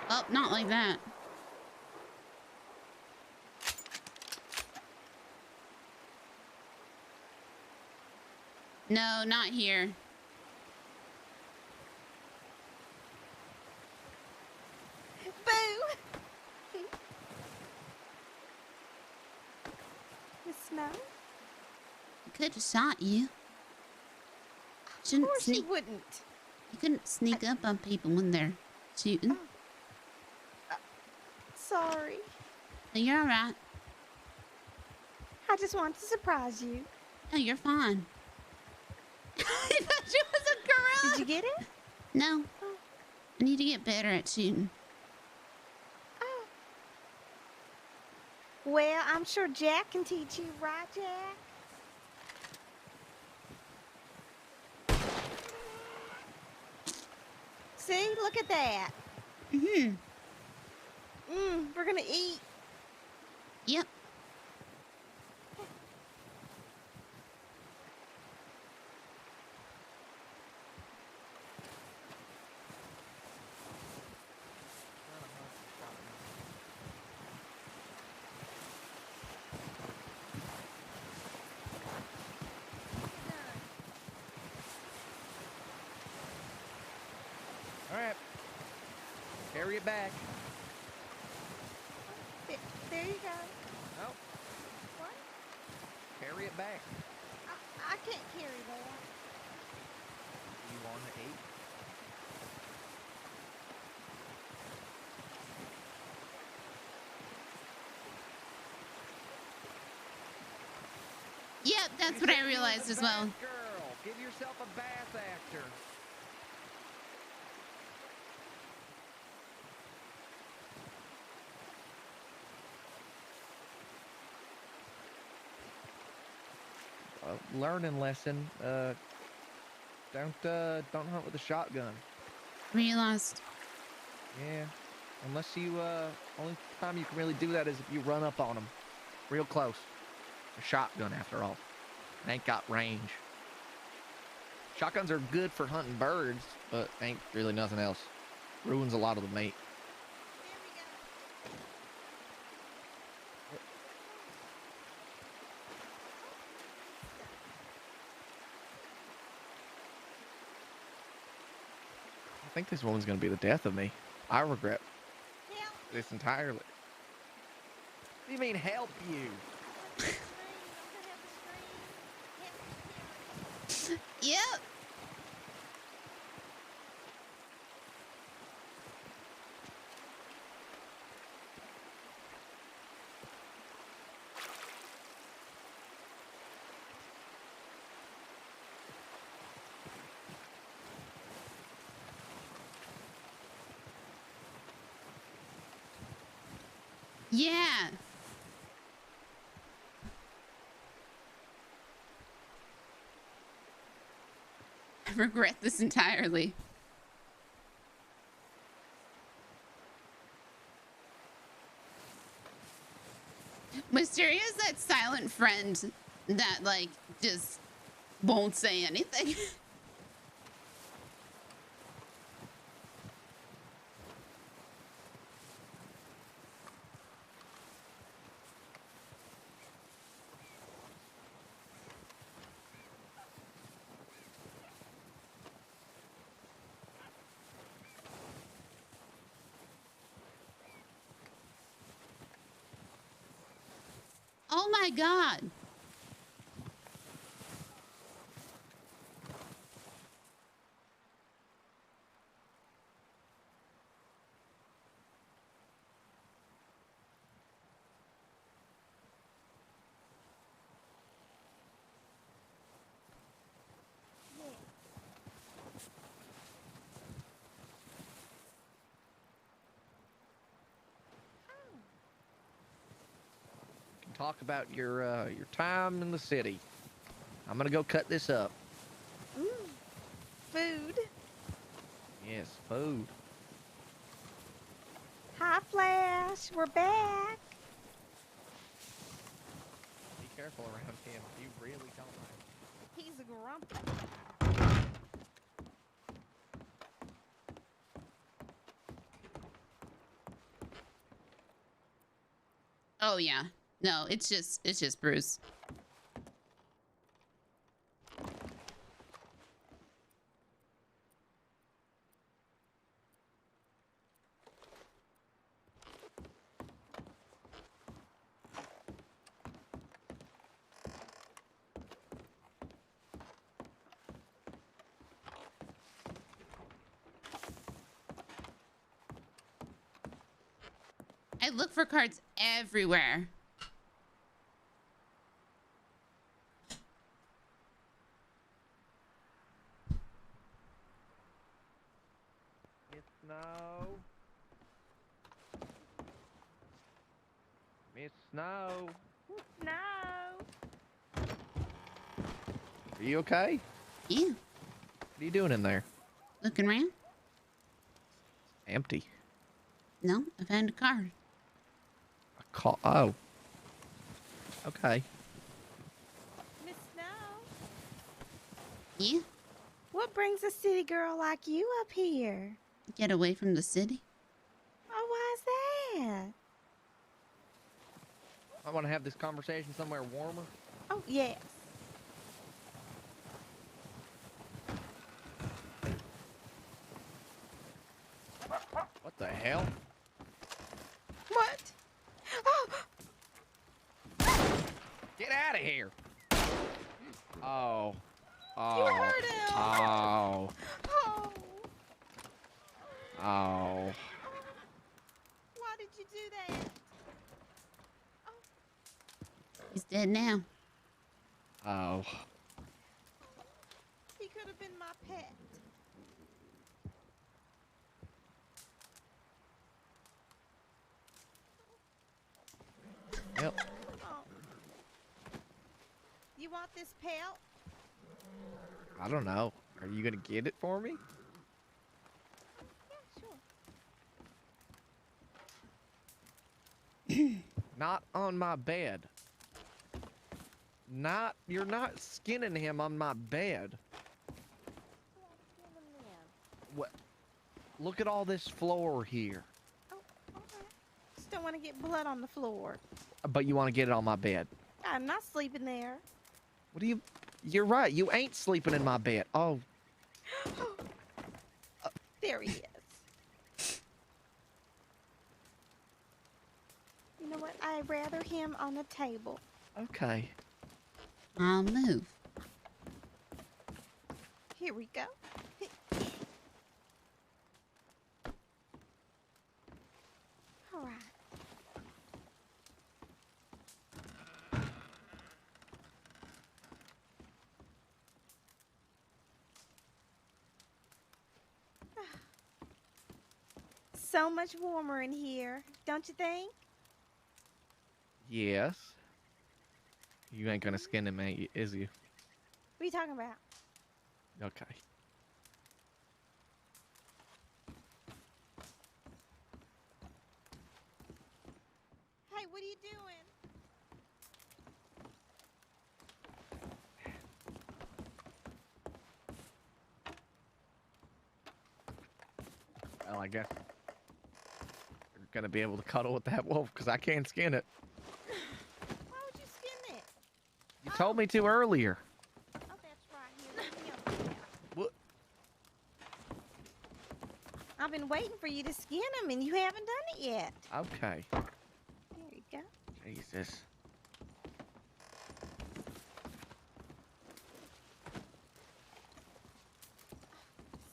Oh, not like that. No, not here. Boo! The snow? I could have shot you. Of course you wouldn't. You couldn't sneak up on people when they're shooting. Sorry. No, you're all right. I just wanted to surprise you. No, you're fine. I thought she was a gorilla. Did you get it? No. I need to get better at shooting. Oh. Well, I'm sure Jack can teach you, right, Jack? See, look at that. We're gonna eat. Yep. All right. Carry it back. There you go. No. What? Carry it back. I can't carry that. You want to eat? Yep, that's what I realized as well. Girl, give yourself a bath after. Learning lesson. Don't hunt with a shotgun. Realized. Yeah, unless you only time you can really do that is if you run up on them, real close. A shotgun, after all, it ain't got range. Shotguns are good for hunting birds, but ain't really nothing else. Ruins a lot of the meat. I think this woman's gonna be the death of me. I regret this entirely. What do you mean, help you? Yep. Yeah. I regret this entirely. Mysteria is that silent friend that, like, just won't say anything. Oh my god. Talk about your time in the city. I'm gonna go cut this up. Ooh, food. Yes, food. Hi, Flash. We're back. Be careful around him. You really don't. He's a grumpy. Oh yeah. No, it's just Bruce. I look for cards everywhere. Miss Snow. Miss Snow. No. Are you okay? Yeah. What are you doing in there? Looking around? Empty. No, I found a card. Oh. Okay. Miss Snow. Yeah. What brings a city girl like you up here? Get away from the city. Oh, why's that? I want to have this conversation somewhere warmer. Oh, yes. What the hell? What? Oh! Get out of here! Oh. Oh. You hurt him! Oh. Oh! Oh. Why did you do that? He's dead now. Oh. He could have been my pet. Yep. Oh. You want this pelt? I don't know. Are you gonna get it for me? Yeah, sure. Not on my bed. You're not skinning him on my bed. What? Look at all this floor here. Oh, okay. Just don't want to get blood on the floor. But you want to get it on my bed. I'm not sleeping there. What do you... You're right. You ain't sleeping in my bed. Oh. There he is. You know what? I'd rather him on the table. Okay. I'll move. Here we go. All right. So much warmer in here, don't you think? Yes. You ain't gonna skin him, is you? What are you talking about? Okay. Hey, what are you doing? Well, I guess you're gonna be able to cuddle with that wolf because I can't skin it. Why would you skin it? You told me to earlier. Oh, that's right. Here, let me open it. What? I've been waiting for you to skin him, and you haven't done it yet. Okay. There you go. Jesus.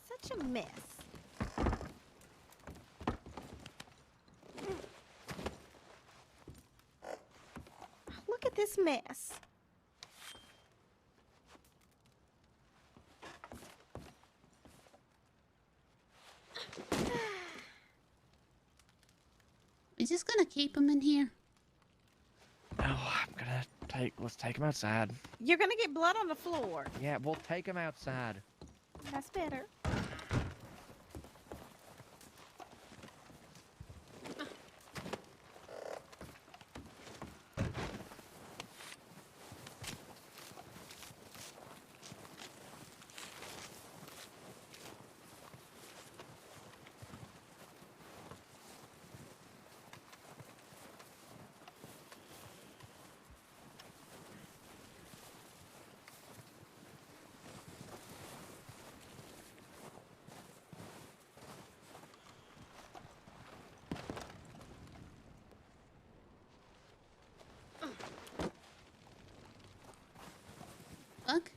Such a mess. Look at this mess. We're just gonna keep him in here. Oh, I'm gonna let's take him outside. You're gonna get blood on the floor. Yeah, we'll take him outside. That's better. Look.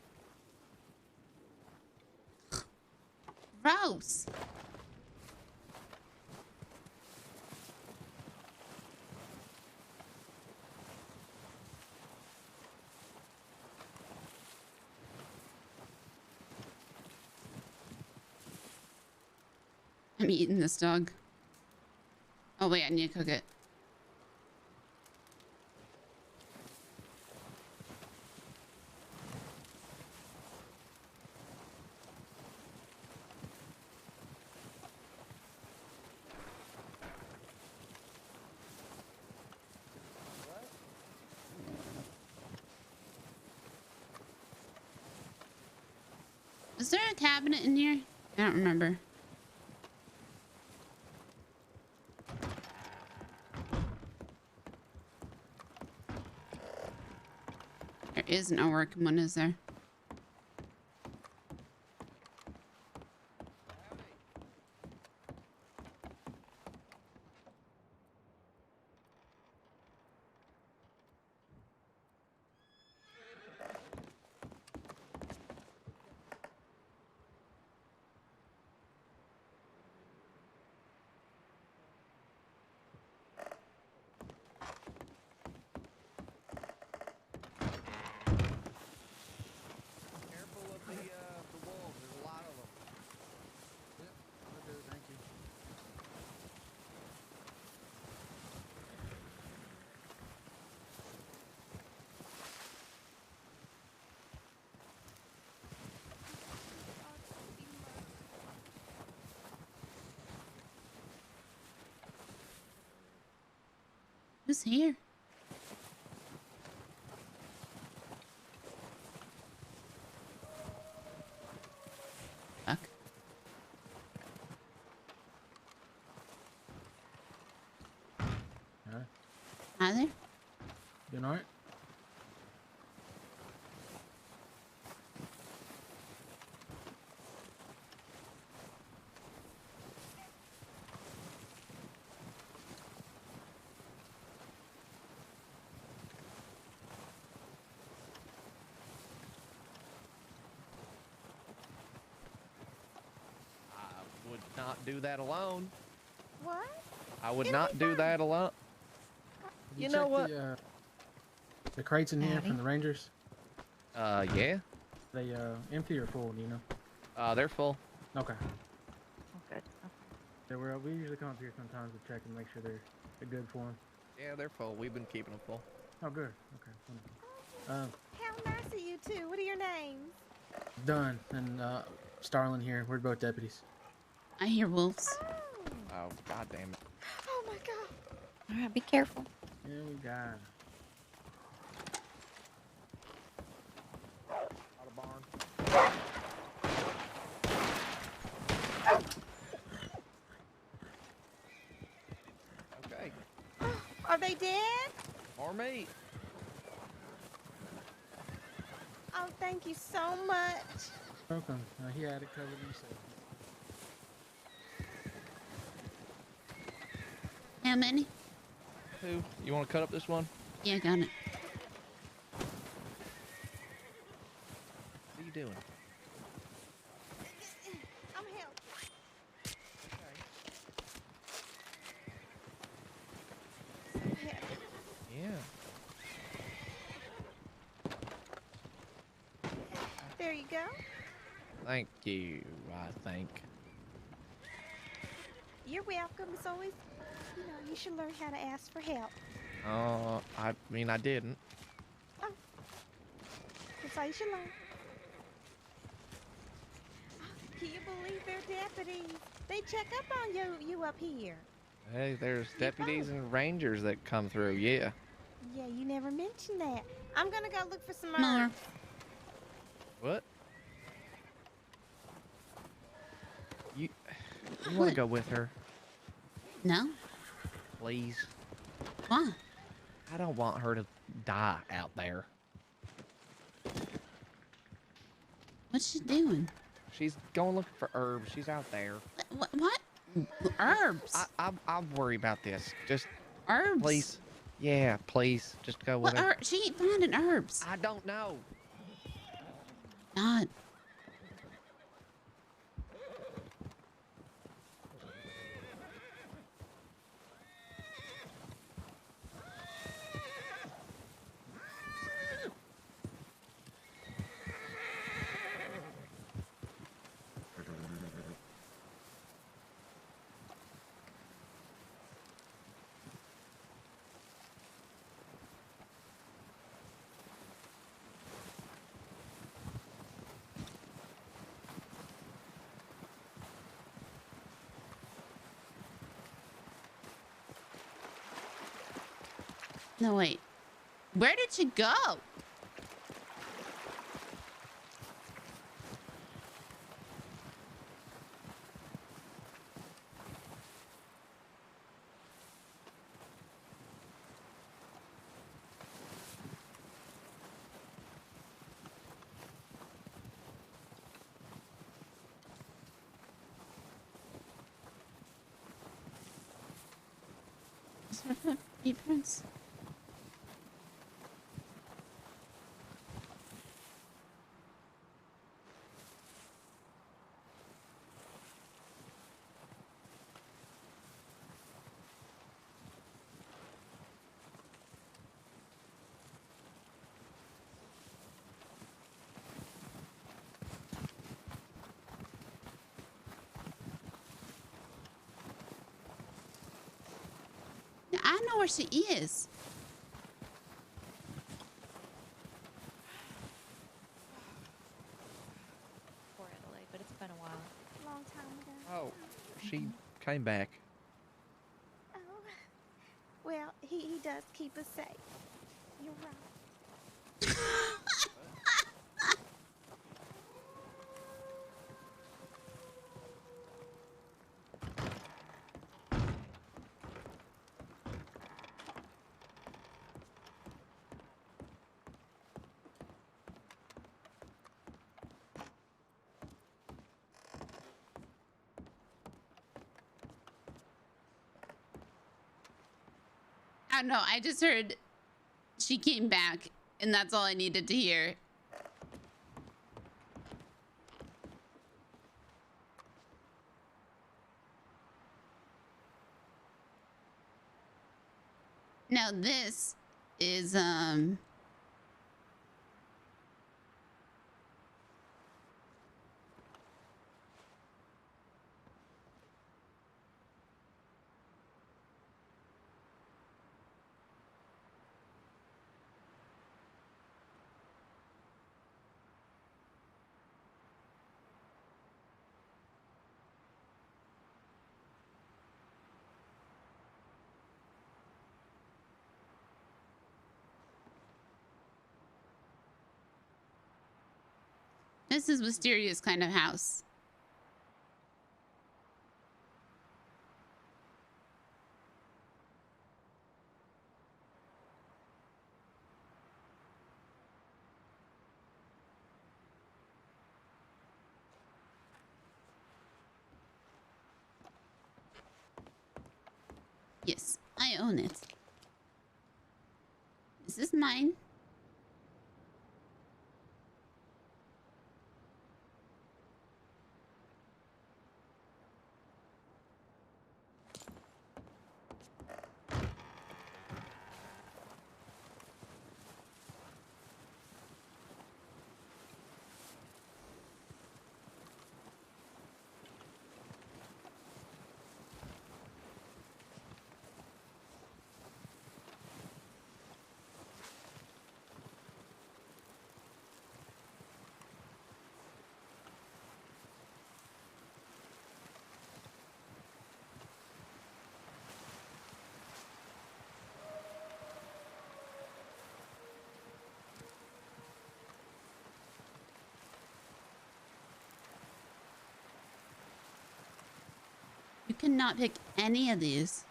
Gross. I'm eating this dog. Oh wait, I need to cook it. Is there a cabinet in here? I don't remember. There is no working one, is there? Who's here? Fuck. Alright. Hi there. Doing alright? I would not do that alone. What? I would not do that alone. Did You know check what? The crates in here Howdy. from the Rangers? Yeah. They empty or full, do you know? They're full. Okay. Good. So we usually come up here sometimes to check and make sure they're good for them. Yeah, they're full. We've been keeping them full. Oh, good. Okay, wonderful. How nice of you two. What are your names? Dunn and Starlin here. We're both deputies. I hear wolves. Oh, god damn it. Oh my god. All right, be careful. Yeah, we got. Out of barn. Okay. Are they dead? Or me. Oh, thank you so much. Welcome. He had it covered himself. How many? Who? You want to cut up this one? Yeah, got it. What are you doing? I'm helping. So heavy. Yeah. There you go. Thank you, I think. You're welcome. It's always, you should learn how to ask for help. I mean, I didn't. Oh. That's all you should learn. Oh, can you believe they're deputies? They check up on you up here. Hey, there's deputies and rangers that come through, yeah. Yeah, you never mentioned that. I'm gonna go look for some More. herbs. What? You want to go with her? No. Please. Why? I don't want her to die out there. What's she doing? She's going looking for herbs. She's out there. What? Herbs? I'll worry about this. Just herbs? Please. Yeah, please. Just go with her. She ain't finding herbs. I don't know. God. No, wait. Where did she go? Is there footprints? I know where she is. Poor Adelaide, but it's been a while. Long time ago. Oh, she came back. Oh. Well, he does keep us safe. You're right. I don't know. I just heard she came back, and that's all I needed to hear. Now this is This is Wisteria's kind of house. Yes, I own it. This is mine. You cannot pick any of these.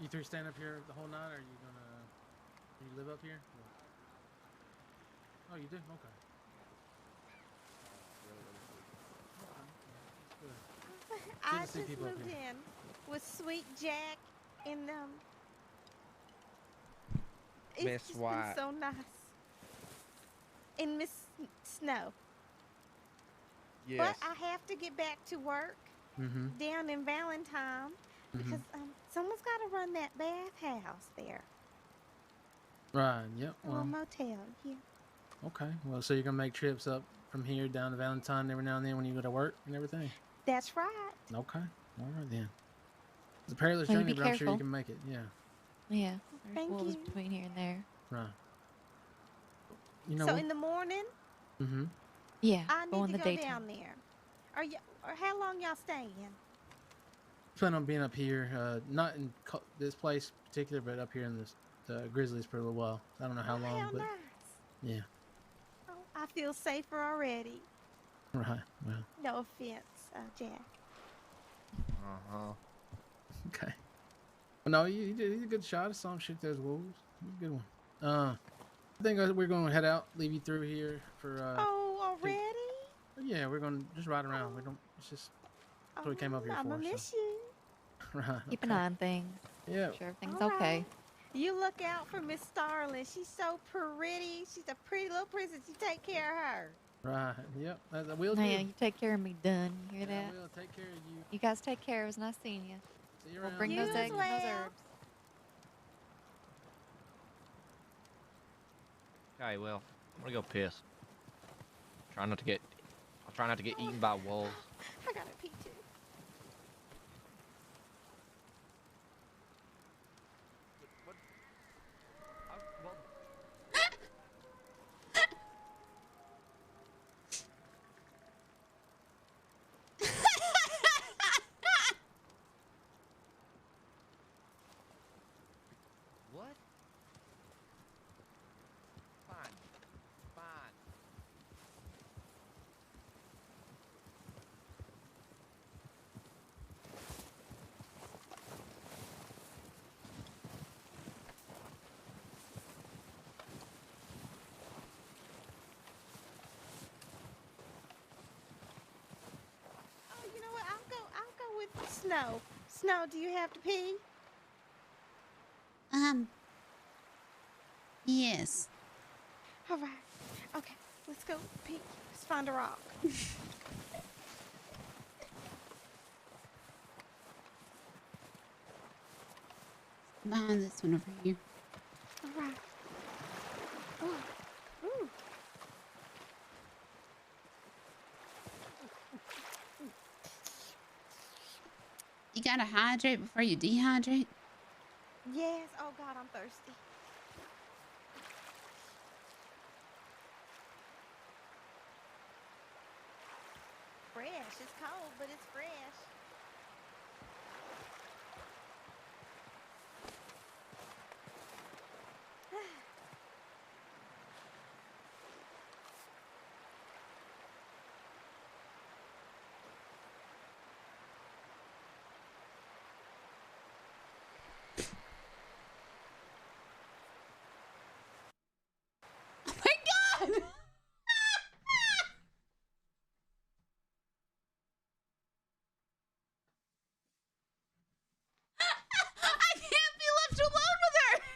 You three stand up here the whole night, or are you gonna? You live up here? Oh, you do? Okay. I to see just people up moved here. in with Sweet Jack and it's Miss just White. been so nice. And Miss Snow. Yes. But I have to get back to work Mm-hmm. down in Valentine because someone's got to run that bathhouse there. Right. Yep. Or a Well. motel, yeah. Okay. Well, so you're gonna make trips up from here down to Valentine every now and then when you go to work and everything. That's right. Okay. All right then. It's a perilous Well, you journey, be but I'm sure you careful. can make it. Yeah. Yeah. There's Thank wolves you. between here and there. Right. You know So what? in the morning, Mm-hmm. Yeah. I go in need the to go daytime. down there. Or how long y'all staying? Plan on being up here, not in this place in particular, but up here in the Grizzlies for a little while. I don't know how long, How but nice. yeah. Oh, I feel safer already. Right. Well. No offense, Jack. Okay. Well, no, you did a good shot. I saw him shoot those wolves. Good one. I think we're going to head out, leave you through here for. Oh, already? Yeah, we're going to just ride around. We don't. It's just that's what we came up here I'm for. gonna miss you. Right. Keep an eye on things. Yeah. Make sure everything's All okay. right. You look out for Miss Starling. She's so pretty. She's a pretty little princess. You take care of her. Right. Yep. I will do. Now you take care of me, done. You hear Yeah, that? I will take care of you. You guys take care. It was nice seeing you. See you We'll around. bring You those as eggs and those well. herbs. Okay, well, I'm gonna go piss. Try not to get. I'll try not to get eaten by wolves. I gotta pee too. What? Fine. Fine. Oh, you know what? I'll go with Snow. Snow, do you have to pee? Yes. All right. Okay, let's go pee. Let's find a rock. Behind this one over here. All right. Ooh. Ooh. You gotta hydrate before you dehydrate. Yes. Oh God, I'm thirsty. fresh. Oh my god! I can't be left alone with her!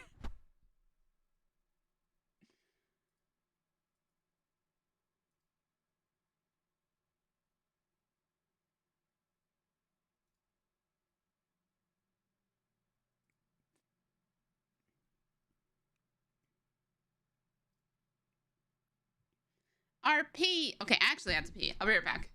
RP. Okay, actually I have to pee. I'll be right back.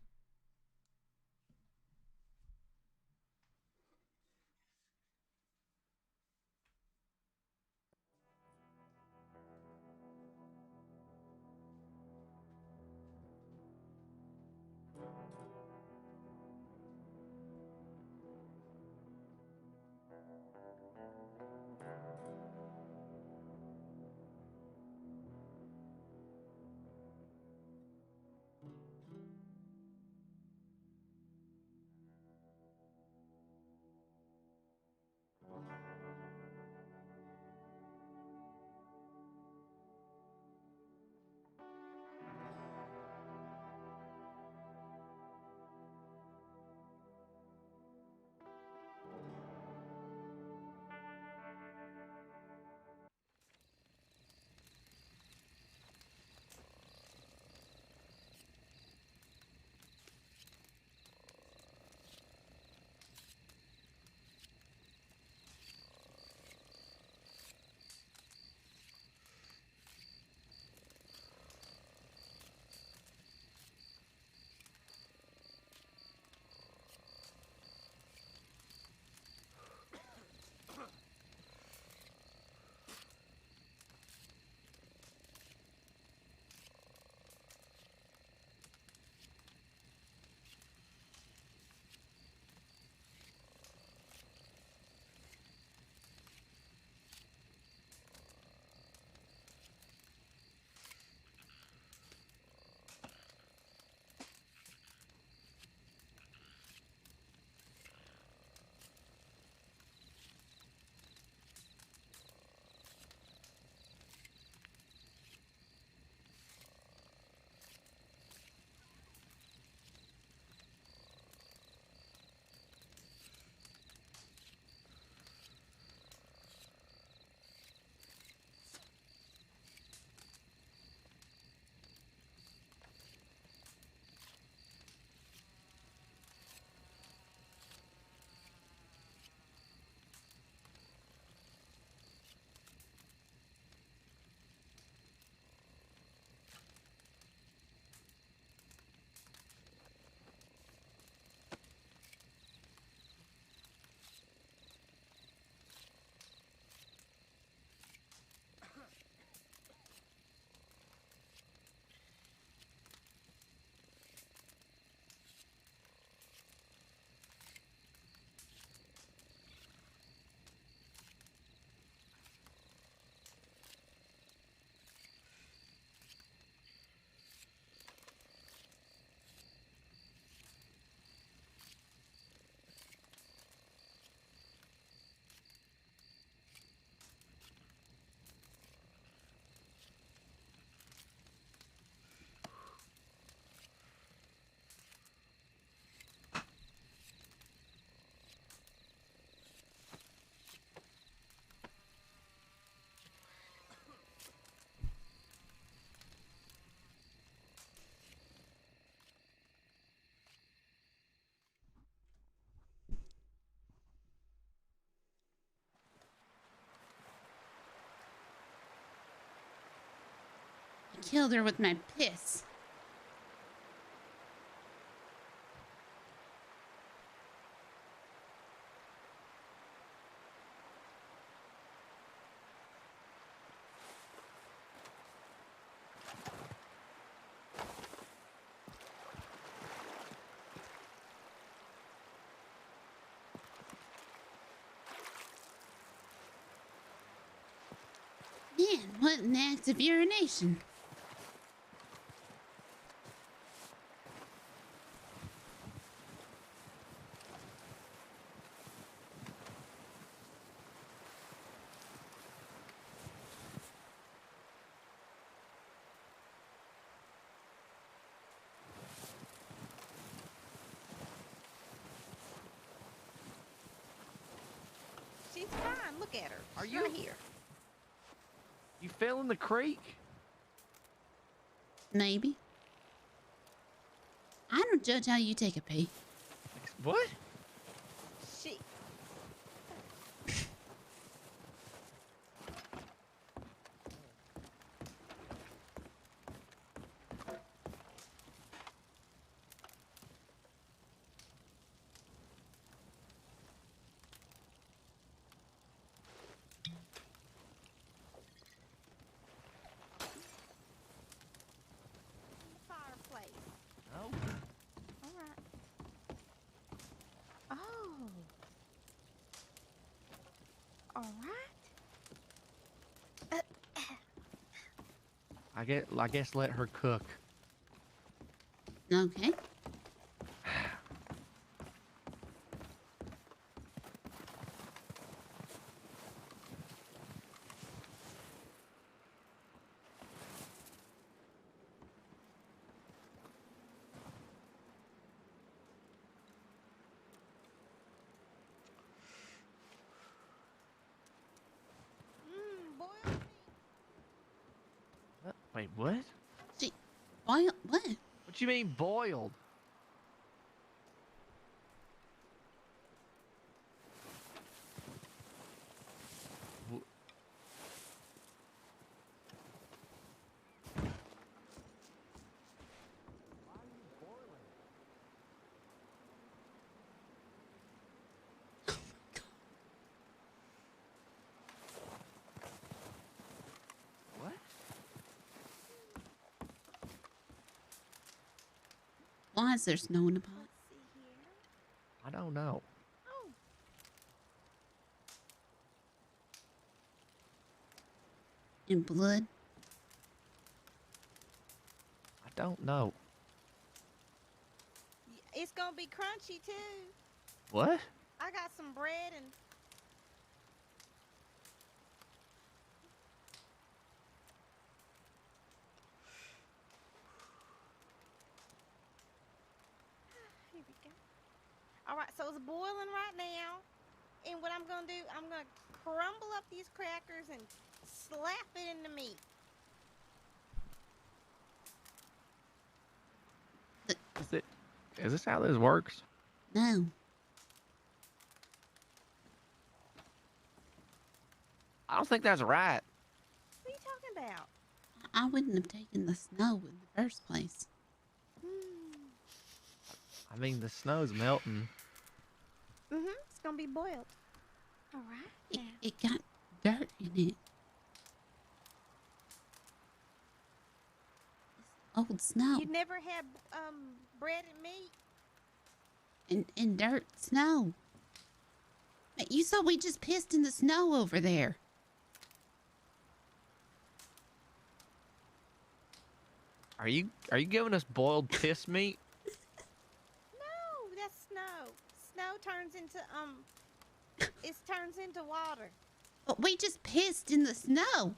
Killed her with my piss. What an act of urination. She's fine. Look at her. Are She's you- right here? You fell in the creek? Maybe. I don't judge how you take a pee. What? She. Fireplace. Oh. All right. Oh. All right. I guess let her cook. Okay. Boiled. Wait, what? See, boil what? What you mean boiled? What? Why is there snow in the pot? I don't know. And blood? I don't know. It's gonna be crunchy too. What? I got some bread and. Here we go. All right, so it's boiling right now. And what I'm gonna do, I'm gonna crumble up these crackers and slap it in the meat. Is this how this works? No. I don't think that's right. What are you talking about? I wouldn't have taken the snow in the first place. I mean, the snow's melting. It's gonna be boiled. All right. It got dirt in it. Old snow. You never had bread and meat? And dirt snow. Hey, you saw we just pissed in the snow over there. Are you giving us boiled piss meat? No, that's snow. Snow turns into it turns into water. But we just pissed in the snow.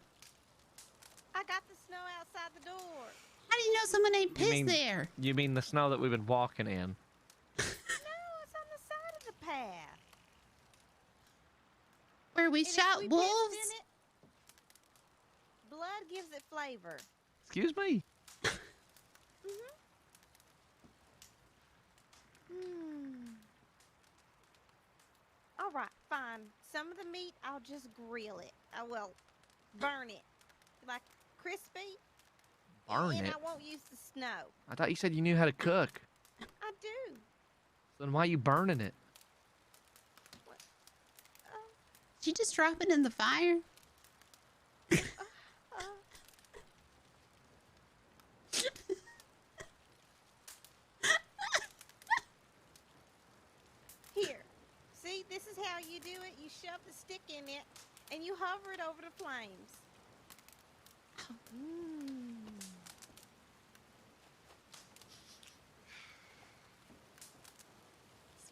I got the snow outside the door. How do you know someone ain't pissed mean- there? You mean the snow that we've been walking in? No, it's on the side of the path. Where we And if shot we pissed wolves? in it, blood gives it flavor. Excuse me? All right, fine. Some of the meat, I'll just grill it. I will burn it, like crispy. Burn and it? I won't use the snow. I thought you said you knew how to cook. I do. Then why are you burning it? Did you just drop it in the fire? Here. See, this is how you do it. You shove the stick in it, and you hover it over the flames.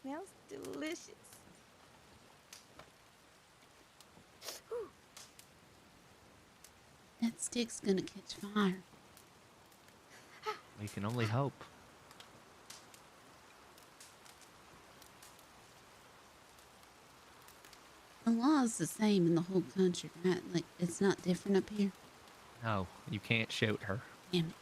Smells delicious. Whew. That stick's gonna catch fire. We can only hope. The law is the same in the whole country, right? Like, it's not different up here. No, you can't shoot her. Damn it.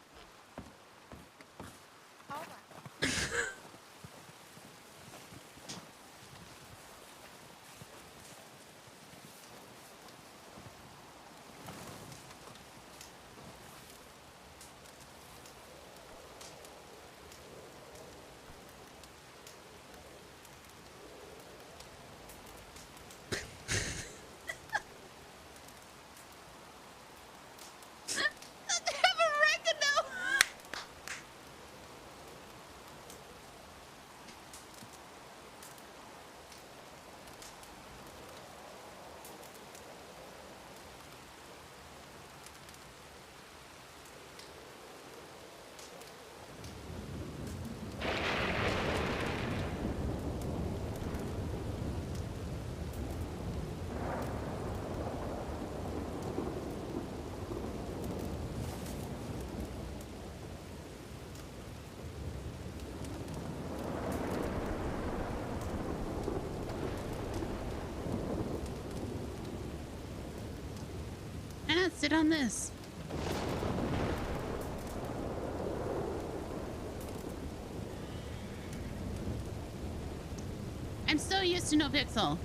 Why not sit on this? I'm so used to no pixel.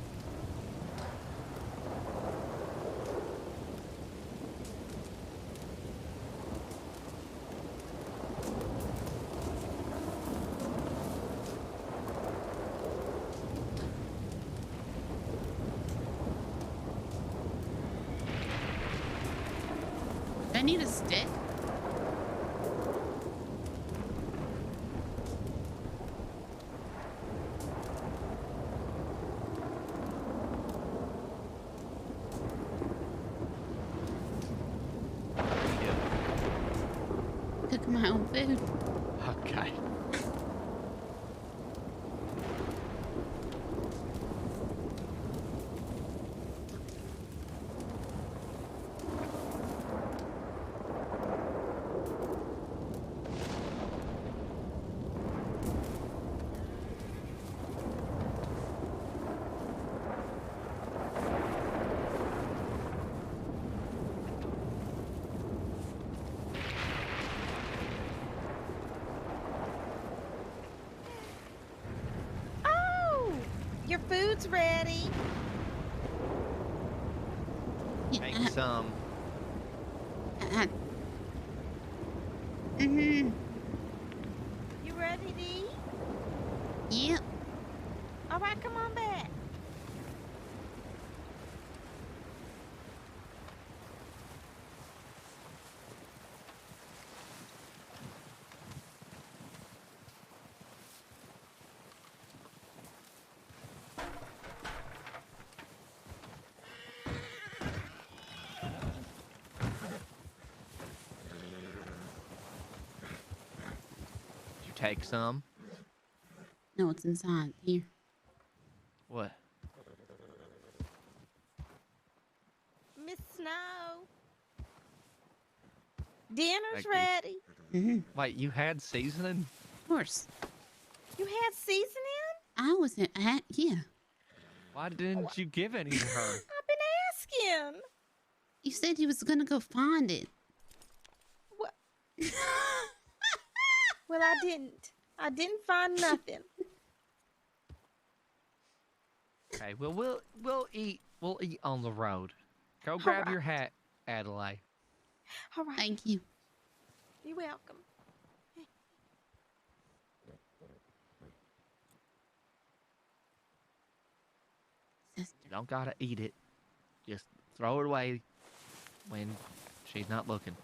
I need a stick. Cook my own food. Okay. Oh, your food's ready. Take some. Mm-hmm. You ready to eat? Yep. All right, come on back. You take some. No, it's inside. Here. What? Miss Snow. Dinner's Thank you. ready. Mm-hmm. Wait, you had seasoning? Of course. You had seasoning? I wasn't at, yeah. Why didn't you give any to her? I've been asking. You said you was gonna go find it. What? Well, I didn't. I didn't find nothing. Okay, well we'll eat on the road. Go grab your hat, Adelaide. All right. Thank you. You're welcome. Sister. You don't gotta eat it. Just throw it away when she's not looking.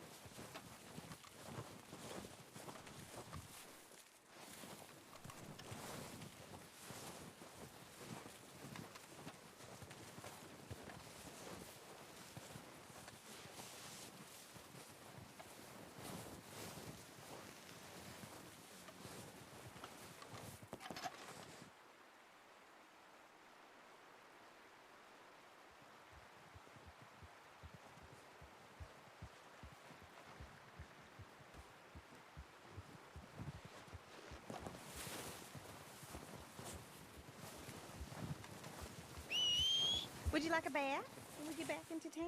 Would you like a bath when we get back into town?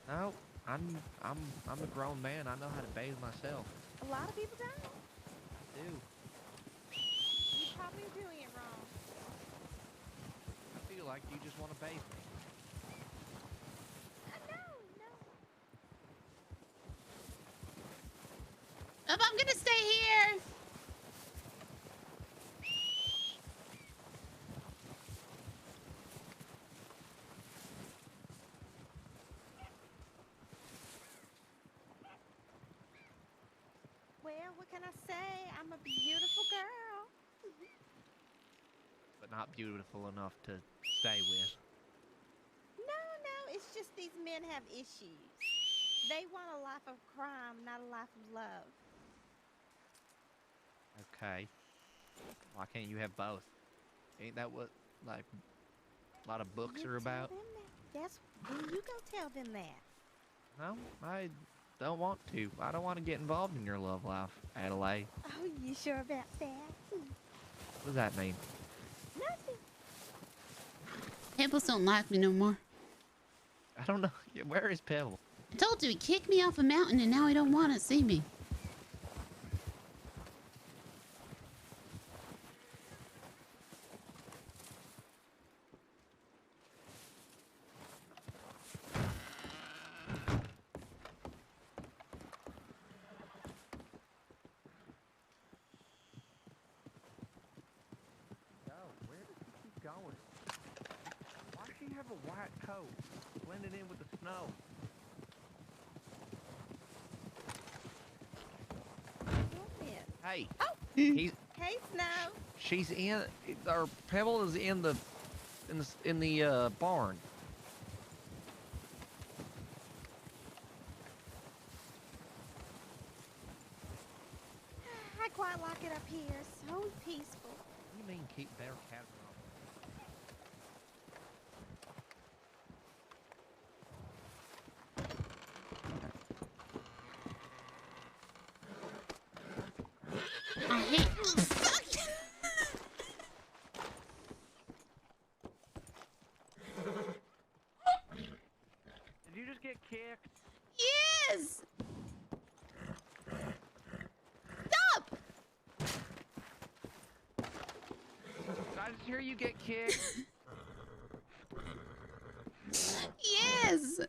No, I'm a grown man. I know how to bathe myself. A lot of people don't. I do. You probably are doing it wrong. I feel like you just want to bathe me. Oh, I'm gonna stay here. Well, what can I say? I'm a beautiful girl. But not beautiful enough to stay with. No, it's just these men have issues. They want a life of crime, not a life of love. Okay. Why can't you have both? Ain't that what, like, a lot of books You are about? Tell them that. That's when you go tell them that. No, I don't want to. I don't want to get involved in your love life, Adelaide. Oh, you sure about that? What does that mean? Nothing. Pebbles don't like me no more. I don't know. Where is Pebble? I told you he kicked me off a mountain and now he don't want to see me. Where does she keep going? Why does she have a white coat blending in with the snow? Hey. Oh. He's. Hey, Snow. She's in. Or Pebble is in the barn. I quite like it up here. So peaceful. What do you mean keep better cats off? I hate. Oh, fuck. Did you just get kicked? Yes. Stop. Did I just hear you get kicked? Yes.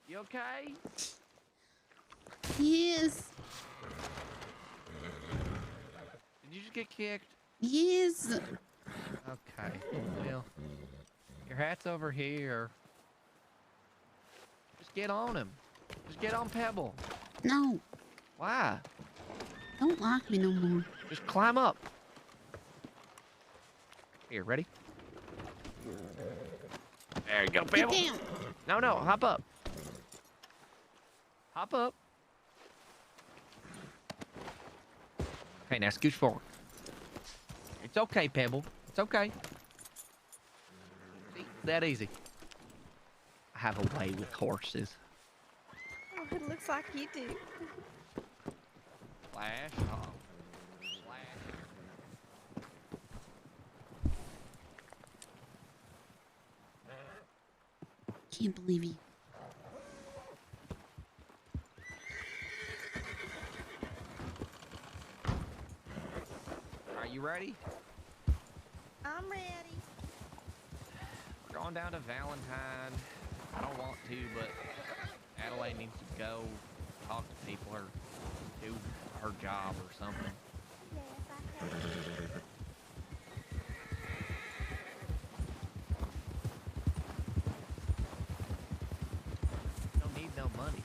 You okay? Yes. Did you just get kicked? Yes. Okay. Well, your hat's over here. Just get on him. Just get on Pebble. No. Why? Don't like me no more. Just climb up. Here, ready? There you go, Pebble. Get down. No, hop up. Hop up. Okay, now scooch forward. It's okay, Pebble. It's okay. See, that easy. I have a way with horses. Oh, it looks like you do. Flash. Uh-oh. Flash. Can't believe you. Are you ready? I'm ready. We're going down to Valentine. I don't want to, but Adelaide needs to go talk to people or do her job or something. Yes, I can. Don't need no money.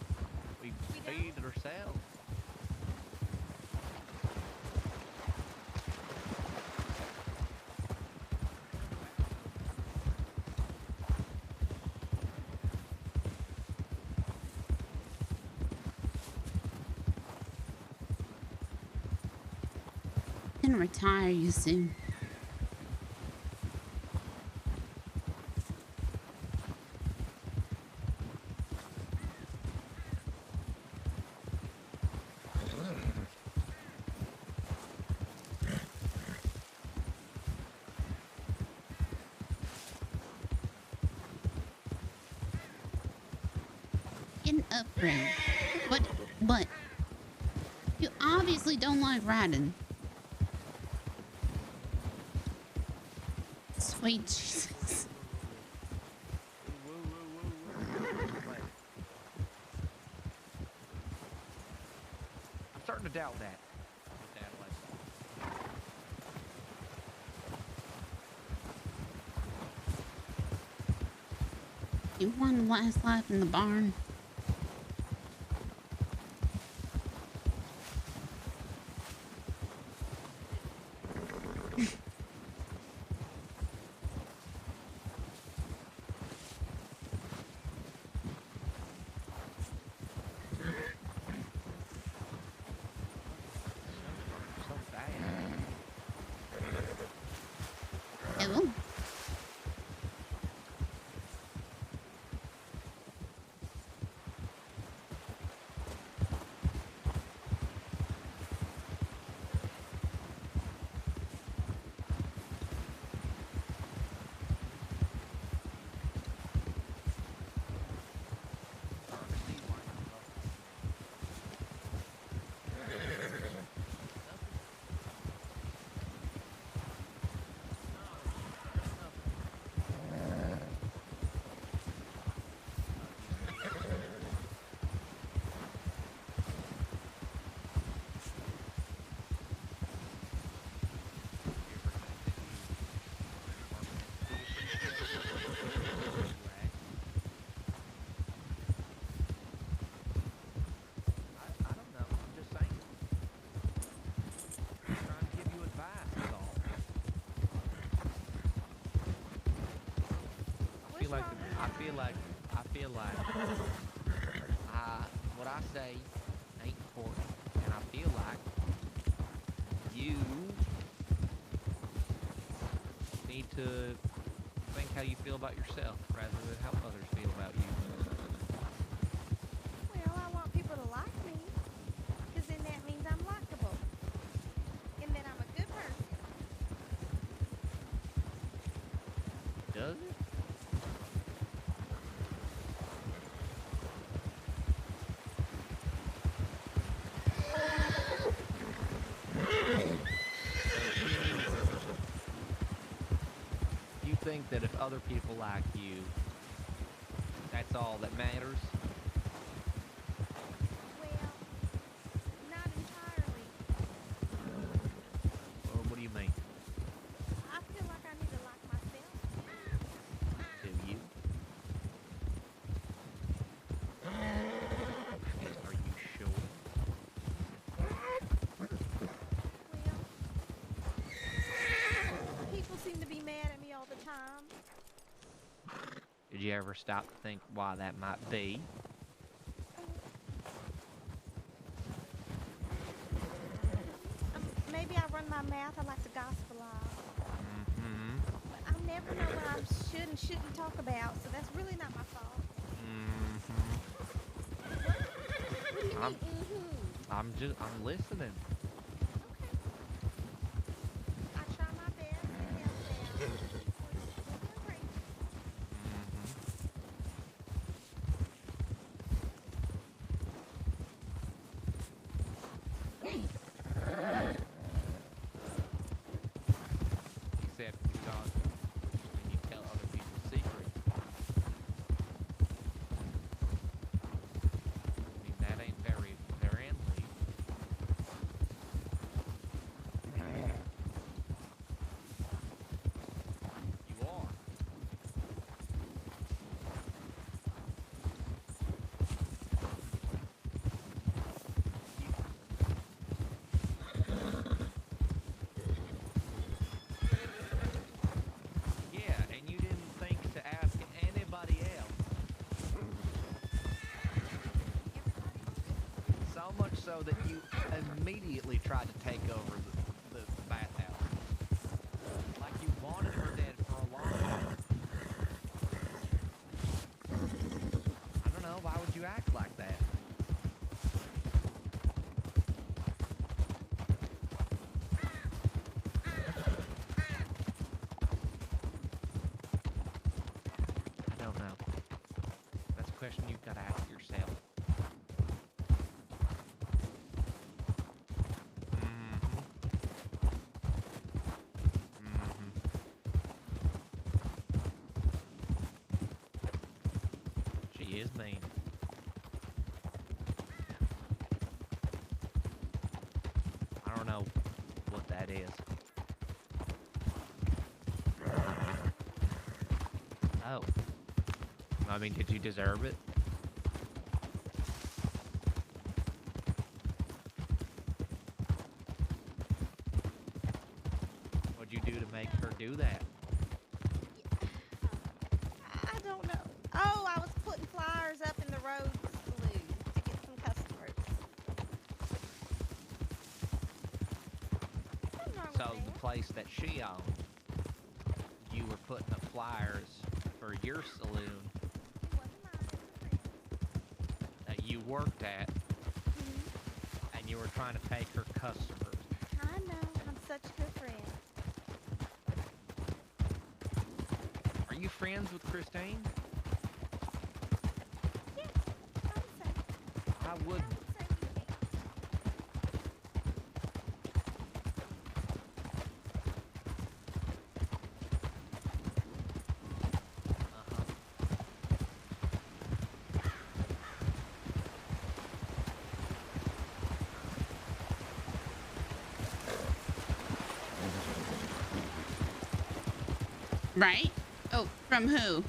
We feed ourselves. I'm gonna retire you soon. an upgrade. What? You obviously don't like riding. Sweet Jesus. I'm starting to doubt that. You won last life in the barn. Hello. I feel like what I say ain't important, and I feel like you need to think how you feel about yourself rather than how others feel about you. Well, I want people to like me, because then that means I'm likable, and that I'm a good person. Does it? You think that if other people like you, that's all that matters? Well, not entirely. Or what do you mean? I feel like I need to like myself. Do you? Are you sure? People seem to be mad at me all the time. Did you ever stop to think why that might be? Maybe I run my mouth. I like to gossip a lot. Mm-hmm. But I never know what I should and shouldn't talk about, so that's really not my fault. Mm-hmm. What do you mean, mm-hmm? I'm listening. I try my best to help out. Except because when you tell other people's secrets, I mean, that ain't very friendly. You are. Yeah, and you didn't think to ask anybody else. So much so that you immediately tried to take over the bathhouse. Like you wanted her dead for a long time. I don't know, why would you act like that? I don't know. That's a question you've got to ask yourself. mean? I don't know what that is. Oh. I mean, did you deserve it? What'd you do to make her do that? I don't know. Oh, I was putting flyers up in the road saloon to get some customers. Nothing wrong So with the place that she owned, you were putting up flyers for your saloon that you worked at, and you were trying to take her customers. I know. I'm such a good friend. Are you friends with Christine? Yeah, I would say. I wouldn't. Right? Oh, from who?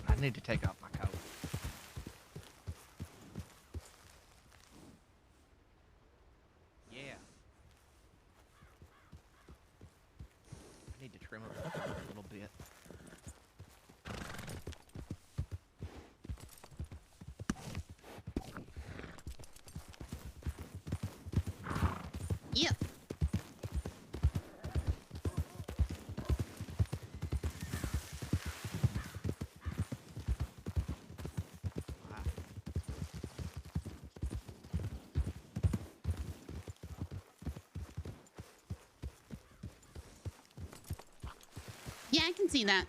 I need to take off my coat. Yeah. I need to trim up my coat a little bit. Yep. Yeah, I can see that.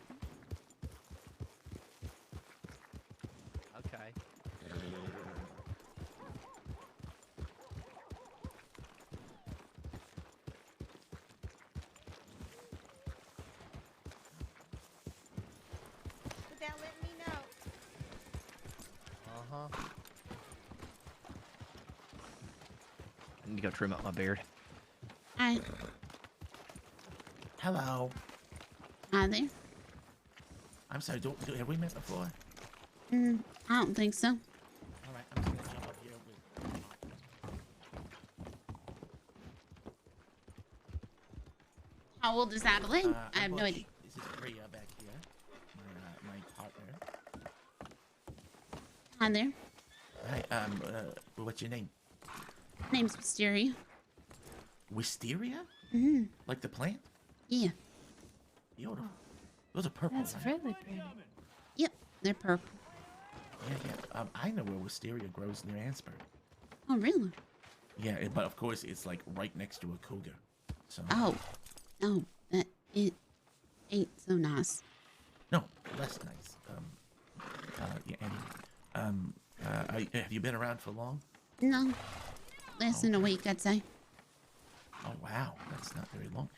Okay. Without letting me know. Uh-huh. I need to go trim up my beard. Hi. Hello. Hi there. I'm sorry, have we met before? I don't think so. All right, I'm just gonna jump up here with... How old is Adelaide? I have no idea. This is Priya back here, my partner. Hi there. Hi, what's your name? Name's Mysteria. Wisteria? Mm-hmm. Like the plant? Yeah. Beautiful. Those are purple, That's right? really pretty. Yep, they're purple. Yeah. I know where wisteria grows near Ansburg. Oh, really? Yeah, but of course it's like right next to a cougar. So. Oh, that it ain't so nice. No, less nice. Yeah. Anyway, have you been around for long? No, less than a week, I'd say. Oh wow, that's not very long.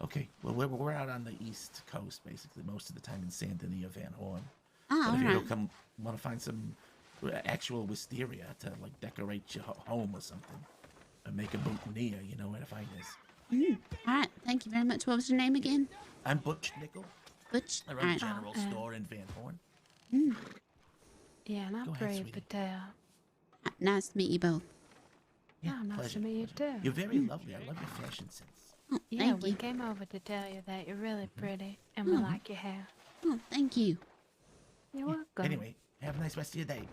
Okay, well we're out on the East Coast basically most of the time in Saint Denis of Van Horn. Oh, but if you alright. want to find some actual wisteria to like decorate your home or something, and make a boutonniere, you know where to find this. All right, thank you very much. What was your name again? I'm Butch Nickel. Butch. I run a general store in Van Horn. Yeah, and I'm Go ahead, Priya sweetie. Patel. Nice to meet you both. Yeah, nice pleasure. to meet you too. You're very lovely. I love your fashion sense. Yeah, Thank we you. came over to tell you that you're really pretty and we like your hair. Oh, thank you. You're welcome. Anyway, have a nice rest of your day.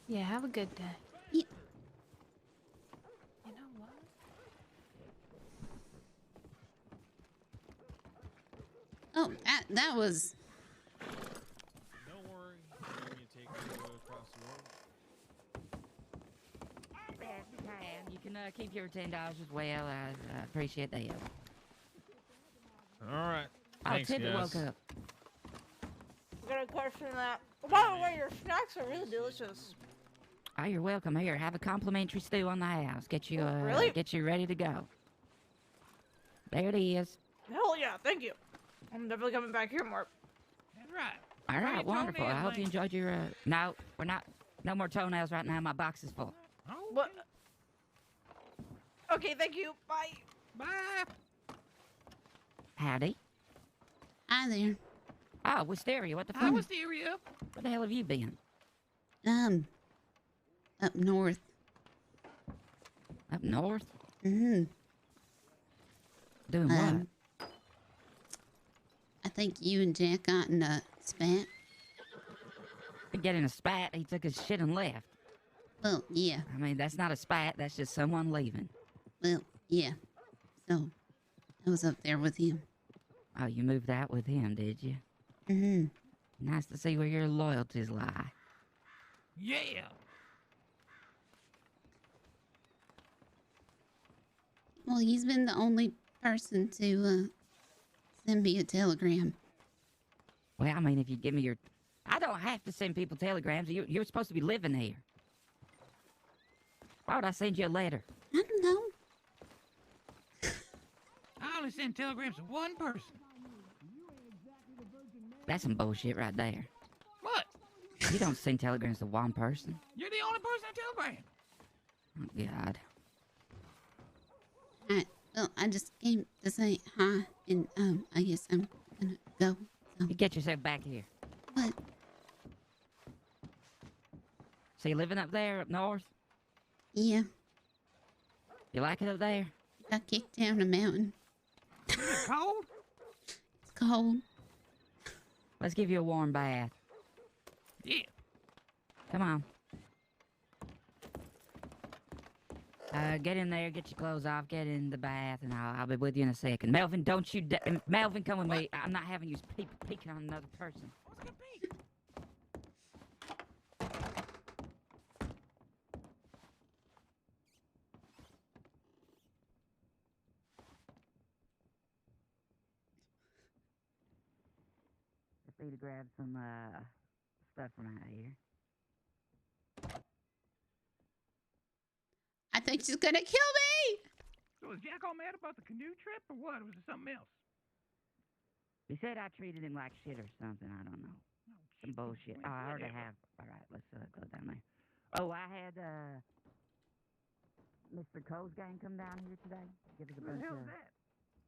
Yeah, have a good day. Yeah. You know what? Oh, that was. Don't worry. I'm going to take you across the road. You can keep your $10 as well. I appreciate that. All right. I'll Thanks, tip it guys. woke up. I got a question that. By the way, your snacks are really delicious. Oh, you're welcome. Here, have a complimentary stew on the house. Get you, Really? get you ready to go. There it is. Hell yeah, thank you. I'm definitely coming back here more. That's right. All Where right, your wonderful. I toenails, hope you man? enjoyed your, No, we're not. No more toenails right now. My box is full. What? Okay, thank you. Bye. Bye. Howdy. Hi there. Oh, Wisteria, what the fuck? Hi, Wisteria. Where the hell have you been? Up north. Up north? Mm-hmm. Doing what? I think you and Jack got in a spat. Getting a spat, he took his shit and left. Well, yeah. I mean, that's not a spat, that's just someone leaving. Well, yeah. So, I was up there with him. Oh, you moved out with him, did you? Mm-hmm. Nice to see where your loyalties lie. Yeah. Well, he's been the only person to send me a telegram. Well, I mean, if you give me your... I don't have to send people telegrams. You're supposed to be living here. Why would I send you a letter? I don't know. I only send telegrams to one person. That's some bullshit right there. What? You don't send telegrams to one person. You're the only person I telegram. Oh, God. Alright, well, I just came to say hi, and, I guess I'm gonna go. So. You get yourself back here. What? So you living up there, up north? Yeah. You like it up there? Got kicked down a mountain. Is it cold? It's cold. Let's give you a warm bath. Yeah. Come on. Get in there, get your clothes off, get in the bath, and I'll be with you in a second. Melvin, don't you... Melvin, come with me. I'm not having you peeking on another person. What's gonna be? Just need to grab some, stuff from out here. I think she's gonna kill me! So was Jack all mad about the canoe trip, or what? Or was it something else? He said I treated him like shit or something. I don't know. Some bullshit. Oh, I already have. All right, let's go down there. Oh, I had Mr. Cole's gang come down here today. Give us a bunch Who the hell of... is that?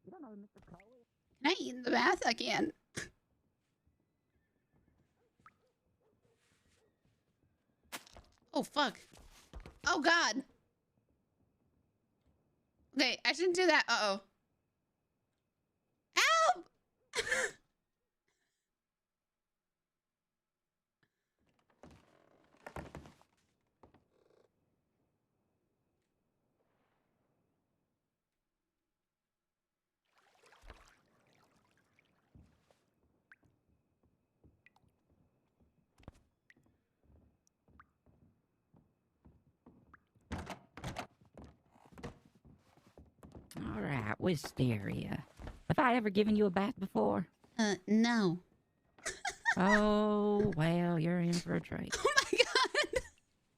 You don't know who Mr. Cole is? Can I eat in the bath again? Oh, fuck. Oh, God. Okay, I shouldn't do that. Uh-oh. Help! All right, Wisteria. Have I ever given you a bath before? No. Oh, well, you're in for a treat. Oh my God.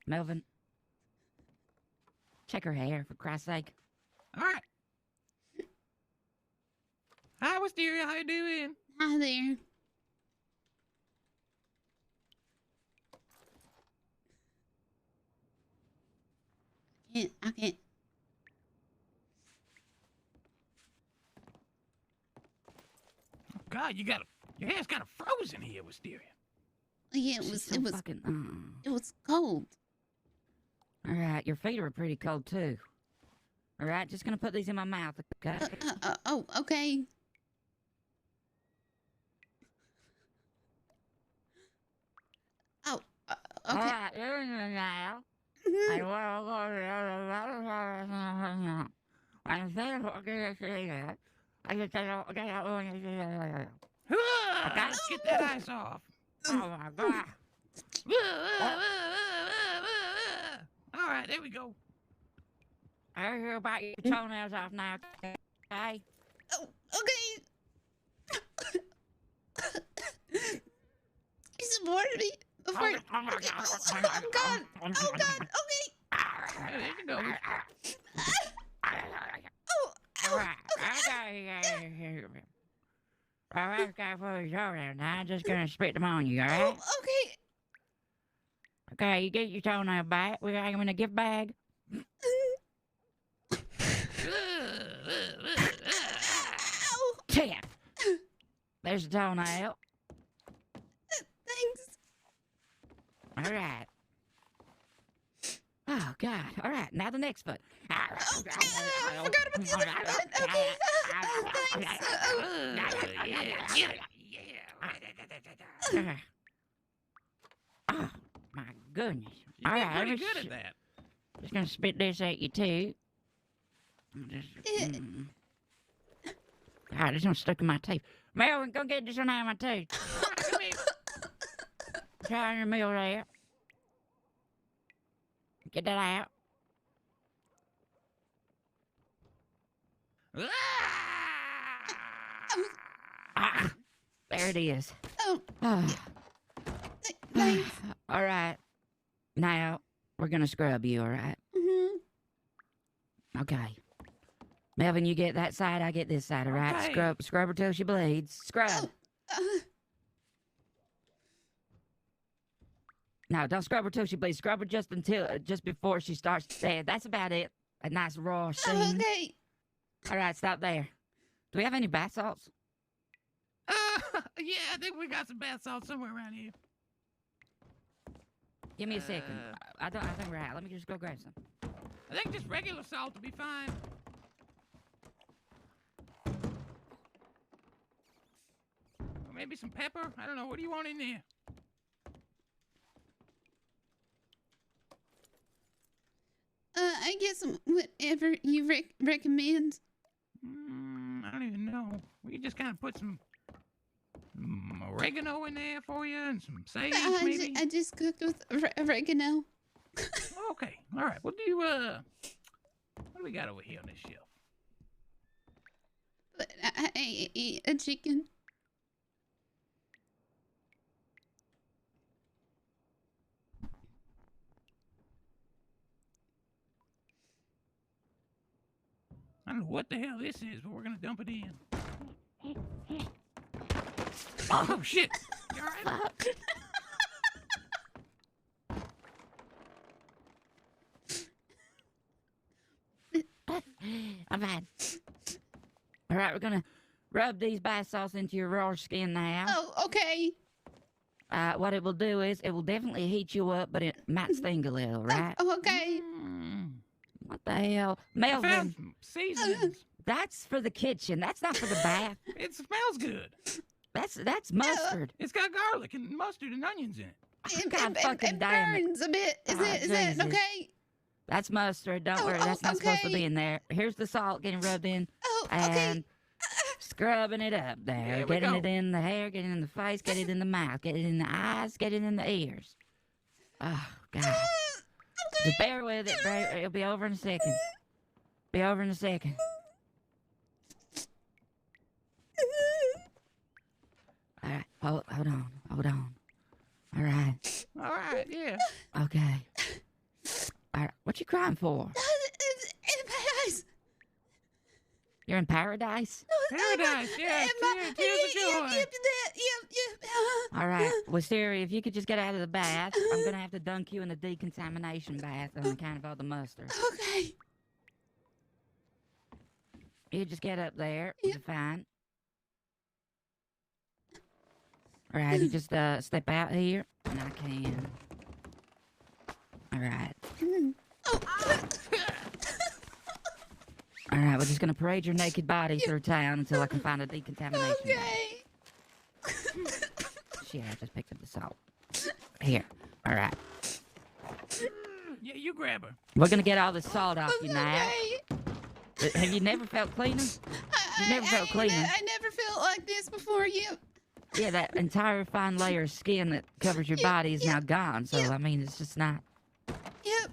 Melvin, check her hair, for Christ's sake. All right. Hi, Wisteria. How you doing? Hi there. I can't. Oh, God, your hair's kind of frozen here, Wisteria. Yeah, it was fucking, it was cold. All right, your feet are pretty cold, too. All right, just gonna put these in my mouth, okay? Oh, okay. Oh, okay. All right, you're in there now. I will go to the other I'm saying, okay, I just get out. I gotta get that ice off. Oh my God. All right, there we go. I hear about your toenails off now, okay? Oh, okay. more to me before. Okay. Oh God. Oh God. Okay. There you go. I'm just gonna spit them on you, alright? Okay. Okay, you get your toenail back. We got him in a gift bag. Tap. There's the toenail. Thanks. Alright. Oh, God. Alright, now the next foot. I forgot about the other foot. Okay. Thanks. Oh, my goodness. You're Alright, pretty good at that. Just gonna spit this at you, too. God, this one's stuck in my teeth. Melvin, go get this one out of my teeth. Come here. Try your meal there. Get that out. Ah, there it is. Oh. All right. Now, we're going to scrub you, all right? Okay. Melvin, you get that side, I get this side, all right? Okay. Scrub her till she bleeds. Scrub. No, don't scrub her till she bleeds. Scrub her just before she starts to stand. That's about it. A nice raw scene. Okay. All right, stop there. Do we have any bath salts? Yeah, I think we got some bath salts somewhere around here. Give me a second. I think we're out. Let me just go grab some. I think just regular salt will be fine. Or maybe some pepper. I don't know. What do you want in there? I guess whatever you recommend. I don't even know. We just kind of put some oregano in there for you and some sage, maybe. I just cooked with oregano. Okay. All right. What do you what do we got over here on this shelf? But I ate a chicken. I don't know what the hell this is, but we're gonna dump it in. Oh shit! You all right? I'm fine. All right, we're gonna rub these bath salts into your raw skin now. Oh, okay. What it will do is it will definitely heat you up, but it might sting a little, right? Oh, okay. What the hell, I Melvin? found some seasonings. That's for the kitchen. That's not for the bath. It smells good. That's mustard. It's got garlic and mustard and onions in it. It burns a bit. Is it Jesus. okay? That's mustard. Don't worry. That's not supposed to be in there. Here's the salt getting rubbed in. And scrubbing it up there. Getting it in the hair, getting it in the face, get it in the mouth, get it in the eyes, get it in the ears. Oh, God. Just bear with it. It'll be over in a second. Be over in a second. All right. Hold on. All right. All right, yeah. Okay. All right. What you crying for? In paradise. You're in paradise? Paradise, yeah. Tears of joy. Yep. All right. Well, Siri, if you could just get out of the bath, I'm going to have to dunk you in the decontamination bath on account of all the mustard. Okay. You just get up there. You're fine. All right. You just step out here, and I can. All right. All right. We're just going to parade your naked body through town until I can find a decontamination bath. Okay. Shit, I just picked up the salt. Here. All right. Yeah, you grab her. We're going to get all the salt off you now. Have you never felt cleaner? You never felt cleaner? I never felt like this before. Yeah, that entire fine layer of skin that covers your body is now gone. So, I mean, it's just not... Yep.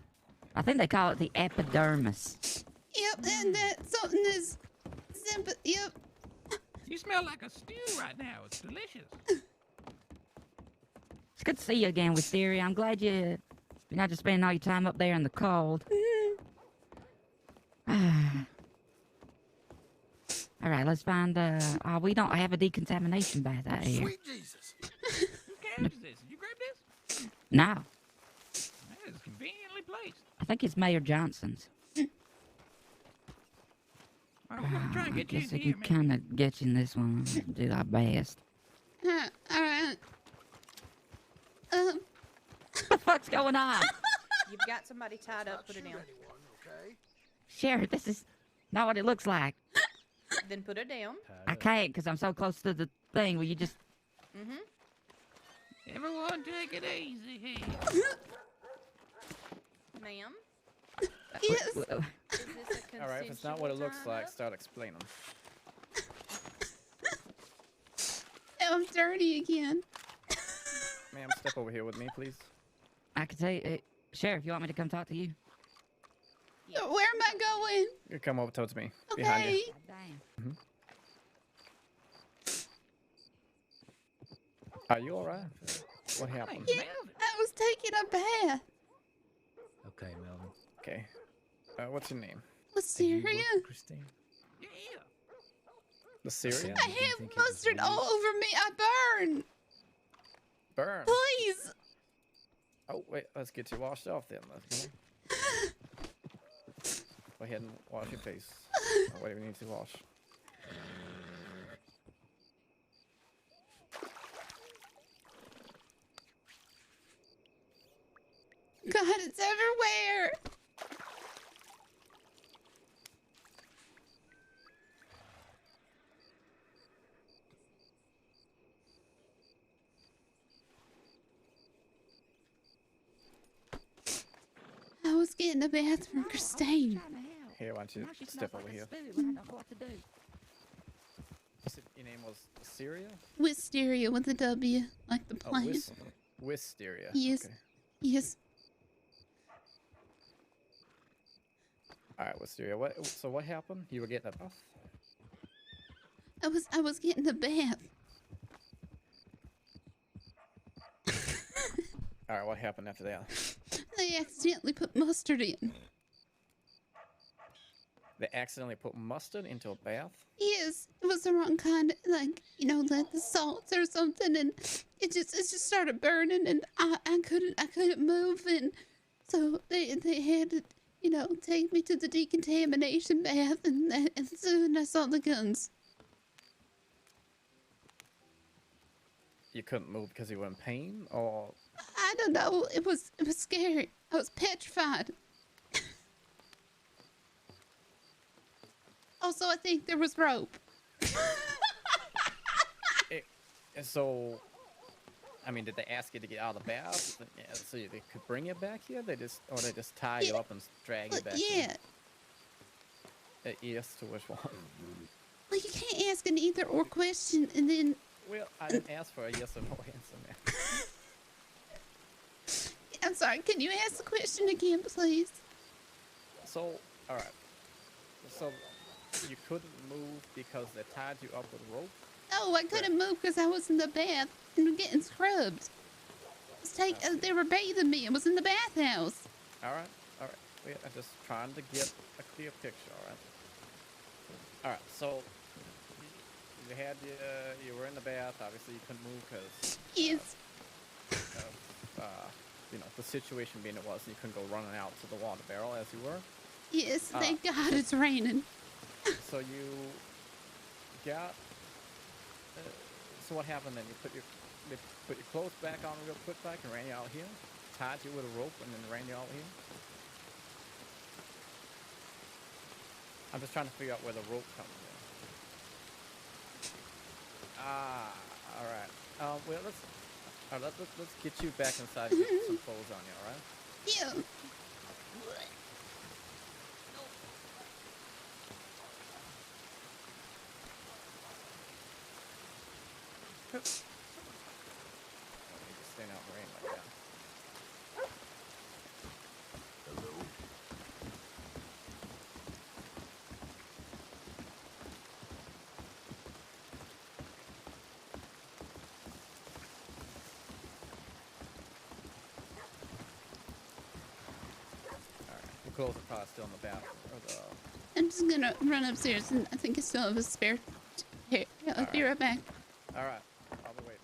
I think they call it the epidermis. Yep, and that something is... Yep. You smell like a stew right now. It's delicious. It's good to see you again, Wisteria. I'm glad you're not just spending all your time up there in the cold. All right, let's find. We don't have a decontamination bath out here. Sweet Jesus. Who carries this? Did you grab this? No, That is conveniently placed. I think it's Mayor Johnson's. All right, we're gonna try and I get you guess in I here, can man. kind of get you in this one. Do our best. All right. What the fuck's going on? You've got somebody tied up. Put it down. Sheriff, this is not what it looks like. Then put it down. I can't because I'm so close to the thing. Will you just... Mm-hmm. Everyone take it easy here. Ma'am? Yes. All right, if it's not what it looks like, start explaining. I'm dirty again. Ma'am, step over here with me, please. I can tell you... Sheriff, you want me to come talk to you? Where am I going? You come over towards me. Okay. Behind you. Damn. Are you alright? What happened? Yeah, I was taking a bath. Okay, Melvin. Okay. What's your name? Wisteria? Christine? Wisteria? I have mustard all over me. I burn. Burn. Please. Oh, wait. Let's get you washed off then. Let's go ahead and wash your face. What do we need to wash? God, it's everywhere. I was getting a bath from Christine. Here, why don't you step over here? I don't know what to do. Your name was Syria? Wisteria with a W, like the Oh, plant. Wisteria. Yes. Okay. Yes. All right, Wisteria. So what happened? You were getting a bath? I was getting a bath. All right, what happened after that? They accidentally put mustard in. They accidentally put mustard into a bath? Yes, it was the wrong kind, like, you know, like the salts or something, and it just started burning, and I couldn't move, and so they had to, you know, take me to the decontamination bath, and soon I saw the guns. You couldn't move because you were in pain, or I don't know. It was scary. I was petrified. Also, I think there was rope. so? I mean, did they ask you to get out of the bath, so they could bring you back here? They just tie you up and drag you back? Yeah. Yes, to which one? Well, you can't ask an either or question and then. Well, I didn't ask for a yes or no answer, man. I'm sorry. Can you ask the question again, please? So, all right. So, you couldn't move because they tied you up with rope? No, I couldn't move because I was in the bath and getting scrubbed. They were bathing me. I was in the bathhouse. All right. I'm just trying to get a clear picture. All right. So you were in the bath. Obviously, you couldn't move because yes. You know, the situation being it was, you couldn't go running out to the water barrel as you were. Yes. Thank God it's raining. So you got. So what happened then? They put your clothes back on real quick, and ran you out here, tied you with a rope, and then ran you out here. I'm just trying to figure out where the rope comes in. All right. Well, let's get you back inside and get some clothes on you. All right? Yeah. Just stand out in the rain like that. Hello. clothes are probably still in the bathroom. Or the... I'm just gonna run upstairs, and I think I still have a spare. Here, I'll be right back. All right, I'll be waiting.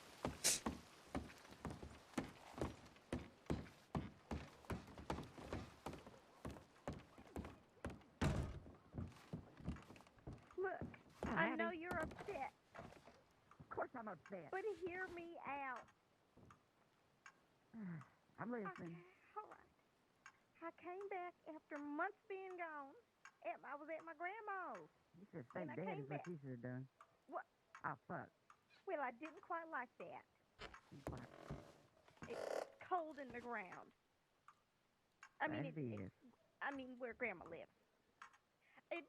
Look, I know you're upset, Of course I'm upset. but hear me out. I'm listening. Okay, all right. I came back after months being gone. I was at my grandma's. You should stay And I dead came is what back. you should have done. What? Oh, fuck. Well, I didn't quite like that. It's cold in the ground. I mean, That it is. I mean, where Grandma lives. It.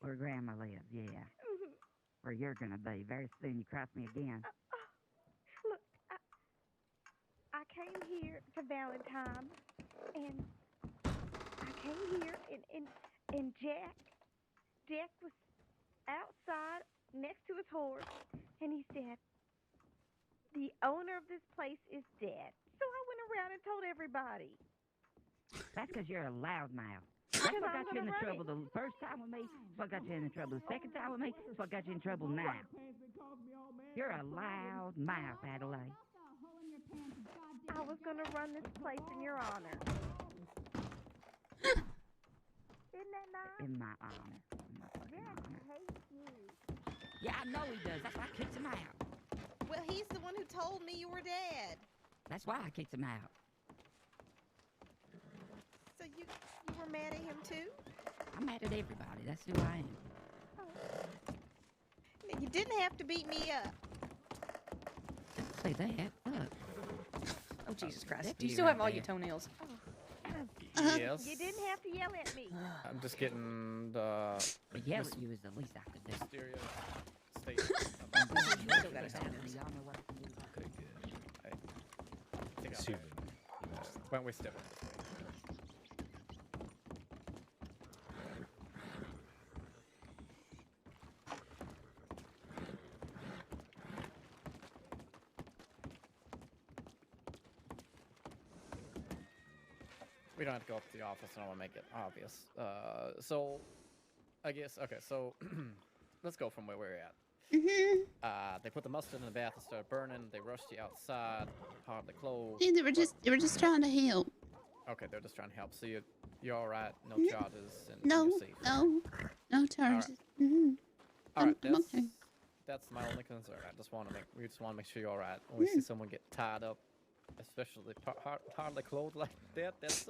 Where Grandma lives, yeah. Where you're gonna be. Very soon you cross me again. Look, I came here to Valentine, and I came here, and Jack was outside next to his horse, and he said, the owner of this place is dead. So I went around and told everybody. That's because you're a loudmouth. That's what got you in the trouble the first time with me. That's what got you in the trouble the second time with me. That's what got you in trouble now. You're a loud mouth, Adelaide. I was going to run this place in your honor. Isn't that nice? In my honor. In my fucking Jack honor. hates you. Yeah, I know he does. That's why I kicked him out. Well, he's the one who told me you were dead. That's why I kicked him out. So you were mad at him too? I'm mad at everybody. That's who I am. You didn't have to beat me up. Say that. Look. Oh, Jesus Christ. Steve Do you still have all right your there. toenails? Yes. You didn't have to yell at me. I'm just getting the. Yell at you is the least I could do. Mysteria state. Still got a standards. Y'all know what I can do. Okay, good. I think I'm good. Why don't we step in this way? We don't have to go up to the office. I don't want to make it obvious. So, I guess, okay, so let's go from where we're at. They put the mustard in the bath and started burning. They rushed you outside, hardly closed. Yeah, they were just trying to help. Okay, they're just trying to help. So you're all right. No charges. And No, you're safe. no charges. All right, I'm okay. that's my only concern. We just want to make sure you're all right. When we see someone get tied up, especially hardly clothed like that, that's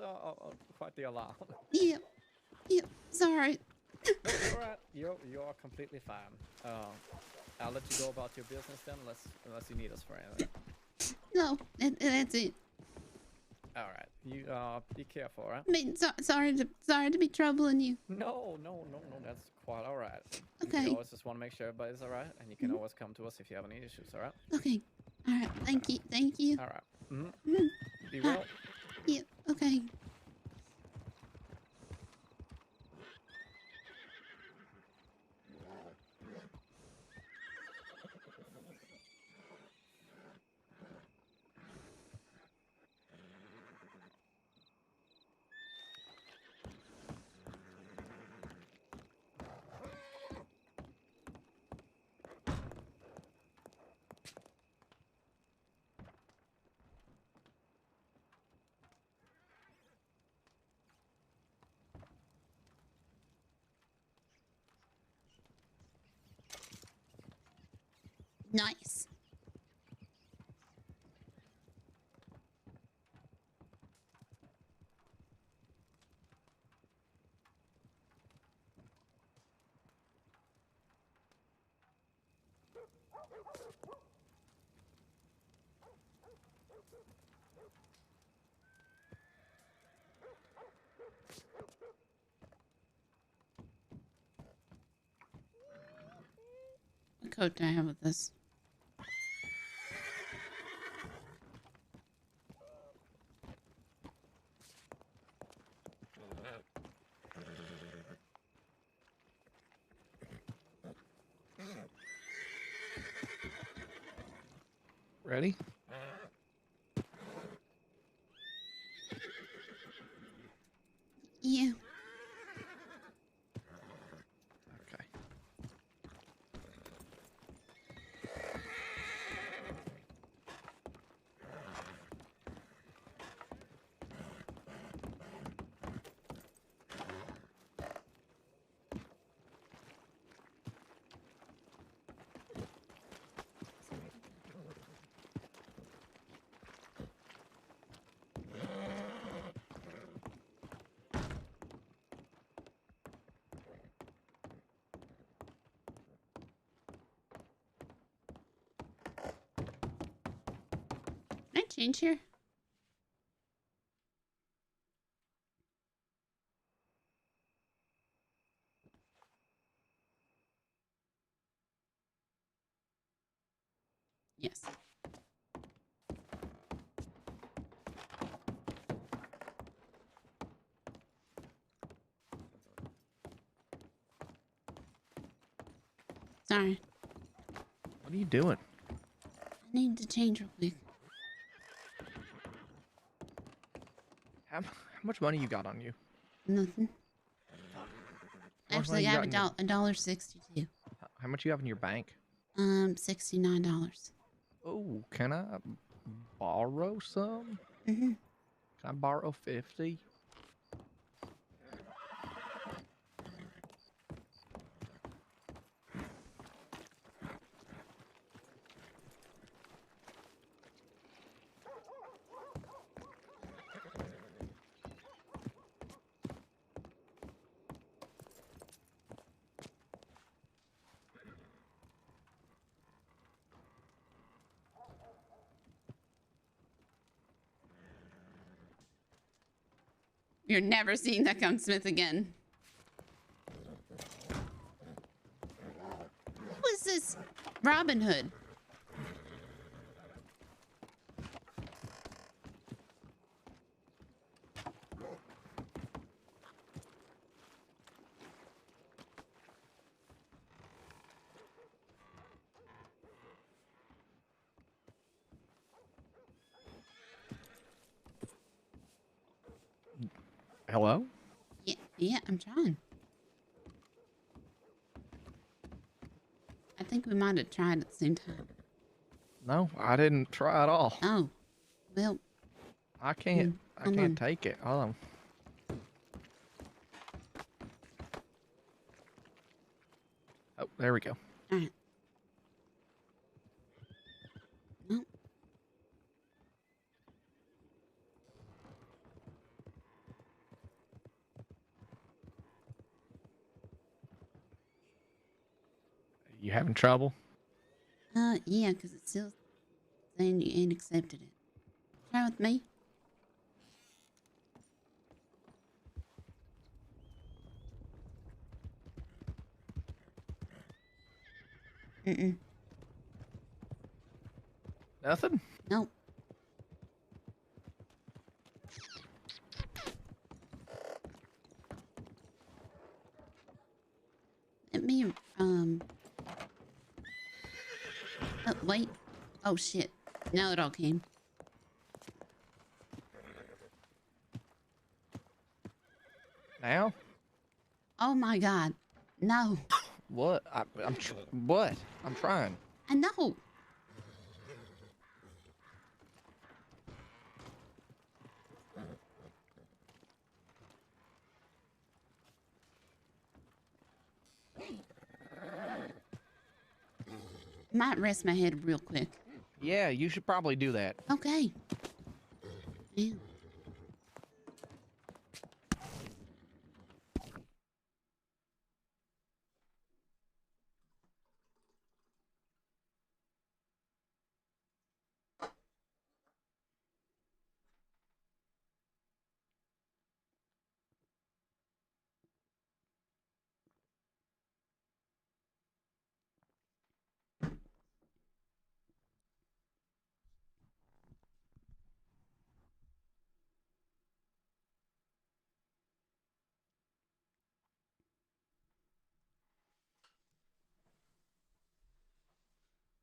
quite the alarm. Yep, sorry. No, you're all right. You're completely fine. I'll let you go about your business then, unless you need us for anything. No, that's it. All right. You be careful, all right? I mean, sorry to be troubling you. No, that's quite all right. Okay. You always just want to make sure everybody's all right, and you can always come to us if you have any issues, all right? Okay. All right. Thank you. All right. Be well. Yeah. Okay. Nice. What code do I have with this? Ready? Can I change here? Yes. Sorry. What are you doing? I need to change real quick. How much money you got on you? Nothing. How much Actually, money you I have got in your- $1.62. How much you have in your bank? $69. Oh, can I borrow some? Mm-hmm. Can I borrow 50? You're never seeing that gunsmith again. Who is this Robin Hood? Hello? Yeah, I'm trying. I think we might have tried at the same time. No, I didn't try at all. Oh, well. I can't. I hold can't on. take it. Hold on. Oh, there we go. All right. No. You having trouble? Yeah, because it's still saying you ain't accepted it. Try with me. Mm-mm. Nothing? Nope. Let me, oh, wait. Oh, shit. Now it all came. Now? Oh, my God. No. What? What? I'm trying. I know. Might rest my head real quick. Yeah, you should probably do that. Okay. Yeah.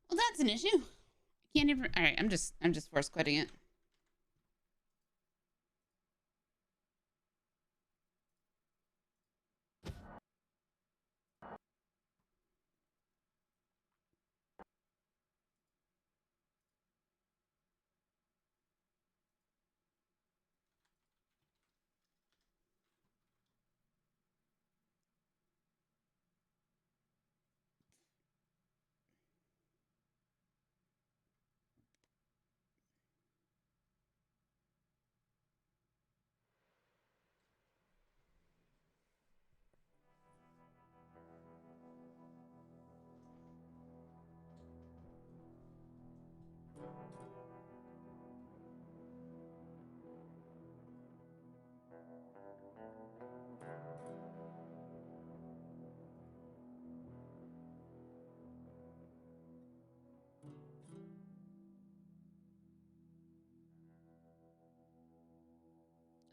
Well, that's an issue. I can't even. All right, I'm just force quitting it.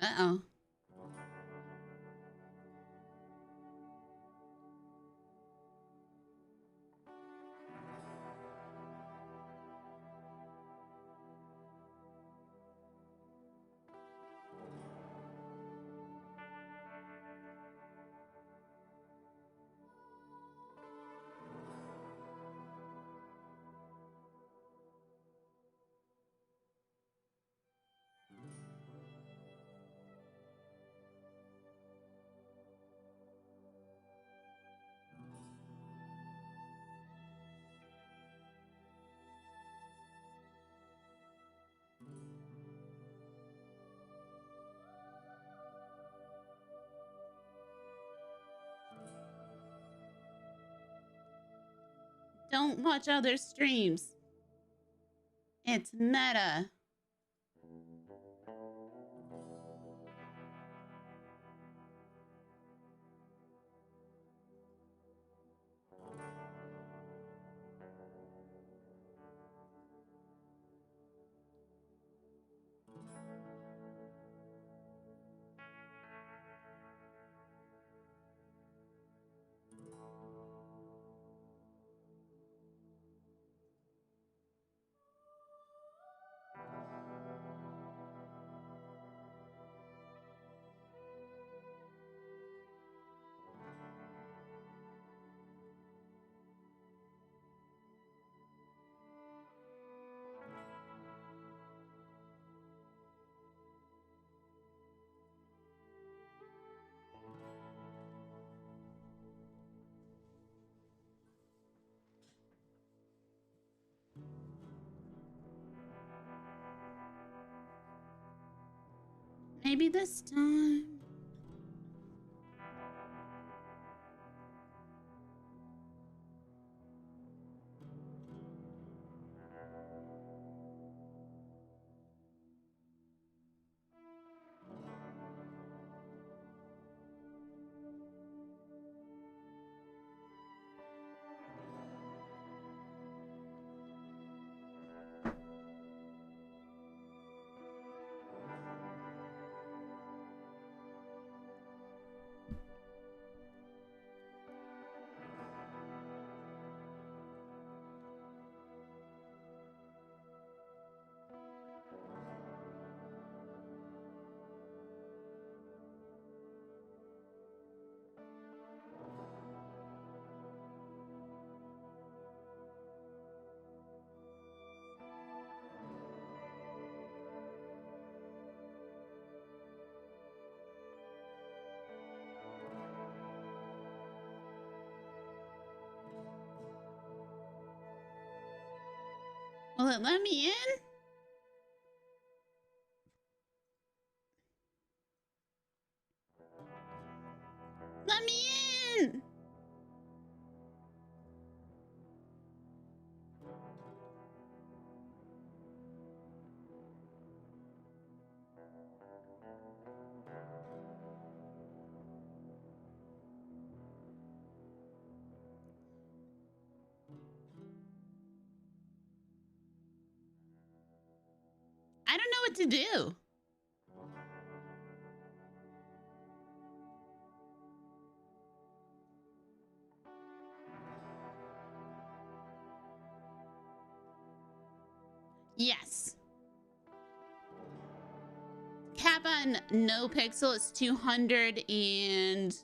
Uh-oh. Don't watch other streams. It's meta. Maybe this time. Will it let me in? Let me in! I don't know what to do. Yes. Cap on no pixel is 200 and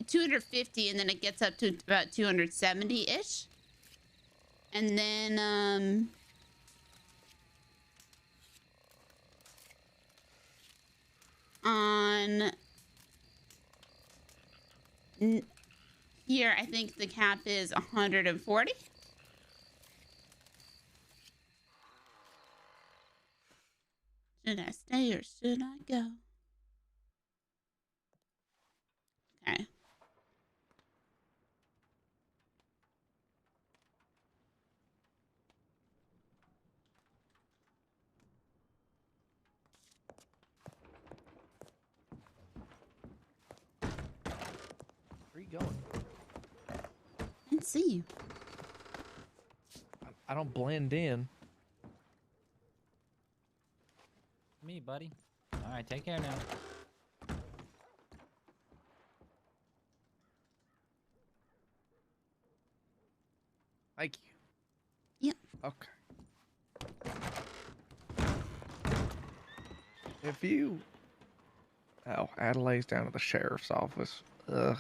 250, and then it gets up to about 270-ish. And then on here, I think the cap is 140. Should I stay or should I go? Okay. Where are you going? I didn't see you. I don't blend in. Me, buddy. All right, take care now. Thank you. Yep. Okay. If you... Oh, Adelaide's down at the sheriff's office. Ugh.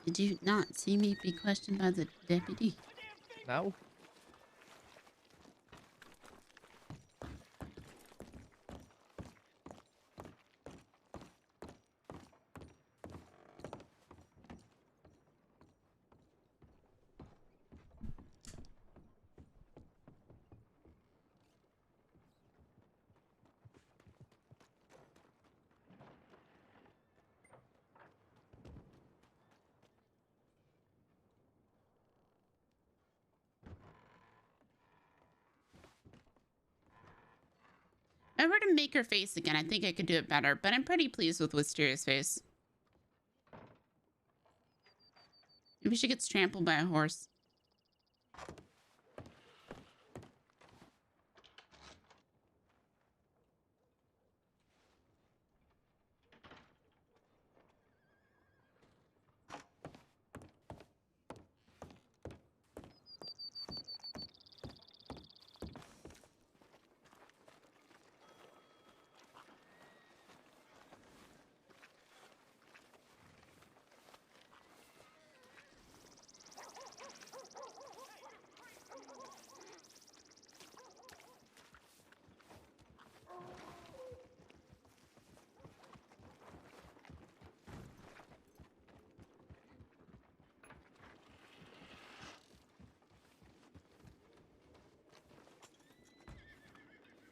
Did you not see me be questioned by the deputy? No. If I were to make her face again, I think I could do it better, but I'm pretty pleased with Wisteria's face. Maybe she gets trampled by a horse.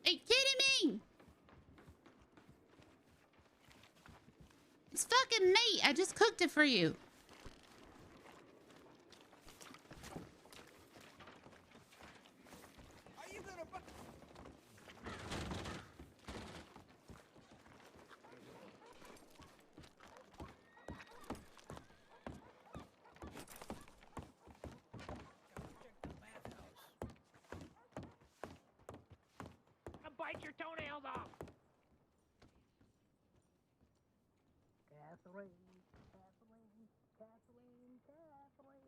Are you kidding me? It's fucking meat. I just cooked it for you. I'll bite your toenails off. Catherine, Catherine, Catherine, Catherine.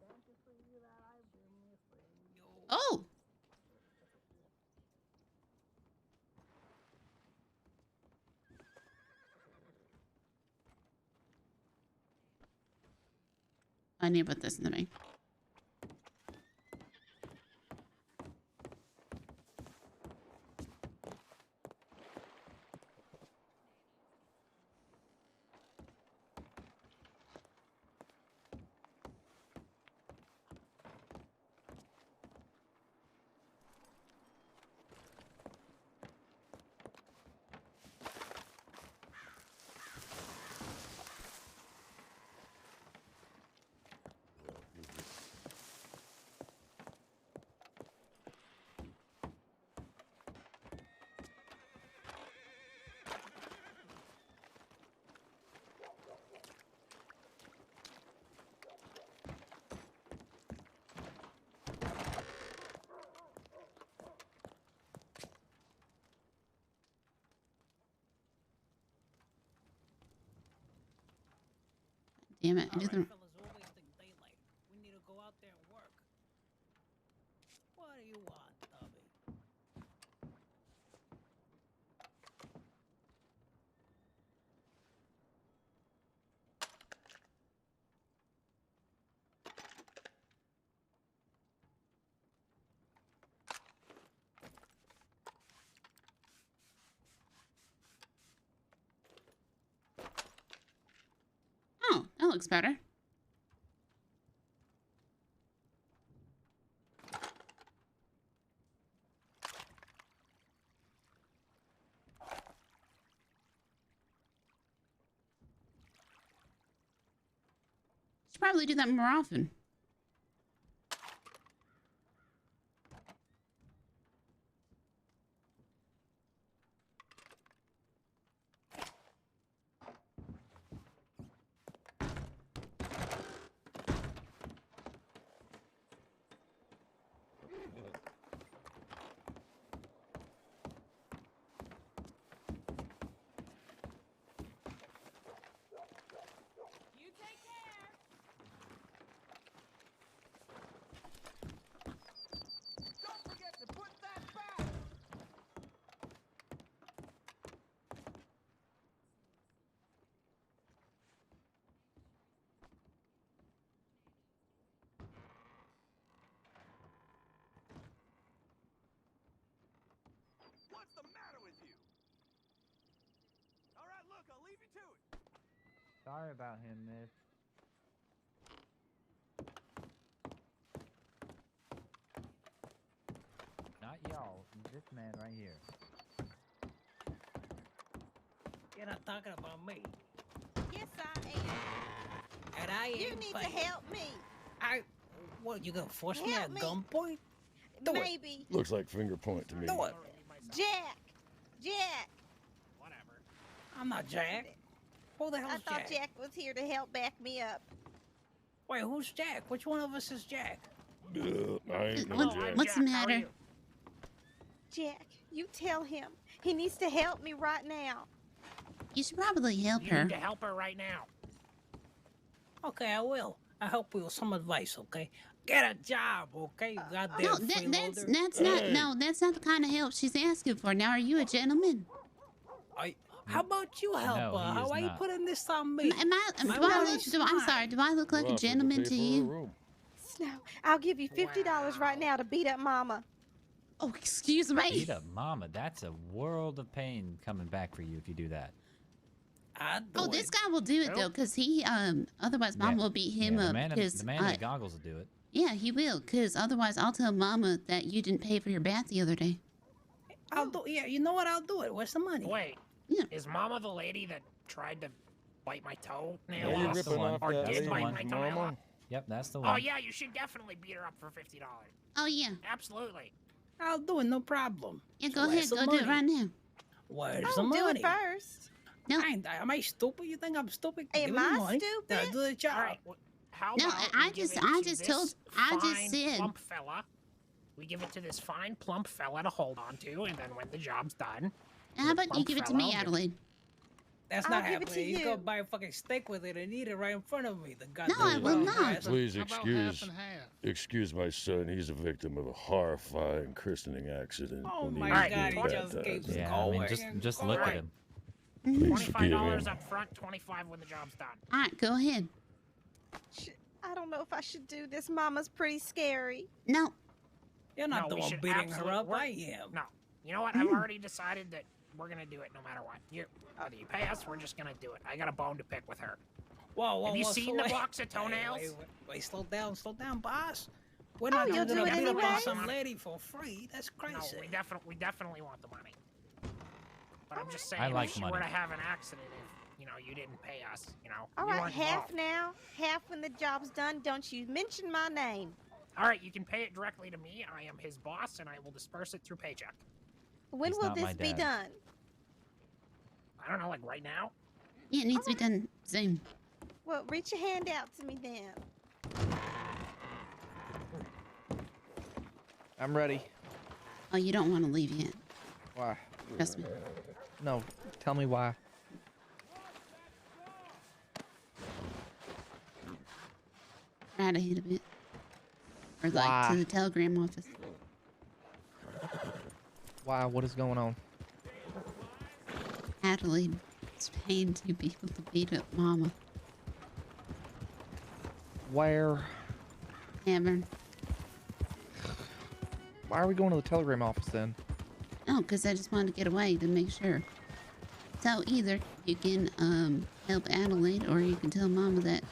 Can't you see that I've been missing you? Oh. I need to put this in the bag. Damn it. I did the... Fellas, we're wasting daylight. We need to go out there and work. What do you want, Tubby? Oh, that looks better. Should probably do that more often. What's the matter with you? All right, look, I'll leave you to it. Sorry about him, miss. Not y'all. This man right here. You're not talking about me. Yes, I am. And I You ain't need to paying. help me. What, you gonna force me Help at me. gunpoint? Do it. Maybe. Looks like finger point to me. Do it. Jack. Jack. Whatever. I'm not Jack. Who the hell's I thought Jack? Jack was here to help back me up. Wait, who's Jack? Which one of us is Jack? I ain't no What- Jack. what's the matter? Jack, you tell him. He needs to help me right now. You should probably help You her. need to help her right now. Okay, I will. I help you with some advice, okay? Get a job, okay? You goddamn No, that's freeloader. that's not the kind of help she's asking for. Now, are you a gentleman? How about you help No, her? he is Why you not. putting this on me? I'm sorry. Do I look like a gentleman to you? Snow, I'll give you $50 right now to beat up Mama. Oh, excuse me. Beat up mama. That's a world of pain coming back for you if you do that. Oh, this guy will do it though, cause he otherwise Mama will beat him the up. man, Cause the man in the goggles will do it. yeah, he will. Cause otherwise, I'll tell Mama that you didn't pay for your bath the other day. I'll do. Yeah, you know what? I'll do it. Where's the money? Wait. Yeah. Is Mama the lady that tried to bite my toe? Yeah, Nail that's off? the one. Or That's did the bite one. my toenail off? Yep, that's the Oh one. yeah, you should definitely beat her up for $50. Oh yeah. Absolutely. I'll do it. No problem. Yeah, So go ahead. where's the Go do it money? right now. Where's Oh, the do money? it first. No. Am I stupid? You think I'm stupid? Am Give me the I money. stupid? Then I do the job. All right. How No, about I we give just- it I to just this told- I just fine, said- plump fella. We give it to this fine plump fella to hold on to, and then when the job's done, How about you plump give it to fella me, will give- Adelaide? That's I'll not give it to happening. He's you. gonna buy a fucking steak with it and eat it right in front of me. The goddamn I will not. Please How about excuse half and half? excuse my son. He's a victim of a horrifying christening accident. Oh when he my was God, being he just baptized. keeps Yeah, I mean, just look at him. Please forgive $25 him. up front, $25 when the job's done. All right, go ahead. I don't know if I should do this. Mama's pretty scary. No. You're not No, we the one should beating her up. absolutely- I am. No. You know what? I've already decided that we're gonna do it no matter what. Whether you pay us, we're just gonna do it. I got a bone to pick with her. Whoa, Have you whoa, seen so the wait- box of toenails? Wait, slow down, boss. We're not you'll just do gonna it beat up on anyway? some lady for free. That's crazy. No, we definitely want the money. But I'm just saying, I like if she were money. to have an accident, if you didn't pay us, All you right, weren't half involved. now, half when the job's done. Don't you mention my name. All right, you can pay it directly to me. I am his boss, and I will disperse it through paycheck. When He's will not my this be dad. done? I don't know, like right now. Yeah, it needs to be done soon. Well, reach your hand out to me then. I'm ready. Oh, you don't want to leave yet. Why? Trust me. No, tell me why. Right ahead of it. Or like Why? to the telegram office. Why? What is going on? Adelaide is paying 2 people to beat up Mama. Where? Ever. Why are we going to the telegram office then? Oh, because I just wanted to get away to make sure. So either you can help Adelaide or you can tell Mama that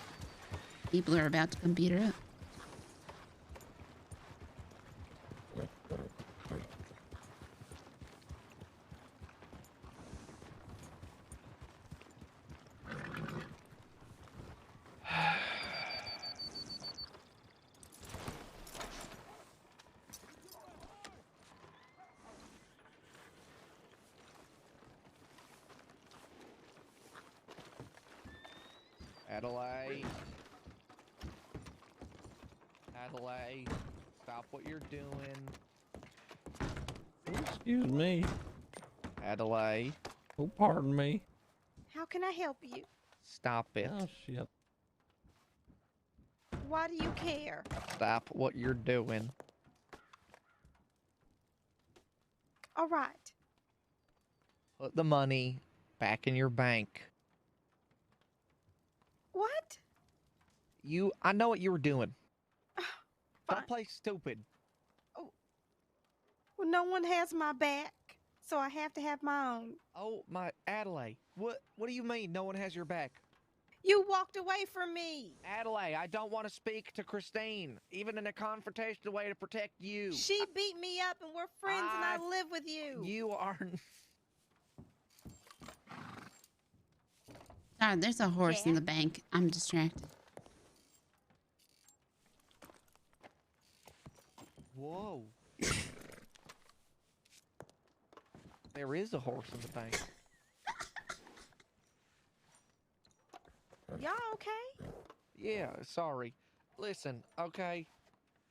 people are about to come beat her up. Adelaide. Adelaide. Stop what you're doing. Excuse me. Adelaide. Oh, pardon me. How can I help you? Stop it. Oh, shit. Why do you care? Stop what you're doing. All right. Put the money back in your bank. What? I know what you were doing. Don't play stupid. Well, no one has my back. so I have to have my own. Oh, my Adelaide. What do you mean no one has your back? You walked away from me. Adelaide, I don't want to speak to Christine, even in a confrontational way to protect you. She beat me up and we're friends and I live with you. You are... Sorry, there's a horse in the bank. I'm distracted. Whoa. There is a horse in the bank. Y'all okay? Yeah, sorry. Listen, okay,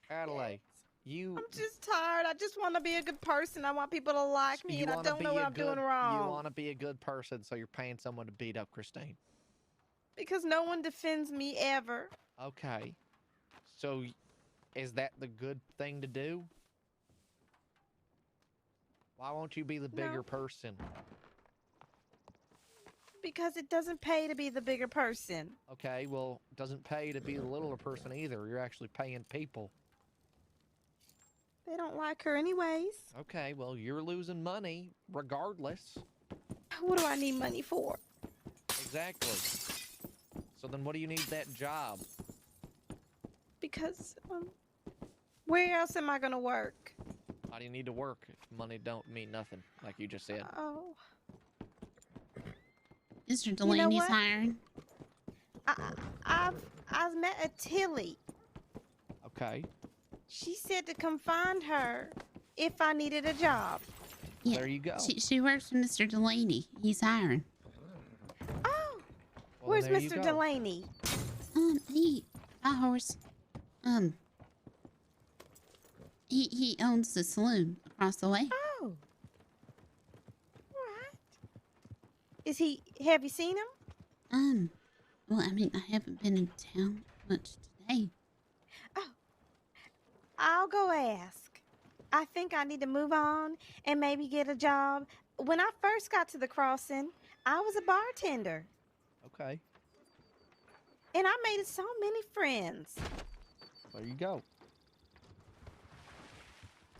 Adelaide, you... I'm just tired. I just want to be a good person. I want people to like me, and I don't know what I'm doing wrong. You want to be a good person, so you're paying someone to beat up Christine. Because no one defends me ever. Okay. So, is that the good thing to do? Why won't you be the bigger person? Because it doesn't pay to be the bigger person. Okay, well, it doesn't pay to be the littler person either. You're actually paying people. They don't like her anyways. Okay, well, you're losing money regardless. What do I need money for? Exactly. So then what do you need that job? Because, where else am I going to work? Why do you need to work if money don't mean nothing, like you just said? Oh. Mr. Delaney's what? hiring. I've met a Tilly. Okay. She said to come find her if I needed a job. Yeah, there you go. She works for Mr. Delaney. He's hiring. Oh. Well, Where's there you Mr. go. Delaney? Hi, horse. He owns the saloon across the way. Oh. Alright. Have you seen him? Well, I mean, I haven't been in town much today. Oh. I'll go ask. I think I need to move on and maybe get a job. When I first got to the crossing, I was a bartender. Okay. And I made so many friends. There you go.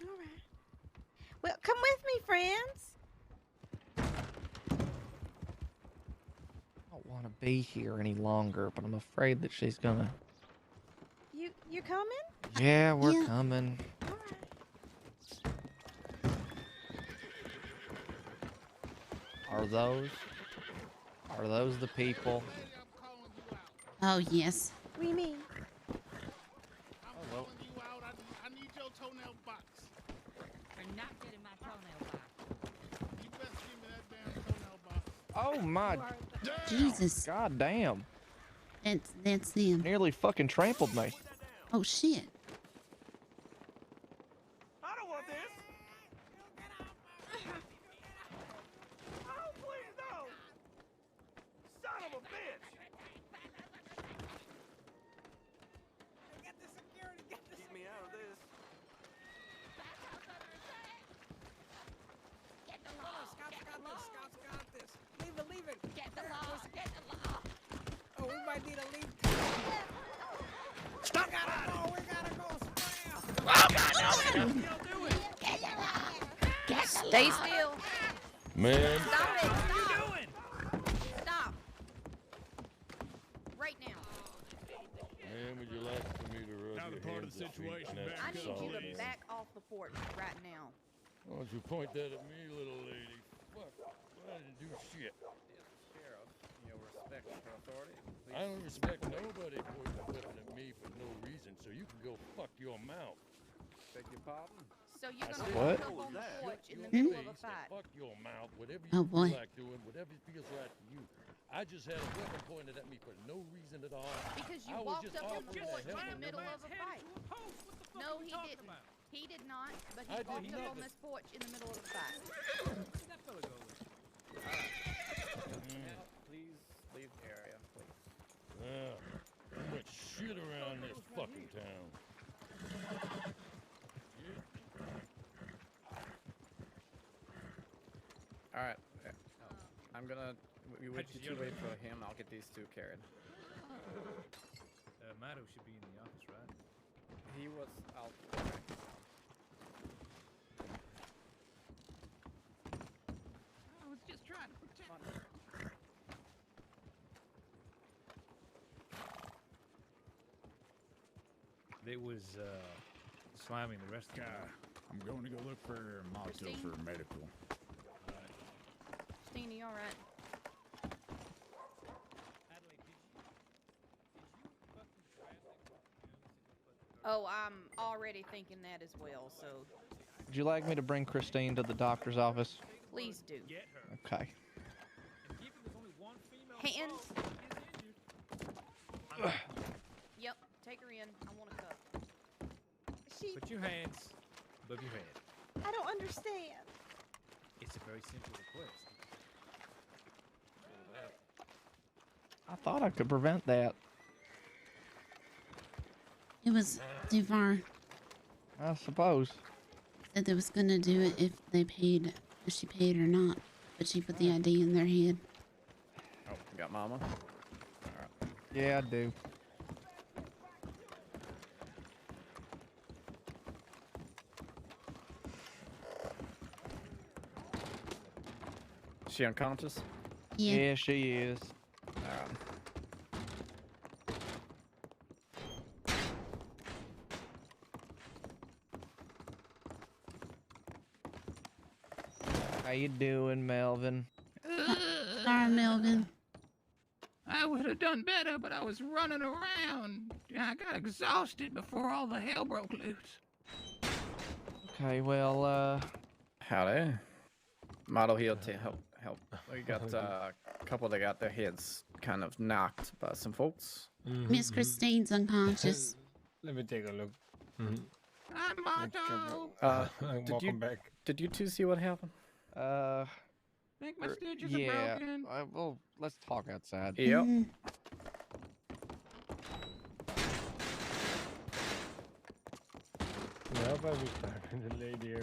All right. Well, come with me, friends. I don't want to be here any longer, but I'm afraid that she's gonna... You coming? Yeah, we're coming. Are those the people? Oh, yes. What do you mean? Oh, well. I need your toenail box. I'm not getting my toenail box. You best give me that damn toenail box. Oh my... Jesus. God damn. That's them. Nearly fucking trampled me. Oh, shit. I don't want this. Oh, please, no. Son of a bitch. Get the security, Keep me out of this. Get the law. Scout's got this. Scout's got this. Leave it. Get the law. Get the law. Oh, we might need a lead. Stop! We gotta go. Spam. Oh, God, no! Get the law. Stay still. Man. Stop it. What are you doing? Stop. Right now. Man, would you like for me to rub Now your the part of hands the this week situation and back I that's need you solid? to back off the porch right now. Why don't you point that at me, little lady? Fuck, I didn't do shit. Sheriff, respect your authority. I don't respect nobody pointing a weapon at me for no reason, so you can go fuck your mouth. Beg your pardon? So you're I gonna said, walk what? up on the porch in the Your middle of a face and fight. fuck your mouth, whatever Oh, you boy. feel like doing, whatever feels right for you. I just had a weapon pointed at me for no reason at all. Because you I was walked just up on the offering to porch help in the him. middle of a fight. No, he didn't. He did not, but he I did walked up on nothing. this porch in the middle of a fight. That fella go with. Please leave the area, please. Yeah, too much shit around this fucking town. All right. I'm gonna. You wait for him. I'll get these two carried. Mato should be in the office, right? He was out. it was slamming the rest of the I'm going to go look for Malto Christine? for medical. Steenie, all right. Oh, I'm already thinking that as well, so Would you like me to bring Christine to the doctor's office? please do. Okay. Hands? Yep, take her in. I want a cup. Put your hands above your head. I don't understand. It's a very simple request. I thought I could prevent that. It was too far. I suppose. Said they was gonna do it if they paid, if she paid or not. But she put the ID in their head. Oh, you got Mama? Alright. Yeah, I do. Is she unconscious? Yeah, she is. Alright. How you doing, Melvin? Sorry, Melvin. I would have done better, but I was running around. I got exhausted before all the hell broke loose. Okay, well, Howdy. Model here to help. We got a couple that got their heads kind of knocked by some folks. Miss Christine's unconscious. Let me take a look. I'm Marto. Did you two see what happened? Think my stitches yeah. are broken. Well, let's talk outside. Yep.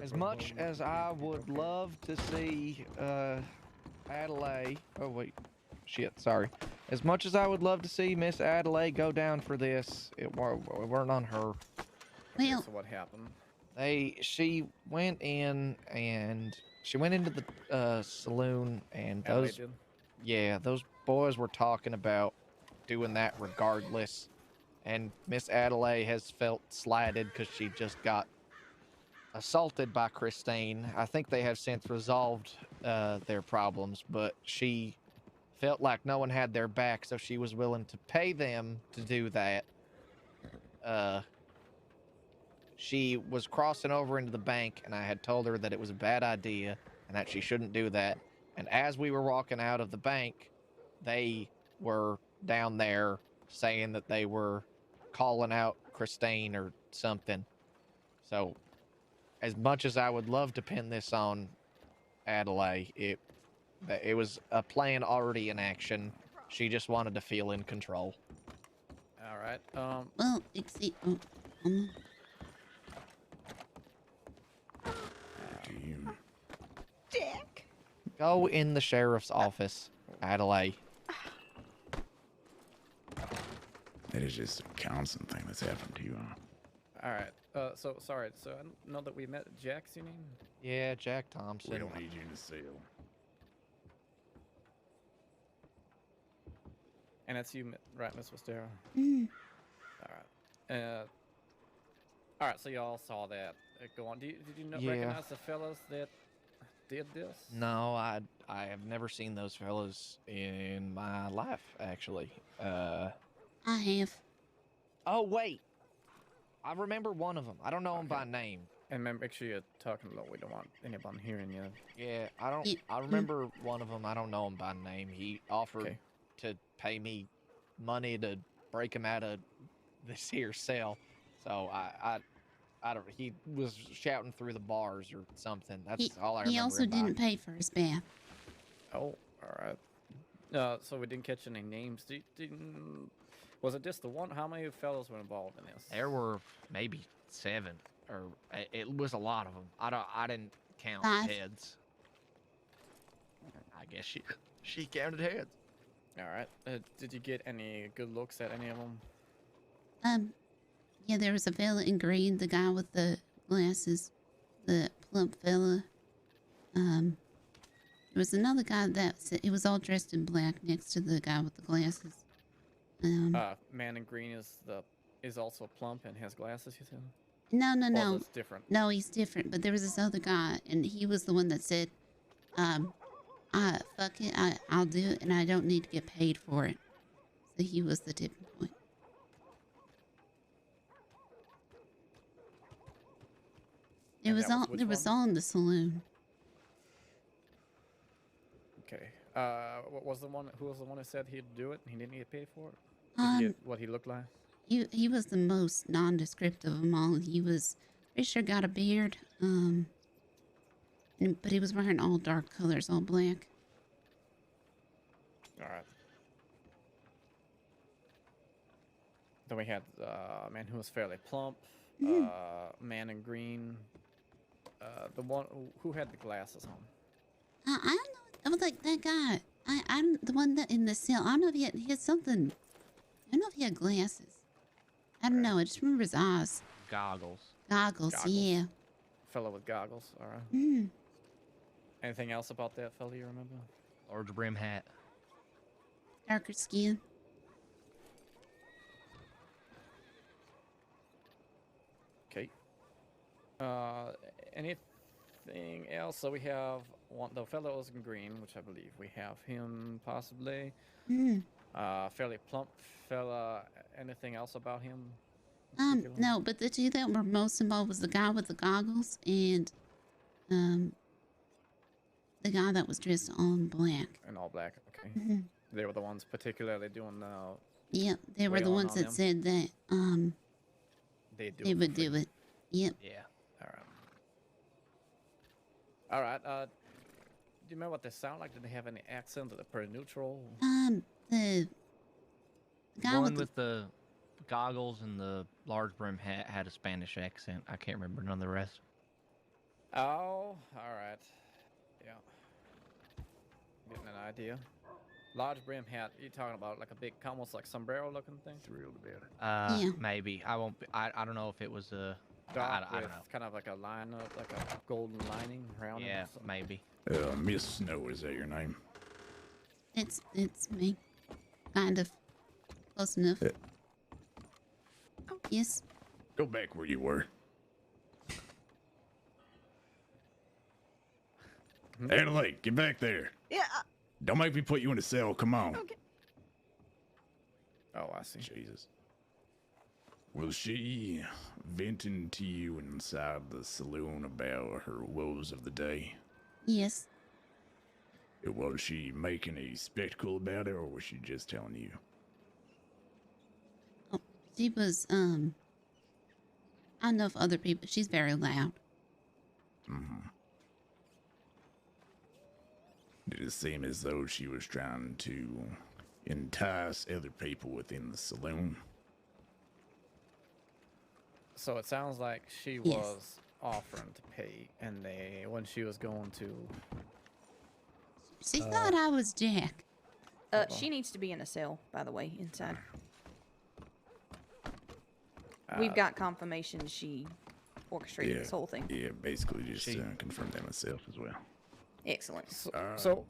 As much as I would love to see Adelaide, oh wait, shit, sorry. As much as I would love to see Miss Adelaide go down for this, it weren't on her. Okay, so what happened? She went in and she went into the saloon and Adelaide did? yeah, those boys were talking about doing that regardless. And Miss Adelaide has felt slighted because she just got assaulted by Christine. I think they have since resolved their problems, but she felt like no one had their back, so she was willing to pay them to do that. She was crossing over into the bank, and I had told her that it was a bad idea and that she shouldn't do that. And as we were walking out of the bank, they were down there saying that they were calling out Christine or something. So, as much as I would love to pin this on Adelaide, it was a plan already in action. She just wanted to feel in control. All right. Well, except. Jack. Go in the sheriff's office, Adelaide. It is just a counseling thing that's happened to you. All right. So sorry. So I know that we met Jack's your name? Yeah, Jack Thompson. We don't need you in the cell. And that's you, right, Miss Wisteria? Mm. All right. All right. So y'all saw that go on. Did you Yeah. recognize the fellas that did this? No, I have never seen those fellas in my life, actually. I have. Oh, wait. I remember one of them. I don't know him by name. And make sure you're talking low. We don't want anyone hearing you. Yeah, I remember one of them. I don't know him by name. He offered to pay me money to break him out of this here cell. So I don't. He was shouting through the bars or something. That's all I remember. He also him by. didn't pay for his bath. Oh, all right. So we didn't catch any names. Was it just the one? How many fellows were involved in this? There were maybe 7, or it was a lot of them. I didn't count 5. heads. I guess she counted heads. All right. Did you get any good looks at any of them? Yeah, there was a fella in green, the guy with the glasses, the plump fella. There was another guy he was all dressed in black next to the guy with the glasses. Man in green is the is also plump and has glasses, you said? No, no, Or no. that's different? No, he's different. But there was this other guy, and he was the one that said, fuck it, I'll do it, and I don't need to get paid for it. So he was the tipping point. It was all. It was all in the saloon. Okay. What was the one? Who was the one who said he'd do it and he didn't get paid for it? What he looked like? He was the most nondescript of them all. He was pretty sure got a beard. But he was wearing all dark colors, all black. All right. Then we had a man who was fairly plump, man in green, the one who had the glasses on. I don't know. I was like that guy. I'm the one that in the cell. I don't know if he had something. I don't know if he had glasses. I don't know. I just remember his eyes. Goggles. Goggles. Yeah. Fellow with goggles. All right. Mm. Anything else about that fellow you remember? Large brim hat. Darker skin. Okay. Anything else? So we have the fellow was in green, which I believe we have him possibly. Mm. Fairly plump fella. Anything else about him? No, but the two that were most involved was the guy with the goggles and the guy that was dressed all in black. In all black. Okay. Mhm. They were the ones particularly doing the. Yep, they were the ones that said that they would do it. Yep. Yeah. All right. Do you remember what they sound like? Did they have any accent? Or they pretty neutral? The guy One with the goggles and the large brim hat had a Spanish accent. I can't remember none of the rest. Oh, all right. Yeah. Getting an idea. Large brim hat. You talking about like a big, almost like sombrero looking thing? Thrilled about it. Yeah. Maybe. I won't. I don't know if it was a. Dark I with don't know. kind of like a line, like a golden lining around it. Yeah, maybe. Miss Snow, is that your name? It's me. Kind of. Close enough. Oh, yes. Go back where you were. Adelaide, get back there. Yeah. Don't make me put you in a cell. Come on. Okay. Oh, I see. Jesus. Was she venting to you inside the saloon about her woes of the day? Yes. Was she making a spectacle about it, or was she just telling you? Oh, she was, I don't know if other people, she's very loud. Mm-hmm. Did it seem as though she was trying to entice other people within the saloon? So it sounds like she was offering to pay, and when she was going to. She thought I was Jack. She needs to be in a cell, by the way, inside. We've got confirmation she orchestrated this whole thing. Yeah, basically just confirmed that myself as well. Excellent. So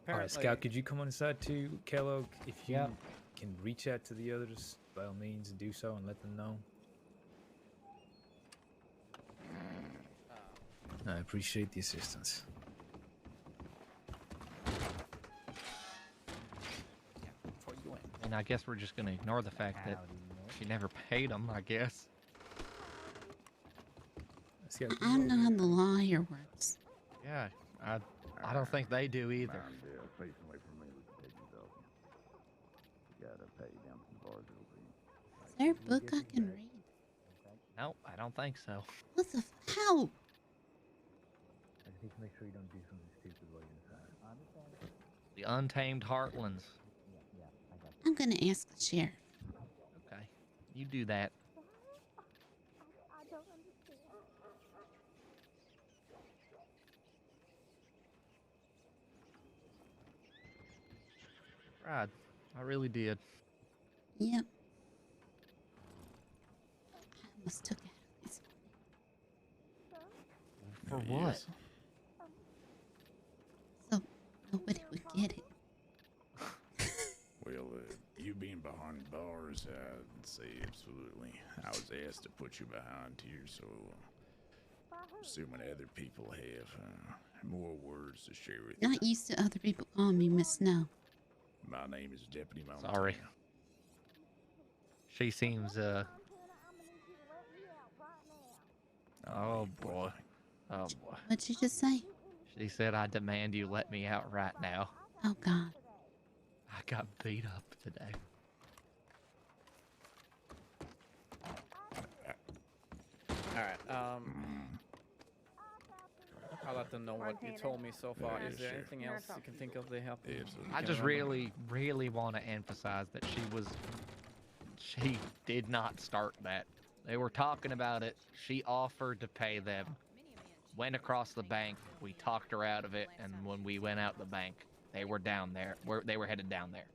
all right, Scout, could you come on inside too, Kellogg? If you can reach out to the others, by all means, do so and let them know. I appreciate the assistance. And I guess we're just gonna ignore the fact that she never paid them, I guess. I don't know how the law here works. Yeah, I don't think they do either. Is there a book I can read? No, I don't think so. What the how? I just need to make sure you don't do something stupid while you're inside. The Untamed Heartlands. I'm gonna ask the sheriff. Okay, you do that. I don't understand. Tried. I really did. Yep. I almost took it. For what? So nobody would get it. Well, you being behind bars course, I'd say absolutely. I was asked to put you behind here, so assuming other people have more words to share with you. Not used to other people calling me Miss Snow. My name is Deputy Montana. Sorry. She seems, Oh, boy. Oh, boy. What'd you just say? She said, I demand you let me out right now. Oh, God. I got beat up today. Alright, I'll let them know what you told me so far. Is there anything else you can think of they help you? I just really, really want to emphasize that she did not start that. They were talking about it. She offered to pay them. Went across the bank. We talked her out of it, and when we went out the bank, they were down there. They were headed down there.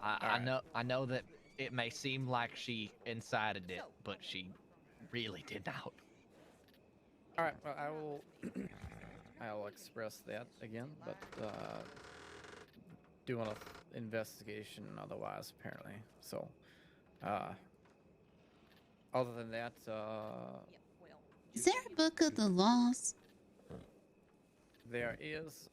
I know that it may seem like she incited it, but she really did not. All right, well, I'll express that again, but doing an investigation otherwise, apparently. So, other than that, Is there a book of the laws? there is,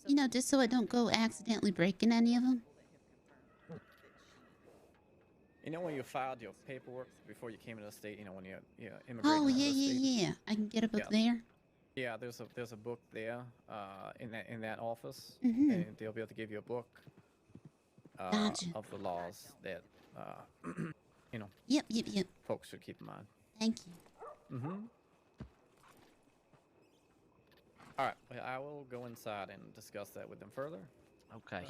You know, just so I don't go accidentally breaking any of them. you know, when you filed your paperwork before you came into the state, you know, when you immigrated Oh, into yeah, the state. yeah. I can get a book there. Yeah, there's a book there, in that office, Mhm. and they'll be able to give you a book, Gotcha. of the laws that, you know. Yep. Folks should keep in mind. Thank you. Mm-hmm. All right, well, I will go inside and discuss that with them further. Okay.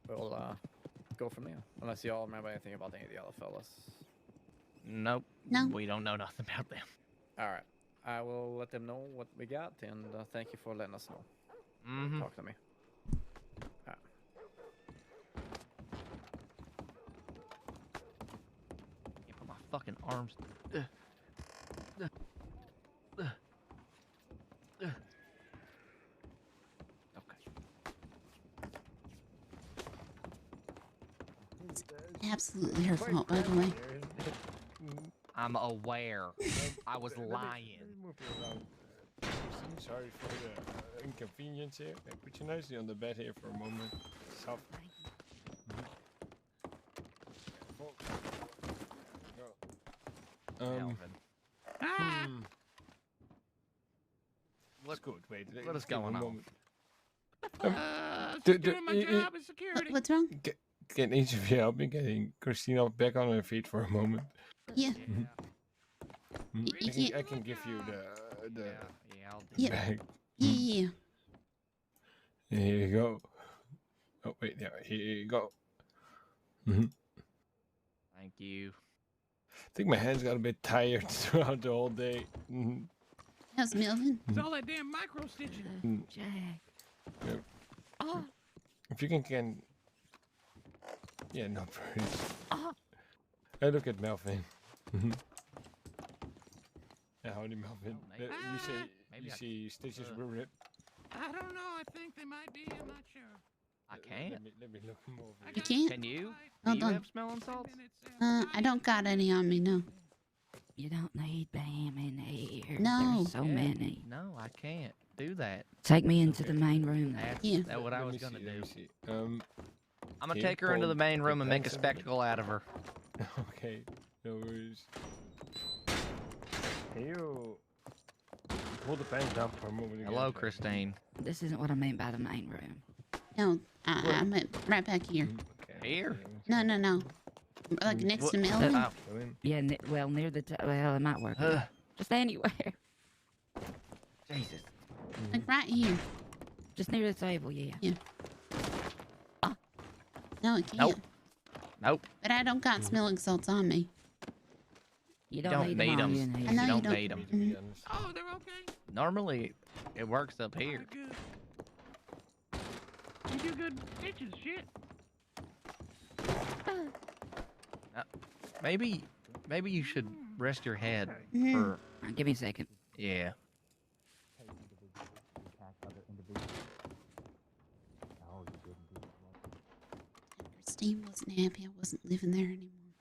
But we'll go from there. Unless y'all remember anything about any of the other fellas. Nope. No. We don't know nothing about them. All right, I will let them know what we got, and thank you for letting us know. Mm-hmm. Talk to me. All right. Can't put my fucking arms. It's absolutely her fault, by the way. I'm aware. I was lying. I'm sorry for the inconvenience here. Can I put you nicely on the bed here for a moment? Soft. What's good? Wait, What is going on? Doing my job as security. What's wrong? Can each of you help me getting Christina back on her feet for a moment? Yeah. I can give you the Yeah. bag. Yeah. Here you go. Oh wait, yeah, here you go. Mm-hmm. Thank you. I think my hands got a bit tired throughout the whole day. Mm-hmm. How's Melvin? It's all that damn micro stitching. Jack. Yep. Oh. If you can. Yeah, no worries. Oh. Hey, look at Melvin. Yeah, howdy, Melvin. You see stitches were ripped. I don't know. I think they might be. I'm not sure. I can't. Let me look them over. You can't? Can you? Hold Do you on. have smelling salts? I don't got any on me, no. You don't need Bam in here. No. There's so many. No, I can't do that. Take me into the main room. That's what I was gonna do. I'm gonna take her into the main room and make a spectacle out of her. Okay, no worries. Can you hold the pants down for a moment? Hello, Christine. This isn't what I meant by the main room. No, I meant right back here. Here? No. Like next to Melvin? Yeah, well, near the well, it might work. Just anywhere. Jesus. Like right here. Just near the table, yeah. Yeah. No, it can't. Nope. But I don't got smelling salts on me. You don't need them. I know you don't. need them. Oh, they're okay. Normally, it works up here. Good. You do good stitches, shit. Maybe you should rest your head Mhm. for. Give me a second. Yeah. Christine wasn't happy I wasn't living there anymore.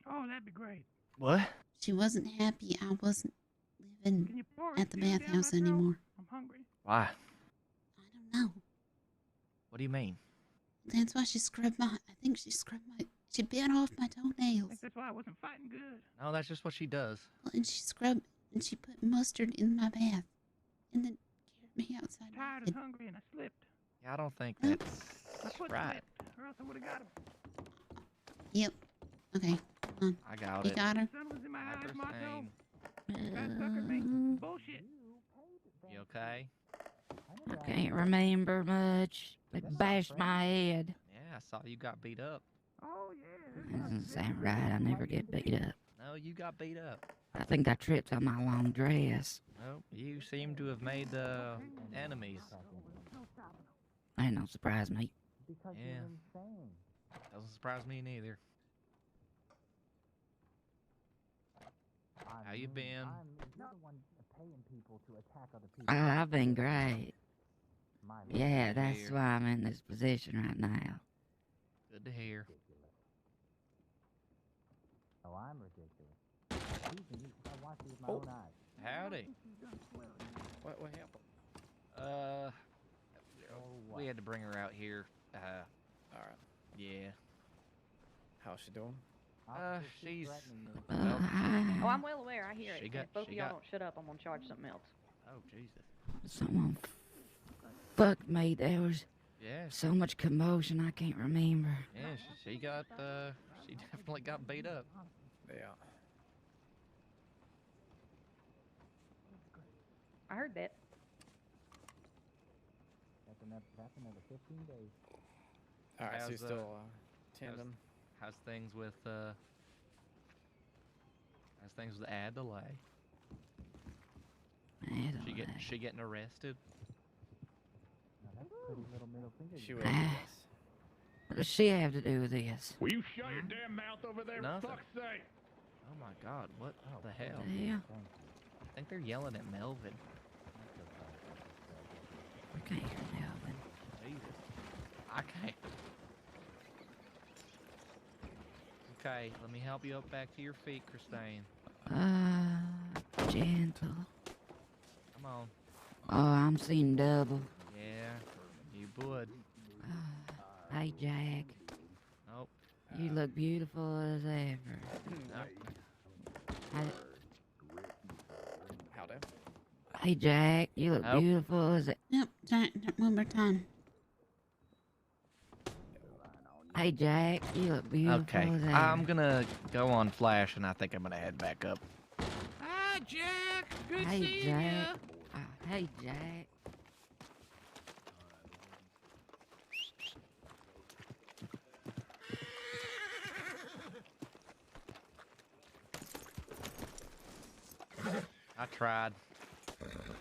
Oh, that'd be great. What? She wasn't happy I wasn't living Can you pour at the tea down bathhouse my throat? anymore. I'm hungry. Why? No, What do you mean? that's why she scrubbed my. I think she scrubbed my. She bit off my I toenails. think that's why I wasn't fighting good. No, that's just what she does. Well, and she scrubbed and she put mustard in my bath, and then carried me outside. Tired and hungry, and I slipped. Yeah, I don't think that's My foot right. slipped, or else I would have got him. Yep. Okay. Hold on. I got You it. got her. Sun was in my eyes, Motto. Christine, Guy suckered me. Bullshit. you okay? I can't remember much. They bashed my head. Yeah, I saw you got beat up. Oh, yeah. That doesn't sound right. I never get beat up. No, you got beat up. I think I tripped on my long dress. No, you seem to have made enemies. That don't surprise me. Yeah. Doesn't surprise me neither. How you been? I've been great. Yeah, that's Here. why I'm in this position right now. Good to hear. Oh, I'm ridiculous. I watched it with my own eyes. Howdy. What happened? We had to bring her out here. All right. Yeah. How's she doing? She's. Well, Oh, I'm well aware. I hear it. She And got- if both of she y'all got- don't shut up, I'm gonna charge something else. Oh, Jesus. someone fucked me. There was Yeah. so much commotion I can't remember. Yeah, she got. She definitely got beat up. Yeah. I heard that. That's another 15 days. All right, so you're How's, still tending? How's things with Adelaide? She getting arrested? Pretty little middle finger. She will be, yes. What does she have to do with this? Will you shut your damn mouth over there, Nothing. for fuck's sake? Oh my God! What the hell? Yeah. I think they're yelling at Melvin. I can't hear Melvin. Jesus. I can't. Okay, let me help you up back to your feet, Christine. Gentle. Come on. Oh, I'm seeing double. Yeah, you would. Hey, Jack. Nope. You look beautiful as ever. Howdy. Hey, Jack. You look Nope. beautiful as Yep. One more time. Hey, Jack. You look beautiful Okay, as ever. I'm gonna go on Flash, and I think I'm gonna head back up. Hi, Jack. Good Hey, seeing Jack. ya. Hey, Jack. I tried.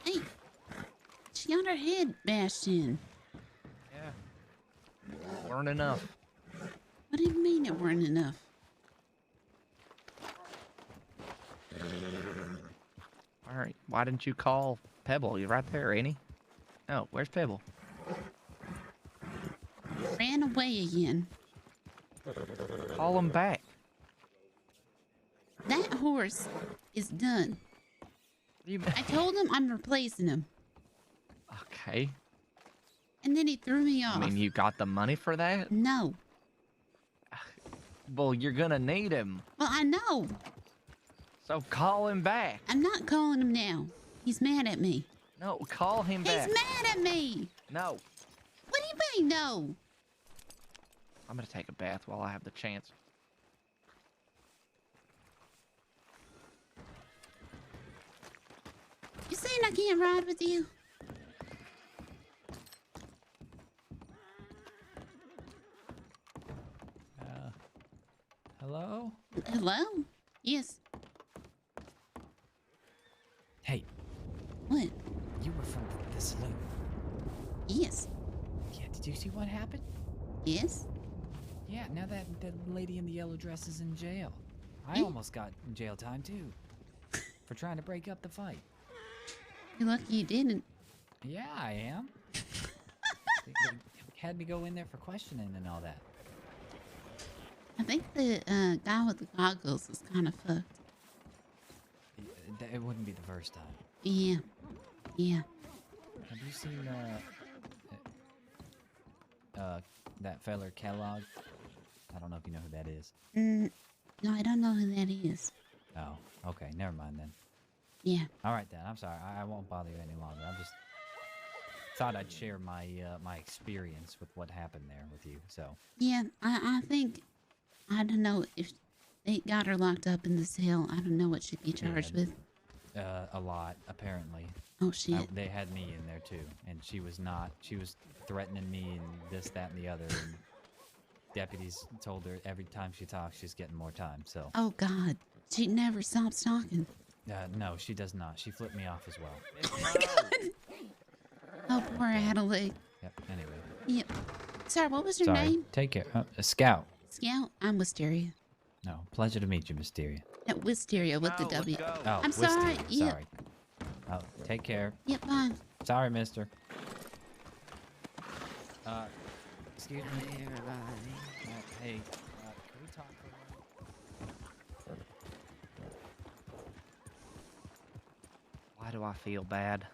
Hey, she got her head bashed in. Yeah. Weren't enough. What do you mean it weren't enough? All right. Why didn't you call Pebble? You're right there, ain't he? No, where's Pebble? Ran away again. Call him back. That horse is done. I told him I'm replacing him, Okay. and then he threw me off. I mean, you got the money for that? No. Well, you're gonna need him. Well, I know. So call him back. I'm not calling him now. He's mad at me. No, call him He's back. mad at me. No. What do you mean, no? I'm gonna take a bath while I have the chance. You saying I can't ride with you? Hello? Hello? Yes. Hey. What? You were from the saloon. Yes. Yeah, did you see what happened? Yes. Yeah, now that lady in the yellow dress is in jail. I almost got jail time too for trying to break up the fight. You're lucky you didn't. Yeah, I am. They had me go in there for questioning and all that. I think the guy with the goggles is kind of fucked. It wouldn't be the first time. Yeah. Yeah. Have you seen that feller Kellogg? I don't know if you know who that is. No, I don't know who that is. Oh, okay. Never mind then. Yeah. All right then. I'm sorry. I won't bother you any longer. I just thought I'd share my my experience with what happened there with you. So. Yeah, I think, I don't know if they got her locked up in the cell. I don't know what she'd be charged with. A lot, apparently. Oh, shit. They had me in there too, and she was not. She was threatening me and this, that, and the other. And deputies told her every time she talks, she's getting more time. So. Oh, God. She never stops talking. No, she does not. She flipped me off as well. Oh, my God. Oh, poor Adelaide. Yep. Anyway. Yep. Sorry, what was your Sorry. name? Take care. Scout. Scout? I'm Wisteria. No, pleasure to meet you, Mysteria. No, Wisteria with the W. Oh, I'm sorry. Wisteria, Yep. sorry. Oh, take care. Yep, bye. Sorry, mister. Excuse me. Hey, everybody. Hey, can we talk for a minute? Why do I feel bad?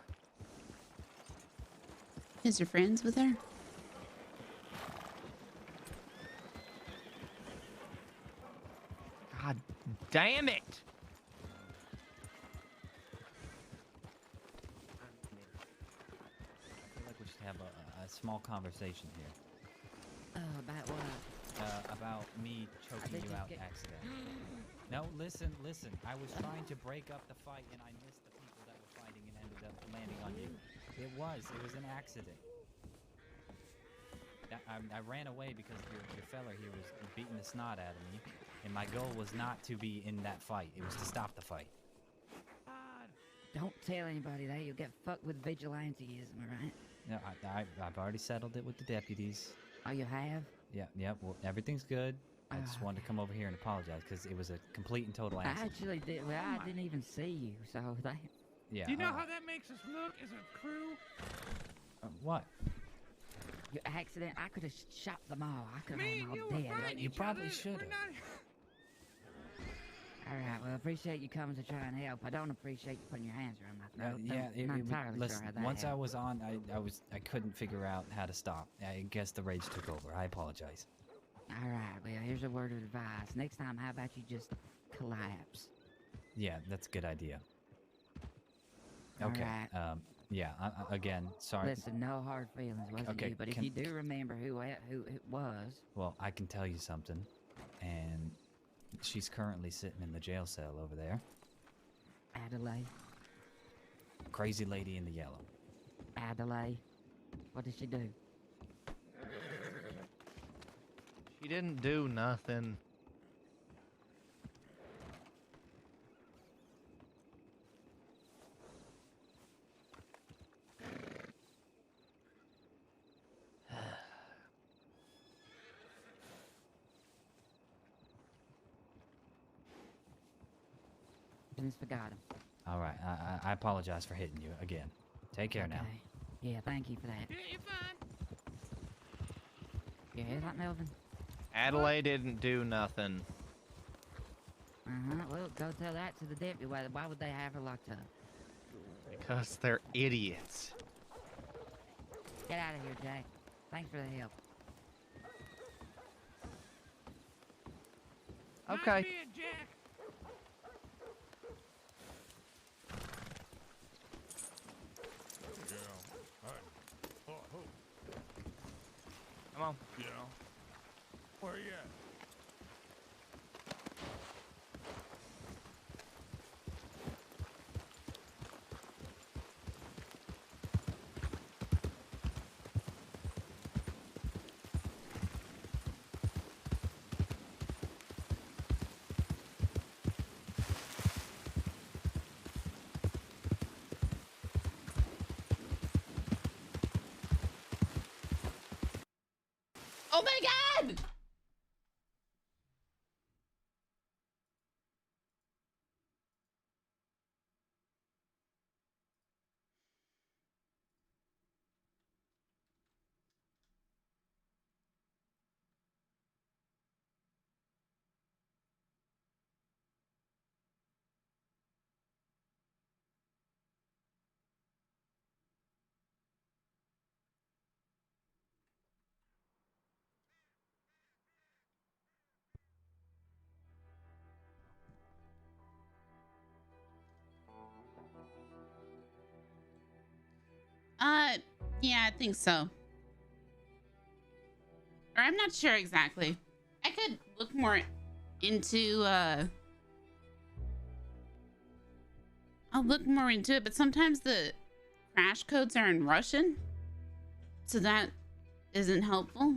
Is your friends with her? God damn it! I feel like we should have a small conversation here. About what? About me choking did you just out get- accidentally. No, listen. I was trying to break up the fight, and I missed the people that were fighting and ended up landing on you. It was an accident. I ran away because your fella here was beating the snot out of me, and my goal was not to be in that fight. It was to stop the fight. Don't tell anybody that. You'll get fucked with vigilanteism, alright? No, I've already settled it with the deputies. Oh, you have? Yeah. Well, everything's good. I just wanted to come over here and apologize because it was a complete and total I accident. actually did. Well, I didn't even see you, so that. Yeah. Do you know how that makes us look as a crew? What? Your accident, I could have shot them all. I could have Me them and you all were dead. fighting You each probably other. should We're have. not- Alright, well, I appreciate you coming to try and help. I don't appreciate you putting your hands around my throat. Yeah. I'm not entirely listen, sure how that once I happened. was on, I couldn't figure out how to stop. I guess the rage took over. I apologize. Alright, well, here's a word of advice. Next time, how about you just collapse? Yeah, that's a good idea. Okay. Alright. Yeah. Again, sorry. Listen, no hard feelings, wasn't Okay, you? But if can- you do remember who it was, Well, I can tell you something, and she's currently sitting in the jail cell over there. Adelaide. Crazy lady in the yellow. Adelaide. What did she do? She didn't do nothing. Just forgot him. All right. I apologize for hitting you again. Take care now. Okay. Yeah, thank you for that. Yeah, you're fine. You hear that, Melvin? Adelaide didn't do nothing. Well, go tell that to the deputy. Why would they have her locked up? Because they're idiots. Get out of here, Jack. Thanks for the help. Okay. Nice being Jack. Come on. Yeah. Where you at? Oh my God! Yeah, I think so. Or I'm not sure exactly. I could look more into, I'll look more into it, but sometimes the crash codes are in Russian, so that isn't helpful.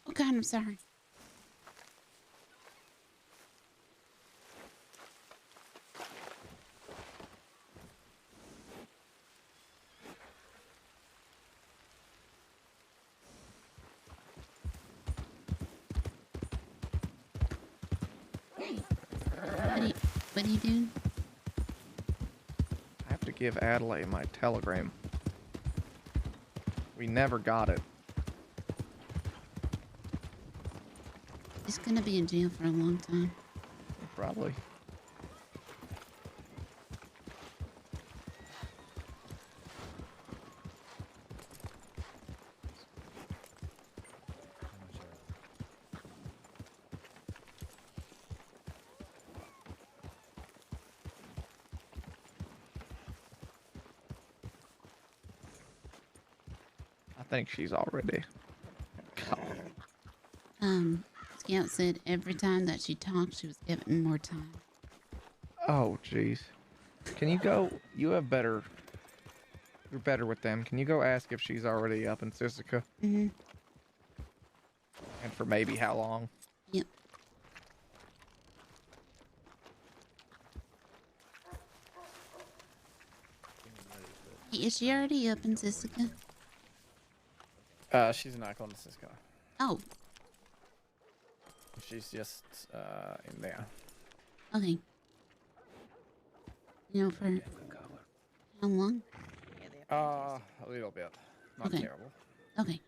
Oh God, I'm sorry. What are you doing? I have to give Adelaide my telegram. We never got it. He's gonna be in jail for a long time. Probably. I think she's already gone. Scout said every time that she talked, she was given more time. Oh, jeez. Can you go? You have better. You're better with them. Can you go ask if she's already up in Sisika? Mm-hmm. And for maybe how long? Yep. Hey, is she already up in Sisika? She's not going to Cisco. Oh. She's just in there. Okay. You know, for how long? A little bit. Not Okay. terrible. Okay.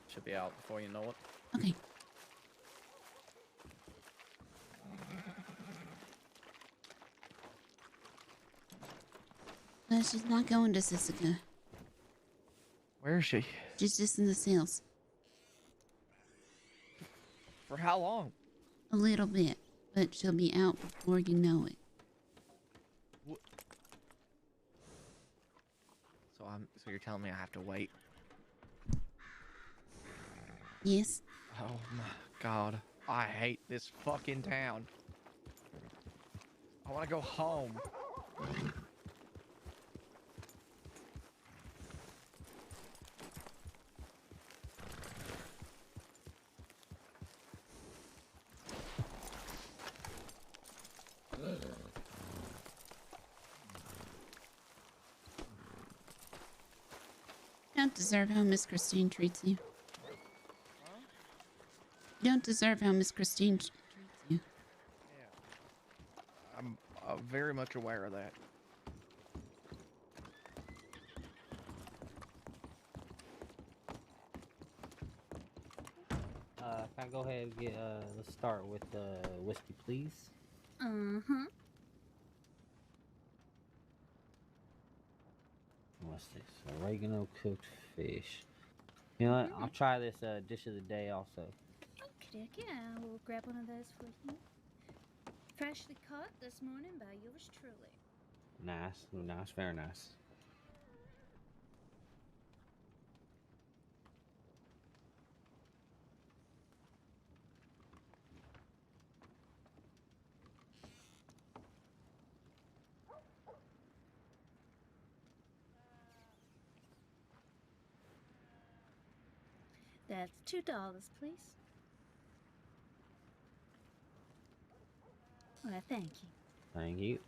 Should be out before you know it. Okay. No, she's not going to Sisika. Where is she? She's just in the sales. For how long? A little bit, but she'll be out before you know it. So you're telling me I have to wait? Yes. Oh my God. I hate this fucking town. I want to go home. You don't deserve how Miss Christine treats you. You don't deserve how Miss Christine treats you. I'm very much aware of that. Can I go ahead and get, let's start with whiskey, please. Mm-hmm. What's this? Oregano cooked fish. You know what? I'll try this dish of the day also. Okay, I will grab one of those for you. Freshly caught this morning by yours truly. Nice, nice, very nice. That's $2, please. Well, thank you. Thank you.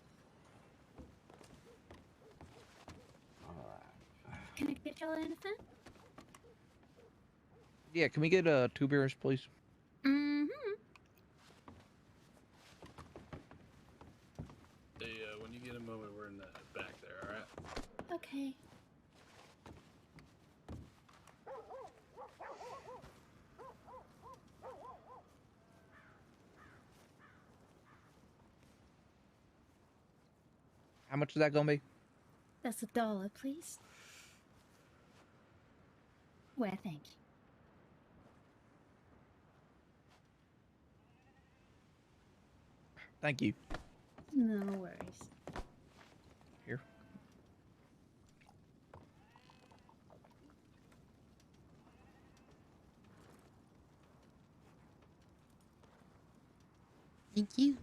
Alright. Can I get y'all anything? Yeah, can we get 2 beers, please? Mm-hmm. Hey, when you get a moment, we're in the back there, alright? Okay. How much is that gonna be? That's $1, please. Well, thank you. Thank you. No worries. Here. Thank you.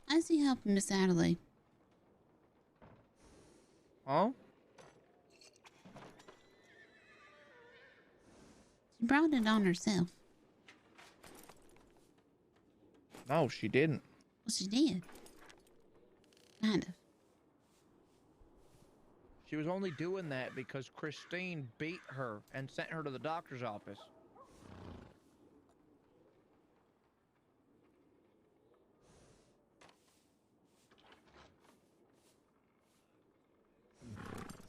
How's he helping Miss Adelaide? Huh? She brought it on herself. No, she didn't. Well, she did. Kind of. She was only doing that because Christine beat her and sent her to the doctor's office.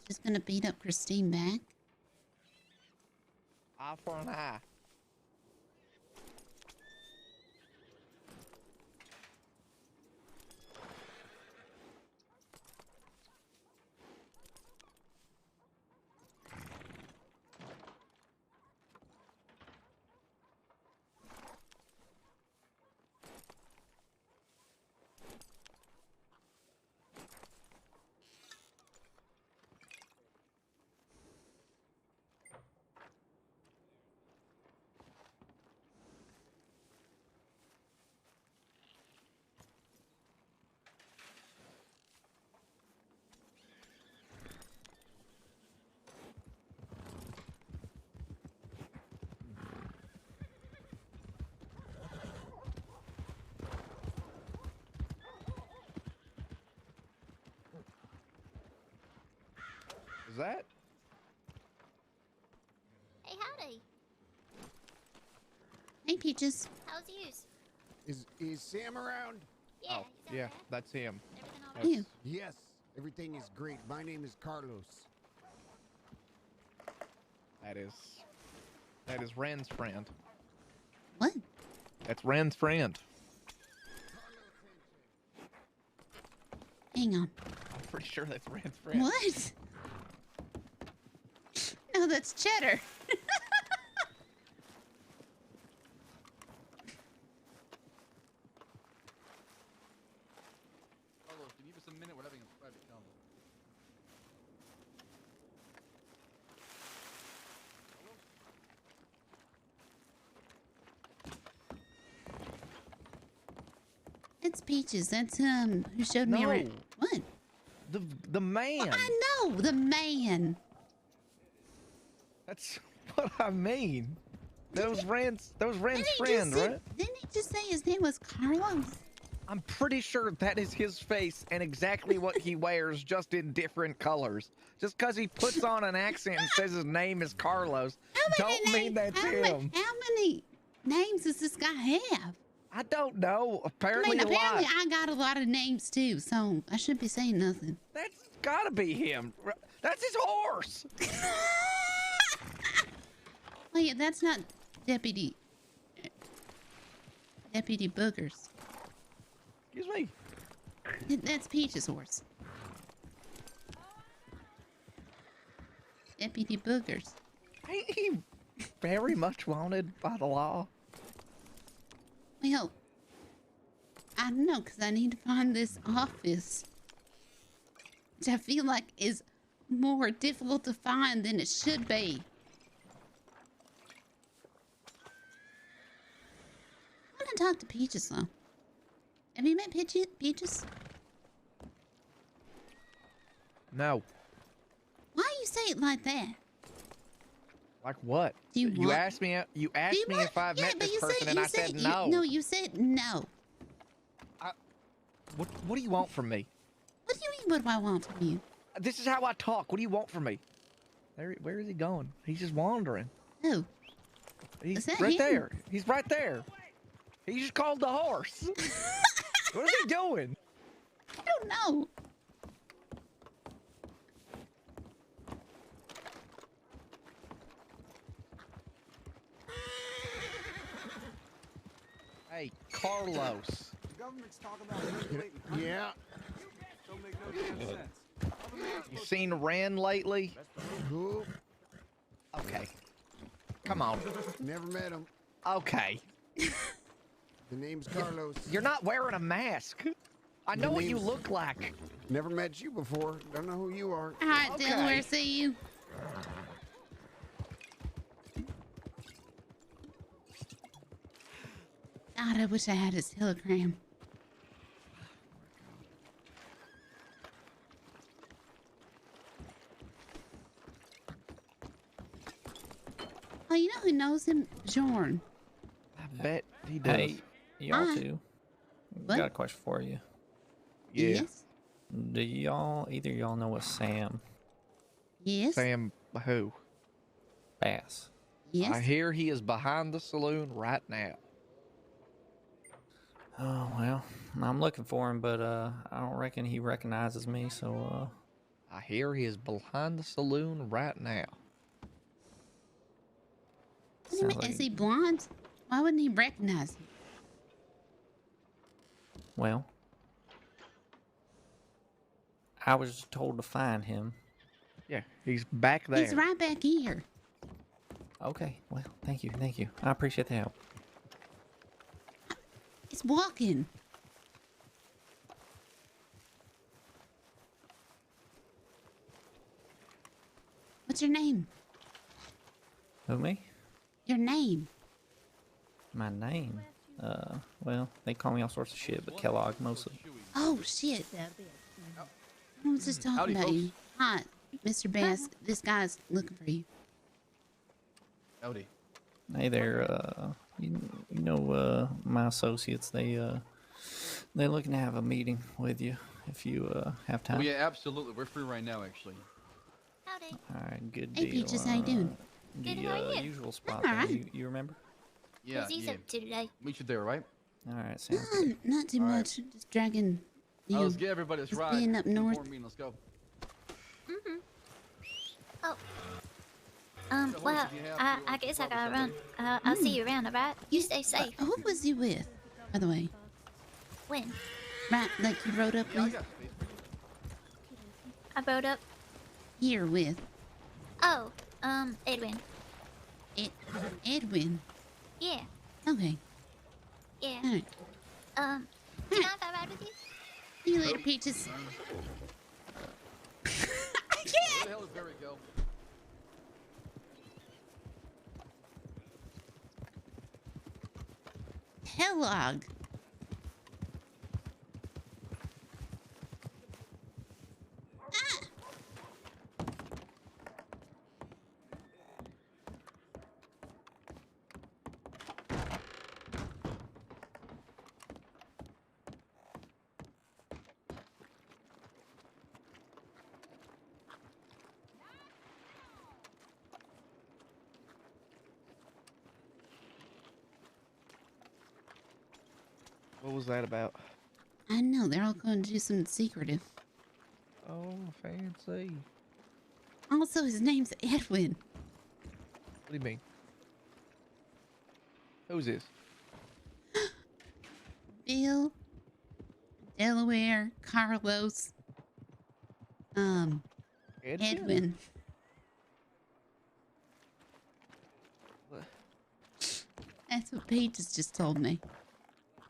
She's gonna beat up Christine back. Eye for an eye. Is that? Hey, howdy. Hey, Peaches. How's yous? Is Sam around? Yeah. Oh, yeah, that's him. Yeah. Yes, everything is great. My name is Carlos. That is Ren's friend. What? That's Ren's friend. Hang on. I'm pretty sure that's Ren's friend. What? No, that's Cheddar. Carlos, can you give us a minute? We're having a private convo. It's Peaches. That's him who showed me around. What? The man. Well, I know the man. That's what I mean. That was Ren's friend, right? Didn't he just say his name was Carlos? I'm pretty sure that is his face and exactly what he wears, just in different colors. Just because he puts on an accent and says his name is Carlos, don't mean that's him. How many names does this guy have? I don't know. Apparently, apparently a lot. I got a lot of names too, so I shouldn't be saying nothing. That's gotta be him. That's his horse. Oh yeah, that's not Deputy Boogers. Excuse me. That's Peach's horse. Deputy Boogers. Ain't he very much wanted by the law? Well, I don't know, because I need to find this office, which I feel like is more difficult to find than it should be. I want to talk to Peaches, though. Have you met Peaches? No. Why you say it like that? Like what? Do you You want- asked me. You asked me if I've met this person, and I said no. No, you said no. What do you want from me? What do you mean, what do I want from you? This is how I talk. What do you want from me? Where is he going? He's just wandering. Who? He's that right him? there. He's right there. He just called the horse. What is he doing? I don't know. Hey, Carlos. The government's talking about regulating. Yeah. Don't make no damn sense. You seen Ren lately? Who? Okay. Come on. Never met him. Okay. The name's Carlos. You're not wearing a mask. I know The what you name's- look like. Never met you before. Don't know who you are. All right, Delaware, see you. God, I wish I had his telegram. Oh, you know who knows him? Jorn. I bet he does. Hey, y'all Hi. two. What? Got a question for you. Yeah. Yes. Do either y'all know a Sam Yes. Sam who? Bass? Yes. I hear he is behind the saloon right now. Oh well, I'm looking for him, but I don't reckon he recognizes me. So I hear he is behind the saloon right now. What do you mean? Is he blonde? Why wouldn't he recognize him? well, I was just told to find him. Yeah, he's back there. He's right back here. Okay, well, thank you. I appreciate the help. He's walking. What's your name? Who, me? Your name. My name? Well, they call me all sorts of shit, but Kellogg mostly. Oh, shit. I was just talking Howdy, about folks. you. Hi, Mr. Bass. This guy's looking for you. Howdy. Hey there, you know, my associates, they're looking to have a meeting with you if you have time. Oh, yeah, absolutely. We're free right now, actually. Howdy. All right, good Hey, deal. Peaches, how you doing? The Good, how are you? usual spot. I'm all there, right. you remember? Yeah, What's he yeah. up to today? Meet you there, right? All right, sounds good. Not too All right. much. Just dragging you. Let's get everybody. Let's just ride. being up north. Inform me, let's go. Mm-hmm. Oh. horse Well, if you have to, I guess I probably gotta run. someday. I'll see you around, alright? You stay safe. Who was you with, by the way? When? Right, like you rode up Yeah, I with? got space. I rode up. Here with? Oh, Edwin. Edwin. Yeah, Okay. yeah. All right. Do you mind if I ride with you? See you later, Peaches. I Where can't. the hell is Barry go? Kellogg. What was that about? I know, they're all going to do something secretive. Oh, fancy. Also, his name's Edwin. What do you mean? Who's this? Bill, Delaware, Carlos, Edwin. What? That's what Paige just told me.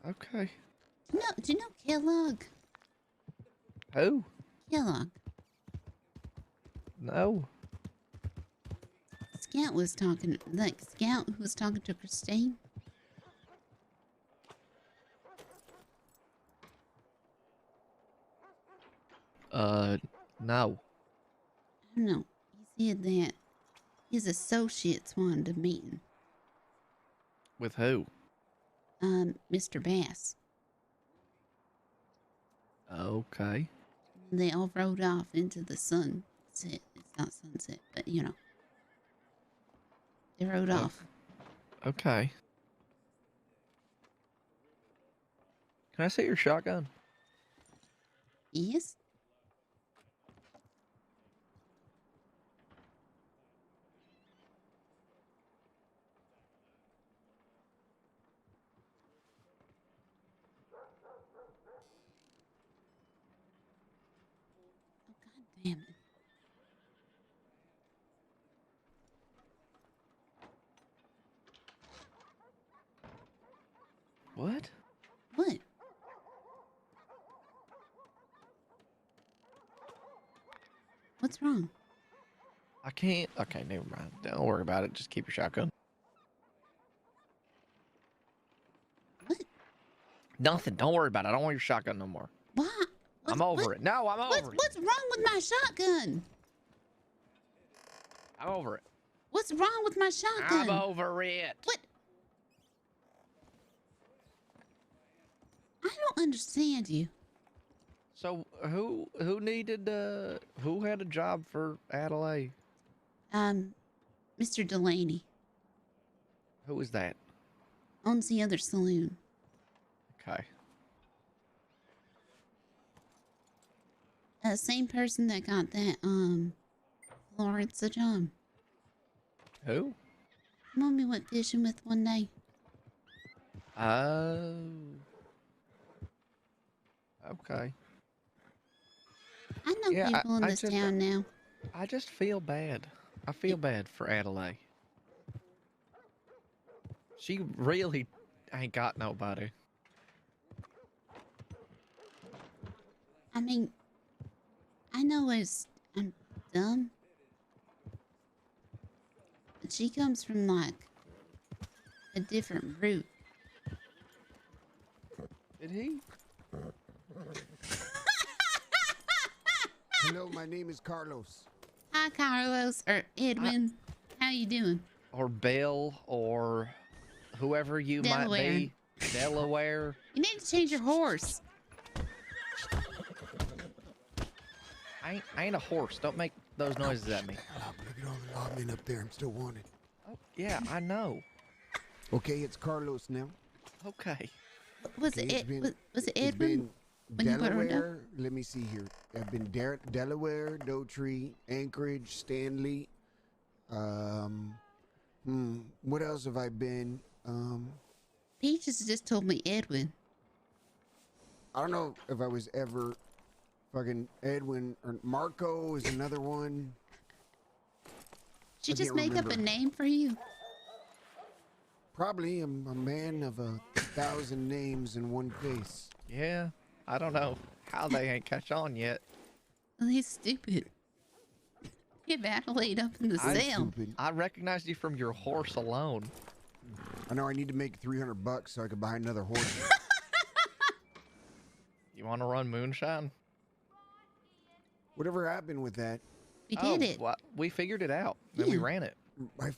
Okay. Do you know Kellogg? Who? Kellogg. No. Scout was talking to Christine. No. I don't know. He said that his associates wanted a meeting. With who? Mr. Bass. Okay. They all rode off into the sunset. It's not sunset, but you know. They rode off. Okay. Can I see your shotgun? Yes. Damn it. What? What? What's wrong? I can't. Okay, never mind. Don't worry about it. Just keep your shotgun. What? Nothing. Don't worry about it. I don't want your shotgun no more. What? I'm over it. No, I'm over it. What's wrong with my shotgun? I'm over it. What's wrong with my shotgun? I'm over it. What? I don't understand you. So who needed who had a job for Adelaide? Mr. Delaney Who was that? owns the other saloon. Okay. Same person that got that Lawrence a job. Who? The one we went fishing with one day. Oh. Okay. I know people in this town now. I just feel bad. I feel bad for Adelaide. She really ain't got nobody. I mean, I know I'm dumb. But she comes from like a different route. Did he? Hello, my name is Carlos. Hi, Carlos, or Edwin. How you doing? Or Bill, or whoever you Delaware. might be. Delaware. You need to change your horse. I ain't a horse. Don't make those noises at me. Look at all the lawmen up there. I'm still wanted. Oh, yeah, I know. Okay, it's Carlos now. Okay. Was Okay, it was it It's Edwin? been when you put her down? Delaware. Let me see here. I've been Delaware, Dotree, Anchorage, Stanley. What else have I been? Peaches just told me Edwin. I don't know if I was ever fucking Edwin or Marco is another one. She I just can't make up a remember. name for you. Probably I'm a man of 1,000 names in one face. Yeah, I don't know how they ain't catch on yet. Well, he's stupid. Get Adelaide up in the sale. I recognized you from your horse alone. I know I need to make $300 so I can buy another horse. You want to run moonshine? Whatever happened with that? We did it. Well, we figured it out. Then we ran it. I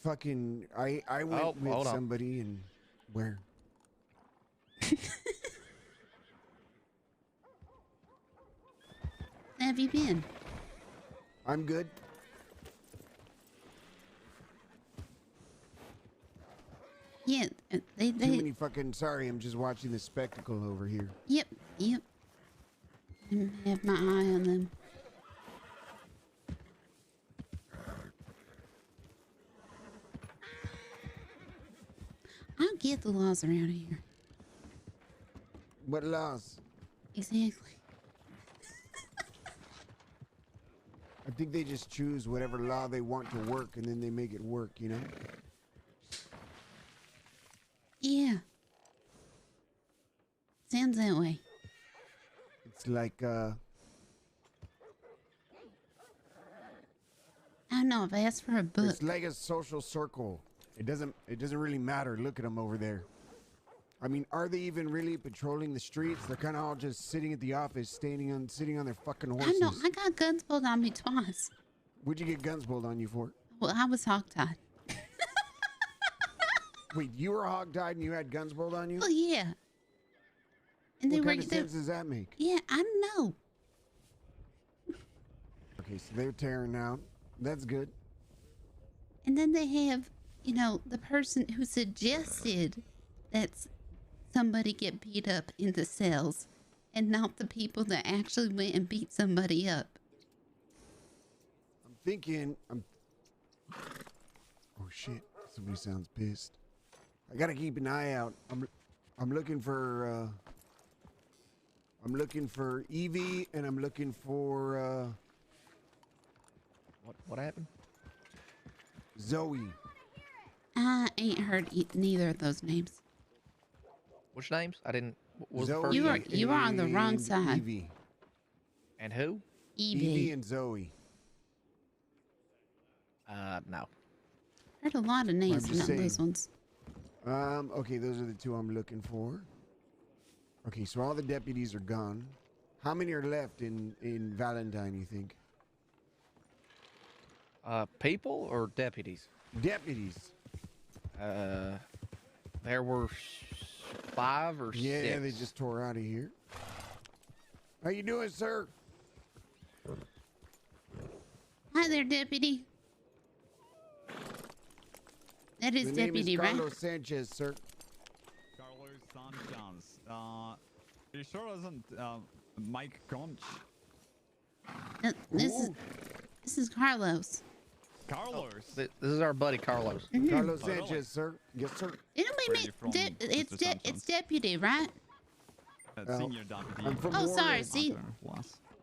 went with hold on. somebody and where? How have you been? I'm good. Yeah, they. Too many fucking. Sorry, I'm just watching the spectacle over here. Yep. I have my eye on them. I don't get the laws around here. What laws? Exactly. I think they just choose whatever law they want to work, and then they make it work, you know? Yeah. Sounds that way. It's like, I don't know. If I asked for a book. it's like a social circle. It doesn't really matter. Look at them over there. I mean, are they even really patrolling the streets? They're kind of all just sitting at the office, sitting on their fucking horses. I know. I got guns pulled on me twice. What'd you get guns pulled on you for? Well, I was hogtied. Wait, you were hogtied and you had guns pulled on you? Oh yeah. And What kind of sense does that make? Yeah, I don't know. Okay, so they're tearing out. That's good. And then they have, you know, the person who suggested that somebody get beat up in the cells, and not the people that actually went and beat somebody up. I'm thinking. Oh shit! Somebody sounds pissed. I gotta keep an eye out. I'm looking for. I'm looking for Evie, and I'm looking for. What happened? Zoe. I ain't heard neither of those names. Which names? I didn't. What was the Zoe first You name? are on the wrong and side. Evie. And who? Evie and Zoe. No. Heard a lot of names, I'm but just not those saying. ones. Okay, those are the two I'm looking for. Okay, so all the deputies are gone. How many are left in Valentine, you think? People or deputies? Deputies. There were 5 or 6. Yeah, they just tore out of here. How you doing, sir? Hi there, deputy. That is The deputy, name is right? Carlos Sanchez, sir. Carlos Sanchez. You sure isn't Mike Conch? This is Carlos. Carlos. This is our buddy Carlos. Mhm. Carlos Sanchez, sir. Yes, sir. Didn't we Where are you from, Mr. Sanchez? it's deputy, right? Senior deputy. I'm from Oh, sorry. Juarez. See,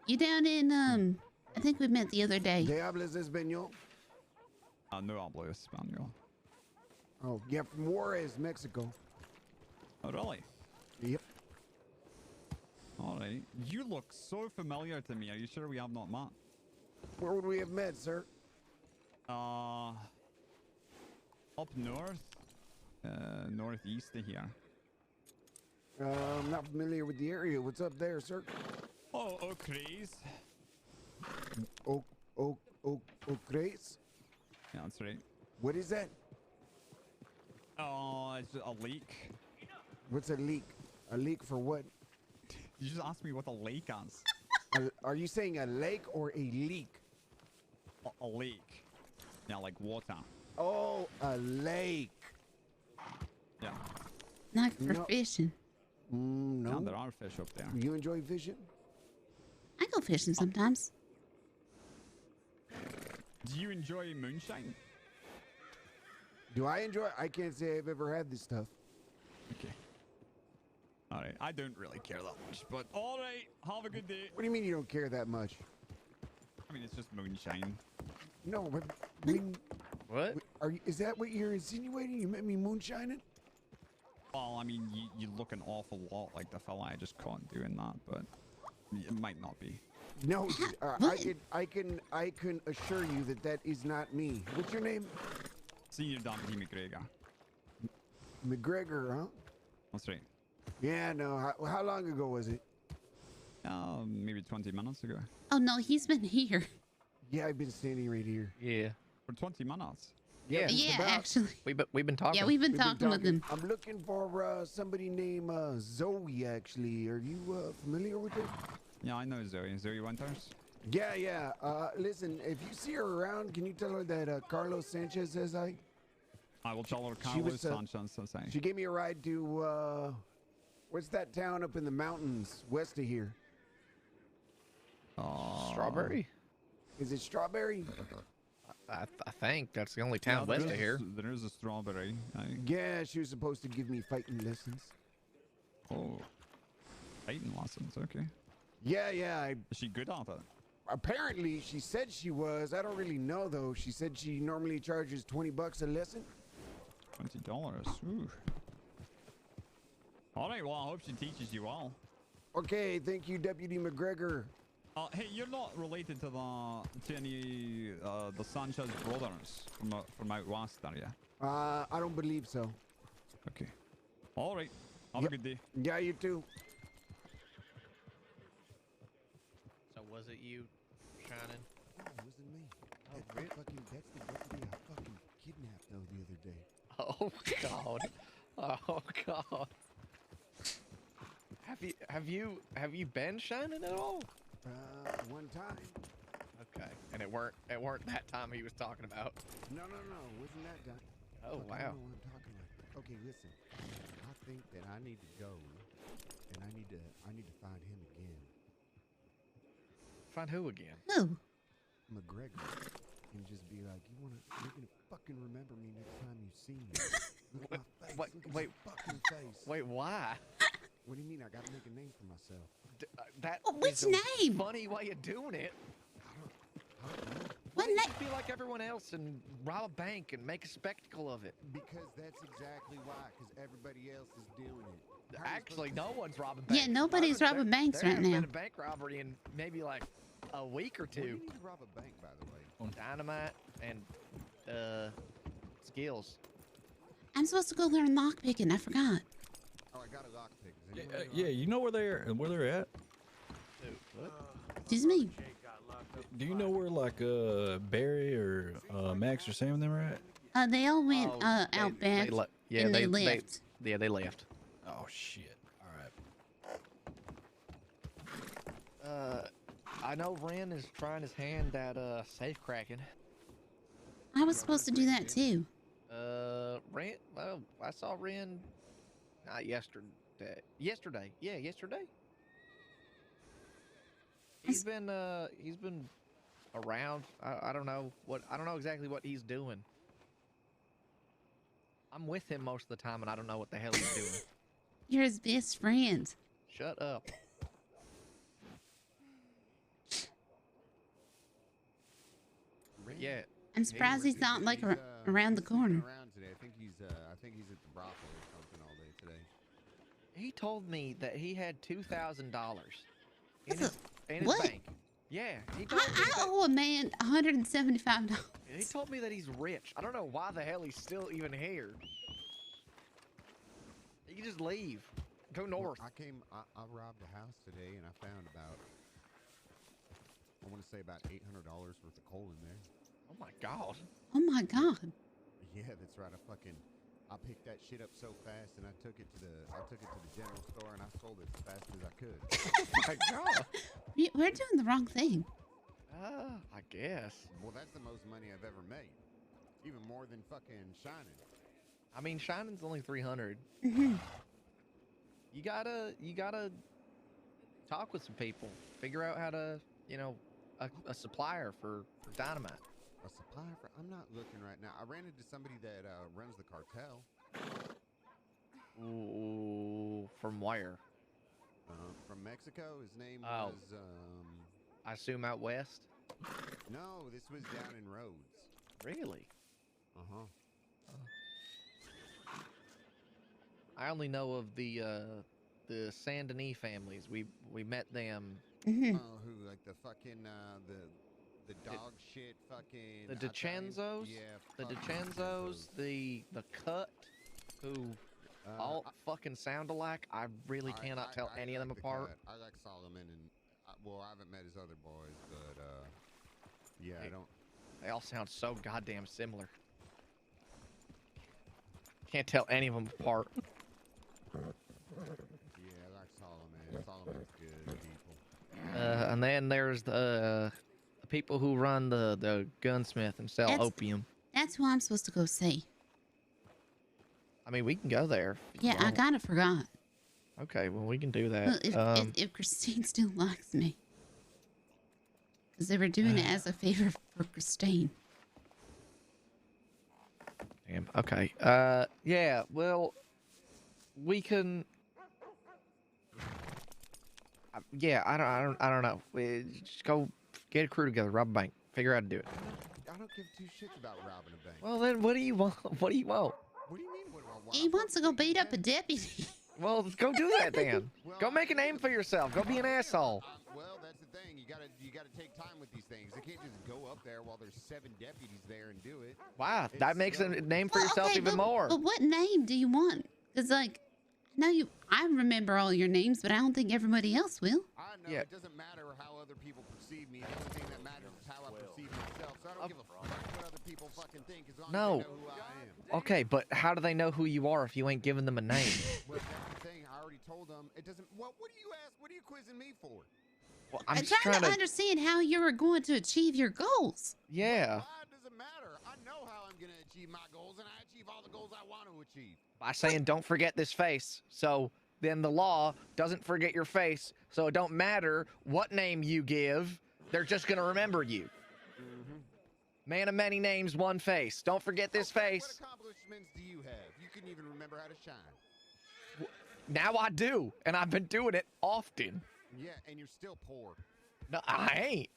you down in I think we met the other day. ¿De hablas español? No hablo español. Oh, yeah, from Juarez, Mexico. Oh, really? Yep. All right. You look so familiar to me. Are you sure we have not met? Where would we have met, sir? Up north. Northeast of here. I'm not familiar with the area. What's up there, sir? Oh, Oakrees. Oakrees? Yeah, that's right. What is that? Oh, it's a leak. What's a leak? A leak for what? You just asked me what a lake is. Are you saying a lake or a leak? A lake. Yeah, like water. Oh, a lake. Yeah. Not for fishing. No. Yeah, there are fish up there. You enjoy fishing? I go fishing sometimes. Do you enjoy moonshine? Do I enjoy? I can't say I've ever had this stuff. Okay. All right. I don't really care that much, but all right. Have a good day. What do you mean you don't care that much? I mean, it's just moonshine. No, but when, what? Is that what you're insinuating? You met me moonshining? Well, I mean, you look an awful lot like the fella I just caught doing that, but it might not be. No, I can assure you that is not me. What's your name? Senior Deputy McGregor. McGregor, huh? That's right. Yeah, no. How long ago was it? Maybe 20 minutes ago. Oh no, he's been here. Yeah, I've been standing right here. Yeah. For 20 minutes. Yeah. Yeah, actually. We've been talking. Yeah, we've been talking with him. I'm looking for somebody named Zoe. Actually, are you familiar with her? Yeah, I know Zoe. Zoe Winters. Yeah. Listen, if you see her around, can you tell her that Carlos Sanchez says hi? I will tell her She was, Carlos Sanchez says hi. She gave me a ride to what's that town up in the mountains west of here? Strawberry. Is it Strawberry? I think that's the only town west of here. There is a strawberry. Yeah, she was supposed to give me fighting lessons. Oh, fighting lessons. Okay. Yeah. Is she good at it? Apparently, she said she was. I don't really know though. She said she normally charges $20 a lesson. $20. Ooh. All right. Well, I hope she teaches you well. Okay. Thank you, Deputy McGregor. Hey, you're not related to any the Sanchez brothers from out west, are you? I don't believe so. Okay. All right. Have a good day. Yeah, you too. So was it you, Shannon? No, it wasn't me. That's the deputy I fucking kidnapped though the other day. Oh God. Oh God. Have you been Shannon at all? One time. Okay. And it weren't that time he was talking about. No. Wasn't that time? Oh, Look, wow. I don't know what I'm talking about. Okay, listen. I think that I need to go, and I need to find him again. Find who again? Who? McGregor. And just be like, you're gonna fucking remember me next time you see me. Look at my face. Look at my fucking face. Wait, why? What do you mean? I gotta make a name for myself. That which is a name? funny way of doing it. What name? name? Be like everyone else and rob a bank and make a spectacle of it. Because that's exactly why. Because everybody else is doing it. Actually, no one's robbing banks. Yeah, nobody's robbing banks there right hasn't now. been a bank robbery in maybe like a week or two. What do you need to rob a bank, by the way? On dynamite and skills. I'm supposed to go learn lockpicking. I forgot. Oh, I got a lockpick. Yeah, you know where they're at? Dude, what? Excuse me. Do you know where like Barry or Max or Sam and them are at? They all went out back. And they left. They left. Oh shit! All right. I know Ren is trying his hand at safe cracking. I was supposed to do that too. Ren. Well, I saw Ren. Not yesterday. Yesterday. Yeah, yesterday. He's been around. I don't know exactly what he's doing. I'm with him most of the time, and I don't know what the hell he's doing. You're his best friend. Shut up. Yeah. I'm surprised he's not like around the corner. Around today. I think he's at the brothel or something all day today. He told me that he had $2,000 in his What? bank. Yeah, he told me I owe a man $175. He told me that he's rich. I don't know why the hell he's still even here. He can just leave. Go north. I robbed a house today and I found about, I want to say about $800 worth of coal in there. Oh my God. Oh my God. Yeah, that's right. I picked that shit up so fast and I took it to the general store and I sold it as fast as I could. Oh my God. We're doing the wrong thing. I guess. Well, that's the most money I've ever made. Even more than fucking Shining. I mean, Shining's only 300. Mm-hmm. You gotta talk with some people. Figure out how to, a supplier for dynamite. A supplier for? I'm not looking right now. I ran into somebody that runs the cartel. Ooh, from where? From Mexico. His name Oh. was. I assume out west. No, this was down in Rhodes. Really? Uh-huh. I only know of the Saint Denis families. We met them. Mm-hmm. Oh, who like the fucking the dog shit fucking The DiCenzos? Yeah, The fuck DiCenzos, the Cut, who all fucking sound alike. I really cannot tell any of them like the apart. Cut. I like Solomon and I haven't met his other boys, but yeah, I don't. They all sound so goddamn similar. Can't tell any of them apart. Yeah, I like Solomon. Solomon's good people. And then there's the people who run the gunsmith and sell opium. That's who I'm supposed to go see. I mean, we can go there. Yeah, I kind of forgot. Okay, well, we can do Well, that. if Christine still likes me. Because they were doing it as a favor for Christine. Damn. Okay. Yeah. Well, we can. Yeah. I don't know. We just go get a crew together, rob a bank, figure out how to do it. I don't give two shits about robbing a bank. Well, then, what do you want? What do you want? What do you mean? What do I want? He wants to go beat up a deputy. Well, let's go do that then. Go make a name for yourself. Go be an asshole. Well, that's the thing. You gotta take time with these things. They can't just go up there while there's 7 deputies there and do it. Wow, that makes a name for yourself okay, even more. But what name do you want? Because, like, I remember all your names, but I don't think everybody else will. I know. It doesn't matter how other people perceive me. The only thing that matters is how I perceive myself. So I don't give a fuck what other people fucking think as long as they know who I am. Okay, but how do they know who you are if you ain't giving them a name? Well, that's the thing. I already told them. It doesn't. What do you ask? What are you quizzing me for? Well, I'm just trying to understand how you are going to achieve your goals. Yeah. Why does it matter? I know how I'm gonna achieve my goals, and I achieve all the goals I want to achieve. By saying don't forget this face. So then the law doesn't forget your face. So it don't matter what name you give. They're just going to remember you. Man of many names, one face. Don't forget this face. What accomplishments do you have? You couldn't even remember how to shine. Now I do. And I've been doing it often. Yeah, and you're still poor. No, I ain't.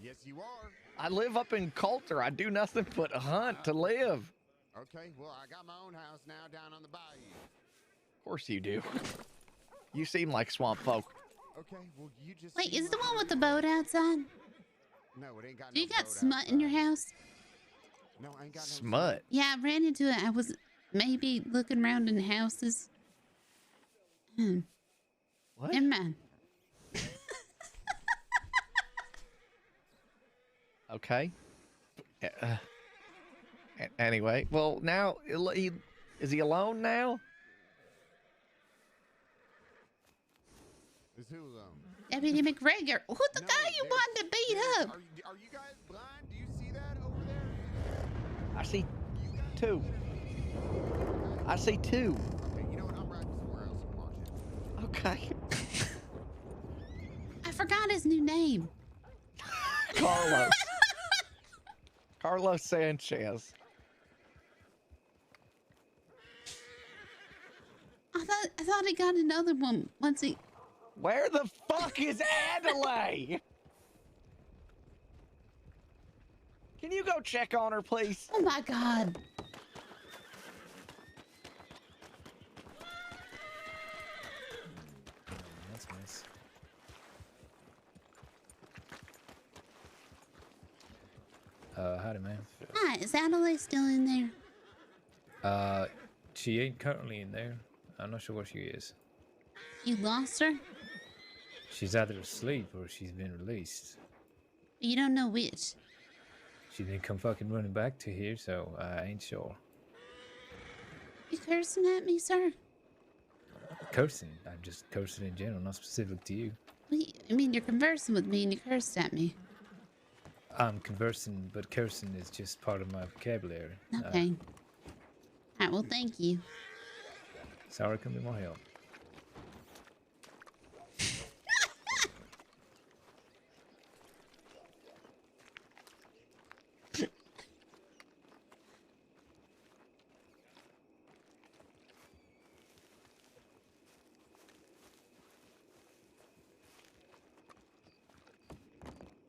Yes, you are. I live up in Coulter. I do nothing but hunt to live. Okay, well, I got my own house now down on the bayou. Of course you do. You seem like swamp folk. Okay, well, you just... Wait, is it the one with the boat outside? No, it ain't got Do you no got boat smut in your house? No, I ain't got no Smut? Yeah, I ran into it. I was maybe looking around in the houses. What? Never mind. Okay. Anyway, well, now, is he alone now? Is who alone? Deputy McGregor. Who the guy you wanted to beat up? Are you guys blind? Do you see that over there? I see 2. I see 2. Okay, you know what? I'm riding somewhere else and watch it. Okay. I forgot his new name. Carlos. Carlos Sanchez. I thought he got another one once he... Where the fuck is Adelaide? Can you go check on her, please? Oh my God. That's nice. Howdy, man. Hi, is Adelaide still in there? She ain't currently in there. I'm not sure where she is. You lost her? She's either asleep or she's been released. You don't know which. She didn't come fucking running back to here, so I ain't sure. You cursing at me, sir? Cursing? I'm just cursing in general, not specific to you. I mean, you're conversing with me and you cursed at me. I'm conversing, but cursing is just part of my vocabulary. Okay. Alright, well, thank you. Sorry, can be more help.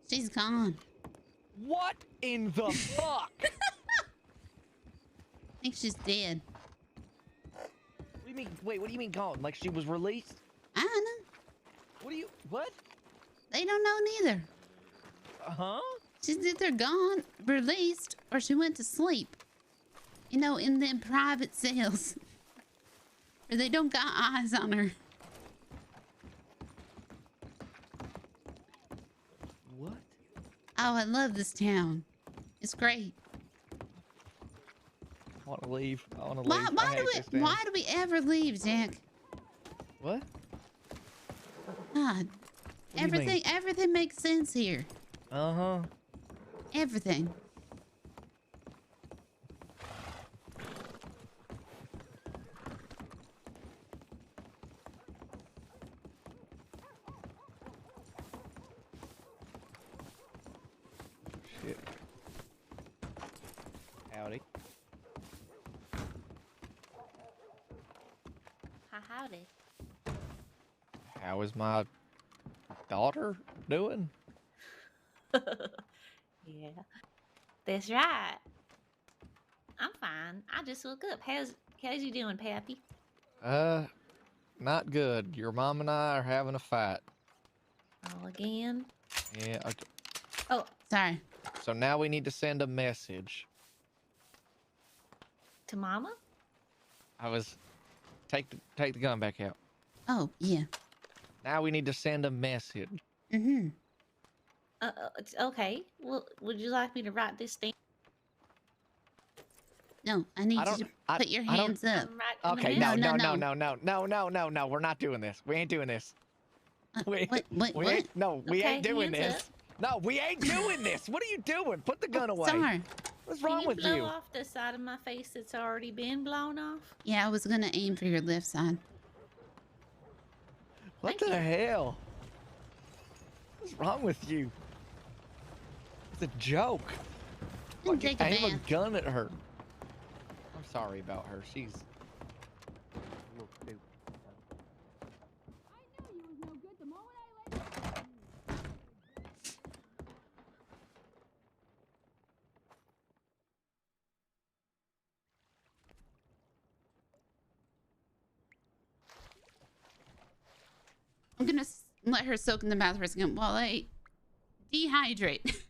She's gone. What in the fuck? I think she's dead. What do you mean? Wait, what do you mean gone? Like she was released? I don't know. What? They don't know neither. Uh-huh? She's either gone, released, or she went to sleep. You know, in them private cells. Where they don't got eyes on her. What? Oh, I love this town. It's great. I want to leave. I want to leave. Why do we ever leave, Jack? What? God. What do you mean? Everything makes sense here. Uh-huh. Everything. Shit. Howdy. Howdy. How is my daughter doing? Yeah, that's right. I'm fine. I just woke up. How's you doing, Pappy? Not good. Your mom and I are having a fight. Oh, again? Yeah. Okay. Oh, sorry. So now we need to send a message. To Mama? I was take the gun back out. Oh, yeah. Now we need to send a message. Mm-hmm. It's okay. Well, would you like me to write this thing? No, I need you to put your hands up. Okay, no. We're not doing this. We ain't doing this. We ain't doing this. No, we ain't doing this. What are you doing? Put the gun away. Sorry. What's wrong with Blow you? off the side of my face that's already been blown off? Yeah, I was gonna aim for your left side. What the hell? What's wrong with you? It's a joke. Take a Aim a bath. gun at her. I'm sorry about her. She's a little stupid. I'm gonna let her soak in the bath for a second while I dehydrate.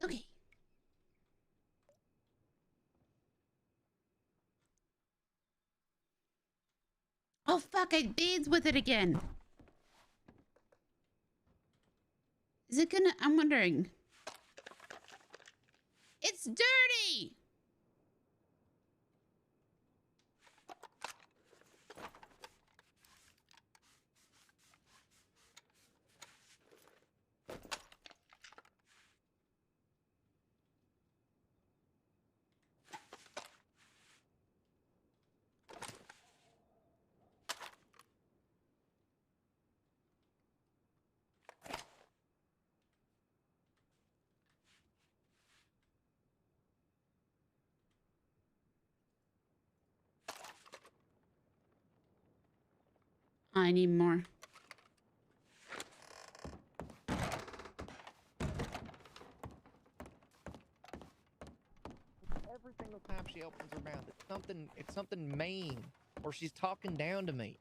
Okay. Oh fuck, I bathed with it again. Is it gonna... I'm wondering. It's dirty! I need more. Every single time she opens her mouth, it's something mean, or she's talking down to me,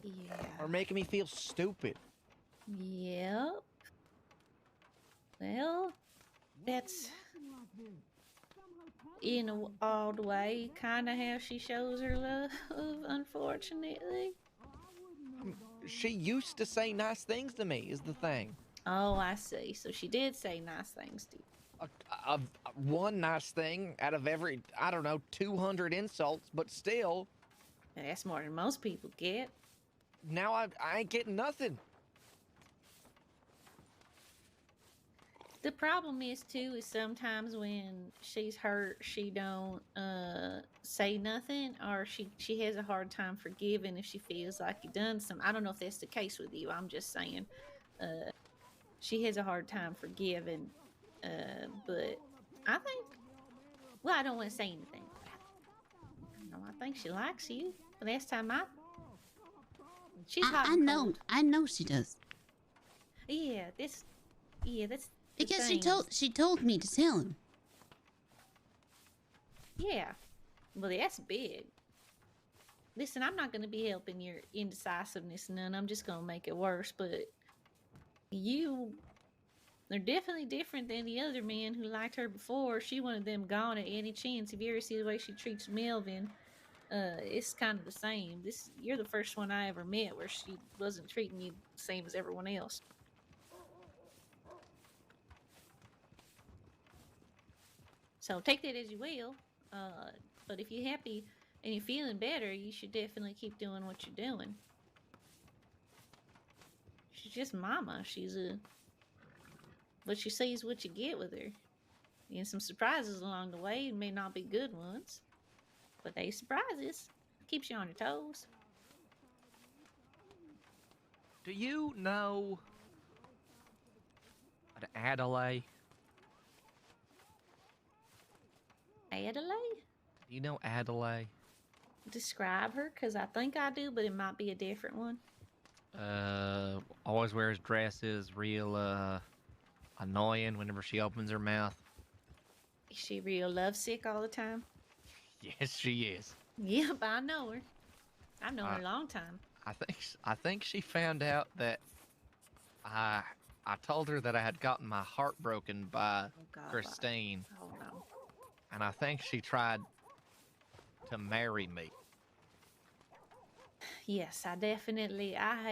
Yeah. or making me feel stupid. Yep. Well, that's in an odd way kind of how she shows her love, unfortunately. She used to say nice things to me, is the thing. Oh, I see. So she did say nice things to you. one nice thing out of every, I don't know, 200 insults, but still. That's more than most people get. Now I ain't getting nothing. The problem is too is sometimes when she's hurt, she don't say nothing, or she has a hard time forgiving if she feels like you done some. I don't know if that's the case with you. I'm just saying, she has a hard time forgiving. But I think, well, I don't want to say anything. I think she likes you. But last time she's hot. I know she does. Yeah, that's because she told me to tell him. Yeah, well, that's big. Listen, I'm not going to be helping your indecisiveness none. I'm just going to make it worse. But they're definitely different than the other man who liked her before. She wanted them gone at any chance. If you ever see the way she treats Melvin, it's kind of the same. You're the first one I ever met where she wasn't treating you the same as everyone else. So take that as you will. But if you're happy and you're feeling better, you should definitely keep doing what you're doing. She's just mama. What you see is what you get with her. And some surprises along the way. It may not be good ones, but they surprises. Keeps you on your toes. Do you know Adelaide? Adelaide? Do you know Adelaide? Describe her, because I think I do, but it might be a different one. Always wears dresses, real, annoying whenever she opens her mouth. Is she real lovesick all the time? Yes, she is. Yep, I know her. I've known her a long time. I think she found out that I told her that I had gotten my heart broken by Christine. Oh, no. And I think she tried to marry me. Yes, I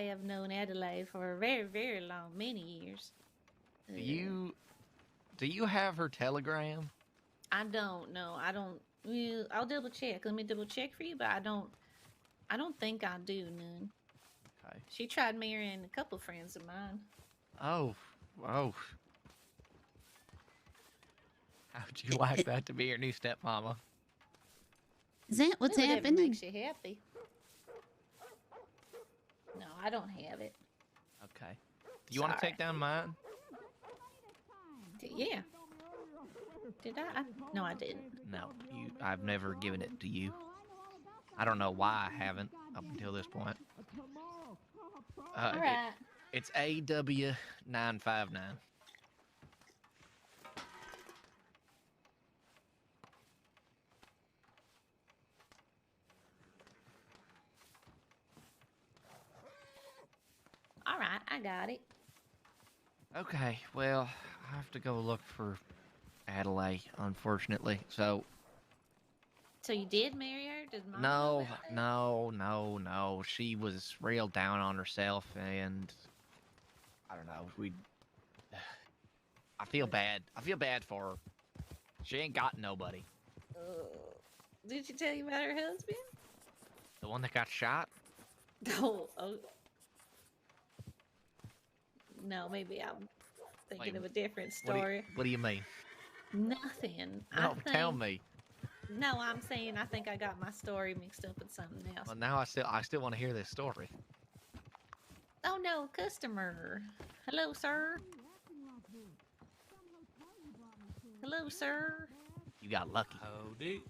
have known Adelaide for a very, very long, many years. Do you have her telegram? I don't know. Well, I'll double check. Let me double check for you, but I don't think I do none. Okay. She tried marrying a couple friends of mine. Oh. How'd you like that to be your new stepmama? Is that what's Whatever happening? makes you happy. No, I don't have it. Okay. Do you want to take down mine? Yeah. Did I? No, I didn't. No, I've never given it to you. I don't know why I haven't up until this point. All right. It's AW959. All right, I got it. Okay, well, I have to go look for Adelaide, unfortunately. So you did marry her? Did Mom no, know about it? no. She was real down on herself, and I don't know. I feel bad. I feel bad for her. She ain't got nobody. Did she tell you about her husband? The one that got shot? Oh. No, maybe I'm thinking of a different story. What do you mean? Nothing. No, tell me. No, I'm saying I think I got my story mixed up with something else. Well, now I still want to hear this story. Oh no, customer. Hello, sir. Hello, sir. You got lucky. Howdy.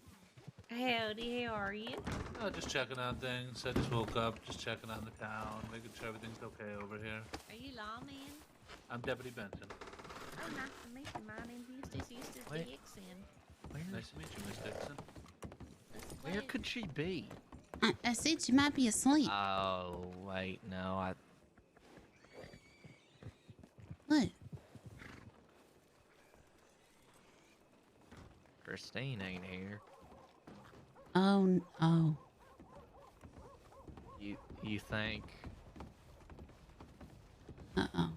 Howdy, how are you? Oh, just checking on things. I just woke up, just checking on the town, making sure everything's okay over here. Are you lawman? I'm Deputy Benson. Oh, nice to meet you. My name's Eustace Wait. Dixon. Nice to meet you, Miss Dixon. Where could she be? I said she might be asleep. Oh, wait, no, What? Christine ain't here. Oh. You think? Uh-oh.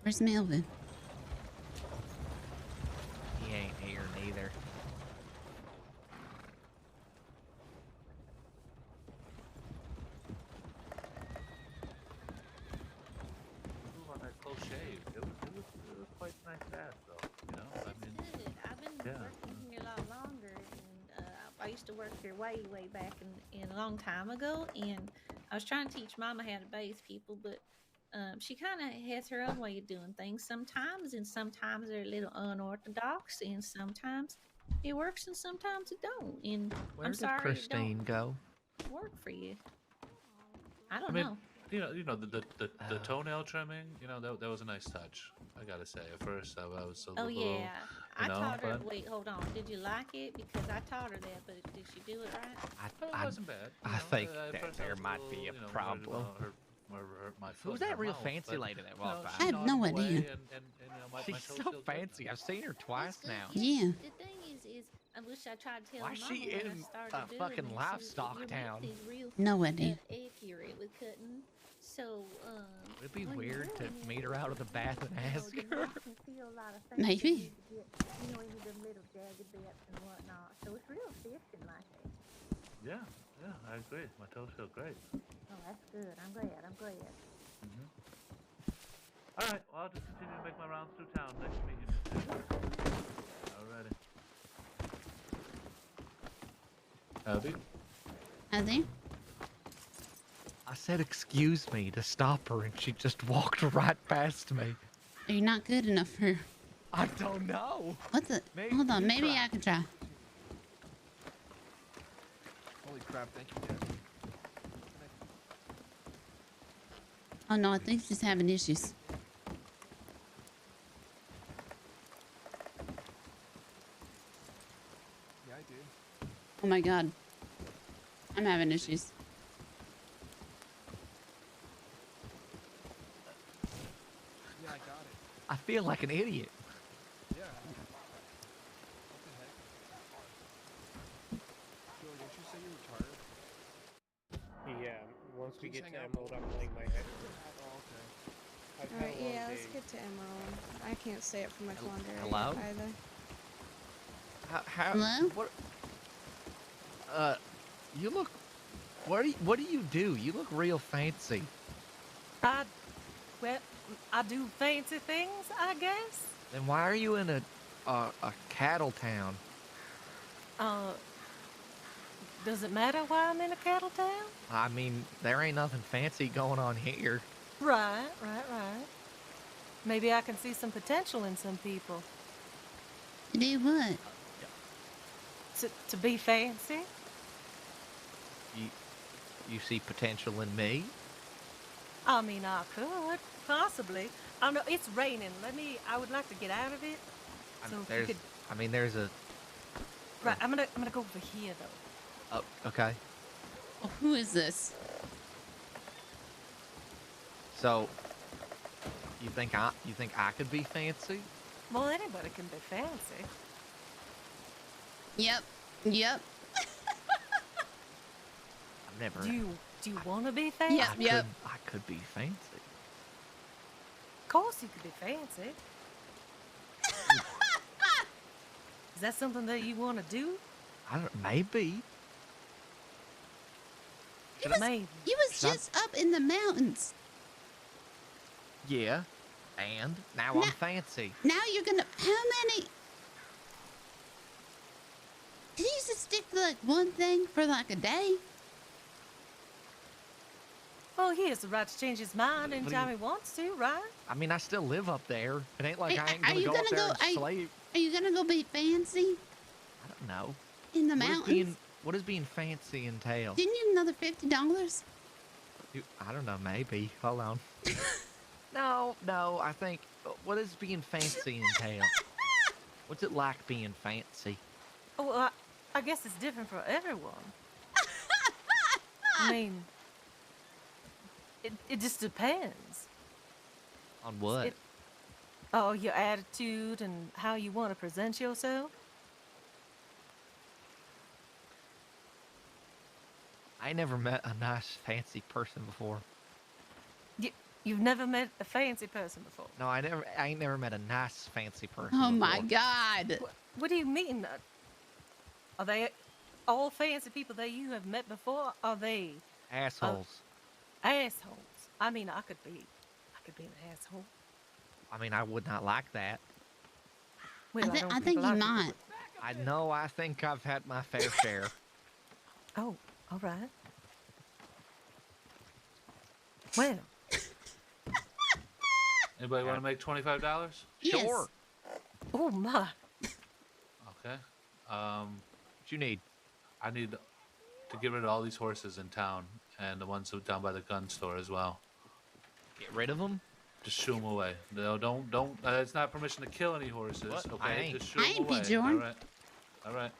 Where's Melvin? He ain't here neither. Ooh, on that close shave. It was quite a nice bath, though. You know, I mean, Good. I've been working here a lot longer, and I used to work here way back in a long time ago, and I was trying to teach Mama how to bathe people, but she kind of has her own way of doing things sometimes, and sometimes they're a little unorthodox, and sometimes it works, and sometimes it don't. And Where I'm did sorry Christine it go? don't work for you. I don't I mean, know. you know the toenail trimming. You know that was a nice touch. I gotta say, at first I was a Oh little. yeah, I You know, taught her. but Wait, hold on. Did you like it? Because I taught her that, but did she do it right? it wasn't bad. You I know, think at that first I there was might be little, a you know, worried problem. about my foot Who's and that her real mouth, fancy but, lady that you know, walked by? she I have nodded no away, idea. And you know, my She's toes so feel good fancy. now. I've seen her twice now. Yeah. The thing is I wish I tried to tell Why is Mama she when in I started a doing fucking this. livestock Your town? mouth is real No idea. accurate with cutting. So Would it be when you're weird to doing it, meet her out of the bath and ask the her? mouth can feel a lot of things. Maybe. You need to get, into them little jagged bits and whatnot. So it's real efficient like that. Yeah, I agree. My toes feel great. Oh, that's good. I'm glad. Mm-hmm. All right, well, I'll just continue to make my rounds through town. Nice to meet you, Miss Taylor. Alrighty. Howdy. Are they? I said excuse me to stop her, and she just walked right past me. Are you not good enough for? I don't know. What the? Maybe Hold on. you Maybe try. I can try. Holy crap, thank you, Dad. Oh no, I think she's having issues. Yeah, I did. Oh my god. I'm having issues. Yeah, I got it. I feel like an idiot. Yeah. What the heck? Joey, don't you say you're retired? Yeah, once we Please get hang to out. Emerald, I'm laying my head. Oh, okay. I've had Alright, a long yeah, day. let's get to Emerald. I can't stay up for much longer Hello? either. How? Hello? What? You look. What do you do? You look real fancy. Well, I do fancy things, I guess. Then why are you in a cattle town? Does it matter why I'm in a cattle town? I mean, there ain't nothing fancy going on here. Right. Maybe I can see some potential in some people. To do what? To be fancy? You see potential in me? I mean, I could, possibly. I don't know, it's raining. I would like to get out of it. So if you could... There's a... Right, I'm gonna go over here, though. Oh, okay. Oh, who is this? So, you think I could be fancy? Well, anybody can be fancy. Yep. I've never... Do you want to be fancy? Yep. I could be fancy. Of course you could be fancy. Is that something that you want to do? Maybe. You was just up in the mountains. Yeah. And now I'm fancy. Now you're gonna. How many? Can you just stick to like one thing for like a day? Well, he has the right to change his mind anytime he wants to, right? I mean, I still live up there. It ain't like I ain't Are gonna you go up gonna there go? and slave. Are you gonna go be fancy I don't know. in the mountains? What does being fancy entail? Didn't you need another $50? I don't know, maybe. Hold on. No, I think, what does being fancy entail? What's it like being fancy? Well, I guess it's different for everyone. I mean, it just depends. On what? Your attitude and how you want to present yourself. I never met a nice, fancy person before. You've never met a fancy person before. No, I ain't never met a nice fancy person. Oh my before. God. What do you mean? Are they all fancy people that you have met before? Are they Assholes. Assholes. I mean, I could be an asshole. I mean, I would not like that. Well, I think you might. I know. I think I've had my fair share. Oh, all right. Well. Anybody want to make $25? Yes. Sure. Oh my. Okay. What you need? I need to get rid of all these horses in town and the ones down by the gun store as well. Get rid of them? Just shoo them away. No, don't. It's not permission to kill any horses. What? Okay, I ain't. just shoo I them ain't away. Bjorn. All right. All right.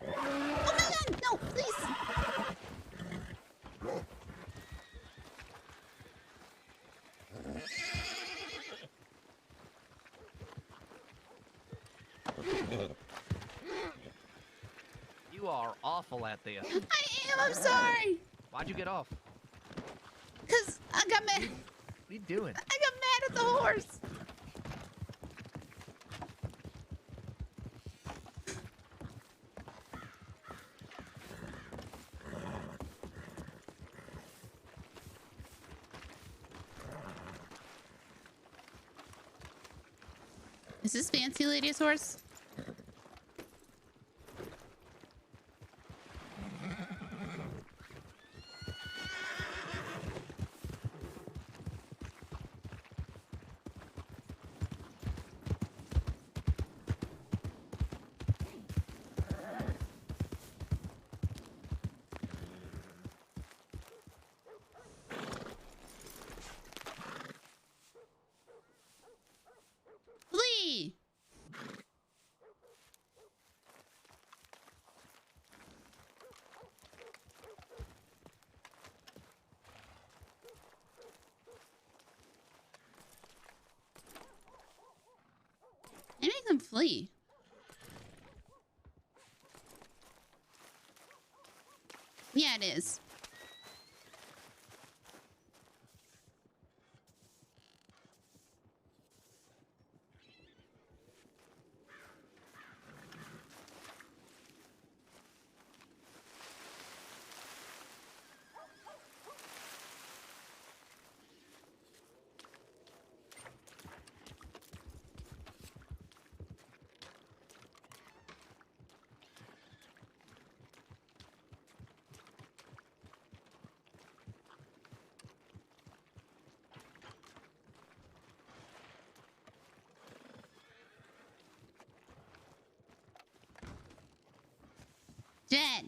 Oh my God, no, please. You are awful at this. I am, I'm sorry. Why'd you get off? Because I got mad. What are you doing? I got mad at the horse. Is this fancy lady's horse? Flee! It makes them flee. Yeah, it is. Dead.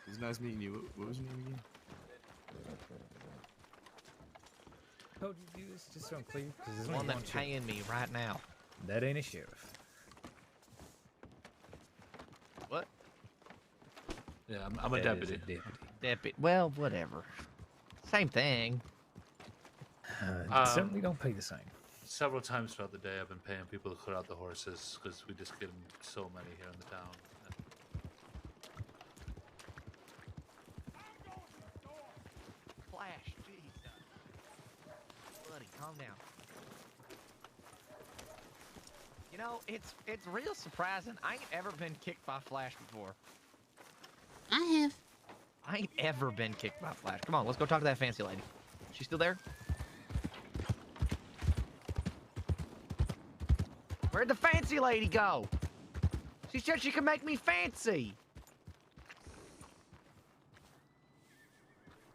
It was nice meeting you. What was your name again? Told you to do this just so I'm clear, because there's One only that's one sheriff. paying me right now. That ain't a sheriff. What? Yeah, I'm a That is deputy. Deputy. Well, whatever. Same thing. Certainly don't pay the same. Several times throughout the day, I've been paying people to clear out the horses because we just get so many here in the town. Flash, jeez. Buddy, calm down. You know, it's real surprising. I ain't ever been kicked by Flash before. I have. I ain't ever been kicked by Flash. Come on, let's go talk to that fancy lady. She still there? Where'd the fancy lady go? She said she could make me fancy.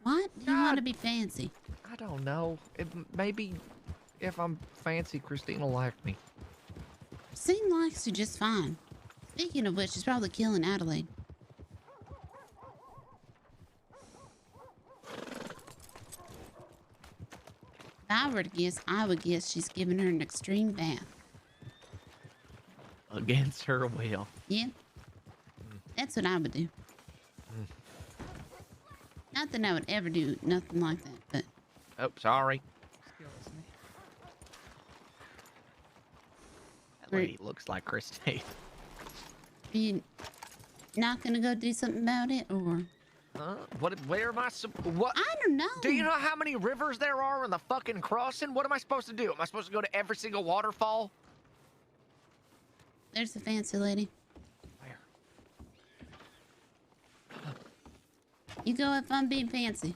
What? Do you want want to be fancy? I don't know. Maybe if I'm fancy, Christine will like me. Christine likes you just fine. Speaking of which, she's probably killing Adelaide. If I were to guess, I would guess she's giving her an extreme bath. Against her will. Yep. That's what I would do. Not that I would ever do nothing like that, but... Oh, sorry. Excuse me. That lady looks like Christine. Are you not gonna go do something about it, or...? Where am I what? I don't know. Do you know how many rivers there are in the fucking crossing? What am I supposed to do? Am I supposed to go to every single waterfall? There's the fancy lady. Where? You go have fun being fancy.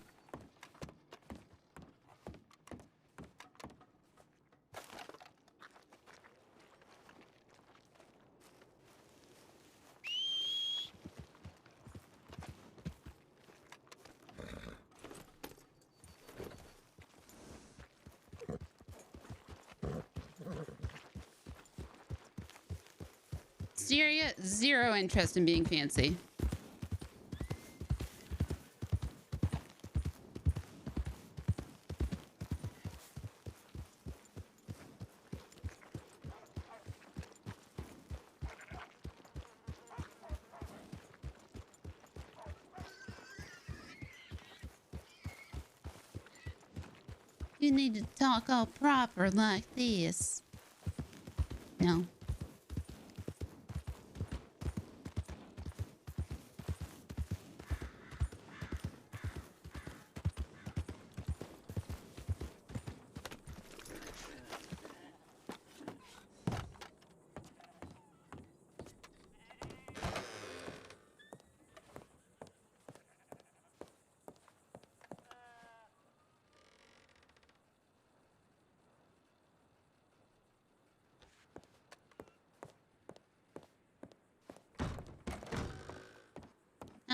Syria, zero interest in being fancy. You need to talk all proper like this. No.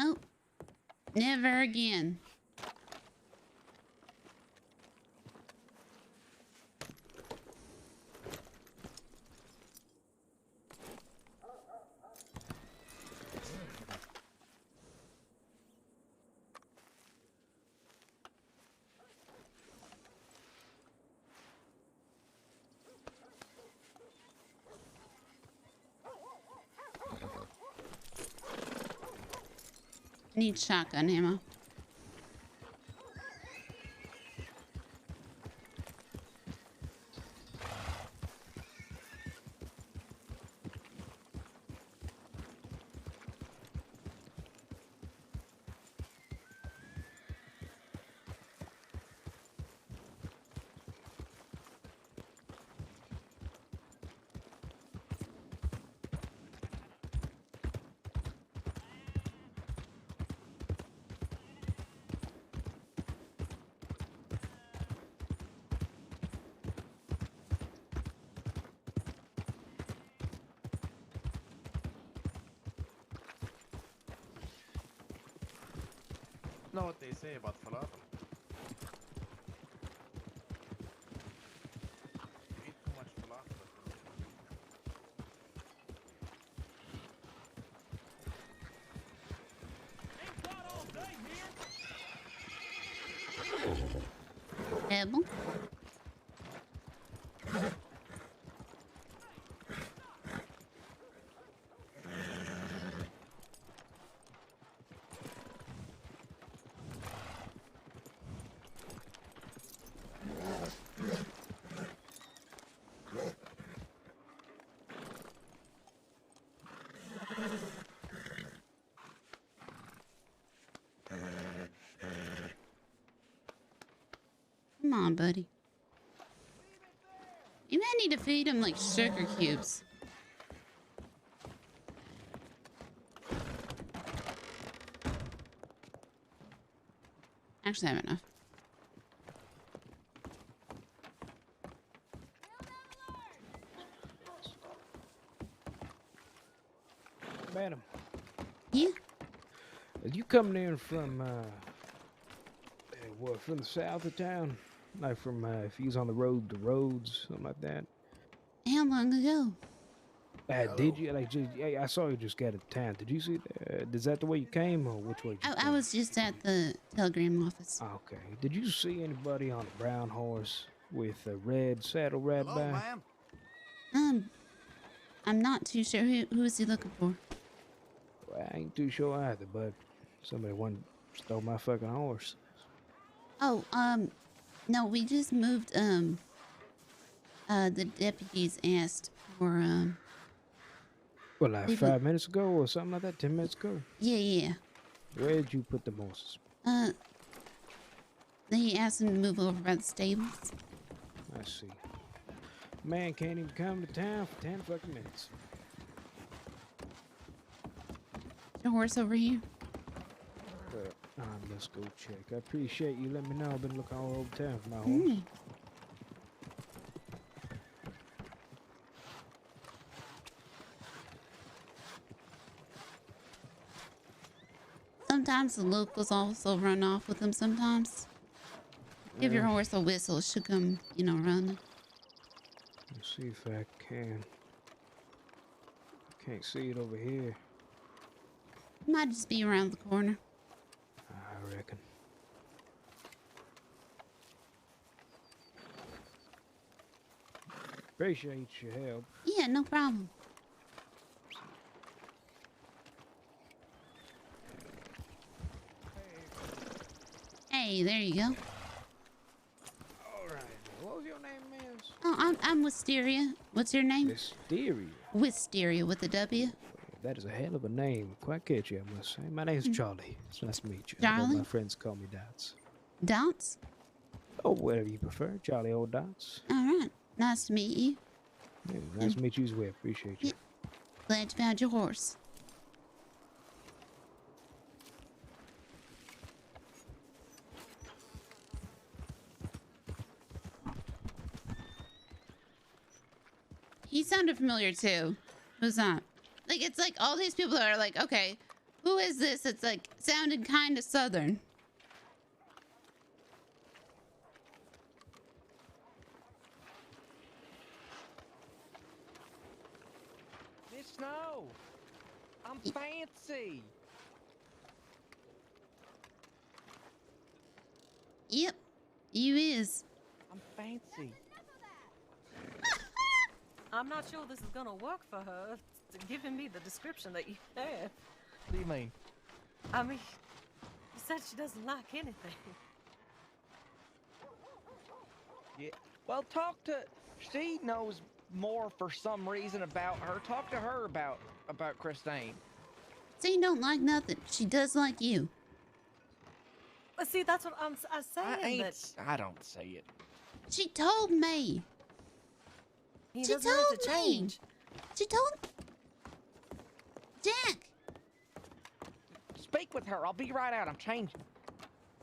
Oh, never again. Need shotgun ammo. Know what they say about falafel. You eat too much falafel. Pebble. Come on, buddy. You may need to feed him like sugar cubes. Actually, I have enough. Madam. Yeah? Are you coming in from What, from the south of town? Like from if he's on the road to roads, something like that. How long ago? Did you like? I saw you just got to town. Did you see that? Is that the way you came, or which way? I was just at the telegram office. Okay. Did you see anybody on a brown horse with a red saddle right by? I'm not too sure. Who is he looking for? Well, I ain't too sure either, but somebody stole my fucking horse. Oh, no, we just moved. The deputies asked for Well, like 5 minutes ago or something like that. 10 minutes ago. Yeah. Where'd you put the horses? They asked him to move over by the stables. I see. Man can't even come to town for 10 fucking minutes. The horse over here. Let's go check. I appreciate you letting me know. I've been looking all over town for my horse. Sometimes the locals also run off with them sometimes. Give your horse a whistle, it should come, running. Let's see if I can. Can't see it over here. Might just be around the corner. I reckon. Appreciate your help. Yeah, no problem. Hey, there you go. All right. What was your name, miss? Oh, I'm Wisteria. What's your name? Wisteria. Wisteria with a W. That is a hell of a name. Quite catchy, I must say. My name's Charlie. It's nice to meet you. Charlie? My friends call me Dots. Dots? Oh, whatever you prefer. Charlie or Dots. All right. Nice to meet you. Yeah, nice to meet you as well. Appreciate you. Glad you found your horse. He sounded familiar too. Who's that? Like, it's like all these people are like, okay, who is this? It's like sounded kind of southern. Miss Snow, I'm fancy. Yep, you is. I'm fancy. I'm not sure this is gonna work for her. Giving me the description that you have. What do you mean? I mean, you said she doesn't like anything. Yeah. Well, she knows more for some reason about her. Talk to her about Christine. She don't like nothing. She does like you. But see, that's what I'm saying. I don't say it. She told me. He She doesn't have told to me. change. She told Jack. Speak with her. I'll be right out. I'm changing.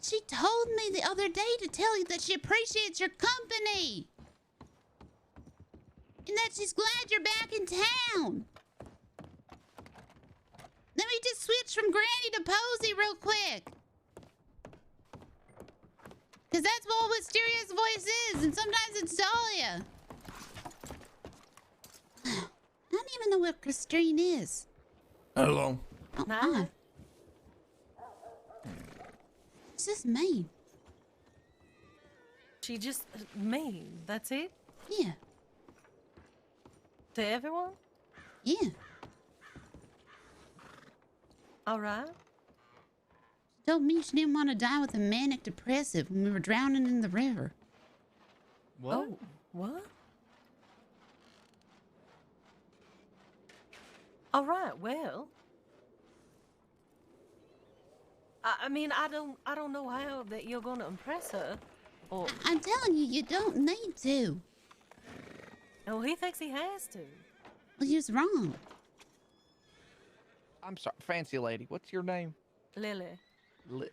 She told me the other day to tell you that she appreciates your company. And that she's glad you're back in town. Let me just switch from Granny to Posy real quick. Because that's what Wisteria's voice is, and sometimes it's Dahlia. I don't even know what Christine is. Hello. Oh, hi. It's just mean. She just mean. That's it? Yeah. To everyone? Yeah. All right. She told me she didn't want to die with a manic depressive when we were drowning in the river. What? Oh, what? All right. Well, I mean, I don't know how that you're going to impress her. Or I'm telling you, you don't need to. no, he thinks he has to. Well, he was wrong. I'm sorry, fancy lady. What's your name? Lily.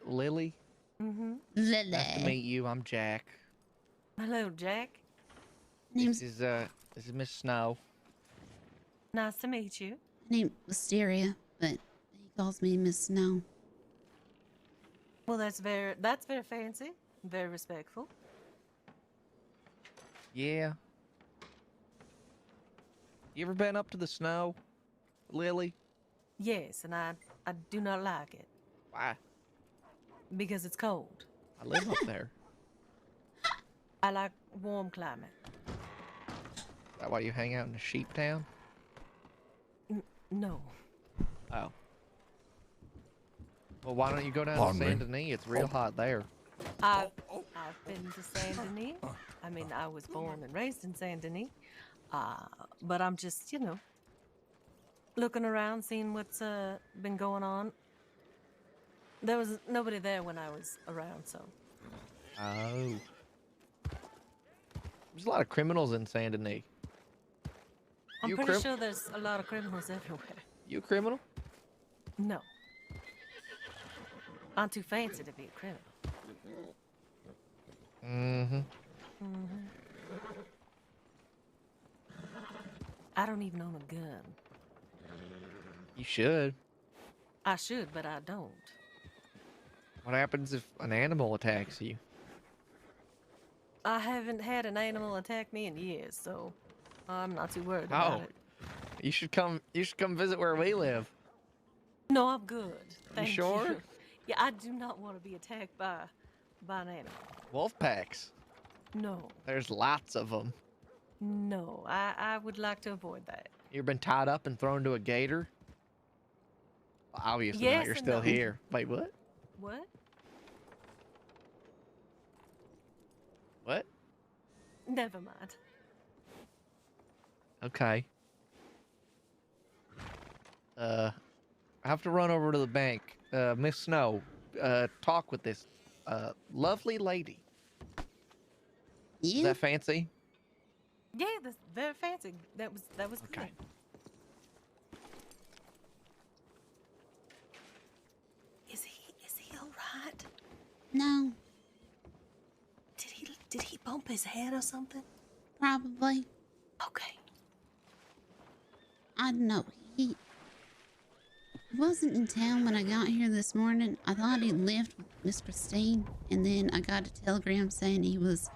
Lily? Mm-hmm. Lily. Nice to meet you. I'm Jack. Hello, Jack. This is Miss Snow. Nice to meet you. Her name was Wisteria, but he calls me Miss Snow. Well, that's very fancy. Very respectful. Yeah. You ever been up to the snow, Lily? Yes, and I do not like it. Why? Because it's cold. I live up there. I like warm climate. Is that why you hang out in a sheep town? No. Oh. Well, why don't you go down Pardon to me. Saint Denis? It's real hot there. I've been to Saint Denis. I mean, I was born and raised in Saint Denis. But I'm just, looking around, seeing what's been going on. There was nobody there when I was around, so. Oh. There's a lot of criminals in Saint Denis. I'm You pretty sure there's a lot of criminals everywhere. You a criminal? No. I'm too fancy to be a criminal. Mm-hmm. I don't even own a gun. You should. I should, but I don't. What happens if an animal attacks you? I haven't had an animal attack me in years, so I'm not too worried about it. You should come visit where we live. No, I'm good. Thank You sure? Yeah, I do not want to be attacked by an animal. Wolf packs. No. There's lots of them. No, I would like to avoid that. You've been tied up and thrown to a gator? Well, obviously Yes not. You're and still no. here. Wait, what? What? What? Never mind. Okay. I have to run over to the bank. Miss Snow, talk with this lovely lady. Yeah. Is that fancy? Yeah, that's very fancy. That was Okay. good. Is he all right? No, Did he bump his head or something? probably. Okay. I don't know. He wasn't in town when I got here this morning. I thought he left with Miss Christine, and then I got a telegram saying he was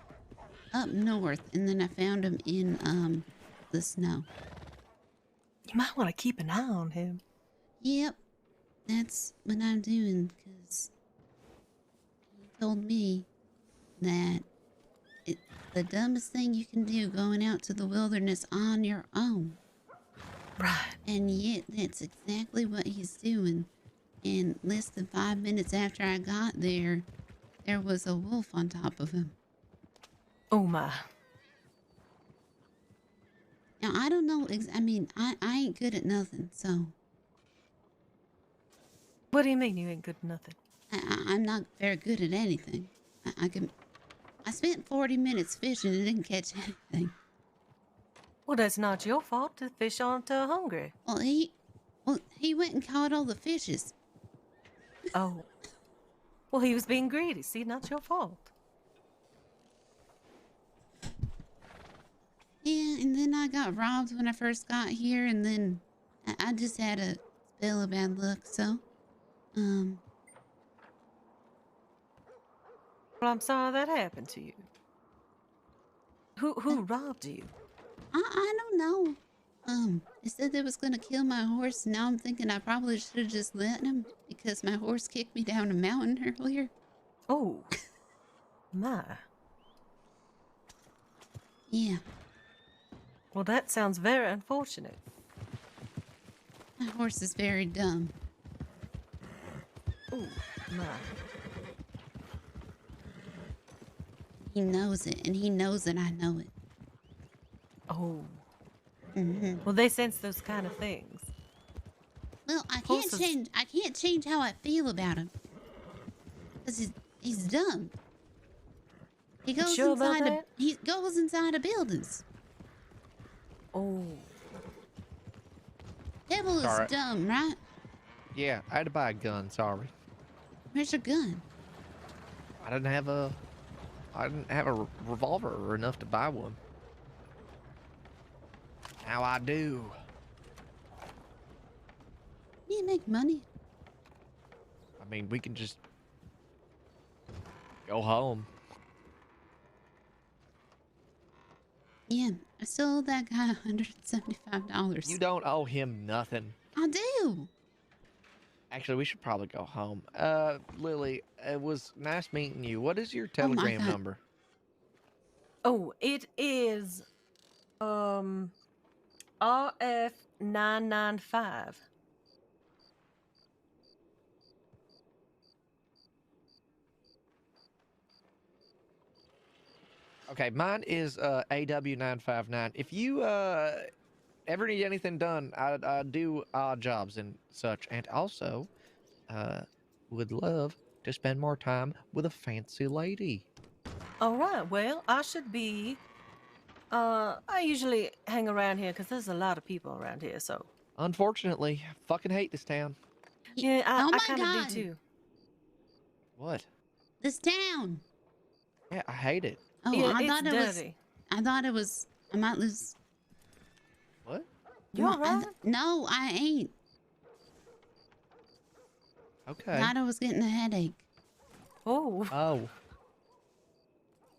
up north, and then I found him in the snow. You might want to keep an eye on him. Yep, that's what I'm doing, because he told me that it's the dumbest thing you can do, going out to the wilderness on your own. Right. And yet that's exactly what he's doing. And less than 5 minutes after I got there, there was a wolf on top of him. Oh my. Now, I don't know, I ain't good at nothing, so. What do you mean you ain't good at nothing? I'm not very good at anything. I spent 40 minutes fishing and didn't catch anything. Well, that's not your fault. The fish aren't hungry. Well, he went and caught all the fishes. Oh. Well, he was being greedy. See, not your fault. Yeah, and then I got robbed when I first got here, and then I just had a spell of bad luck, so, Well, I'm sorry that happened to you. Who robbed you? I don't know. It said they was gonna kill my horse, and now I'm thinking I probably should have just let him, because my horse kicked me down a mountain earlier. Oh. My. Yeah. Well, that sounds very unfortunate. My horse is very dumb. Oh, my. He knows it, and he knows that I know it. Oh. Mm-hmm. Well, they sense those kind of things. Well, I can't Horses- change. I can't change how I feel about him. Cause he's dumb. He goes sure about inside. that? He goes inside of buildings. Oh. Devil is Sorry. dumb, right? Yeah, I had to buy a gun. Sorry. Where's your gun? I didn't have a revolver or enough to buy one. Now I do. You make money. I mean, we can just go home. Yeah, I still owe that guy $175. You don't owe him nothing. I do. Actually, we should probably go home. Lily, it was nice meeting you. What is your Oh my telegram God. number? Oh, it is RF995. Okay, mine is AW959. If you ever need anything done, I do odd jobs and such, and also would love to spend more time with a fancy lady. All right. Well, I should be. I usually hang around here because there's a lot of people around here. So. Unfortunately, I fucking hate this town. Yeah, Oh I my kind of do God. too. What? This town. Yeah, I hate it. Oh, Yeah, I it's thought it was. dirty. I thought it was. I might lose. What? You all right? No, I ain't. Okay. Thought I was getting a headache. Oh. Oh.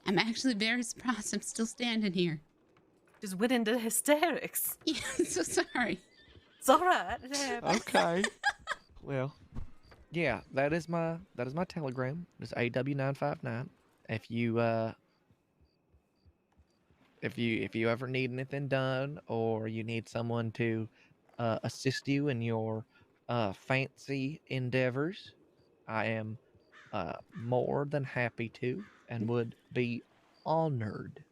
I'm actually very surprised I'm still standing here. Just went into hysterics. Yeah, I'm so sorry. It's all right. It happens. Okay. Well, yeah, that is my telegram. It's AW959. If you ever need anything done or you need someone to assist you in your fancy endeavors, I am more than happy to and would be honored.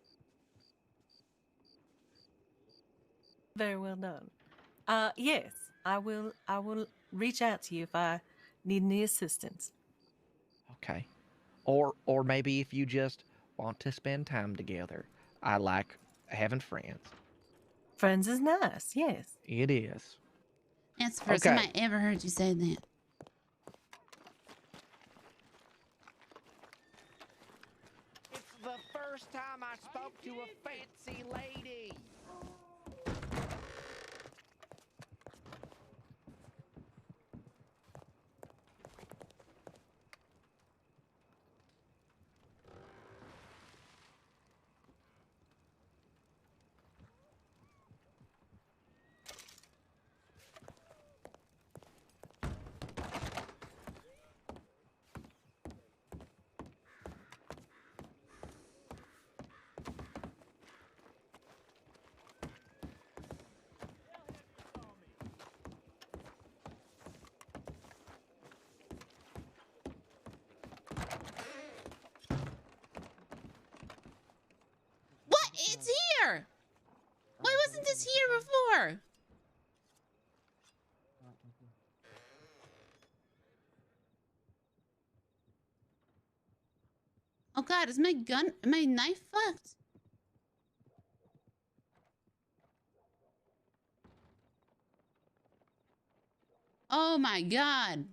Very well done. Yes, I will. I will reach out to you if I need any assistance. Okay. Or maybe if you just want to spend time together. I like having friends. Friends is nice. Yes. It is. That's the first time I ever heard you say that. It's the first time I spoke to a fancy lady. What? It's here! Why wasn't this here before? Oh God, is my knife fucked? Oh my God.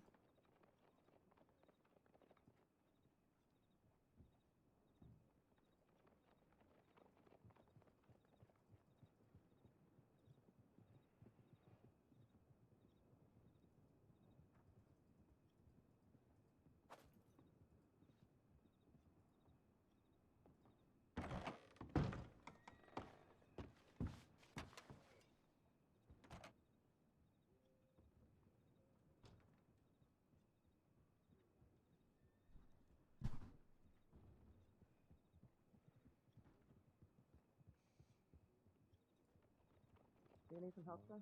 Do you need some help, sir?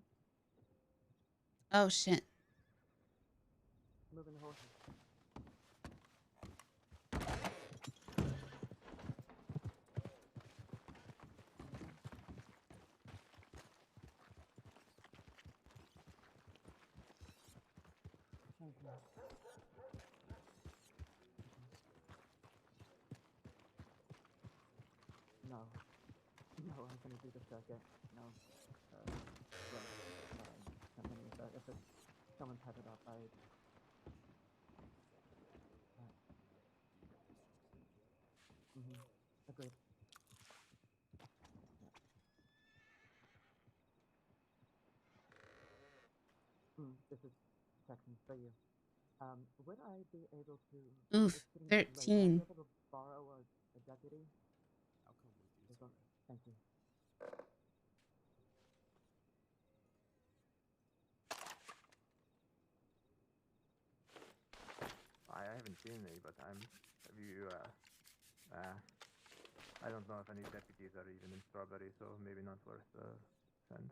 Oh shit. Moving the horses. Thank you. No. No, I'm gonna do the circuit. No. Well, something like that. If it's someone's headed up, agreed. This is protection for you. Would I be able to? Oof, It's getting late. Would I 13. be able to borrow a deputy? I'll come with you. Thank you. seen me, but have you, I don't know if any deputies are even in Strawberry, so maybe not worth send.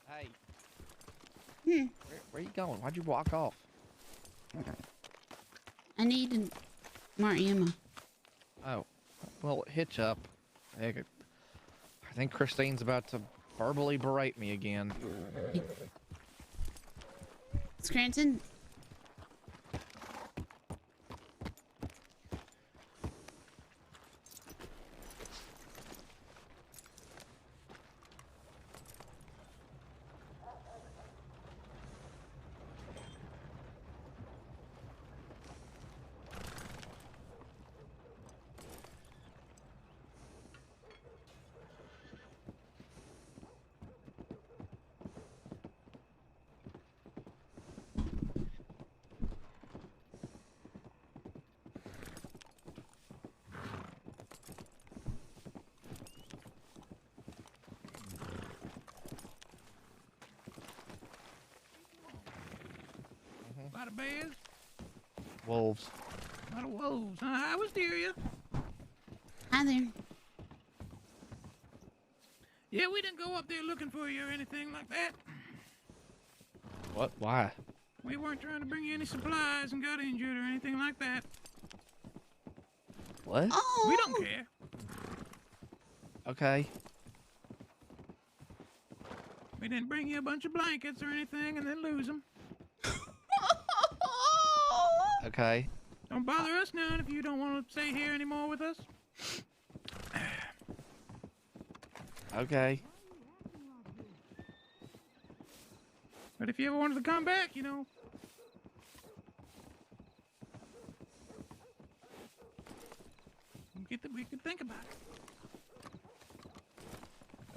Hey. Hmm. Where you going? Why'd you walk off? I need more ammo. Oh, well, hitch up. I think Christine's about to verbally berate me again. Scranton. A lot of bears? Wolves. A lot of wolves, huh? Hi, Wisteria. Hi there. Yeah, we didn't go up there looking for you or anything like that. What? Why? We weren't trying to bring you any supplies and got injured or anything like that. What? Oh. We don't care. Okay. We didn't bring you a bunch of blankets or anything and then lose them. Okay. Don't bother us none if you don't want to stay here anymore with us. Okay. But if you ever wanted to come back, you know. We could think about it.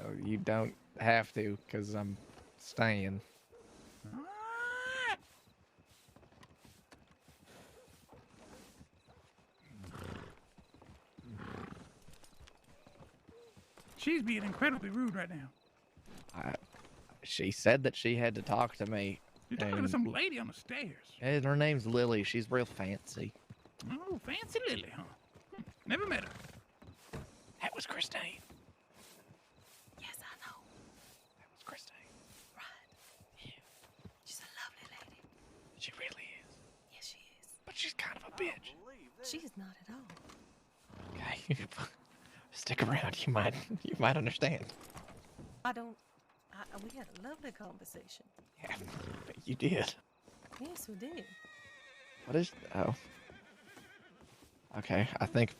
Oh, you don't have to, because I'm staying. She's being incredibly rude right now. She said that she had to talk to me. You're talking to some lady on the stairs. And her name's Lily. She's real fancy. Oh, fancy Lily, huh? Never met her. That was Christine. Yes, I know. That was Christine. Right. Yeah. She's a lovely lady. She really is. Yes, she is. But she's kind of a bitch. She is not at all. Okay. Stick around. You might understand. I don't. We had a lovely conversation. Yeah, you did. Yes, we did. What is? Oh. Okay, I think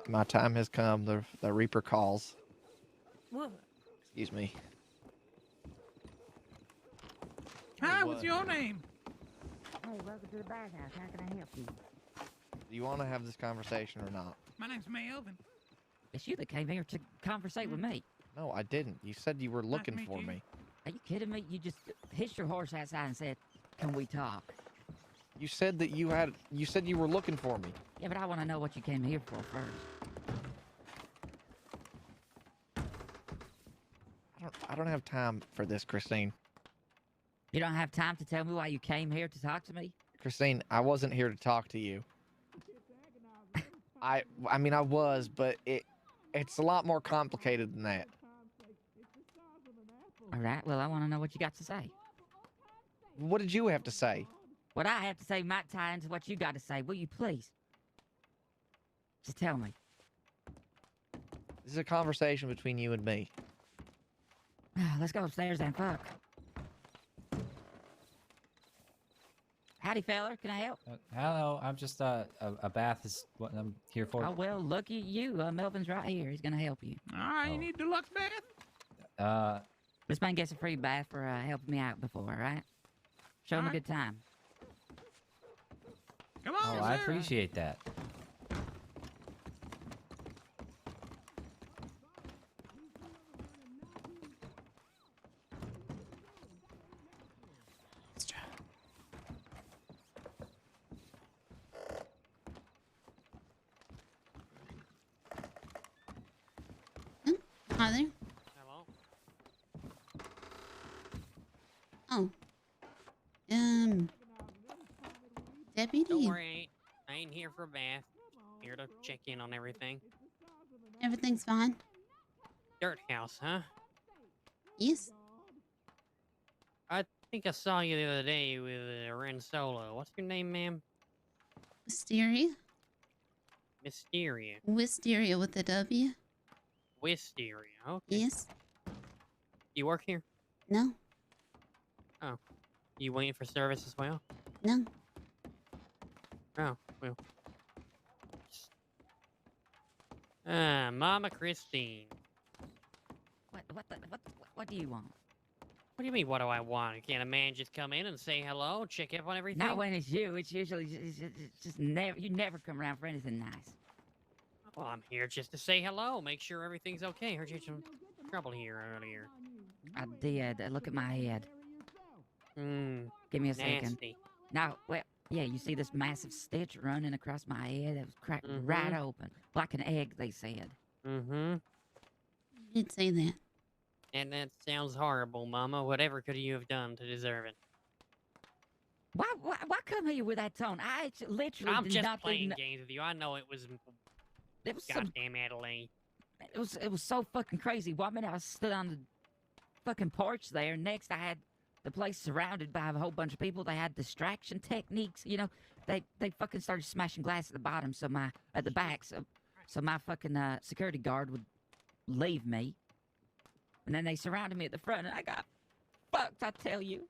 my time has come. The Reaper calls. What? Excuse me. Hi, what's your name? Hey, welcome to the bathhouse. How can I help you? Do you want to have this conversation or not? My name's Melvin. It's you that came here to conversate with me. No, I didn't. You said you were looking for me. Are you kidding me? You just hitched your horse outside and said, "Can we talk?" You said that you said you were looking for me. Yeah, but I want to know what you came here for first. I don't have time for this, Christine. You don't have time to tell me why you came here to talk to me? Christine, I wasn't here to talk to you. I mean, I was, but it's a lot more complicated than that. All right, well, I want to know what you got to say. What did you have to say? What I have to say might tie into what you got to say. Will you please? Just tell me. This is a conversation between you and me. Let's go upstairs then. Fuck. Howdy, feller. Can I help? Hello, I'm just a bath is what I'm here for. Oh well, lucky you. Melvin's right here. He's gonna help you. You need deluxe bath? This man gets a free bath for helping me out before, all right? Show him a good time. Come on, Oh, I appreciate that. Hi there. Hello. Oh. Deputy. Don't worry, I ain't here for a bath. Here to check in on everything. Everything's fine. Dirt house, huh? Yes. I think I saw you the other day with Ren Solo. What's your name, ma'am? Mysteria. Mysteria. Wisteria with a W. Wisteria. Okay. Yes. You work here? No. Oh. You waiting for service as well? No. Oh, well. Mama Christine. What do you want? What do you mean, what do I want? Can't a man just come in and say hello, check up on everything? Not when it's you. It's usually just never. You never come around for anything nice. Well, I'm here just to say hello, make sure everything's okay. Heard you had some trouble here earlier. I did. Look at my head. Give me a second. Nasty. Now, well, yeah, you see this massive stitch running across my head? It was cracked right open, like an egg. They said. Did say that. And that sounds horrible, Mama. Whatever could you have done to deserve it? Why come here with that tone? I literally I'm did just not playing think games with you. I know it was goddamn Adelaide. It was so fucking crazy. One minute I stood on the fucking porch there. Next I had the place surrounded by a whole bunch of people. They had distraction techniques. You know, they fucking started smashing glass at the bottom, at the back, so my fucking security guard would leave me. And then they surrounded me at the front, and I got fucked, I tell you.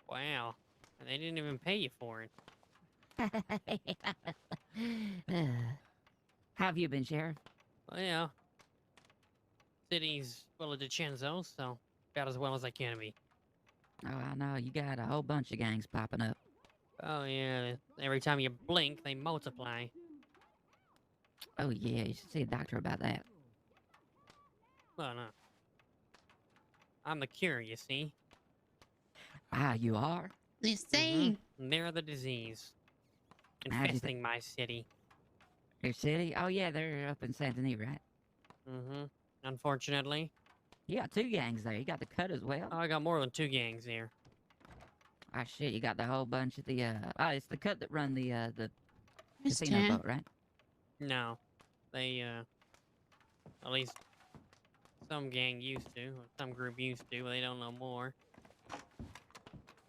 Wow. And they didn't even pay you for it. How have you been, Sheriff? Well, yeah. City's full of DiCenzo, so about as well as I can be. Oh, I know. You got a whole bunch of gangs popping up. Oh, yeah. Every time you blink, they multiply. Oh, yeah. You should see a doctor about that. Well, no. I'm the cure, you see. Ah, you are? They say. They're the disease. How'd you Infesting my city. Your city? Oh, yeah, they're up in Saint Denis, right? Unfortunately. You got 2 gangs there. You got the Cut as well. Oh, I got more than 2 gangs here. Ah, shit, you got the whole bunch of the, it's the Cut that run the casino boat, right? No. They, at least some gang used to, or some group used to, but they don't know more. I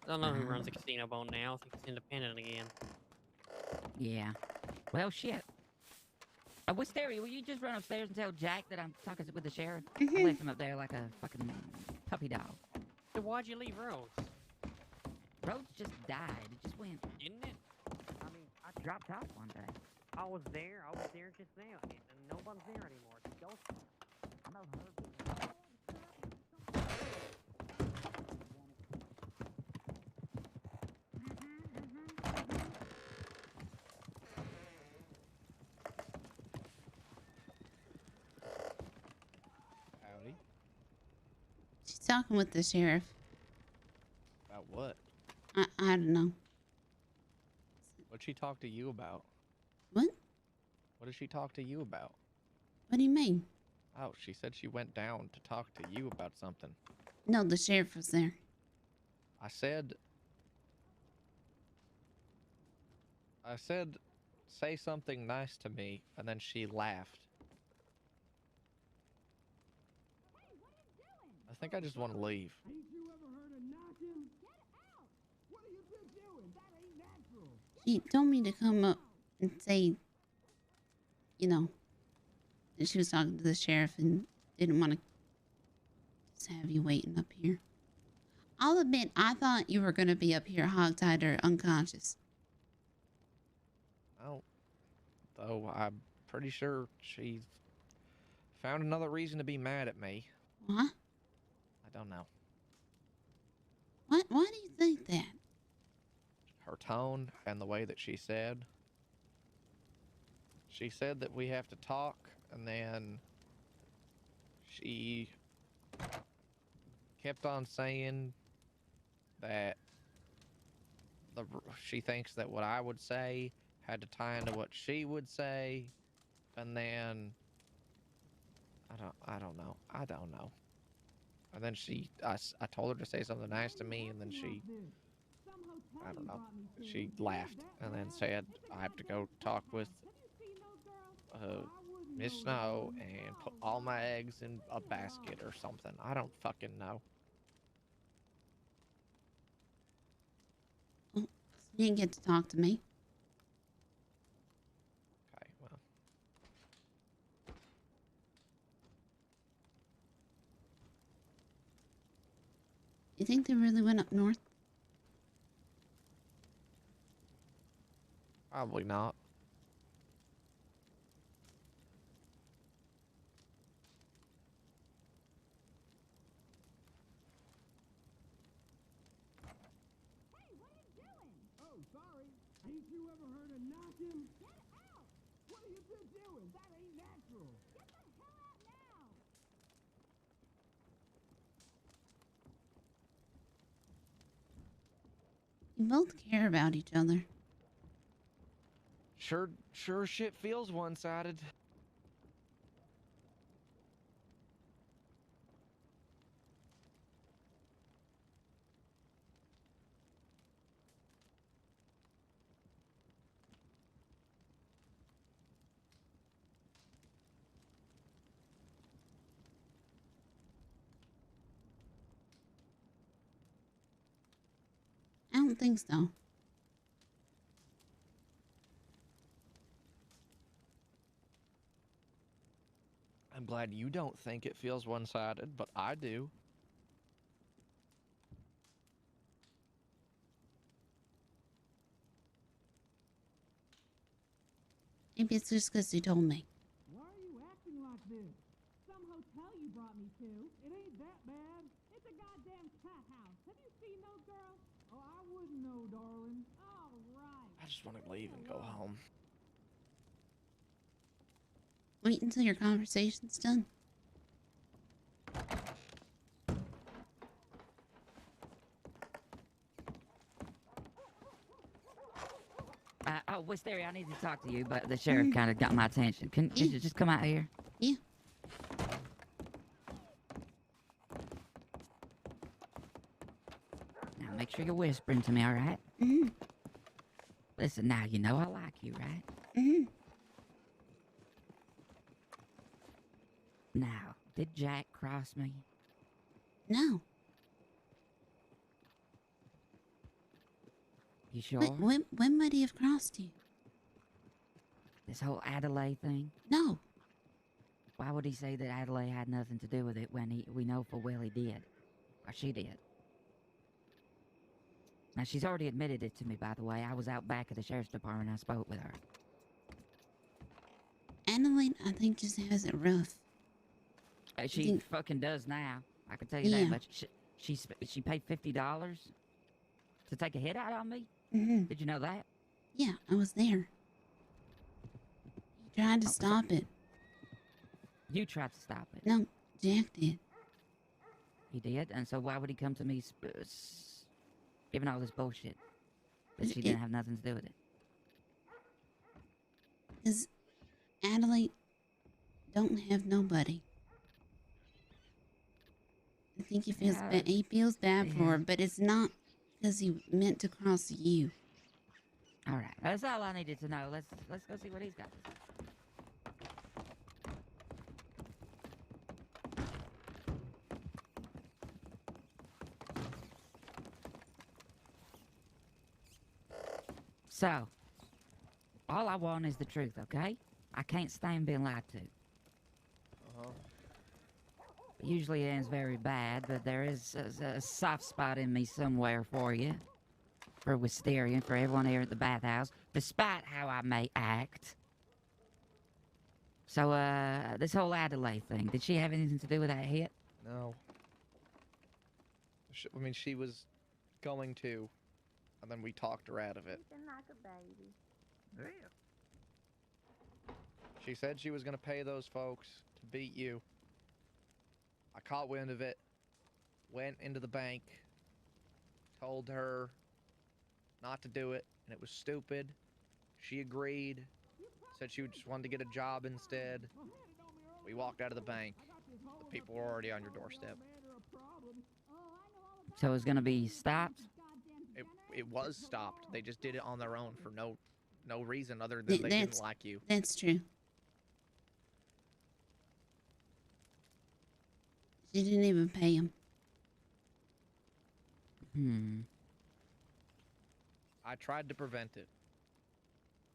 don't know who runs the casino boat now. I think it's independent again. Yeah. Well, shit. Wisteria, will you just run upstairs and tell Jack that I'm talking with the sheriff? I left him up there like a fucking puppy dog. So why'd you leave Rhodes? Rhodes just died. It just went. Didn't it? I mean, I dropped off one day. I was there just now, and no one's there anymore. It's ghosted. I know her. Howdy. She's talking with the sheriff. About what? I don't know. What'd she talk to you about? What? What did she talk to you about? What do you mean? Oh, she said she went down to talk to you about something. No, the sheriff was there. I said, say something nice to me, and then she laughed. I think I just want to leave. She told me to come up and say, you know, she was talking to the sheriff and didn't want to just have you waiting up here. I'll admit, I thought you were going to be up here hogtied or unconscious. Oh, though I'm pretty sure she found another reason to be mad at me. What? I don't know. What? Why do you think that? Her tone and the way that she said. She said that we have to talk, and then she kept on saying that she thinks that what I would say had to tie into what she would say, and then I don't know. And then I told her to say something nice to me, and then she, I don't know, she laughed and then said I have to go talk with Miss Snow and put all my eggs in a basket or something. I don't fucking know. You didn't get to talk to me. Okay, well. You think they really went up north? Probably not. Oh, sorry. Ain't you ever heard of knocking? Get out! What are you two doing? That ain't natural. Get the hell out now! You both care about each other. Sure shit feels one-sided. I don't think so. I'm glad you don't think it feels one-sided, but I do. Maybe it's just because you told me. Why are you acting like this? Some hotel you brought me to. It ain't that bad. It's a goddamn cat house. Have you seen those girls? Oh, I wouldn't know, darling. All right. I just want to leave and go home. Wait until your conversation's done. Oh, Wisteria, I need to talk to you, but the sheriff kind of got my attention. Can you just come out here? Yeah. Now, make sure you're whispering to me, all right? Mm-hmm. Listen, now, you know I like you, right? Mm-hmm. Now, did Jack cross me? No. You sure? When might he have crossed you? This whole Adelaide thing? No. Why would he say that Adelaide had nothing to do with it when we know full well he did? Or she did. Now, she's already admitted it to me, by the way. I was out back at the sheriff's department and I spoke with her. Annalene, I think, just has it rough. She fucking does now. I can tell you that much. She paid $50 to take a hit out on me? Mm-hmm. Did you know that? Yeah, I was there. He tried to stop it. You tried to stop it? No, Jack did. He did? And so why would he come to me giving all this bullshit? That she didn't have nothing to do with it? Because Adelaide don't have nobody. I think he feels bad for her, but it's not because he meant to cross you. All right, that's all I needed to know. Let's go see what he's got. So, all I want is the truth, okay? I can't stand being lied to. usually ends very bad, but there is a soft spot in me somewhere for you. For Wisteria, for everyone here at the bathhouse, despite how I may act. So, this whole Adelaide thing, did she have anything to do with that hit? No. I mean, she was going to, and then we talked her out of it. Like a baby. Yeah. She said she was going to pay those folks to beat you. I caught wind of it, went into the bank, told her not to do it, and it was stupid. She agreed, said she just wanted to get a job instead. We walked out of the bank. The people were already on your doorstep. So it's gonna be stopped? It was stopped. They just did it on their own for no reason other than they didn't like you. That's true. She didn't even pay him. I tried to prevent it,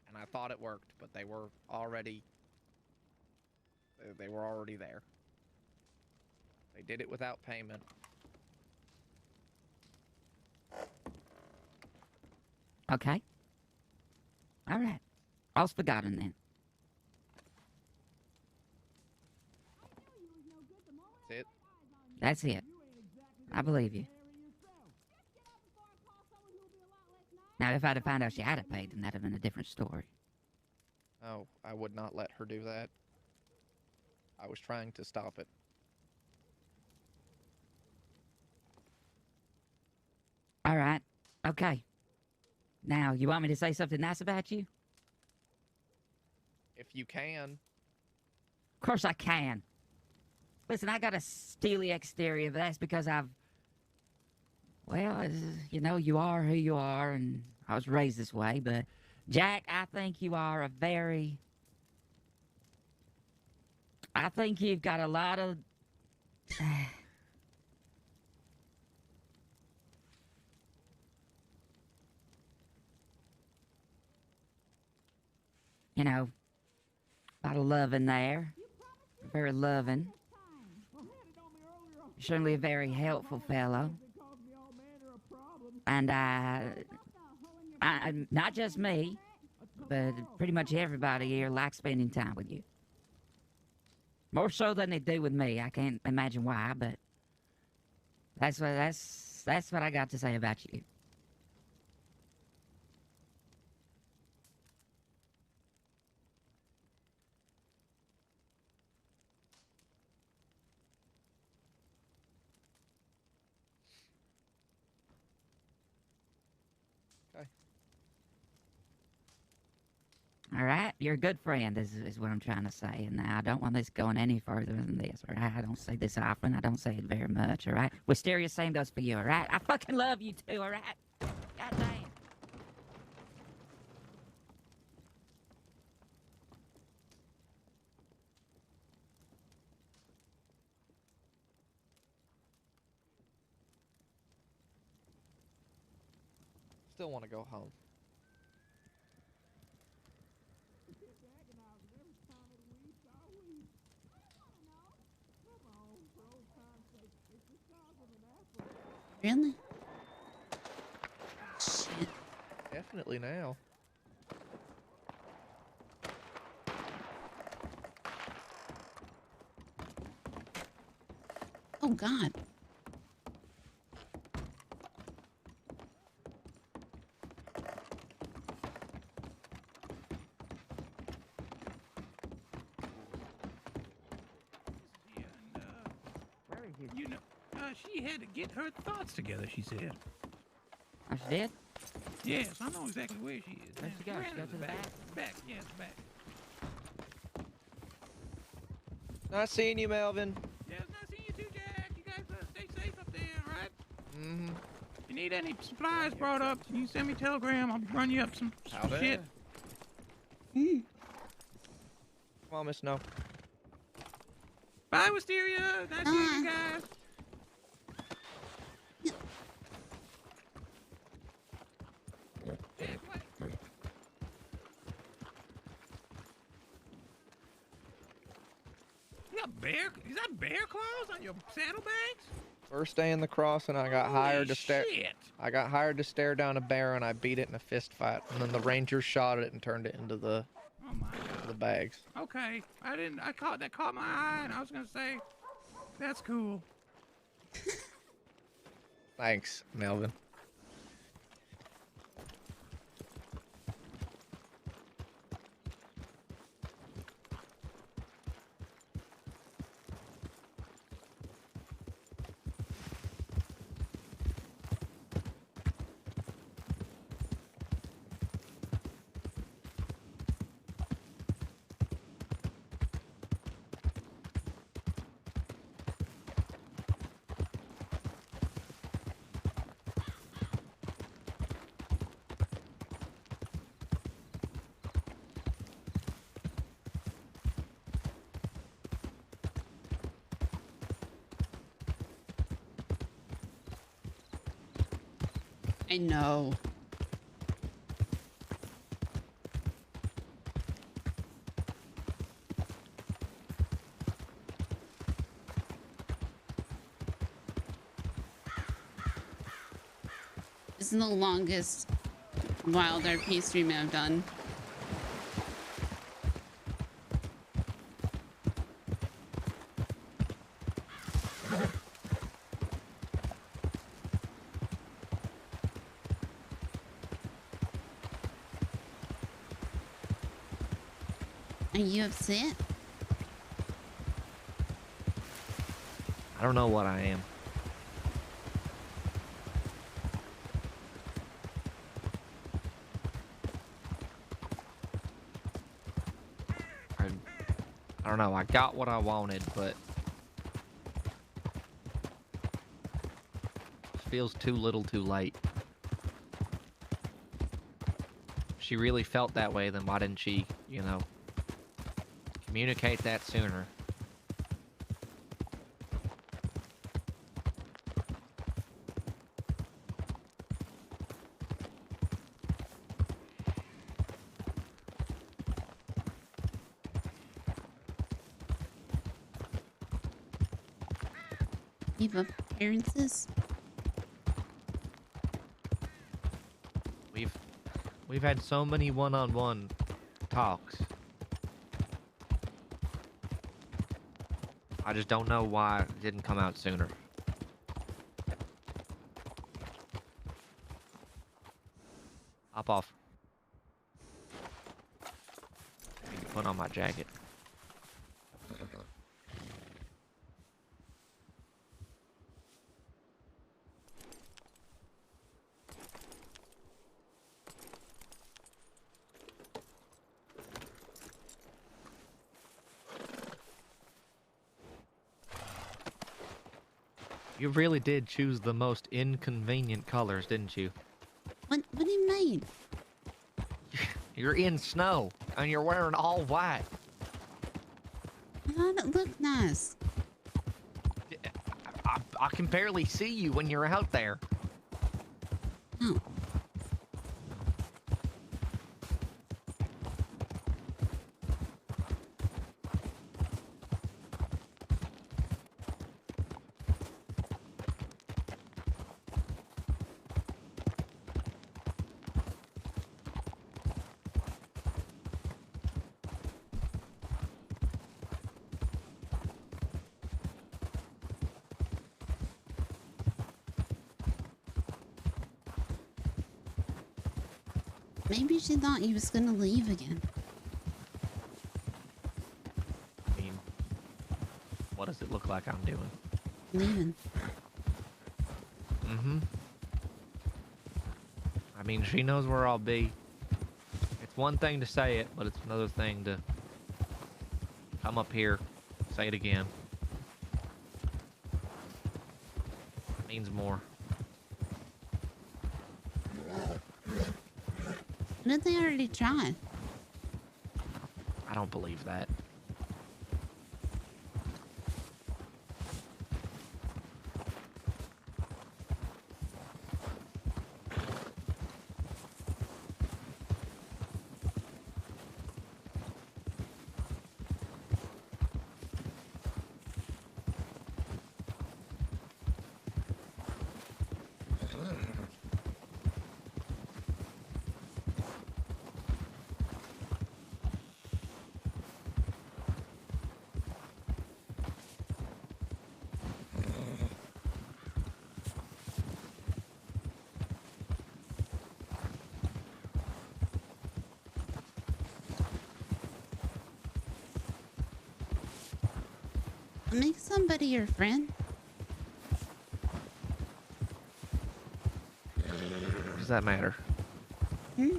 and I thought it worked, but they were already there. They did it without payment. Okay. All right. All's forgotten then. That's it. That's it. I believe you. Now, if I'd have found out she had paid, then that'd have been a different story. Oh, I would not let her do that. I was trying to stop it. All right. Okay. Now, you want me to say something nice about you? If you can. Of course I can. Listen, I got a steely exterior, but that's because well, you know, you are who you are, and I was raised this way, but Jack, I think you are I think you've got a lot of... you know, a lot of love in there. Very loving. Certainly a very helpful fellow. And not just me, but pretty much everybody here likes spending time with you. More so than they do with me. I can't imagine why, but that's what I got to say about you. All right, you're a good friend, is what I'm trying to say. And I don't want this going any further than this, all right? I don't say this often. I don't say it very much, all right? Wisteria, same goes for you, all right? I fucking love you too, all right? God damn. Still want to go home. Really? Shit. Definitely now. Oh, God. You know, she had to get her thoughts together, she said. Oh, she did? Yes, I know exactly where she is. Where'd she go? She go to the back? Back, yes, back. Nice seeing you, Melvin. Yes, nice seeing you too, Jack. You guys stay safe up there, all right? Mm-hmm. If you need any supplies brought up, you send me a telegram. I'll run you up some shit. Come on, Miss No. Bye, Wisteria. Nice seeing you guys. Is that bear claws on your saddlebags? First day in the crossing, I got hired to stare. Shit. I got hired to stare down a bear, and I beat it in a fist fight. And then the ranger shot it and turned it into the bags. Okay, that caught my eye, and I was gonna say, that's cool. Thanks, Melvin. I know. This is the longest WildRP stream I've done. Are you upset? I don't know what I am. I don't know. I got what I wanted, but it feels too little too late. If she really felt that way, then why didn't she, you know, communicate that sooner? You have appearances? We've had so many one-on-one talks. I just don't know why it didn't come out sooner. Hop off. I need to put on my jacket. You really did choose the most inconvenient colors, didn't you? What do you mean? You're in snow, and you're wearing all white. I thought it looked nice. I can barely see you when you're out there. Oh. Maybe she thought he was gonna leave again. I mean, what does it look like I'm doing? Leaving. Mm-hmm. I mean, she knows where I'll be. It's one thing to say it, but it's another thing to come up here, say it again. It means more. Didn't they already try? I don't believe that. Make somebody your friend. What does that matter? Hmm?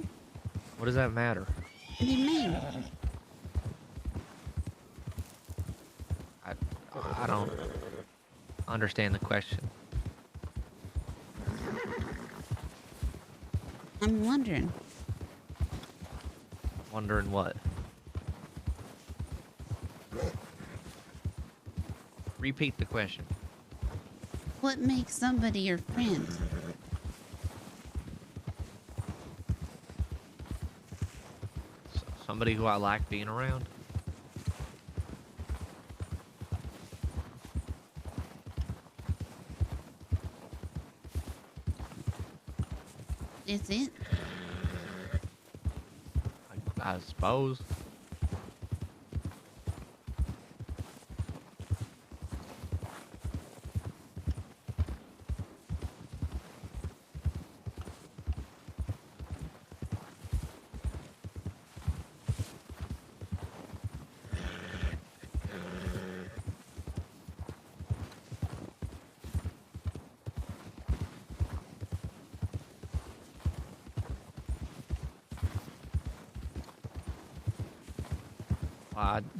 What does that matter? What do you mean? I don't understand the question. I'm wondering. Wondering what? Repeat the question. What makes somebody your friend? Somebody who I like being around. Is it? I suppose.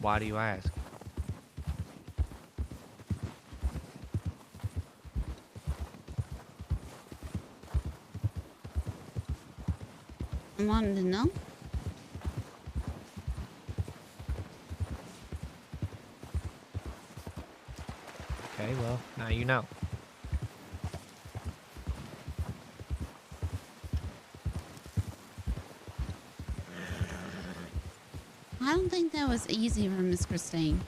Why do you ask? I wanted to know. Okay, well, now you know. I don't think that was easy for Miss Christine.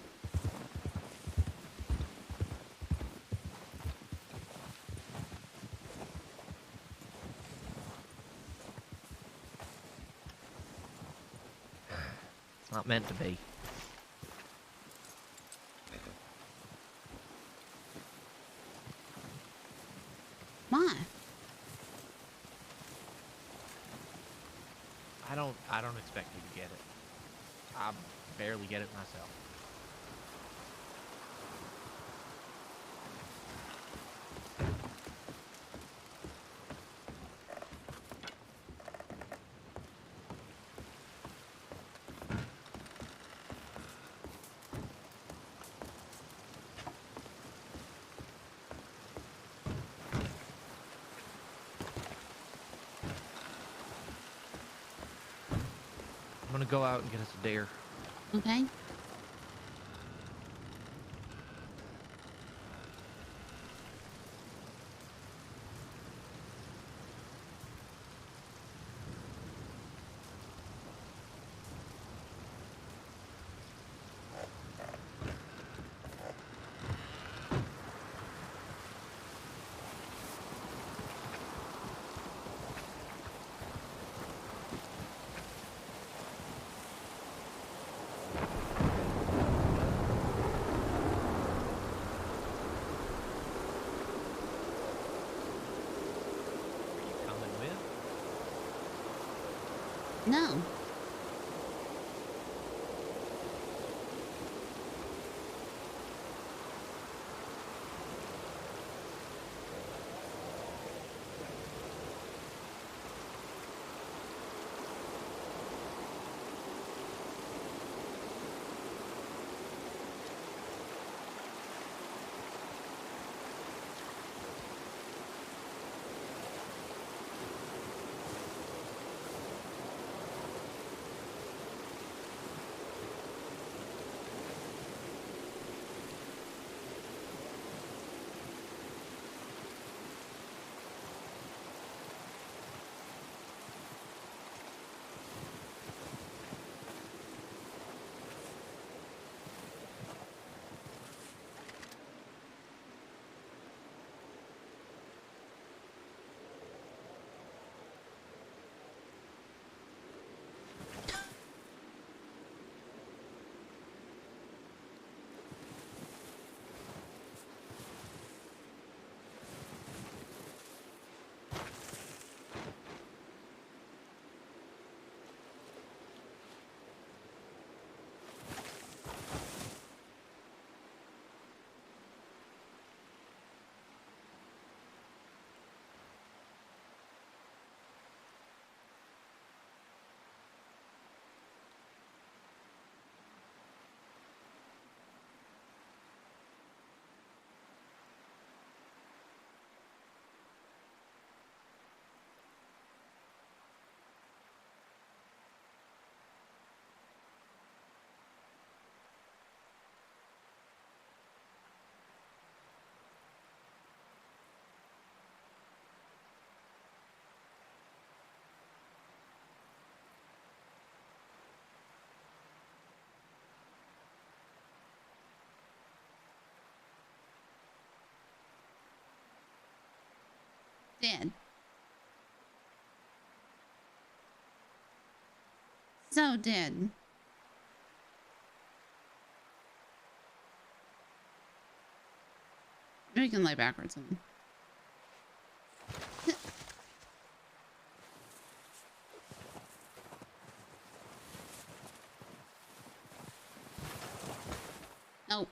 It's not meant to be. Why? I don't expect you to get it. I barely get it myself. I'm gonna go out and get us a deer. Okay. Coming with? No. Dead. So dead. We can lay backwards on. No. What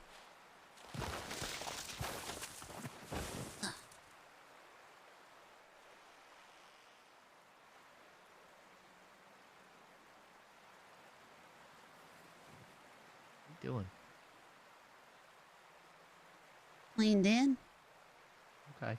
are you doing? Leaned in. Okay.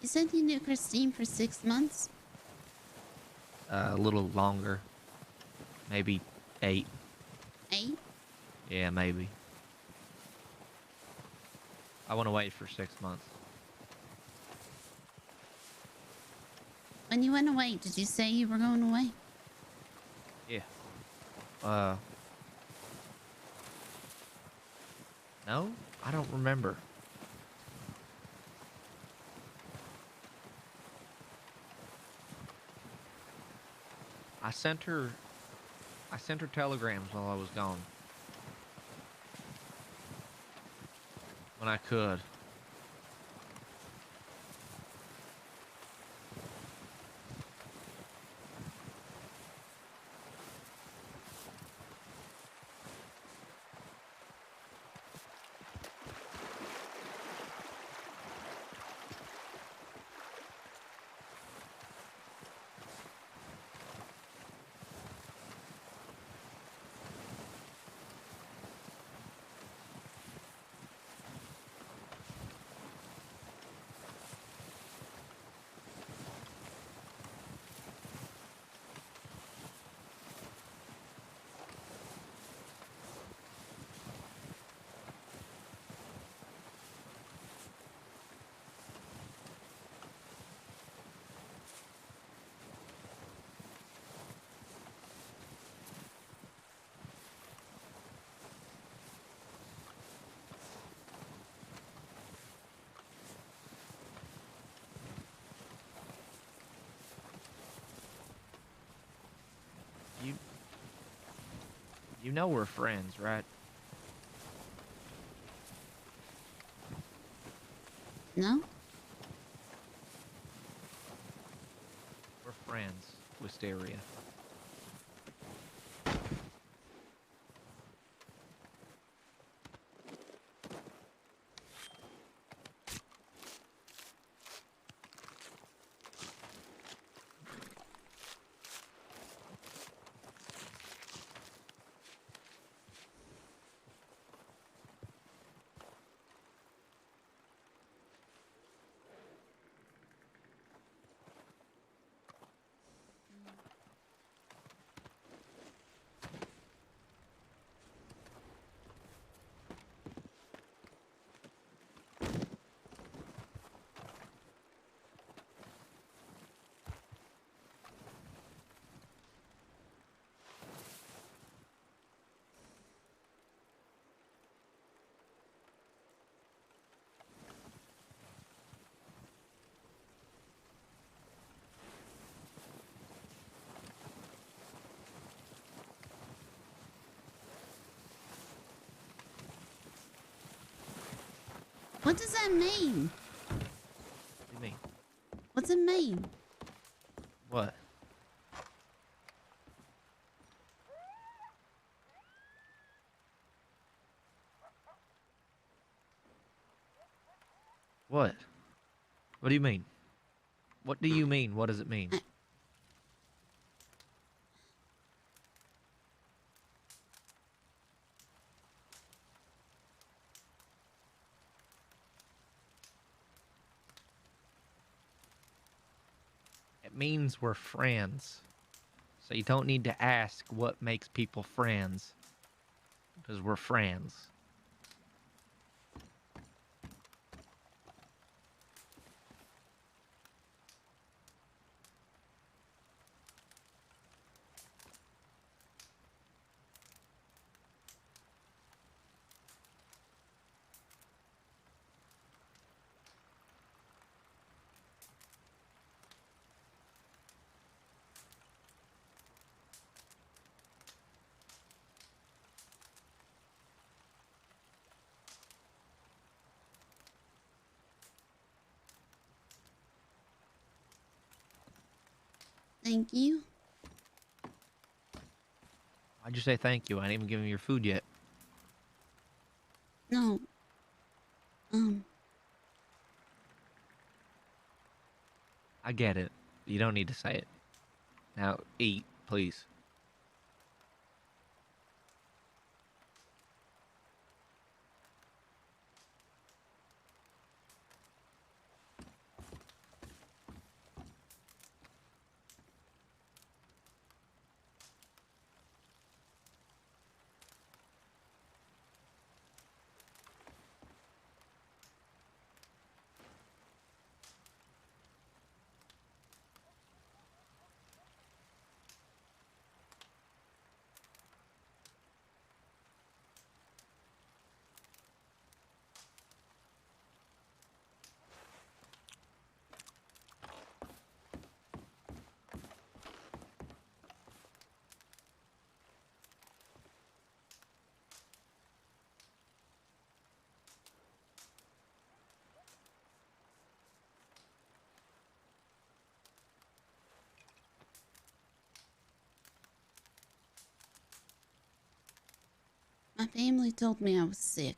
You said you knew Christine for 6 months? A little longer. Maybe 8. 8? Yeah, maybe. I want to wait for 6 months. When you went away, did you say you were going away? Yeah. No? I don't remember. I sent her telegrams while I was gone. When I could. You know we're friends, right? No? We're friends, Wisteria. What does that mean? What do you mean? What's it mean? What? What? What do you mean? What do you mean? What does it mean? It means we're friends. So you don't need to ask what makes people friends. Because we're friends. Thank you. Why'd you say thank you? I ain't even given you your food yet. No. I get it. You don't need to say it. Now, eat, please. My family told me I was sick.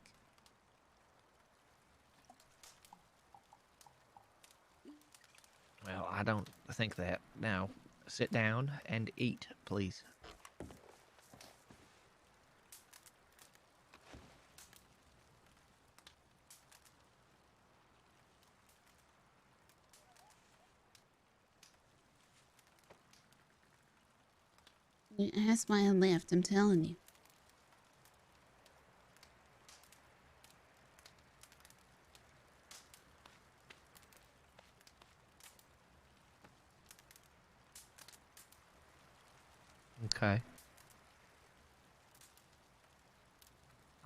Well, I don't think that. Now, sit down and eat, please. That's why I left, I'm telling you. Okay.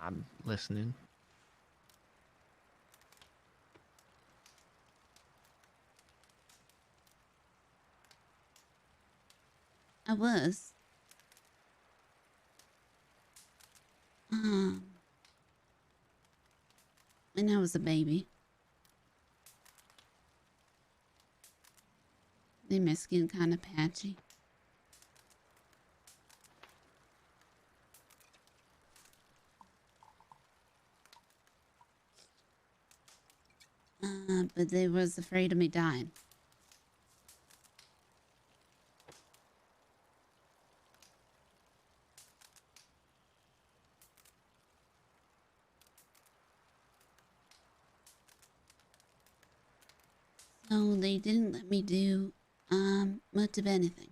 I'm listening. I was. And I was a baby. Then my skin kind of patchy. But they was afraid of me dying. So they didn't let me do much of anything.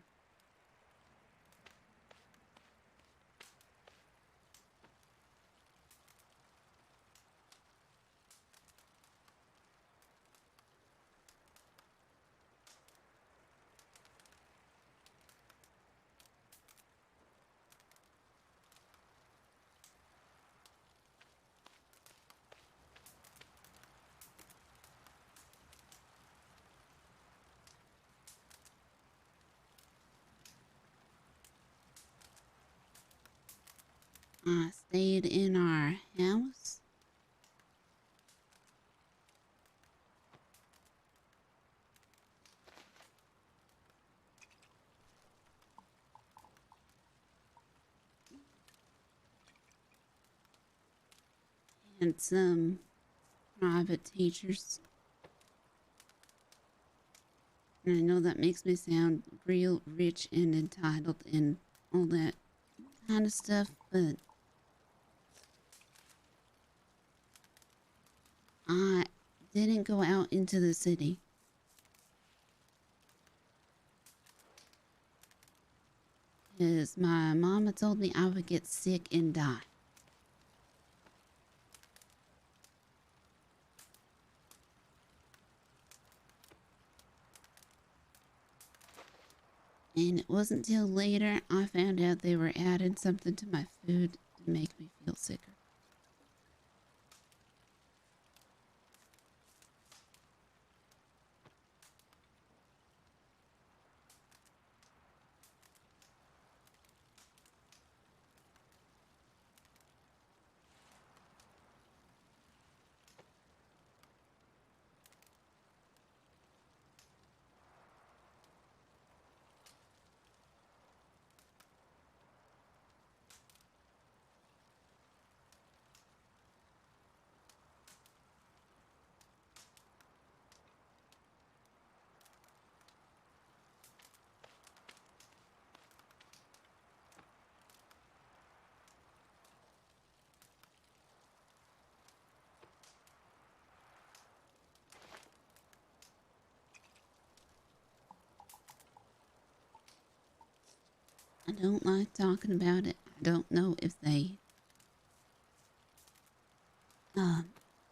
I stayed in our house. And some private teachers. And I know that makes me sound real rich and entitled and all that kind of stuff, but I didn't go out into the city. Because my mama told me I would get sick and die. And it wasn't till later I found out they were adding something to my food to make me feel sicker. I don't like talking about it. I don't know if they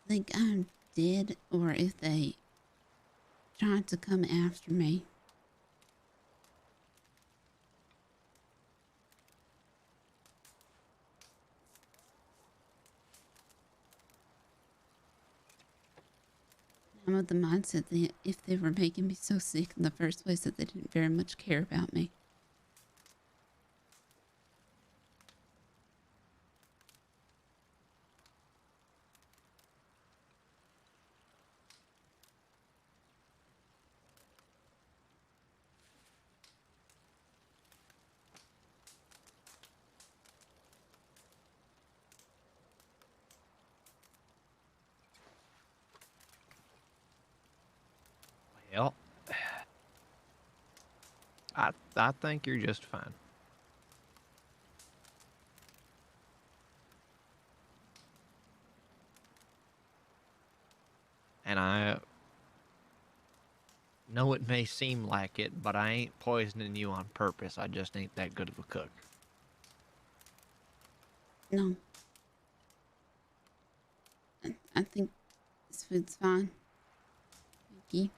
think I'm dead or if they tried to come after me. I'm of the mindset that if they were making me so sick in the first place that they didn't very much care about me. Well, I think you're just fine. And I know it may seem like it, but I ain't poisoning you on purpose. I just ain't that good of a cook. No. I think this food's fine. Thank you.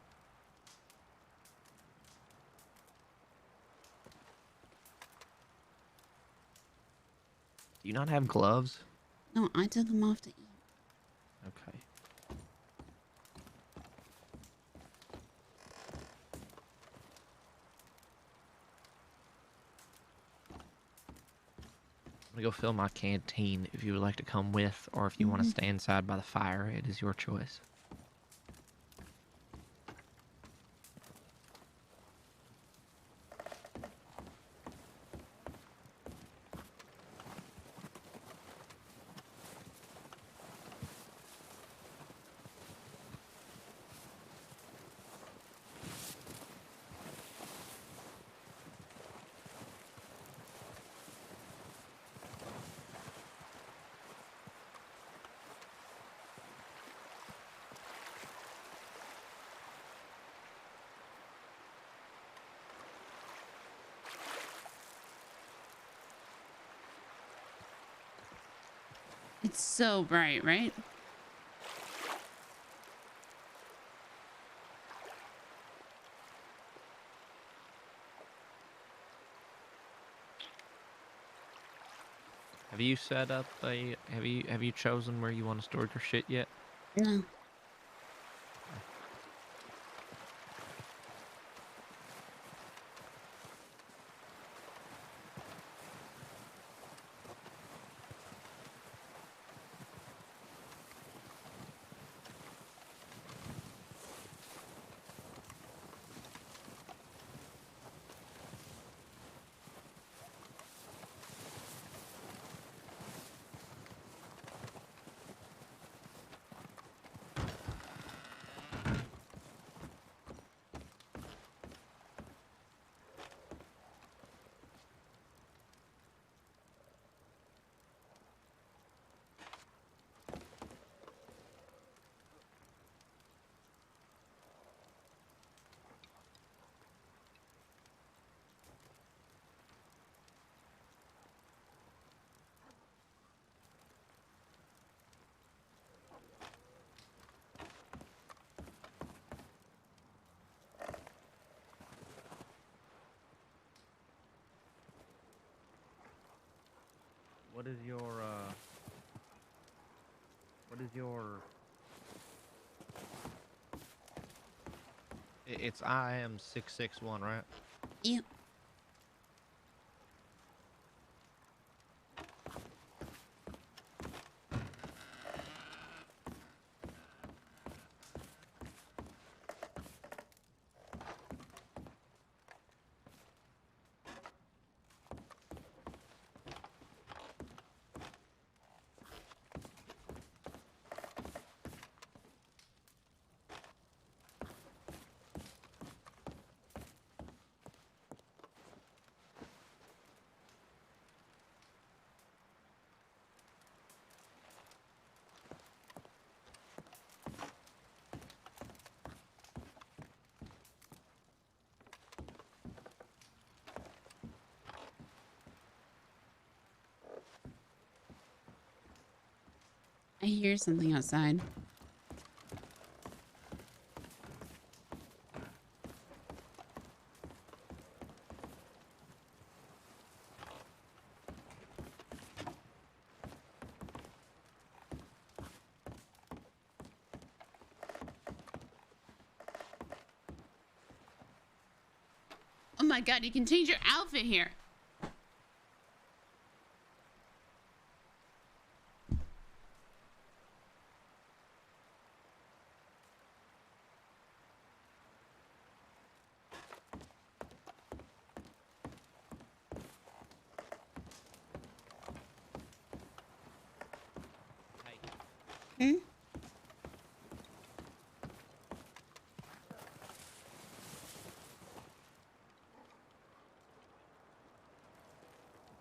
Do you not have gloves? No, I took them off to eat. Okay. I'm gonna go fill my canteen if you would like to come with, or if you want to stay inside by the fire, it is your choice. It's so bright, right? Have you set up a have you chosen where you want to store your shit yet? No. What is your It's IM 661, right? Yep. I hear something outside. Oh my god, you can change your outfit here. Hmm?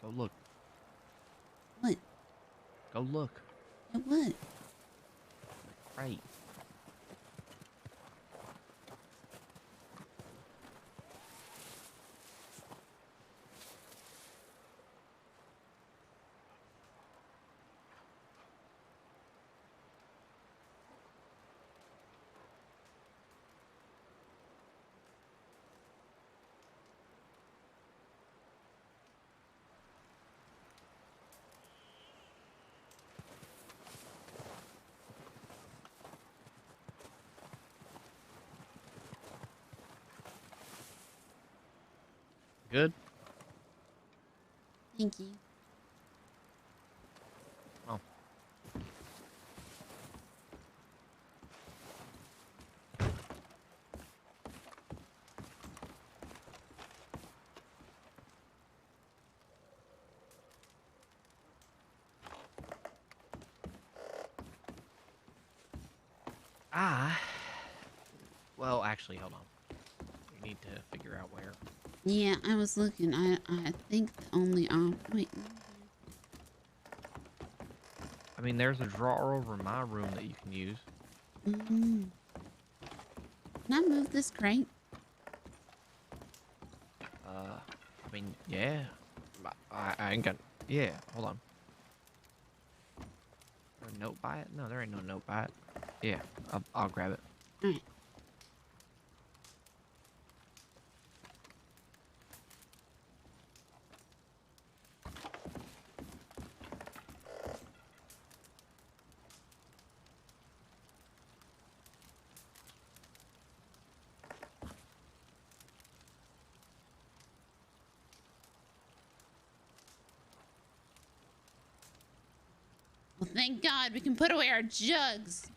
Go look. What? Go look. At what? Right. Good? Thank you. Oh. Well, actually, hold on. We need to figure out where. Yeah, I was looking. I think the only wait. I mean, there's a drawer over in my room that you can use. Can I move this crate? I mean, yeah. I ain't got. Yeah, hold on. Is there a note by it? No, there ain't no note by it. Yeah, I'll grab it. All right. Well, thank God we can put away our jugs.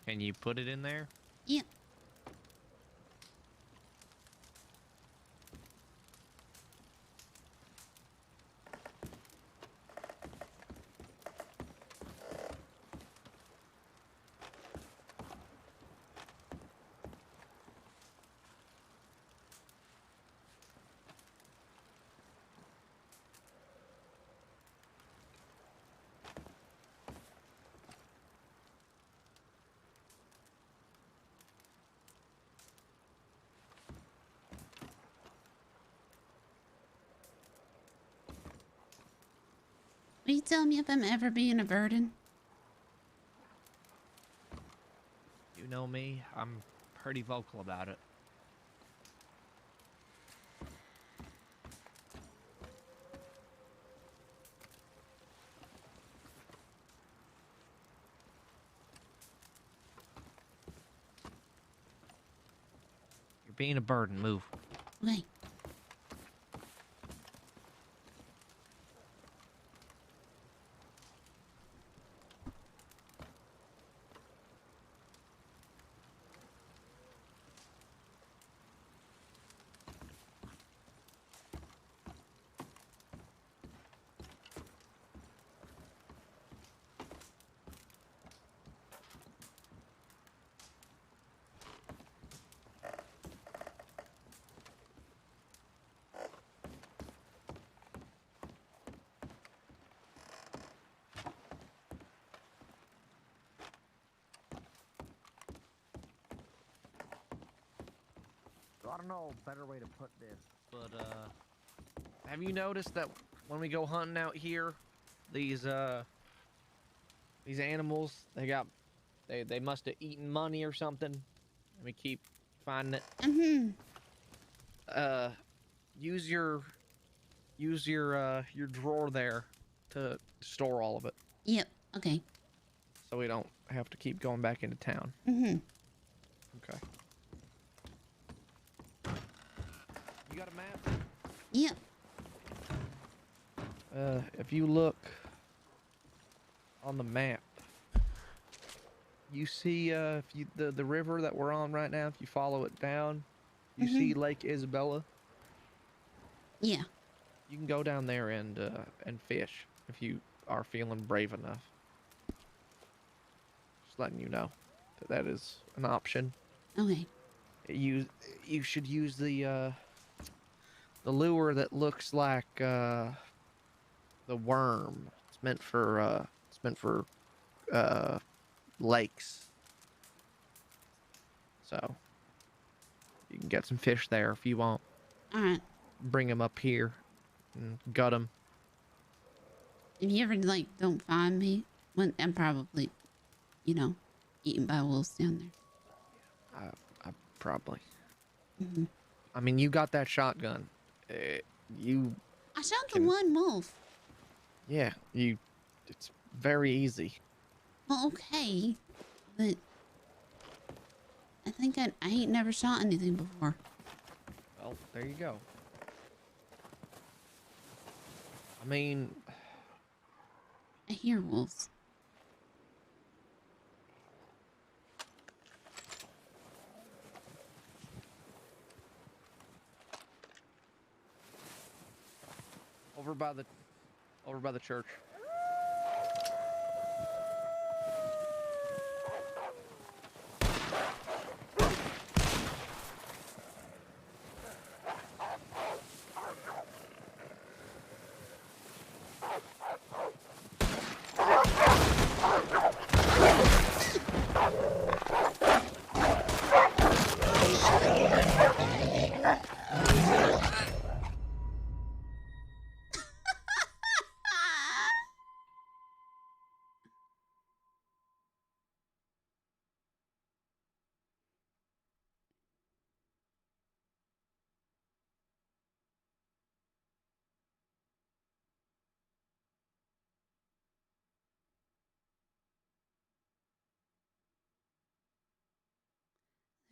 Can you put it in there? Yeah. Will you tell me if I'm ever being a burden? You know me, I'm pretty vocal about it. being a burden. Move. Okay. So I don't know a better way to put this, but have you noticed that when we go hunting out here, these animals, they must have eaten money or something, and we keep finding it. Mm-hmm. Use your drawer there to store all of it, Yep. Okay. so we don't have to keep going back into town. Mm-hmm. Okay. You got a map? Yep. If you look on the map, you see if you the river that we're on right now, if you follow it down, you see Lake Isabella. Yeah. You can go down there and fish if you are feeling brave enough. Just letting you know that is an option. Okay. You should use the lure that looks like the worm. It's meant for lakes. So you can get some fish there if you want. All right. Bring them up here and gut them. If you ever like don't find me, when I'm probably, eaten by wolves down there. I probably. Mm-hmm. I mean, you got that shotgun. I shot the can- one wolf. Yeah, it's very easy. Well, okay, but I think I ain't never shot anything before. Well, there you go. I mean, I hear wolves. over by the church.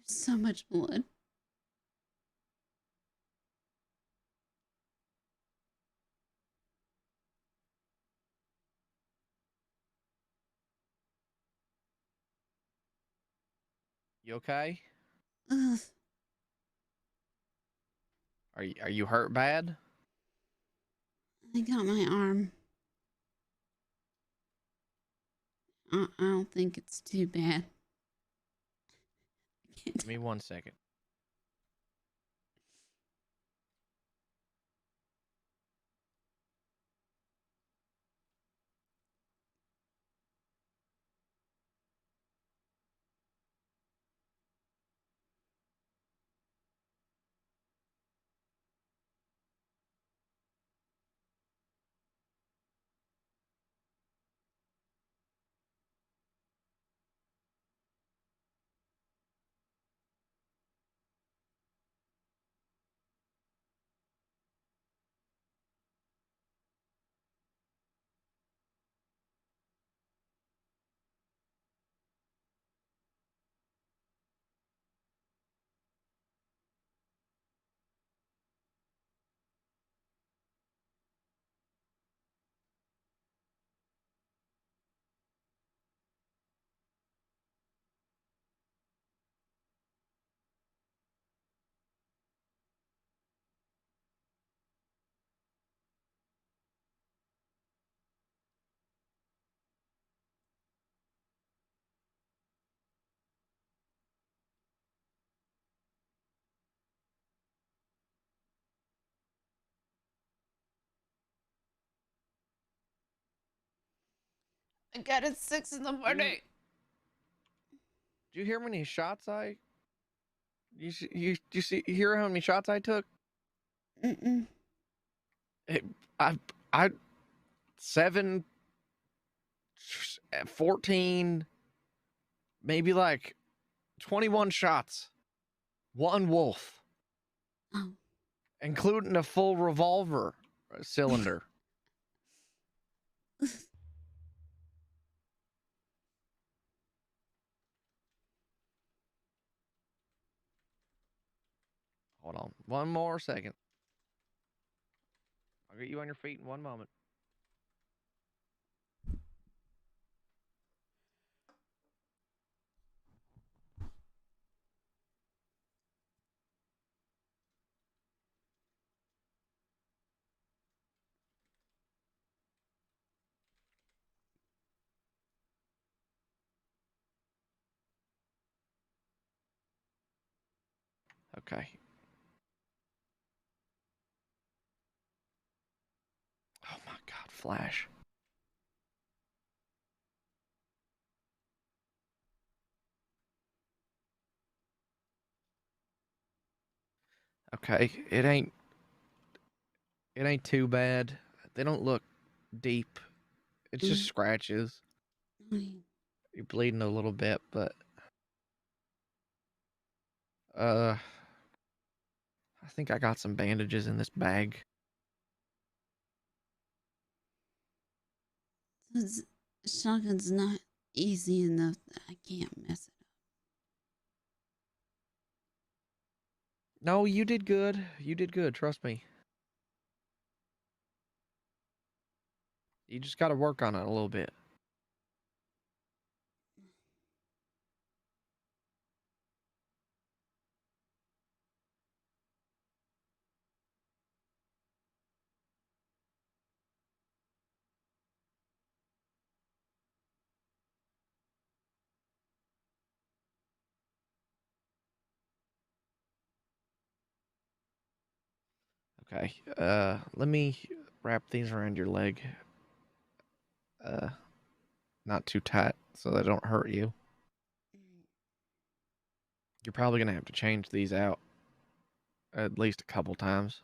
There's so much blood. You okay? Ugh. Are you hurt bad? I got my arm. I don't think it's too bad. Give me 1 second. I got it 6 in the morning. Did you hear how many shots I? You hear how many shots I took? Mm-mm. I 7, 14, maybe like 21 shots. One wolf. Oh. Including a full revolver cylinder. Hold on. One more second. I'll get you on your feet in one moment. Okay. Oh my God, Flash. Okay, it ain't too bad. They don't look deep. It's just scratches. You're bleeding a little bit, but I think I got some bandages in this bag. Shotgun's not easy enough that I can't mess it up. No, you did good. You did good, trust me. You just got to work on it a little bit. Okay, let me wrap these around your leg. Not too tight so they don't hurt you. You're probably gonna have to change these out at least a couple times.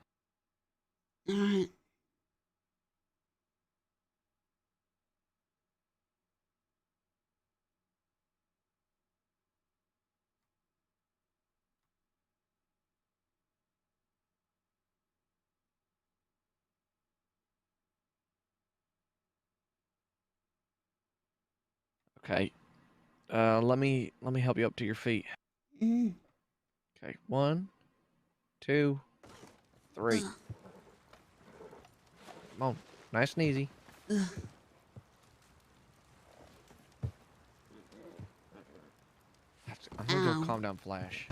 All right. Okay. Let me help you up to your feet. Okay, 1, 2, 3. Come on, nice and easy. I'm gonna go calm down, Flash.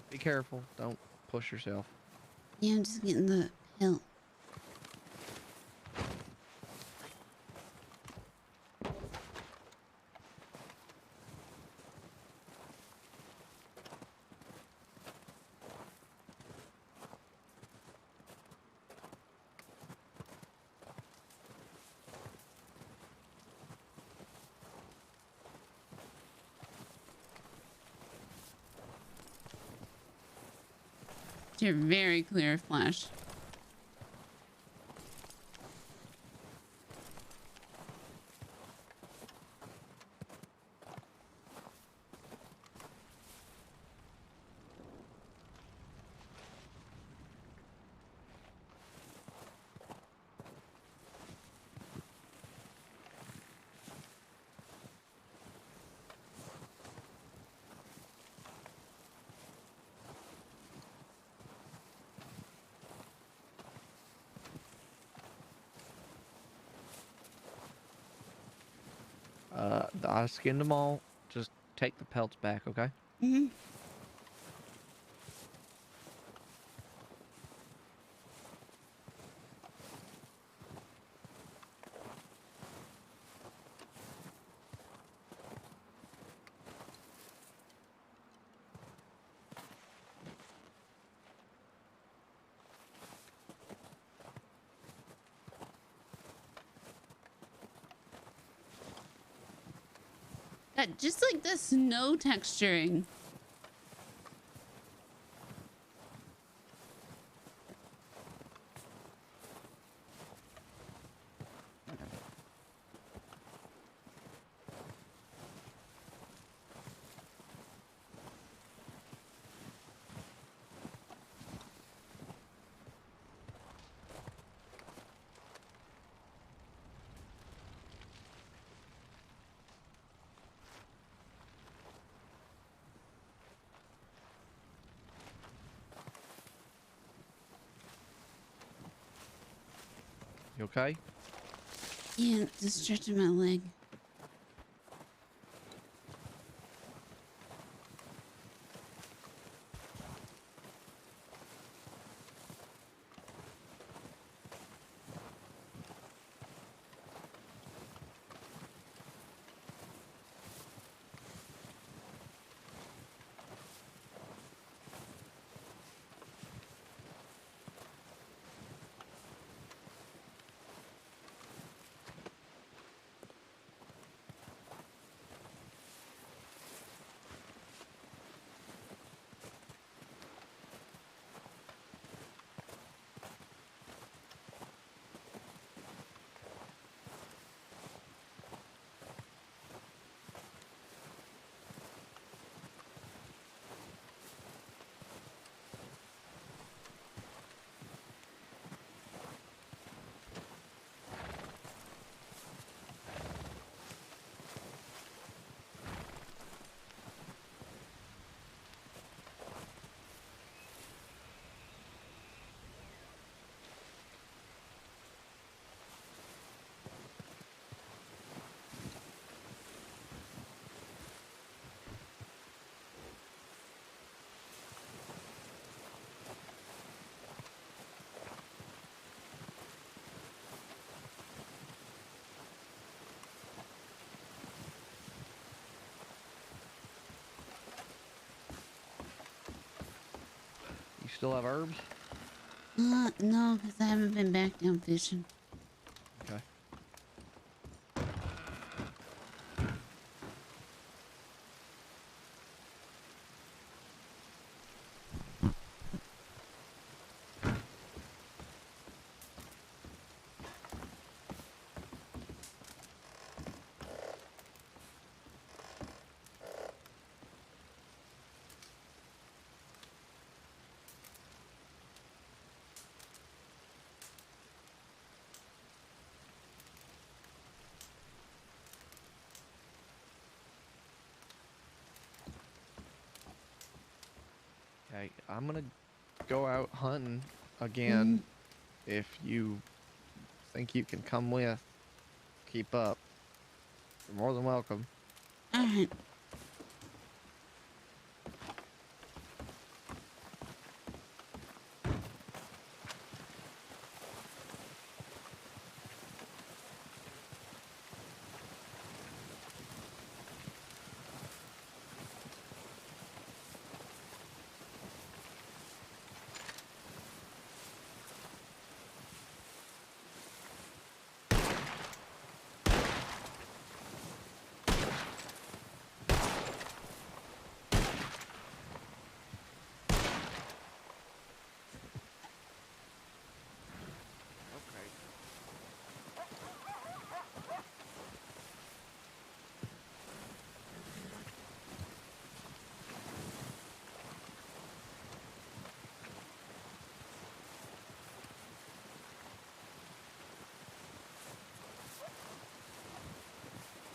Be careful. Don't push yourself. Yeah, I'm just getting the help. to your very clear flash. I skinned them all. Just take the pelts back, okay? Mm-hmm. Just like the snow texturing. You okay? Yeah, just stretching my leg. You still have herbs? No, because I haven't been back down fishing. Okay. Okay, I'm gonna go out hunting again. If you think you can come with, keep up. You're more than welcome. All right.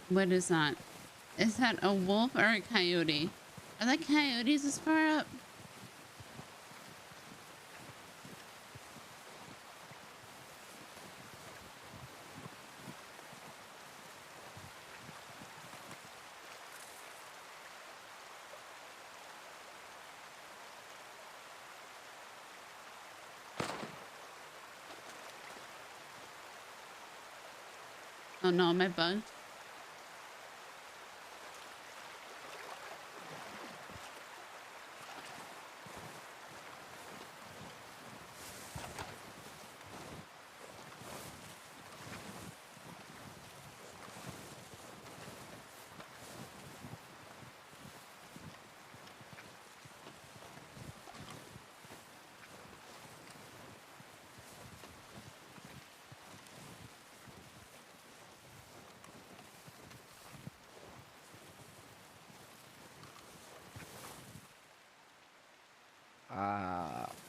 What is that? Is that a wolf or a coyote? Are there coyotes this far up? Oh no, am I bugged?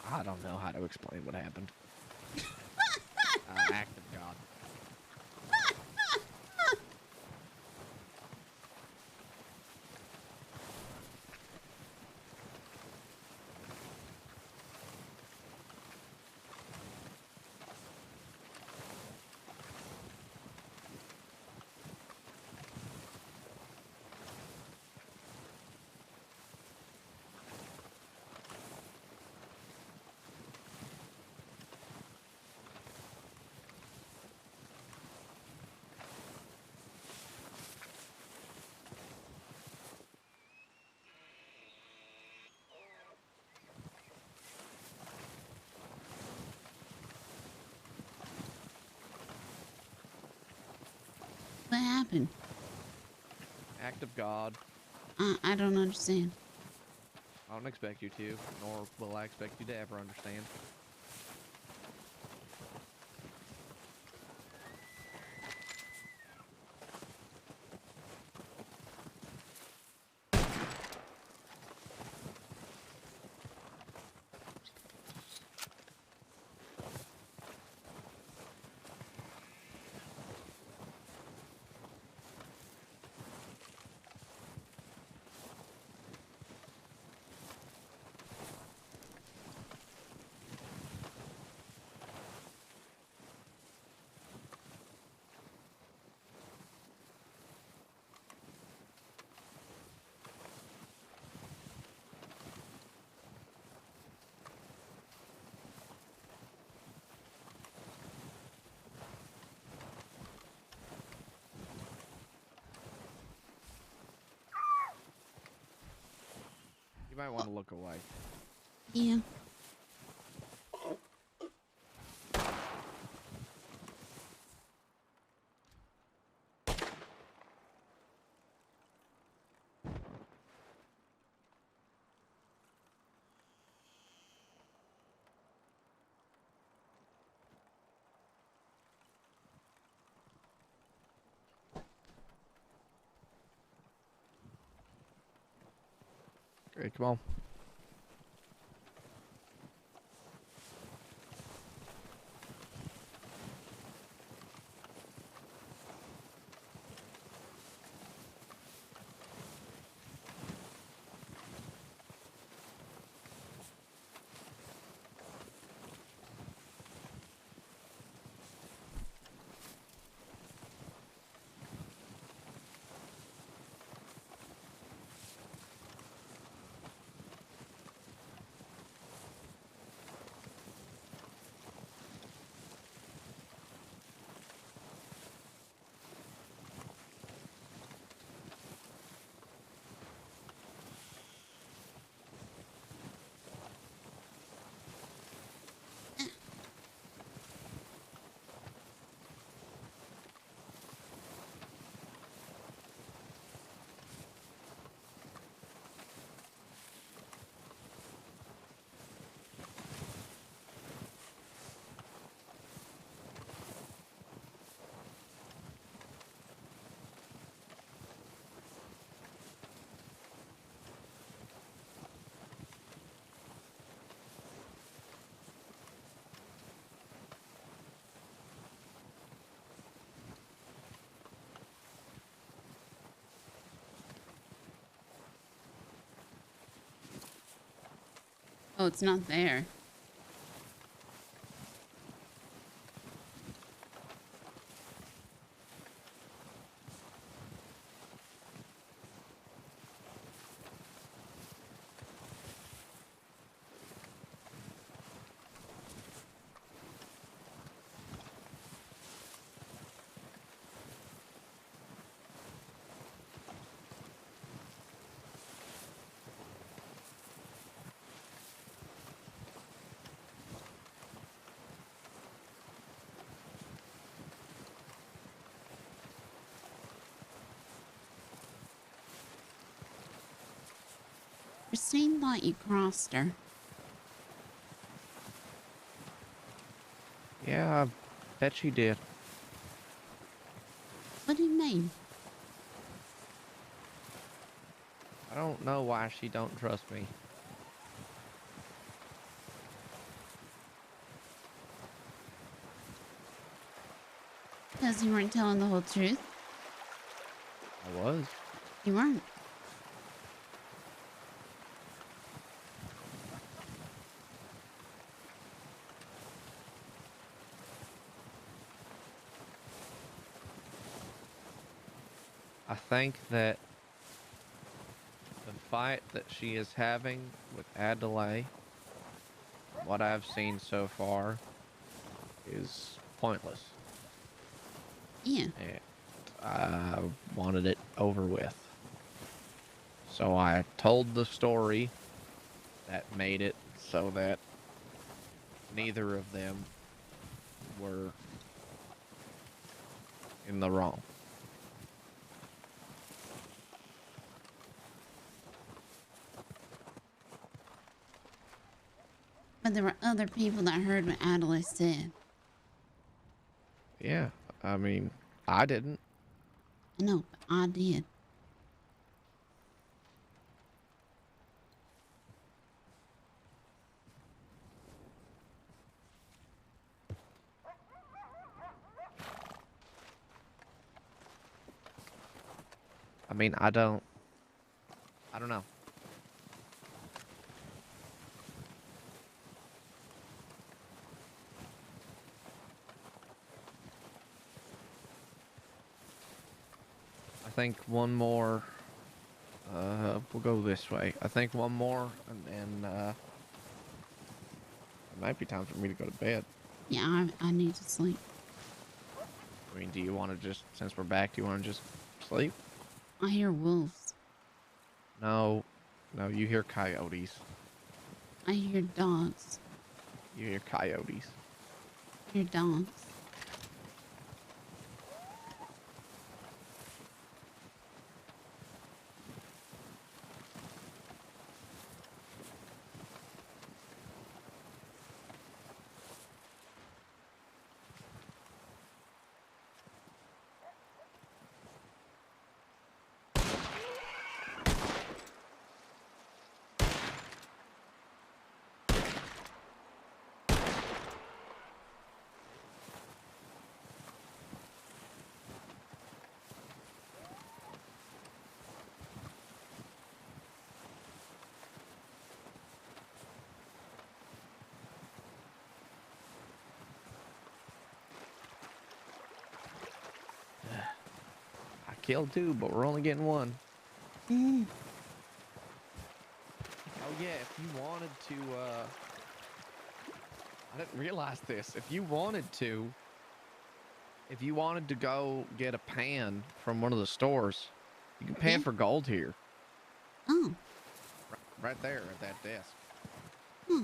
I don't know how to explain what happened. Act of God. What happened? Act of God. I don't understand. I don't expect you to, nor will I expect you to ever understand. You might want to look away. Yeah. Great, come on. Oh, it's not there. Christine thought you crossed her. Yeah, I bet she did. What do you mean? I don't know why she don't trust me. Because you weren't telling the whole truth? I was. You weren't. I think that the fight that she is having with Adelaide, what I've seen so far, is pointless. Yeah. And I wanted it over with. So I told the story that made it so that neither of them were in the wrong. But there were other people that heard what Adelaide said. Yeah, I mean, I didn't. No, but I did. I mean, I don't know. I think one more, we'll go this way. I think one more, and it might be time for me to go to bed. Yeah, I need to sleep. I mean, do you want to just, since we're back, do you want to just sleep? I hear wolves. No, you hear coyotes. I hear dogs. You hear coyotes. I hear dogs. I killed two, but we're only getting one. Mm. Oh yeah, if you wanted to, I didn't realize this. If you wanted to go get a pan from one of the stores, you can pan for gold here. Oh. Right there at that desk. Hmm.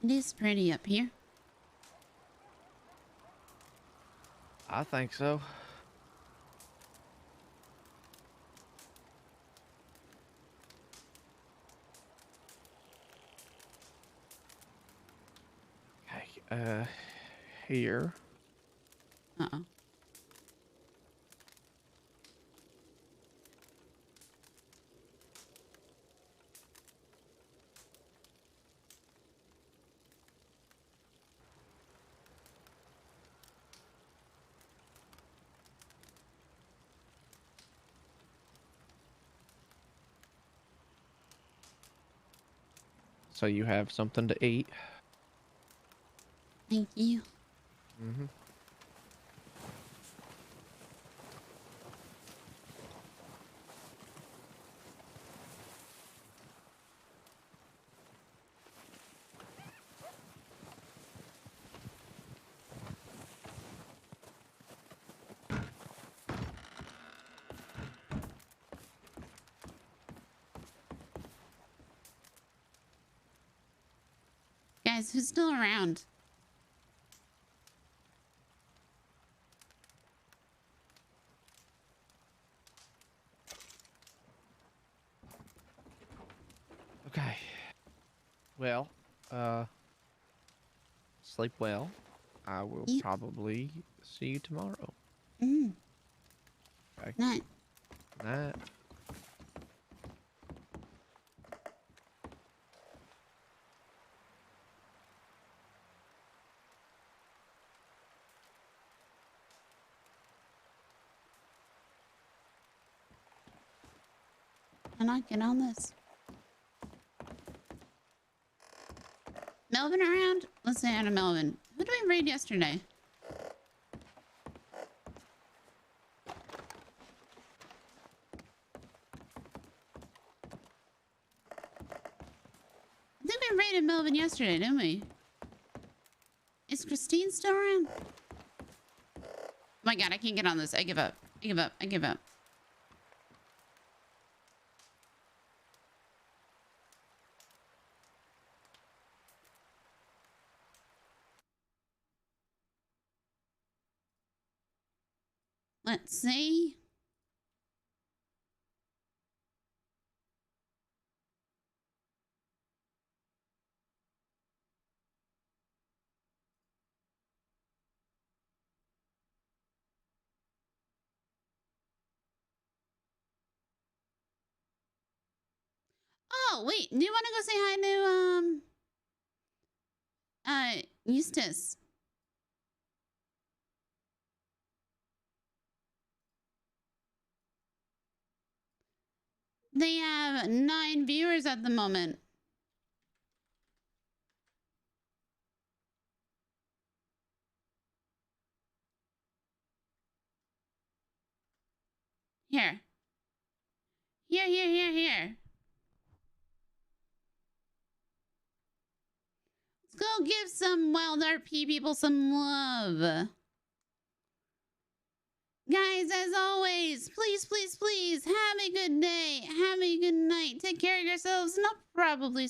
It is pretty up here. I think so. Okay, here. Uh-oh. So you have something to eat. Thank you. Mm-hmm. Guys, who's still around? Okay. Well, sleep well. I will probably see you tomorrow. Mm. Okay. Night. Night. Can I get on this? Melvin around? Let's say out of Melvin. Who did we raid yesterday? I think we raided Melvin yesterday, didn't we? Is Christine still around? Oh my god, I can't get on this. I give up. I give up. I give up. Let's see. Oh, wait. Do you want to go say hi to, Eustace? They have 9 viewers at the moment. Here. Here. Let's go give some WildRP people some love. Guys, as always, please, have a good day. Have a good night. Take care of yourselves, and I'll probably